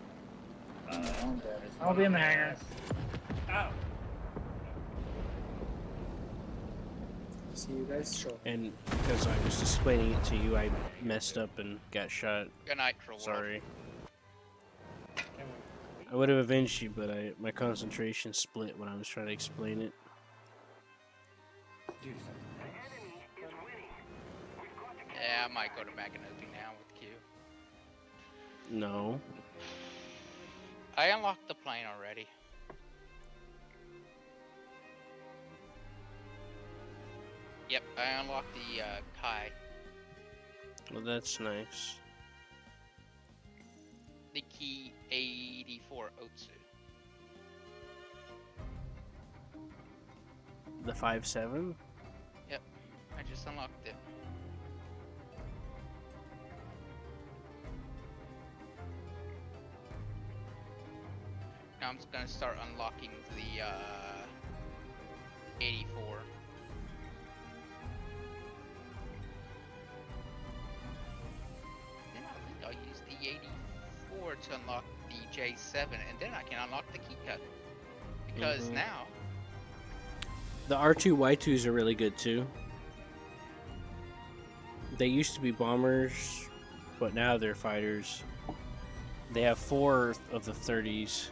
S7: I'm dead.
S6: There's
S7: I'll
S6: one
S7: be in
S6: on
S7: the
S6: my
S7: hangar.
S6: ass. Ow!
S7: See you guys shortly.
S1: And because I was explaining it to you, I messed up and got shot.
S3: Good night, Troll.
S1: Sorry.
S6: Can we-
S1: I would have avenged you, but my concentration split when I was trying to explain it.
S6: do something.
S3: Yeah, I might go to Maganothi now with Q.
S1: No.
S3: I unlocked the plane already. Yep, I unlocked the Kai.
S1: Well, that's nice.
S3: The Key 84 Otsu.
S1: The 5.7?
S3: I just unlocked it. Now I'm just gonna start unlocking the 84. Then I think I'll use the 84 to unlock the J7, and then I can unlock the key cut. Because
S1: Mhm.
S3: now,
S1: The R2Y2s are really good too. They used to be bombers, but now they're fighters. They have 4 of the 30s.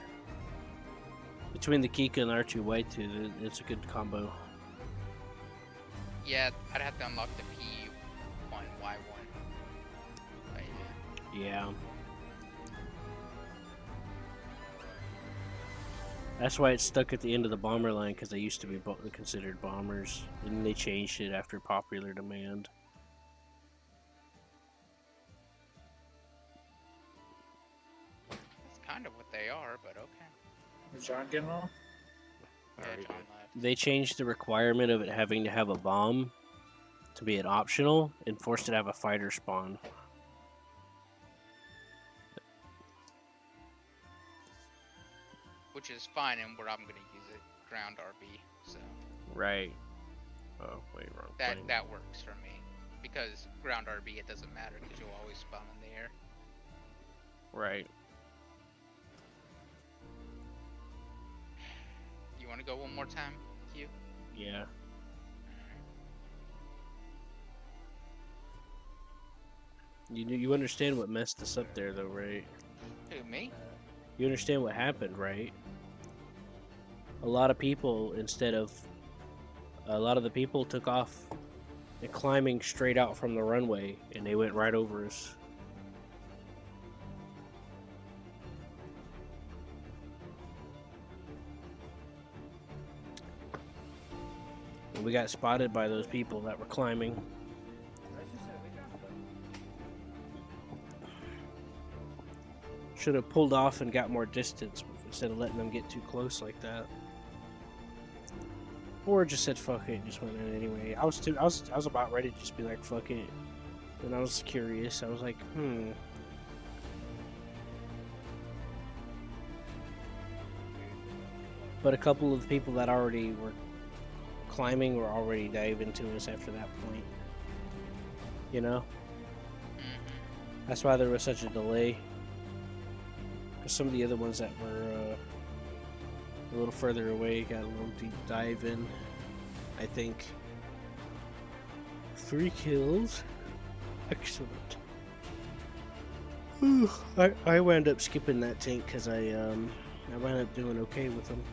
S1: Between the Kika and R2Y2, it's a good combo.
S3: yeah, I'd have to unlock the P1, Y1. But yeah.
S1: Yeah. That's why it's stuck at the end of the bomber line, because they used to be considered bombers, and they changed it after popular demand.
S3: That's kind of what they are, but okay.
S7: Is John getting off?
S3: Yeah,
S1: Alright.
S3: John left.
S1: They changed the requirement of it having to have a bomb to be an optional, and forced it to have a fighter spawn.
S3: Which is fine, and where I'm gonna use it, ground RB. So
S1: Right. Oh, wait, wrong plane.
S3: that works for me, because ground RB it doesn't matter because you'll always spawn in the air.
S1: Right.
S3: You want to go one more time, Q?
S1: Yeah. You understand what messed us up there, though, right?
S3: Who, me?
S1: You understand what happened, right? A lot of people, a lot of the people took off and climbing straight out from the runway, and they went right over us. And we got spotted by those people that were climbing.
S4: I just said we got them.
S1: Should have pulled off and got more distance instead of letting them get too close like that. Or just said fuck it, just went in anyway. I was about ready to just be like fuck it. And I was curious. I was like, But a couple of the people that already were climbing were already diving to us after that point. You know? That's why there was such a delay. Because some of the other ones that were a little further away got a little deep dive in, I think. 3 kills. Excellent. Whew. I wound up skipping that tank because I wound up doing okay with them.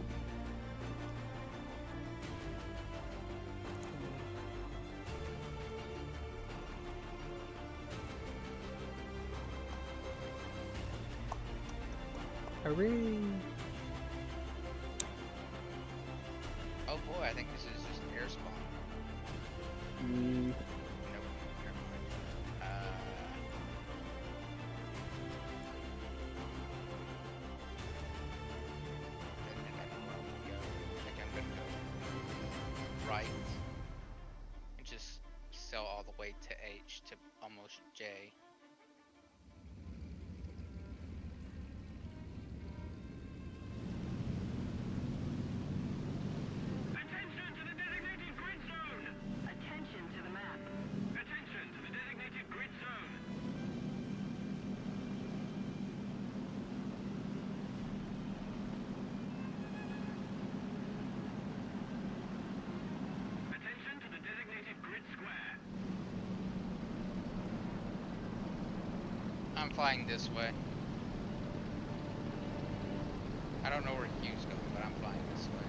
S1: Hooray!
S3: Oh boy, I think this is just an air spawn.
S1: Mm,
S3: Nope, never mind. I think I'm gonna go right and just sail all the way to H to almost J.
S8: Attention to the designated grid zone! Attention to the map. Attention to the designated grid zone. Attention to the designated grid square.
S3: I'm flying this way. I don't know where Q's going, but I'm flying this way.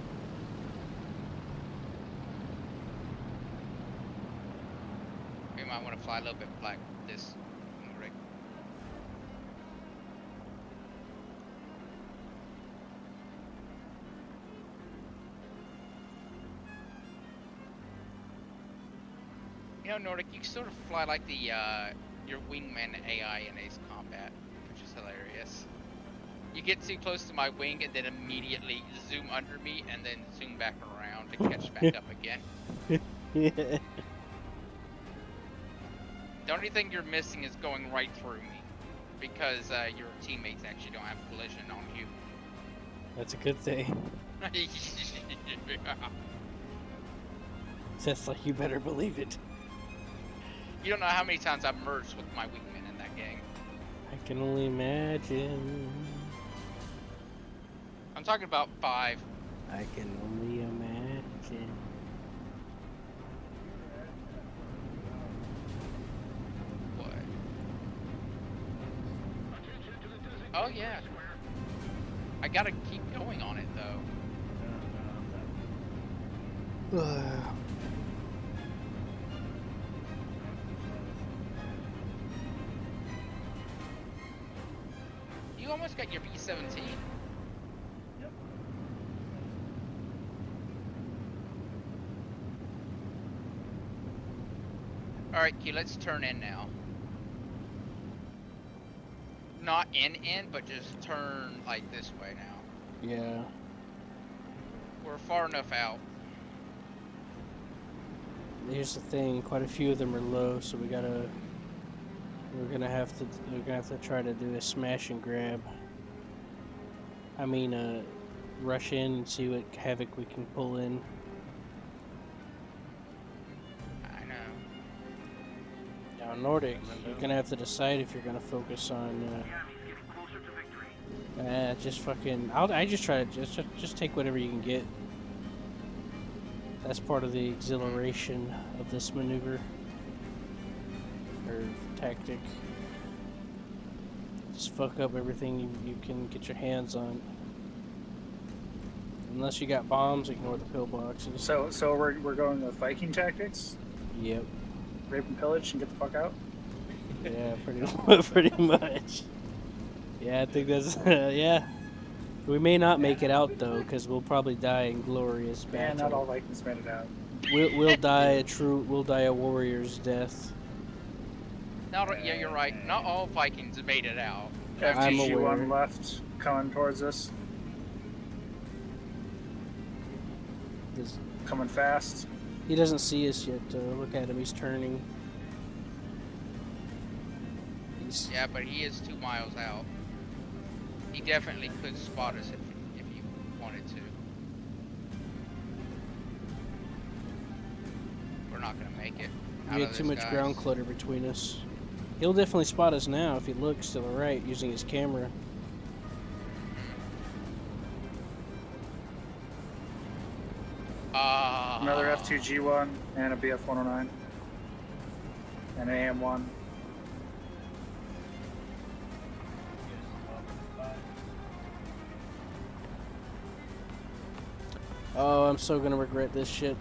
S3: We might want to fly a little bit like this, Rick. You know, Nordic, you sort of fly like the your wingman AI in Ace Combat, which is hilarious. You get too close to my wing and then immediately zoom under me and then zoom back around to catch back up again.
S1: yeah.
S3: The only thing you're missing is going right through me, because your teammates actually don't have collision on you.
S1: That's a good thing. That's like you better believe it.
S3: You don't know how many times I've merged with my wingman in that game.
S1: I can only imagine.
S3: I'm talking about 5.
S1: I can only imagine.
S3: What? Oh yeah. I gotta keep going on it though. You almost got your B-17.
S4: Yep.
S3: Alright, Q, let's turn in now. Not in, but just turn like this way now.
S1: Yeah.
S3: We're far enough out.
S1: Here's the thing, quite a few of them are low, so we're gonna have to try to do a smash and grab. I mean, rush in and see what havoc we can pull in.
S3: I know.
S1: Now, Nordic, you're gonna have to decide if you're gonna focus on.
S8: The enemy's getting closer to victory.
S1: Just fucking. I just try to just take whatever you can get. That's part of the exhilaration of this maneuver or tactic. Just fuck up everything you can get your hands on. Unless you got bombs, ignore the pillboxes.
S7: So we're going with Viking tactics,
S1: Yep.
S7: rape and pillage, and get the fuck out.
S1: Yeah, pretty much. Yeah, I think that's yeah. We may not make it out though, because we'll probably die in glorious battle.
S7: Man, not all Vikings made it out.
S1: We'll die a warrior's death.
S3: Yeah, you're right. Not all Vikings made it out.
S1: I'm aware.
S7: FTG1 left, coming towards us,
S1: This-
S7: coming fast.
S1: He doesn't see us yet. Look at him. He's turning.
S3: Yeah, but he is 2 miles out. He definitely could spot us if you wanted to. We're not gonna make it.
S1: We had too much ground clutter between us. He'll definitely spot us now if he looks to the right using his camera.
S7: Another F2G1 and a BF109 and AM1.
S1: Oh, I'm so gonna regret this shit.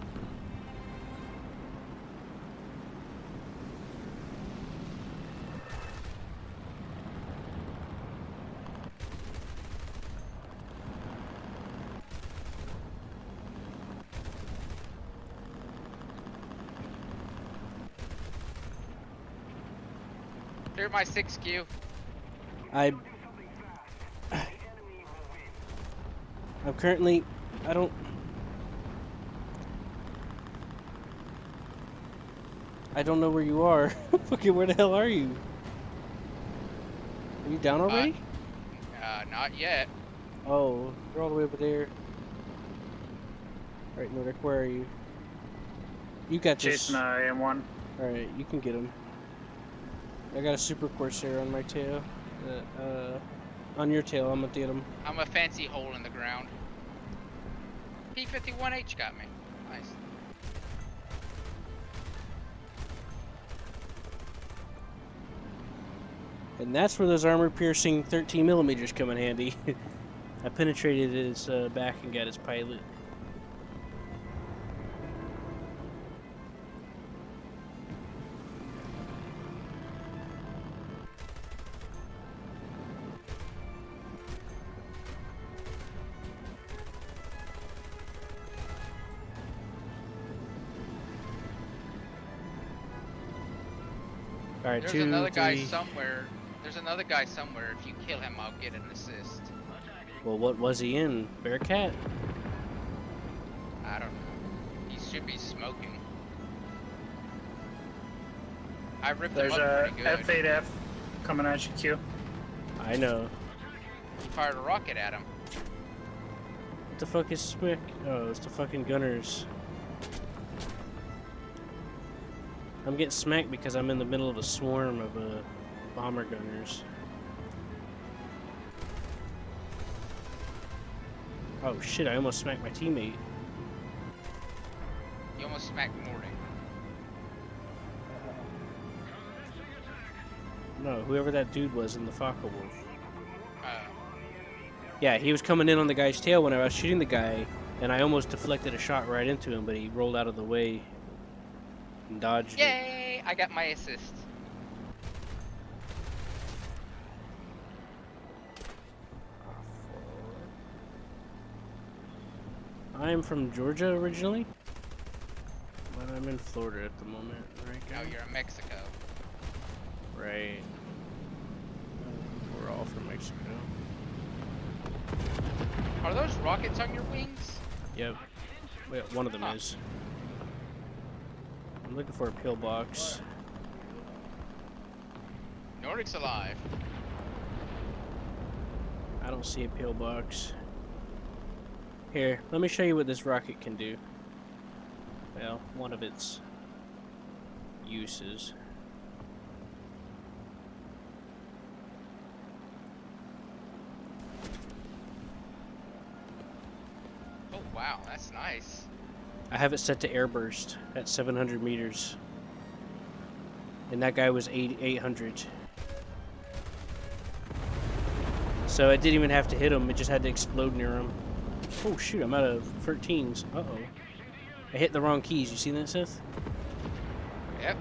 S3: Clear my 6Q.
S1: I'm currently. I don't know where you are. Fucking where the hell are you? Are you down already?
S3: Not yet.
S1: Oh, you're all the way over there. Alright, Nordic, where are you? You got this.
S7: Chasing AM1.
S1: Alright, you can get him. I got a Super Corsair on my tail. On your tail, I'm gonna get him.
S3: I'm a fancy hole in the ground. P51H got me. Nice.
S1: And that's where those armor-piercing 13mm come in handy. I penetrated his back and got his pilot. All right,
S3: There's
S1: 2,
S3: another guy
S1: 3.
S3: somewhere. There's another guy somewhere. If you kill him, I'll get an assist.
S1: Well, what was he in? Bearcat?
S3: I don't know. He should be smoking. I ripped
S7: There's
S3: him
S7: a
S3: up pretty good.
S7: F8F coming at you, Q.
S1: I know.
S3: He fired a rocket at him.
S1: What the fuck is Spick? Oh, it's the fucking gunners. I'm getting smacked because I'm in the middle of a swarm of bomber gunners. Oh shit, I almost smacked my teammate.
S3: You almost smacked Morty.
S1: No, whoever that dude was in the Faka Wolf.
S3: Uh,
S1: Yeah, he was coming in on the guy's tail when I was shooting the guy, and I almost deflected a shot right into him, but he rolled out of the way and dodged it.
S3: yay! I got my assist.
S1: I'm from Georgia originally, but I'm in Florida at the moment. Right
S3: Now
S1: now.
S3: you're in Mexico.
S1: Right. We're all from Mexico.
S3: Are those rockets on your wings?
S1: Yep. Wait, one of them is. I'm looking for a pillbox.
S3: Nordic's alive.
S1: I don't see a pillbox. Here, let me show you what this rocket can do. Well, one of its uses.
S3: Oh wow, that's nice.
S1: I have it set to airburst at 700 meters. And that guy was 800. So I didn't even have to hit him. It just had to explode near him. Oh shoot! I'm out of 13s. Uh oh. I hit the wrong keys. You see that, Seth?
S3: Yep.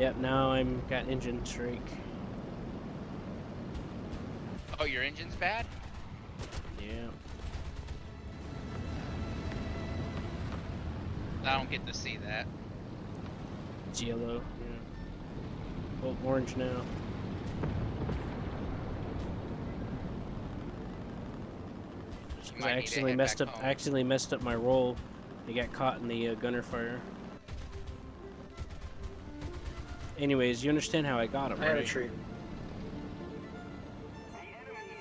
S1: Yep. Now I'm got engine strike.
S3: Oh, your engine's bad?
S1: Yeah.
S3: I don't get to see that.
S1: It's yellow. Yeah. Oh, orange now.
S3: You
S1: I
S3: might need to
S1: accidentally
S3: head
S1: messed
S3: back
S1: up.
S3: home.
S1: I accidentally messed up my roll. It got caught in the gunner fire. Anyways, you understand how I got him,
S7: I had a
S1: right?
S7: tree.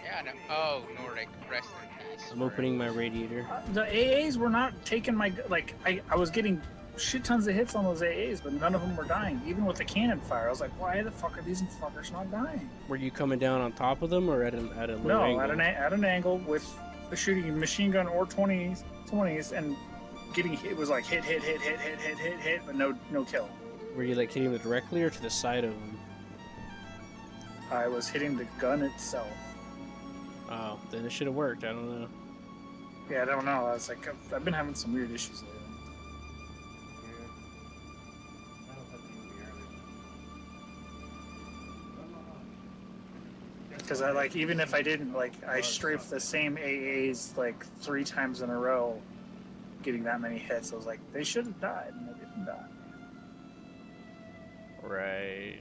S3: Yeah, no. Oh, Nordic, rest in peace.
S1: I'm opening my radiator.
S7: The AAs were not taking my like. I was getting shit tons of hits on those AAs, but none of them were dying. Even with the cannon fire, I was like, why the fuck are these fuckers not dying?
S1: Were you coming down on top of them or at a low
S7: No,
S1: angle?
S7: at an angle with shooting a machine gun or 20s and getting hit. It was like hit, but no kill.
S1: Were you like hitting them directly or to the side of them?
S7: I was hitting the gun itself.
S1: Oh, then it should have worked. I don't know.
S7: Yeah, I don't know. I was like, I've been having some weird issues lately. Because I like, even if I didn't, like, I strafed the same AAs like 3 times in a row, getting that many hits. I was like, they should have died, and they didn't die.
S1: Right.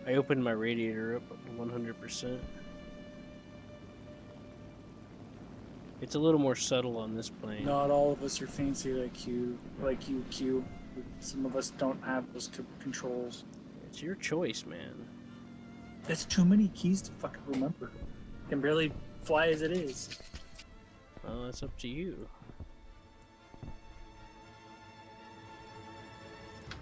S1: I opened my radiator up 100%. It's a little more subtle on this plane.
S7: Not all of us are fancy like you, Q. Some of us don't have those controls.
S1: It's your choice, man.
S7: That's too many keys to fucking remember. Can barely fly as it is.
S1: Well, that's up to you.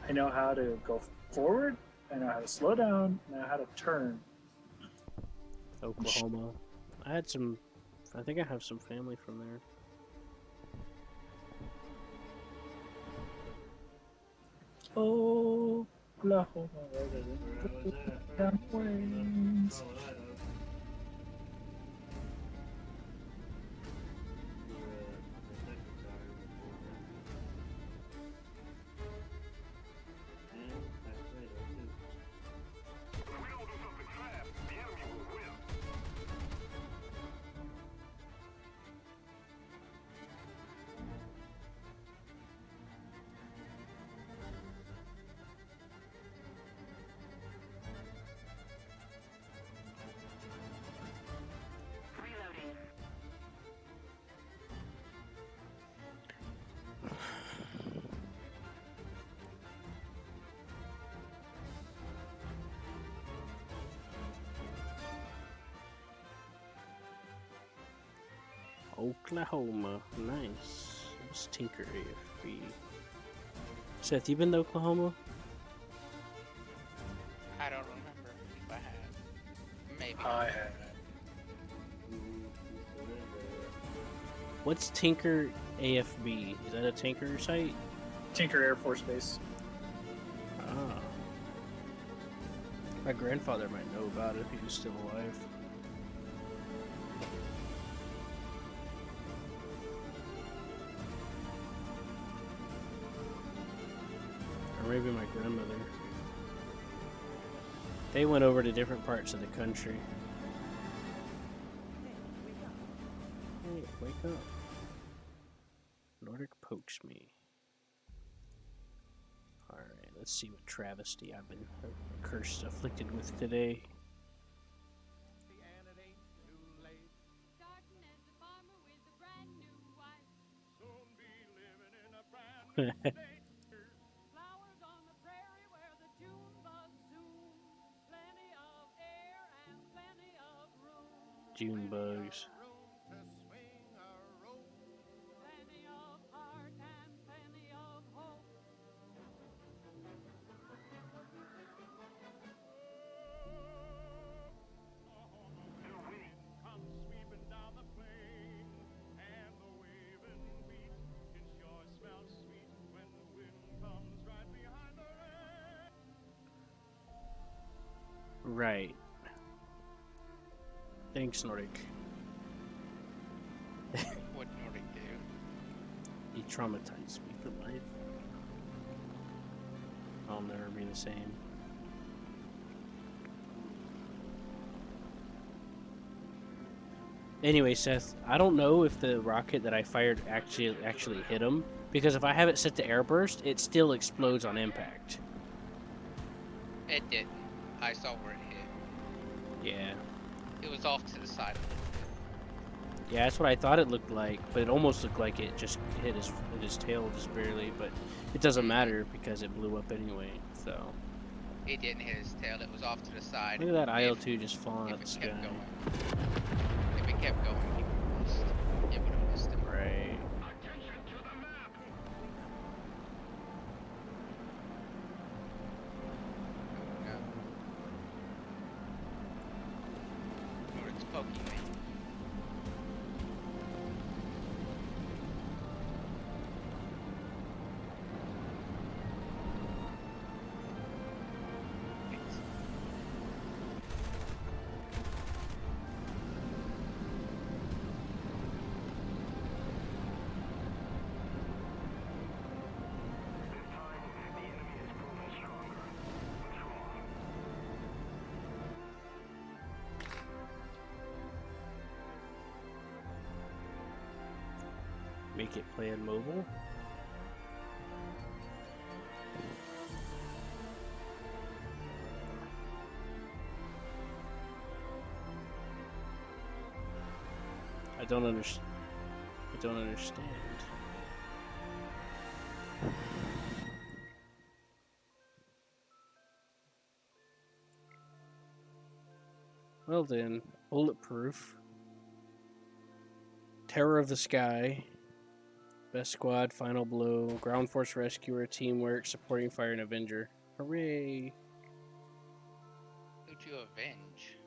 S7: I know how to go forward. I know how to slow down. I know how to turn.
S1: Oklahoma. I had some. I think I have some family from there.
S7: Oklahoma, down the ways.
S1: Oklahoma. Nice. Let's tinker AFB. Seth, you been to Oklahoma?
S3: I don't remember if I have. Maybe.
S7: I have.
S1: What's Tinker AFB? Is that a Tinker site?
S7: Tinker Air Force Base.
S1: Ah. My grandfather might know about it if he was still alive. Or maybe my grandmother. They went over to different parts of the country. Hey, wake up. Nordic pokes me. Alright, let's see what travesty I've been cursed, afflicted with today.
S9: Starting as a farmer with a brand new wife. Soon be living in a brand new state. Flowers on the prairie where the June bugs zoom. Plenty of air and plenty of room.
S1: June bugs.
S9: Plenty of heart and plenty of hope. The wind comes sweeping down the plain, and the waving wheat can sure smell sweet when the wind comes right behind the rain.
S1: Right. Thanks, Nordic.
S3: What Nordic do?
S1: He traumatized me for life. I'll never be the same. Anyway, Seth, I don't know if the rocket that I fired actually hit him, because if I have it set to airburst, it still explodes on impact.
S3: It didn't. I saw where it hit.
S1: Yeah.
S3: It was off to the side a little bit.
S1: Yeah, that's what I thought it looked like, but it almost looked like it just hit his tail just barely, but it doesn't matter because it blew up anyway, so.
S3: It didn't hit his tail. It was off to the side.
S1: Look at that
S3: If-
S1: IL-2 just falling out
S3: if
S1: the
S3: it kept
S1: sky.
S3: going. If it kept going, he would have missed. It would have missed him.
S1: Right.
S8: Attention to the map.
S3: No. Or it's poking me. Thanks.
S8: This time, the enemy has proven stronger. What's wrong?
S1: Make it play on mobile. I don't understand. Well then, bulletproof. Terror of the Sky. Best squad, final blow, ground force rescuer, teamwork, supporting fire, and avenger. Hooray!
S3: Who'd you avenge?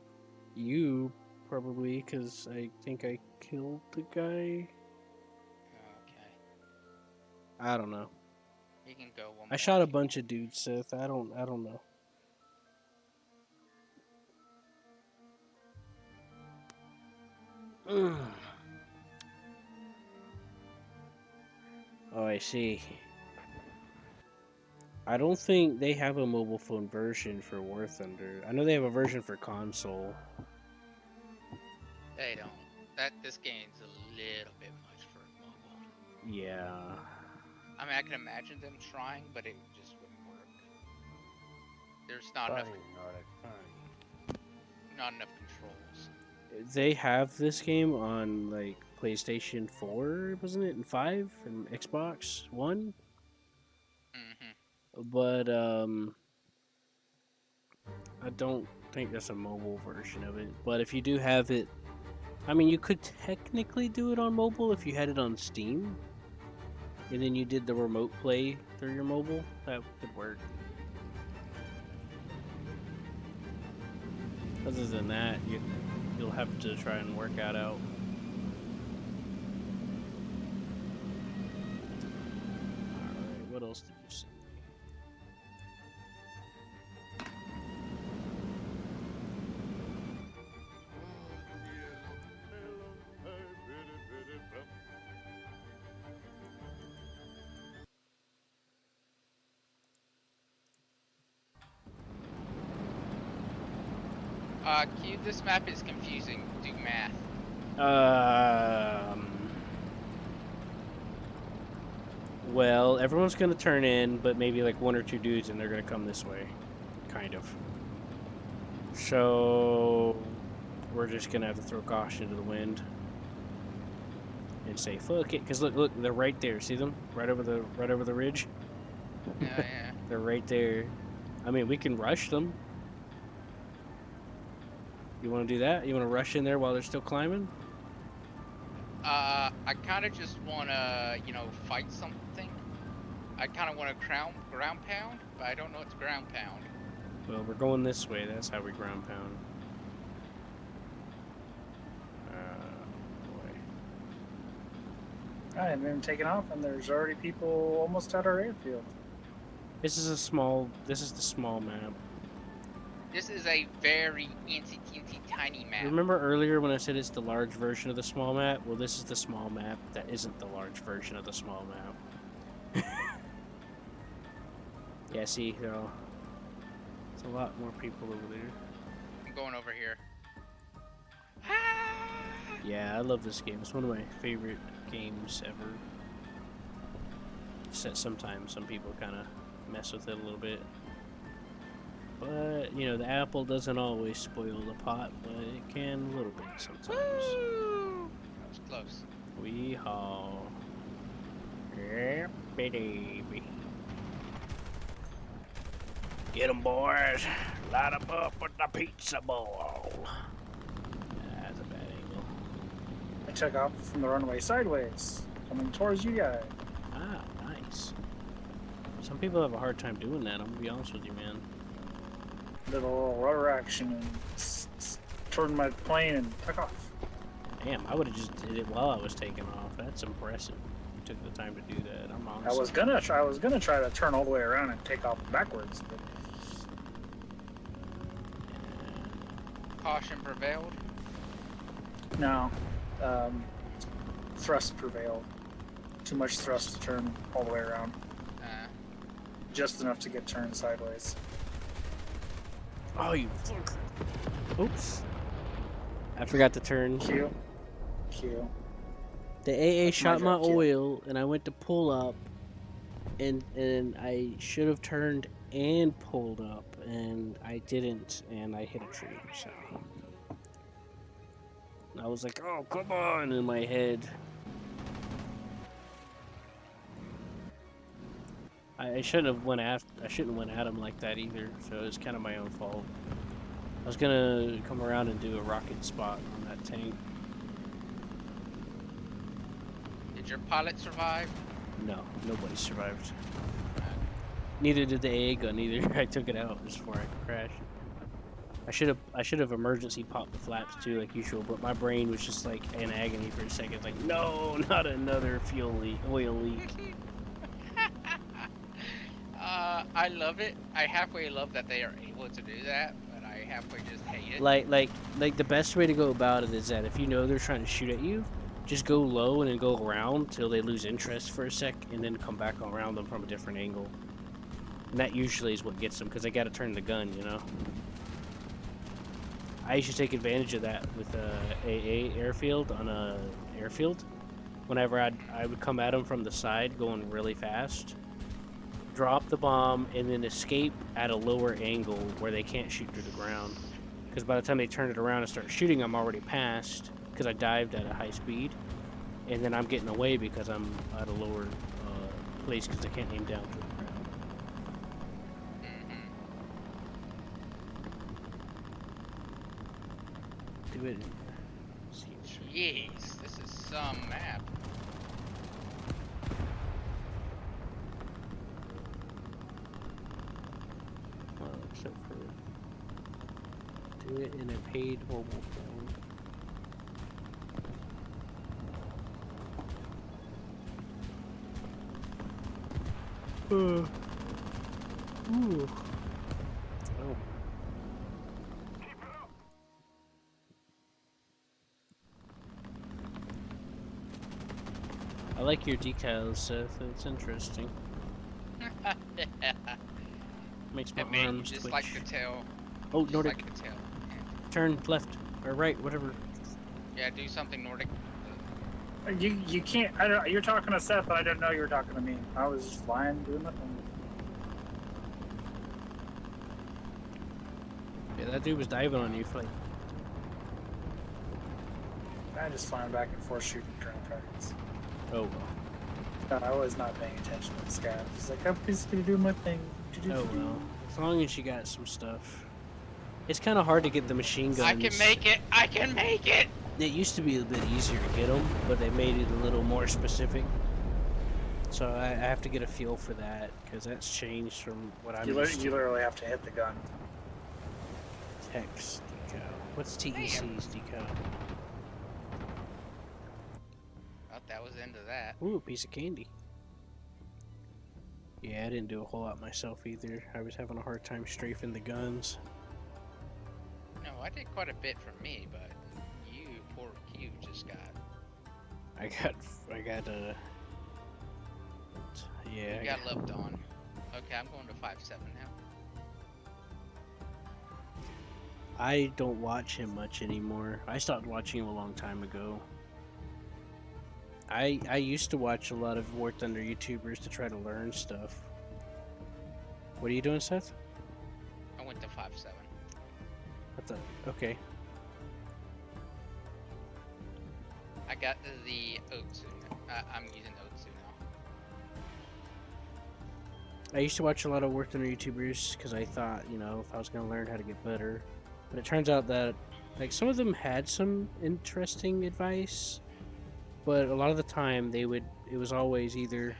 S1: You, probably, because I think I killed the guy.
S3: Okay.
S1: I don't know.
S3: You can go one
S1: I
S3: more
S1: shot a
S3: if you
S1: bunch of dudes, Seth. I don't know. Ugh. Oh, I see. I don't think they have a mobile phone version for War Thunder. I know they have a version for console.
S3: They don't. This game's a little bit much for mobile.
S1: Yeah.
S3: I mean, I can imagine them trying, but it just wouldn't work. There's not enough,
S6: Funny, Nordic, funny.
S3: not enough controls.
S1: They have this game on like PlayStation 4, wasn't it? And 5 and Xbox One?
S3: Mm-hmm.
S1: But I don't think there's a mobile version of it. But if you do have it, I mean, you could technically do it on mobile if you had it on Steam, and then you did the remote play through your mobile. That could work. Other than that, you'll have to try and work that out. Alright, what else did you send me?
S3: Q, this map is confusing. Do math.
S1: Well, everyone's gonna turn in, but maybe like one or two dudes, and they're gonna come this way, kind of. So we're just gonna have to throw caution to the wind and say fuck it, cause look, they're right there. See them? Right over the ridge.
S3: Yeah.
S1: They're right there. I mean, we can rush them. You want to do that? You want to rush in there while they're still climbing?
S3: I kind of just want to, fight something. I kind of want to ground pound, but I don't know it's ground pound.
S1: Well, we're going this way. That's how we ground pound. Boy.
S7: I haven't even taken off, and there's already people almost at our airfield.
S1: This is the small map.
S3: This is a very teensy tiny tiny map.
S1: Remember earlier when I said it's the large version of the small map? Well, this is the small map that isn't the large version of the small map. Yeah, see, they're all... It's a lot more people over there.
S3: I'm going over here.
S1: Yeah, I love this game. It's one of my favorite games ever. Except sometimes some people kind of mess with it a little bit. But, you know, the apple doesn't always spoil the pot, but it can a little bit sometimes.
S3: Woo! That was close.
S1: Wee-haw. Yeah, baby. Get 'em, boys. Light 'em up with the pizza ball. That's a bad angle.
S7: I took off from the runway sideways, coming towards you guys.
S1: Ah, nice. Some people have a hard time doing that, I'm gonna be honest with you, man.
S7: Did a little rudder action and turned my plane and took off.
S1: Damn, I would have just did it while I was taking off. That's impressive. You took the time to do that. I'm honest.
S7: I was gonna try to turn all the way around and take off backwards. But
S3: Caution prevailed.
S7: no, thrust prevailed. Too much thrust to turn all the way around. Just enough to get turned sideways.
S1: Oh, you fucker. Oops. I forgot to turn.
S7: Q.
S1: The AA
S7: That's
S1: shot
S7: my
S1: my
S7: job, Q.
S1: oil, and I went to pull up, and I should have turned and pulled up, and I didn't, and I hit a tree. So I was like, "Oh, come on!" in my head. I shouldn't have went at him like that either. So it's kind of my own fault. I was gonna come around and do a rocket spot on that tank.
S3: Did your pilot survive?
S1: No, nobody survived. Neither did the AA gun either. I took it out just before I crashed. I should have emergency popped the flaps too, like usual. But my brain was just like in agony for a second. Like, no, not another oil leak.
S3: I love it. I halfway love that they are able to do that, but I halfway just hate it.
S1: Like the best way to go about it is that if you know they're trying to shoot at you, just go low and then go around till they lose interest for a sec, and then come back around them from a different angle. And that usually is what gets them, because they got to turn the gun, you know. I used to take advantage of that with AA airfield on a airfield. Whenever I would come at them from the side, going really fast, drop the bomb, and then escape at a lower angle where they can't shoot through the ground. Because by the time they turn it around and start shooting, I'm already past, because I dived at a high speed, and then I'm getting away because I'm at a lower place because I can't aim down to the ground. Do it.
S3: Jeez, this is some map.
S1: Well, except for do it in a paid mobile phone. Ooh. Oh. I like your decals, Seth. It's interesting. Makes my
S3: I mean,
S1: arms
S3: just
S1: twitch.
S3: like the tail.
S1: Oh,
S3: Just
S1: Nordic.
S3: like the tail.
S1: Turn left or right, whatever.
S3: Yeah, do something Nordic.
S7: You can't. I don't. You're talking to Seth, but I didn't know you were talking to me. I was just flying, doing nothing.
S1: Yeah, that dude was diving on you, like.
S7: I just flying back and forth shooting drone targets.
S1: Oh well.
S7: I was not paying attention to the sky. I was like, I'm just gonna do my thing.
S1: Oh well. As long as you got some stuff. It's kind of hard to get the machine guns.
S3: I can make it! I can make it!
S1: It used to be a bit easier to get them, but they made it a little more specific. So I have to get a feel for that, because that's changed from what I'm used to.
S7: You literally have to hit the gun.
S1: Text decal. What's TEC's decal?
S3: Well, that was the end of that.
S1: Ooh, a piece of candy. Yeah, I didn't do a whole lot myself either. I was having a hard time strafing the guns.
S3: No, Well, I did quite a bit for me, but you, poor Q, just got.
S1: I got yeah.
S3: You got loved on. Okay, I'm going to 5-7 now.
S1: I don't watch him much anymore. I stopped watching him a long time ago. I used to watch a lot of War Thunder YouTubers to try to learn stuff. What are you doing, Seth?
S3: I went to 5-7.
S1: What the? Okay.
S3: I got the Otsu. I'm using Otsu now.
S1: I used to watch a lot of War Thunder YouTubers because I thought, you know, if I was going to learn how to get better. But it turns out that, like, some of them had some interesting advice, but a lot of the time it was always either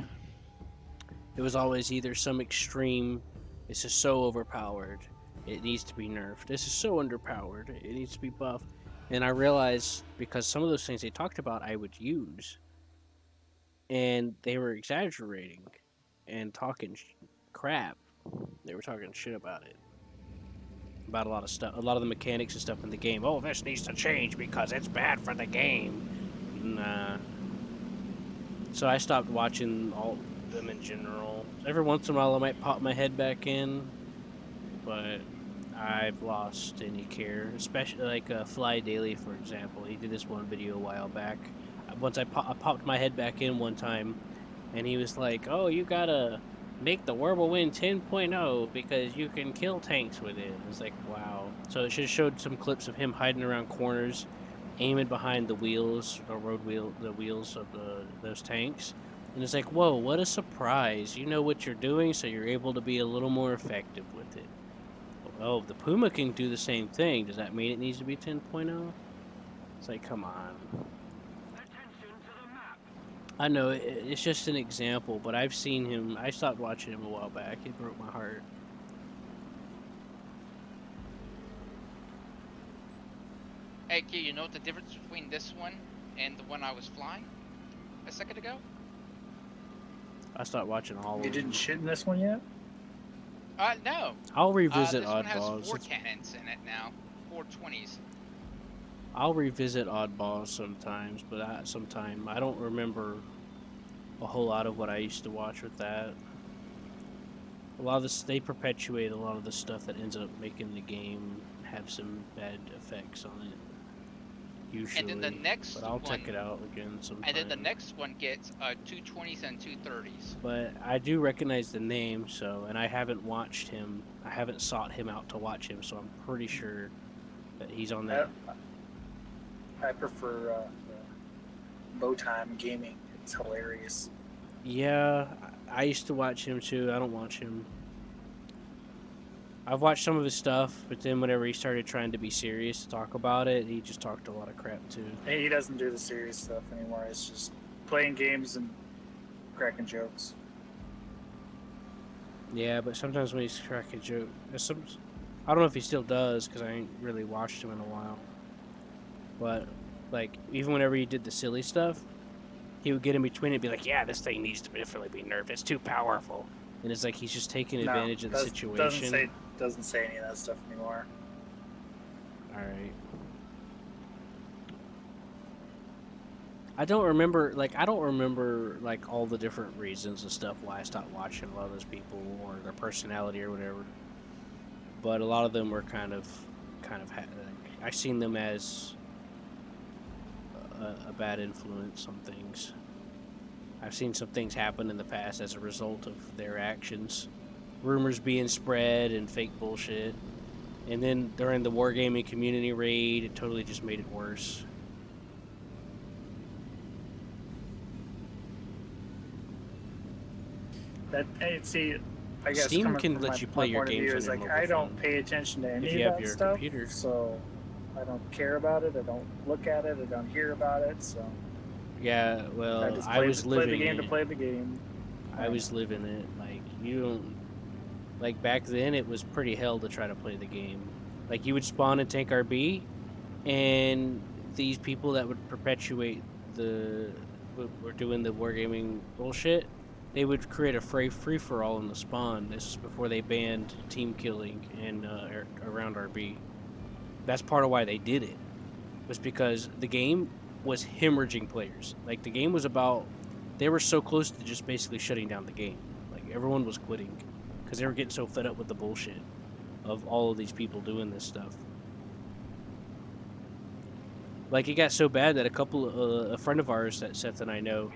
S1: some extreme, this is so overpowered, it needs to be nerfed. This is so underpowered, it needs to be buffed. And I realized because some of those things they talked about I would use, and they were exaggerating and talking crap. They were talking shit about it. About a lot of stuff, a lot of the mechanics and stuff in the game. Oh, this needs to change because it's bad for the game. Nah. So I stopped watching all of them in general. Every once in a while I might pop my head back in, but I've lost any care. Especially like Fly Daily, for example. He did this one video a while back. Once I popped my head back in one time, and he was like, "Oh, you gotta make the Whirlwind 10.0 because you can kill tanks with it." It's like, wow. So it should have showed some clips of him hiding around corners, aiming behind the wheels, or the wheels of those tanks. And it's like, whoa, what a surprise. You know what you're doing, so you're able to be a little more effective with it. Oh, the Puma can do the same thing. Does that mean it needs to be 10.0? It's like, come on. I know, it's just an example, but I've seen him. I stopped watching him a while back. It broke my heart.
S3: Hey, Q, you know what the difference between this one and the one I was flying a second ago?
S1: I stopped watching all of
S7: You
S1: them.
S7: didn't shit in this one yet?
S3: No.
S1: I'll revisit
S3: This one has
S1: Oddballs.
S3: 4 cannons in it now. 4 20s.
S1: I'll revisit Oddballs sometimes, but I don't remember a whole lot of what I used to watch with that. A lot of this, they perpetuate a lot of the stuff that ends up making the game have some bad effects on it. Usually,
S3: And then the next
S1: but I'll
S3: one,
S1: check it out again sometime.
S3: And then the next one gets 2 20s and 2 30s.
S1: But I do recognize the name, so, and I haven't watched him. I haven't sought him out to watch him, so I'm pretty sure that he's on that.
S7: I prefer Bowtime Gaming. It's hilarious.
S1: Yeah, I used to watch him too. I don't watch him. I've watched some of his stuff, but then whenever he started trying to be serious to talk about it, he just talked a lot of crap too.
S7: He doesn't do the serious stuff anymore. It's just playing games and cracking jokes.
S1: Yeah, but sometimes when he's cracking joke, I don't know if he still does because I ain't really watched him in a while. But like even whenever he did the silly stuff, he would get in between and be like, "Yeah, this thing needs to definitely be nerfed. It's too powerful." And it's like he's just taking advantage of the situation.
S7: Doesn't say any of that stuff anymore.
S1: All right. I don't remember all the different reasons and stuff why I stopped watching a lot of those people or their personality or whatever. But a lot of them were kind of I seen them as a bad influence on things. I've seen some things happen in the past as a result of their actions. Rumors being spread and fake bullshit. And then during the wargaming community raid, it totally just made it worse.
S7: I guess
S1: Steam
S7: coming
S1: can
S7: from
S1: let you play your games on
S7: is
S1: your
S7: like
S1: mobile
S7: I don't
S1: phone.
S7: pay attention to any
S1: If
S7: of
S1: you have
S7: that
S1: your
S7: stuff,
S1: computer.
S7: so I don't care about it. I don't look at it. I don't hear about it. So
S1: Yeah, well,
S7: I just
S1: I was
S7: play
S1: living
S7: the game
S1: it.
S7: to play the game.
S1: I was living it. Like, you don't... Like, back then, it was pretty hell to try to play the game. Like, you would spawn in Tank RB, and these people that would perpetuate were doing the wargaming bullshit, they would create a free-for-all in the spawn. This is before they banned team killing in around RB. That's part of why they did it. Was because the game was hemorrhaging players. Like the game was about, they were so close to just basically shutting down the game. Like everyone was quitting because they were getting so fed up with the bullshit of all of these people doing this stuff. Like it got so bad that a friend of ours that Seth and I know,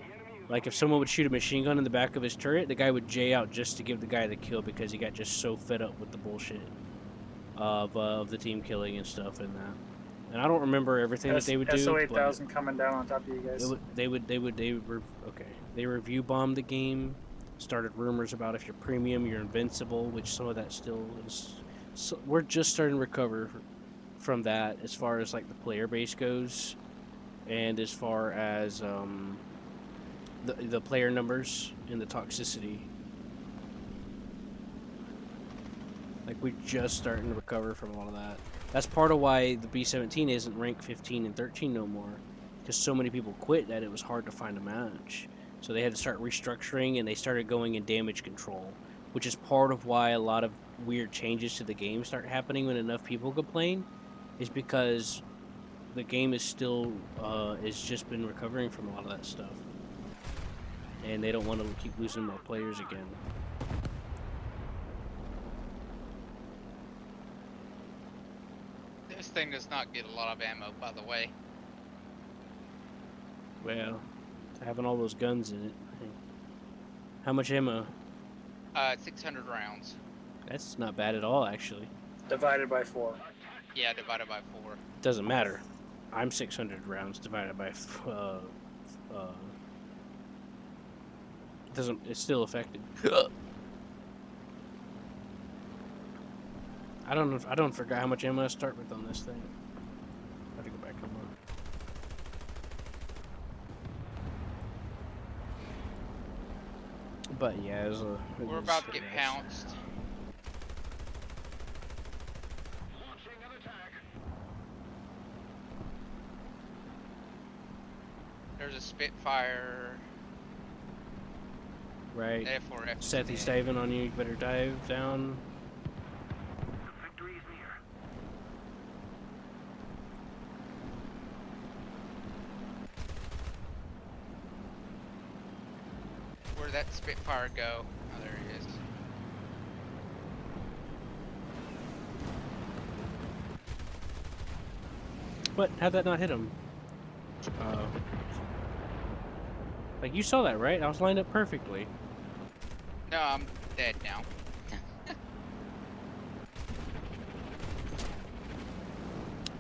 S1: like if someone would shoot a machine gun in the back of his turret, the guy would jay out just to give the guy the kill because he got just so fed up with the bullshit of the team killing and stuff and that. And I don't remember everything that they would do.
S7: SO
S1: but
S7: 8000 coming down on top of you guys.
S1: They review bombed the game, started rumors about if you're premium, you're invincible, which some of that still is. So we're just starting to recover from that as far as like the player base goes, and as far as the player numbers and the toxicity. Like we're just starting to recover from all of that. That's part of why the B-17 isn't ranked 15 and 13 no more, because so many people quit that it was hard to find a match. So they had to start restructuring, and they started going in damage control, which is part of why a lot of weird changes to the game start happening when enough people complain, is because the game is still has just been recovering from a lot of that stuff, and they don't want to keep losing more players again.
S3: This thing does not get a lot of ammo, by the way.
S1: Well, having all those guns in it. How much ammo?
S3: 600 rounds.
S1: That's not bad at all, actually.
S7: Divided by 4.
S3: Yeah, divided by 4.
S1: Doesn't matter. I'm 600 rounds divided by doesn't. It's still effective. I don't forget how much ammo I start with on this thing. I have to go back and look. But yeah,
S3: We're about to get pounced.
S8: Launching an attack.
S3: There's a Spitfire.
S1: Right.
S3: F4, F4.
S1: Seth, he's diving on you. You better dive down.
S8: Victory is near.
S3: Where'd that Spitfire go? Oh, there he is.
S1: What? How'd that not hit him? Like you saw that, right? I was lined up perfectly.
S3: No, I'm dead now.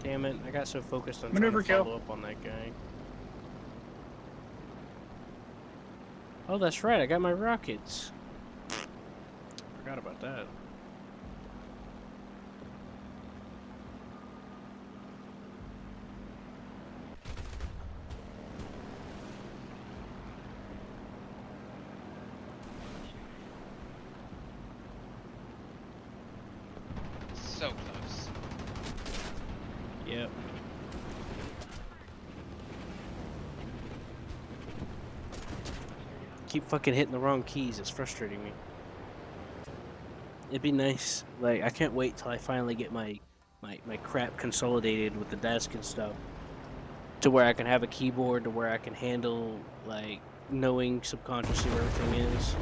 S1: Damn it! I got so focused on
S7: Maneuver
S1: trying to
S7: kill.
S1: follow up on that guy. Oh, that's right. I got my rockets. Forgot about that.
S3: So close.
S1: Yep. Keep fucking hitting the wrong keys. It's frustrating me. It'd be nice. Like, I can't wait till I finally get my crap consolidated with the desk and stuff, to where I can have a keyboard, to where I can handle, like, knowing subconsciously where everything is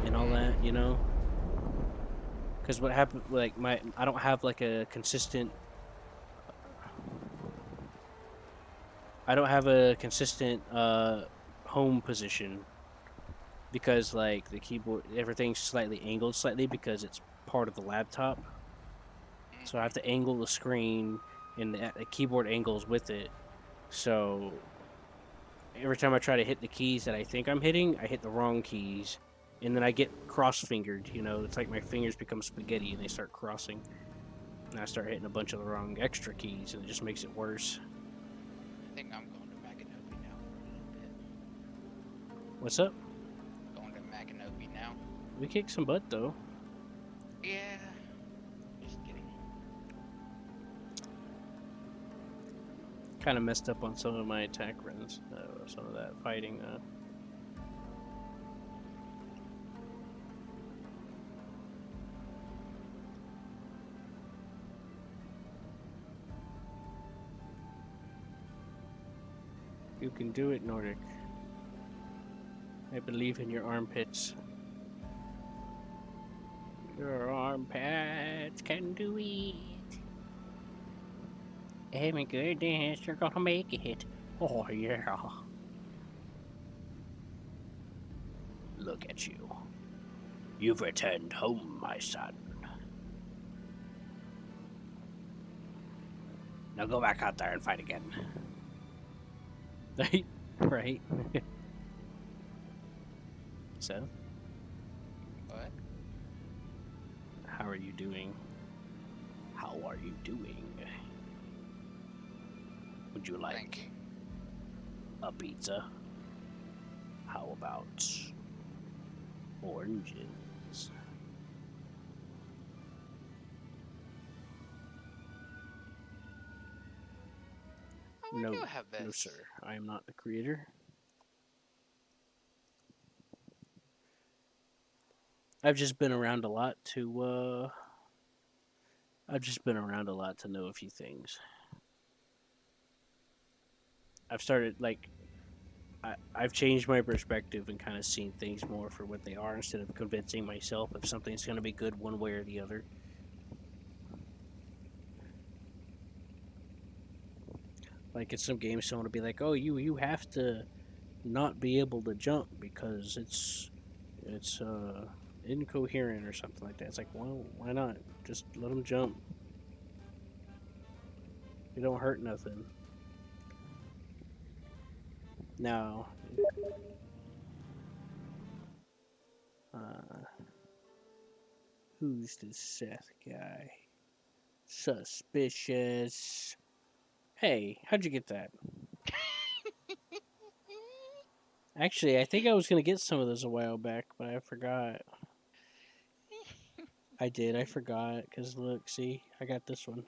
S1: and all that, you know? Because what happened, like, I don't have, like, a consistent... I don't have a consistent, home position, because like the keyboard, everything's slightly angled because it's part of the laptop, so I have to angle the screen and the keyboard angles with it. So every time I try to hit the keys that I think I'm hitting, I hit the wrong keys, and then I get cross-fingered, you know? It's like my fingers become spaghetti and they start crossing, and I start hitting a bunch of the wrong extra keys, and it just makes it worse.
S3: I think I'm going to Maganopy now for a little bit.
S1: What's up?
S3: Going to Maganopy now.
S1: We kicked some butt though.
S3: Yeah. Just kidding.
S1: Kind of messed up on some of my attack runs, some of that fighting. You can do it, Nordic. I believe in your armpits. Your armpits can do it. Oh my goodness, you're gonna make it. Oh yeah. Look at you. You've returned home, my son. Now go back out there and fight again. Right? Right. So,
S3: What?
S1: how are you doing? How are you doing? Would you
S3: Thank
S1: like
S3: you.
S1: a pizza? How about oranges?
S3: Oh, I
S1: No,
S3: do have this.
S1: no, sir. I am not the creator. I've just been around a lot to. I've just been around a lot to know a few things. I've started like. I've changed my perspective and kind of seen things more for what they are instead of convincing myself if something's going to be good one way or the other. Like in some games, someone will be like, "Oh, you have to not be able to jump because it's incoherent or something like that." It's like, well, why not? Just let them jump. It don't hurt nothing. Now, uh, who's this Seth guy? Suspicious. Hey, how'd you get that? Actually, I think I was gonna get some of those a while back, but I forgot. I did. I forgot. Cause look, see, I got this one.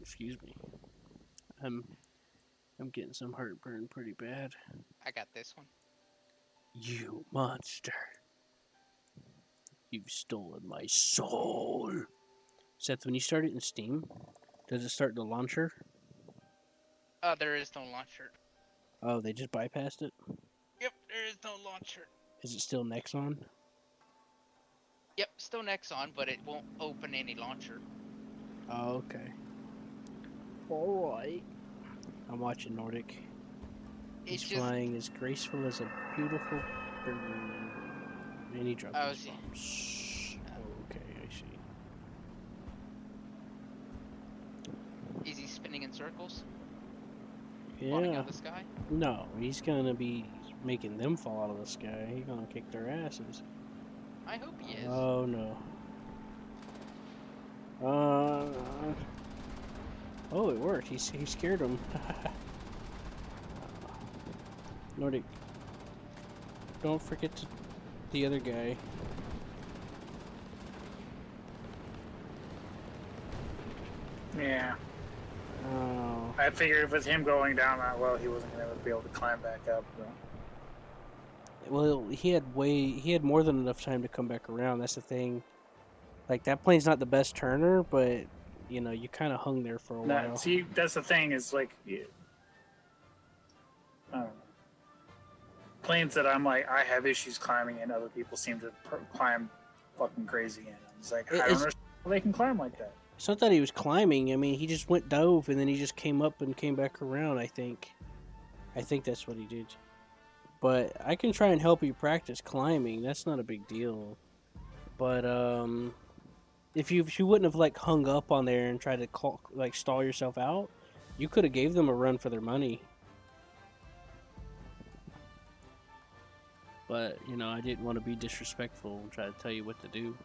S1: Excuse me. I'm I'm getting some heartburn pretty bad.
S3: I got this one.
S1: You monster! You've stolen my soul. Seth, when you start it in Steam, does it start the launcher?
S3: There is no launcher.
S1: Oh, they just bypassed it.
S3: Yep, there is no launcher.
S1: Is it still Nexon?
S3: Yep, still Nexon, but it won't open any launcher.
S1: Oh, okay. All right. I'm watching Nordic. He's
S3: It's just
S1: flying as graceful as a beautiful bird. And he dropped
S3: Oh,
S1: his
S3: is he?
S1: bomb. Shh. Okay, I see.
S3: is he spinning in circles, falling
S1: Yeah.
S3: out of the sky?
S1: No, he's gonna be making them fall out of the sky. He's gonna kick their asses.
S3: I hope he is.
S1: Oh no. Oh, it worked. He scared him. Nordic, don't forget the other guy.
S7: Yeah.
S1: Oh.
S7: I figured with him going down that well, he wasn't going to be able to climb back up. But...
S1: Well, he had more than enough time to come back around. That's the thing. Like, that plane's not the best turner, but you know, you kind of hung there for a while.
S7: See, that's the thing is like, I don't know. Planes that I'm like, I have issues climbing, and other people seem to climb fucking crazy in. It's like, I don't understand how they can climb like that.
S1: It's not that he was climbing. I mean, he just went dove and then he just came up and came back around. I think that's what he did. But I can try and help you practice climbing. That's not a big deal. But if you wouldn't have like hung up on there and tried to stall yourself out, you could have gave them a run for their money. But you know, I didn't want to be disrespectful and try to tell you what to do.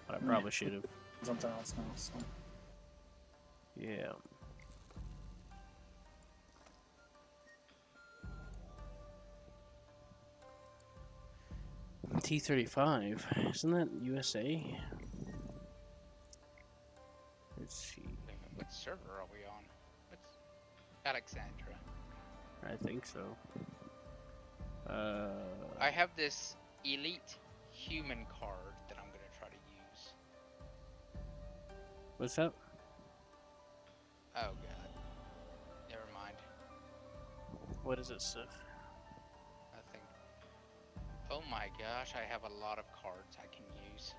S1: But I probably should have.
S7: Something else now. So.
S1: Yeah. T-35, isn't that USA? Let's see.
S3: What server are we on? What's Alexandra?
S1: I think so.
S3: I have this elite human card that I'm gonna try to use.
S1: What's up?
S3: Oh god. Never mind.
S1: What is it, Sif?
S3: Nothing. Oh my gosh, I have a lot of cards I can use.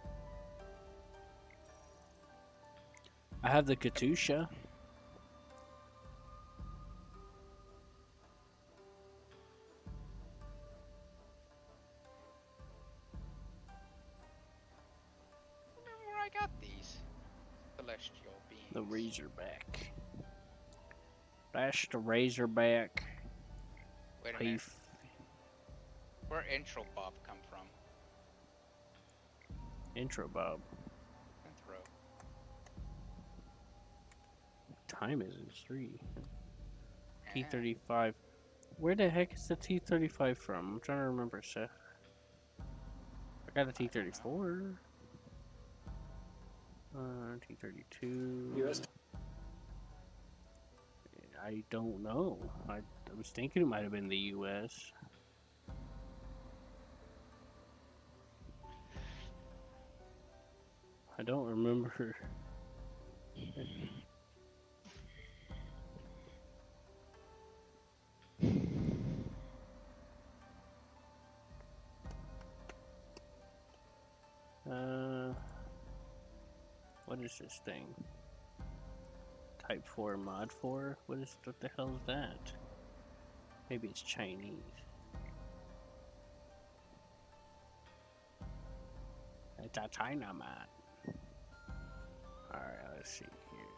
S1: I have the Katusha.
S3: Remember where I got these? Celestial beings.
S1: The Razorback. That's the Razorback.
S3: Wait a minute.
S1: Beef.
S3: Where intro Bob come from?
S1: Intro Bob.
S3: Intro.
S1: Time is it? 3. T35. Where the heck is the T35 from? I'm trying to remember, Seth. I got a T34. T32.
S7: US.
S1: I don't know. I was thinking it might have been the US. I don't remember. What is this thing? Type 4 mod 4? What the hell is that? Maybe it's Chinese. It's a China mod. Alright, let's see here.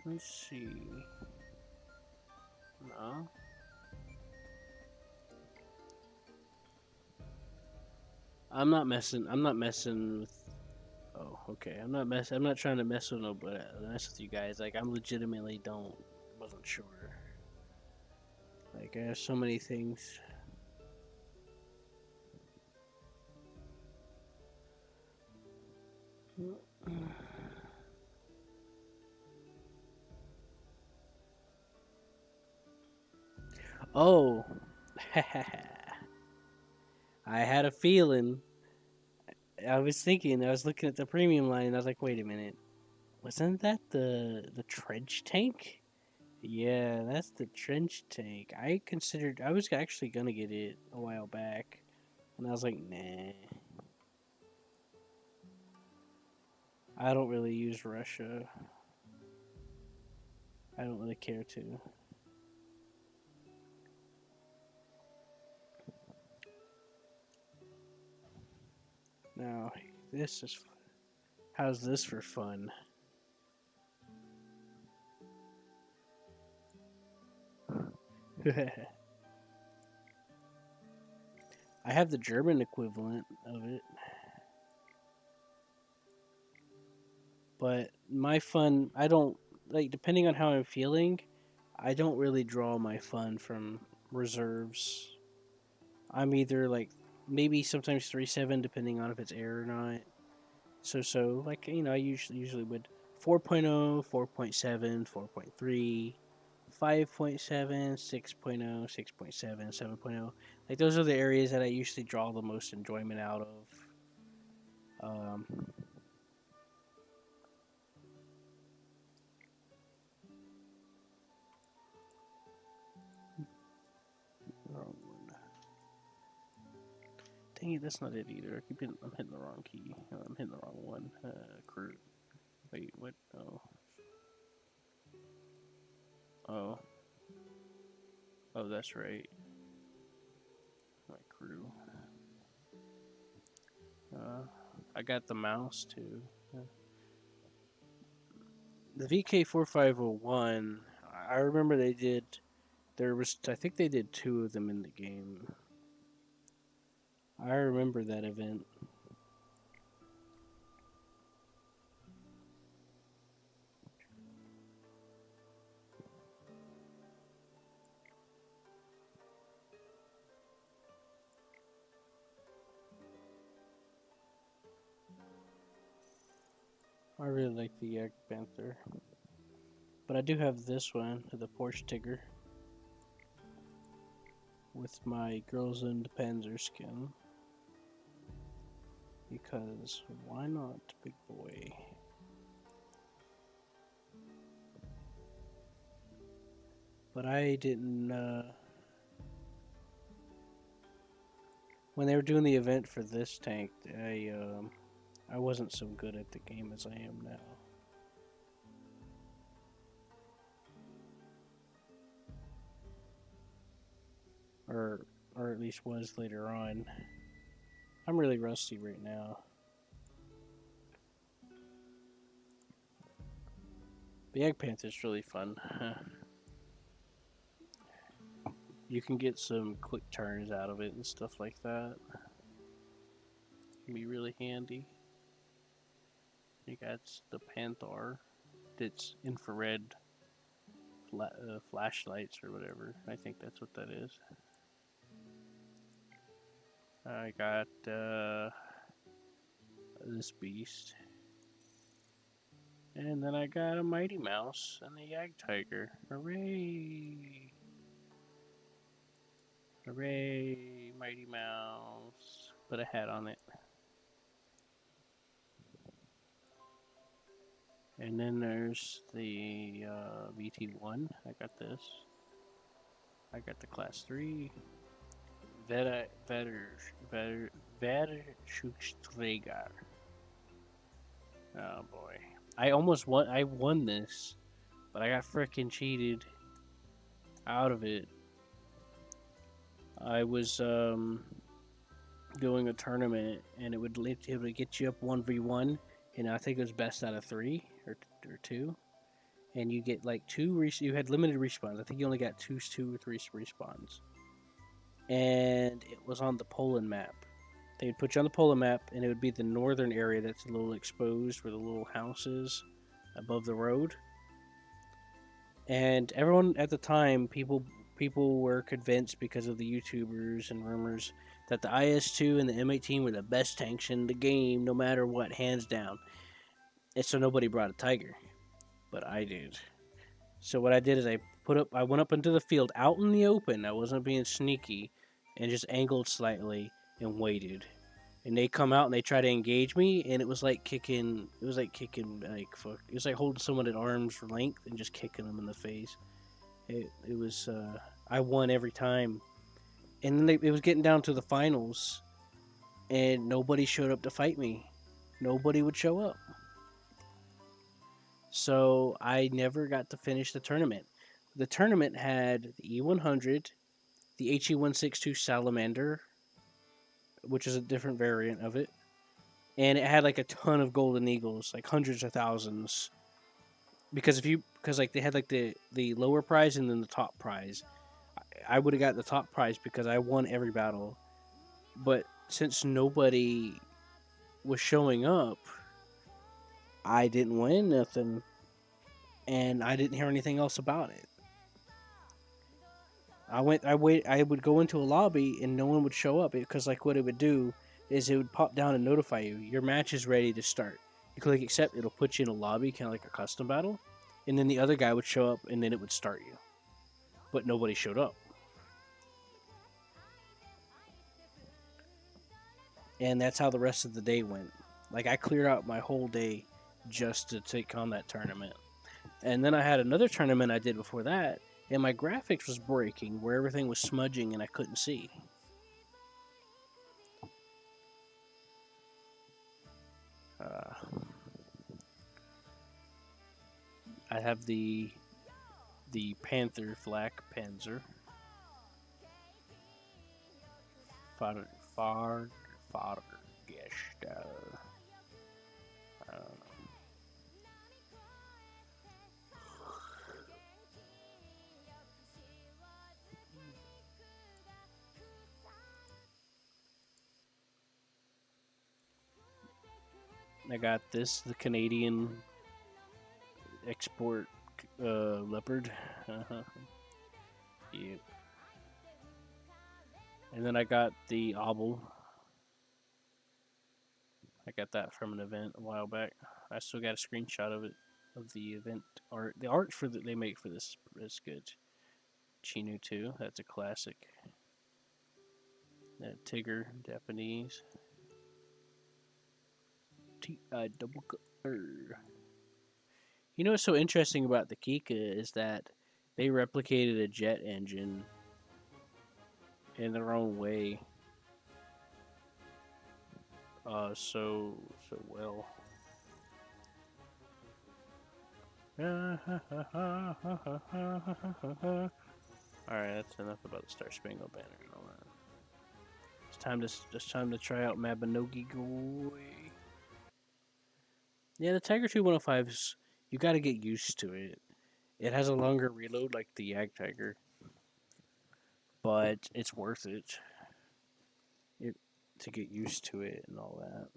S1: Let's see. No. I'm not messing with. Oh, okay. I'm not trying to mess with you guys. Like, I'm legitimately wasn't sure. Like, I have so many things. Oh. I had a feeling. I was looking at the premium line, and I was like, wait a minute. Wasn't that the trench tank? Yeah, that's the trench tank. I was actually gonna get it a while back, and I was like, nah. I don't really use Russia. I don't really care to. Now, how's this for fun? I have the German equivalent of it. But my fun, I don't, like, depending on how I'm feeling, I don't really draw my fun from reserves. I'm either, like, maybe sometimes 3-7, depending on if it's air or not. So, like, I usually would 4.0, 4.7, 4.3, 5.7, 6.0, 6.7, 7.0. Like, those are the areas that I usually draw the most enjoyment out of. Wrong one. Dang it, that's not it either. I'm hitting the wrong key. I'm hitting the wrong one. Crew. Wait, what? Oh. Oh. Oh, that's right. My crew. I got the mouse too. The VK4501. I remember they did. I think they did 2 of them in the game. I remember that event. I really like the Yak Panther. But I do have this one, the Porsche Tigger. with my Girls in the Panzer skin. Because why not, big boy? But I didn't, when they were doing the event for this tank, I wasn't so good at the game as I am now. Or at least was later on. I'm really rusty right now. The Egg Panther's really fun. You can get some quick turns out of it and stuff like that. Can be really handy. You got the Panther that's infrared flashlights or whatever. I think that's what that is. I got this beast. And then I got a Mighty Mouse and a Yag Tiger. Hooray! Hooray, Mighty Mouse. Put a hat on it. And then there's the VT1. I got this. I got the Class 3. Verschutsträger. Oh boy. I won this, but I got frickin' cheated out of it. I was doing a tournament and it would get you up 1v1, and I think it was best out of 3 or 2. And you get like you had limited respawns. I think you only got two or three respawns. And it was on the Poland map. They would put you on the Poland map, and it would be the northern area that's a little exposed where the little house is above the road. And everyone at the time, people were convinced because of the YouTubers and rumors that the IS-2 and the M18 were the best tanks in the game, no matter what, hands down. And so nobody brought a Tiger, but I did. So what I did is I went up into the field out in the open. I wasn't being sneaky, and just angled slightly and waited. And they come out and they try to engage me, and it was like kicking. It was like holding someone at arm's length and just kicking them in the face. It was. I won every time, and then it was getting down to the finals, and nobody showed up to fight me. Nobody would show up. So I never got to finish the tournament. The tournament had the E100, the HE162 Salamander, which is a different variant of it, and it had like a ton of golden eagles, like hundreds of thousands. Because like they had like the lower prize and then the top prize. I would have got the top prize because I won every battle, but since nobody was showing up, I didn't win nothing, and I didn't hear anything else about it. I would go into a lobby and no one would show up because like what it would do is it would pop down and notify you your match is ready to start. You click accept, it'll put you in a lobby, kind of like a custom battle, and then the other guy would show up and then it would start you. But nobody showed up. And that's how the rest of the day went. Like I cleared out my whole day just to take on that tournament. And then I had another tournament I did before that, and my graphics was breaking where everything was smudging and I couldn't see. I have the Panther Flak Panzer. Fahrgäste. I got the Canadian export Leopard. Yep. And then I got the Obel. I got that from an event a while back. I still got a screenshot of it, of the event art. The art they make for this is good. Chinu 2, that's a classic. That Tigger, Japanese. T-I double color. You know what's so interesting about the Kika is that they replicated a jet engine in their own way. So well. Alright, that's enough about the Star Spangled Banner and all that. It's time to try out Mabinogi Goy. Yeah, the Tiger 2105s, you gotta get used to it. It has a longer reload like the Yag Tiger, but it's worth it. To get used to it and all that.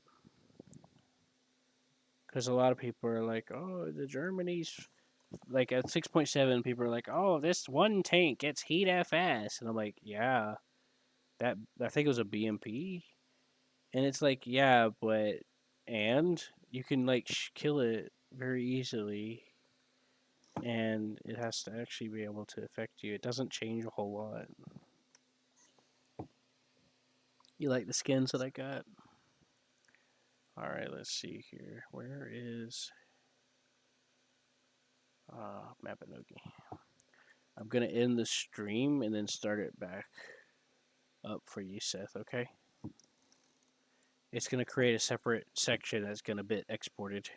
S1: Because a lot of people are like, oh, the Germany's like at 6.7, people are like, oh, this one tank gets heat that fast, and I'm like, yeah, that I think it was a BMP, and it's like, yeah, but and you can like kill it very easily, and it has to actually be able to affect you. It doesn't change a whole lot. You like the skins that I got? All right, let's see here. Where is Mabinogi? I'm gonna end the stream and then start it back up for you, Seth. Okay? It's gonna create a separate section that's gonna get exported.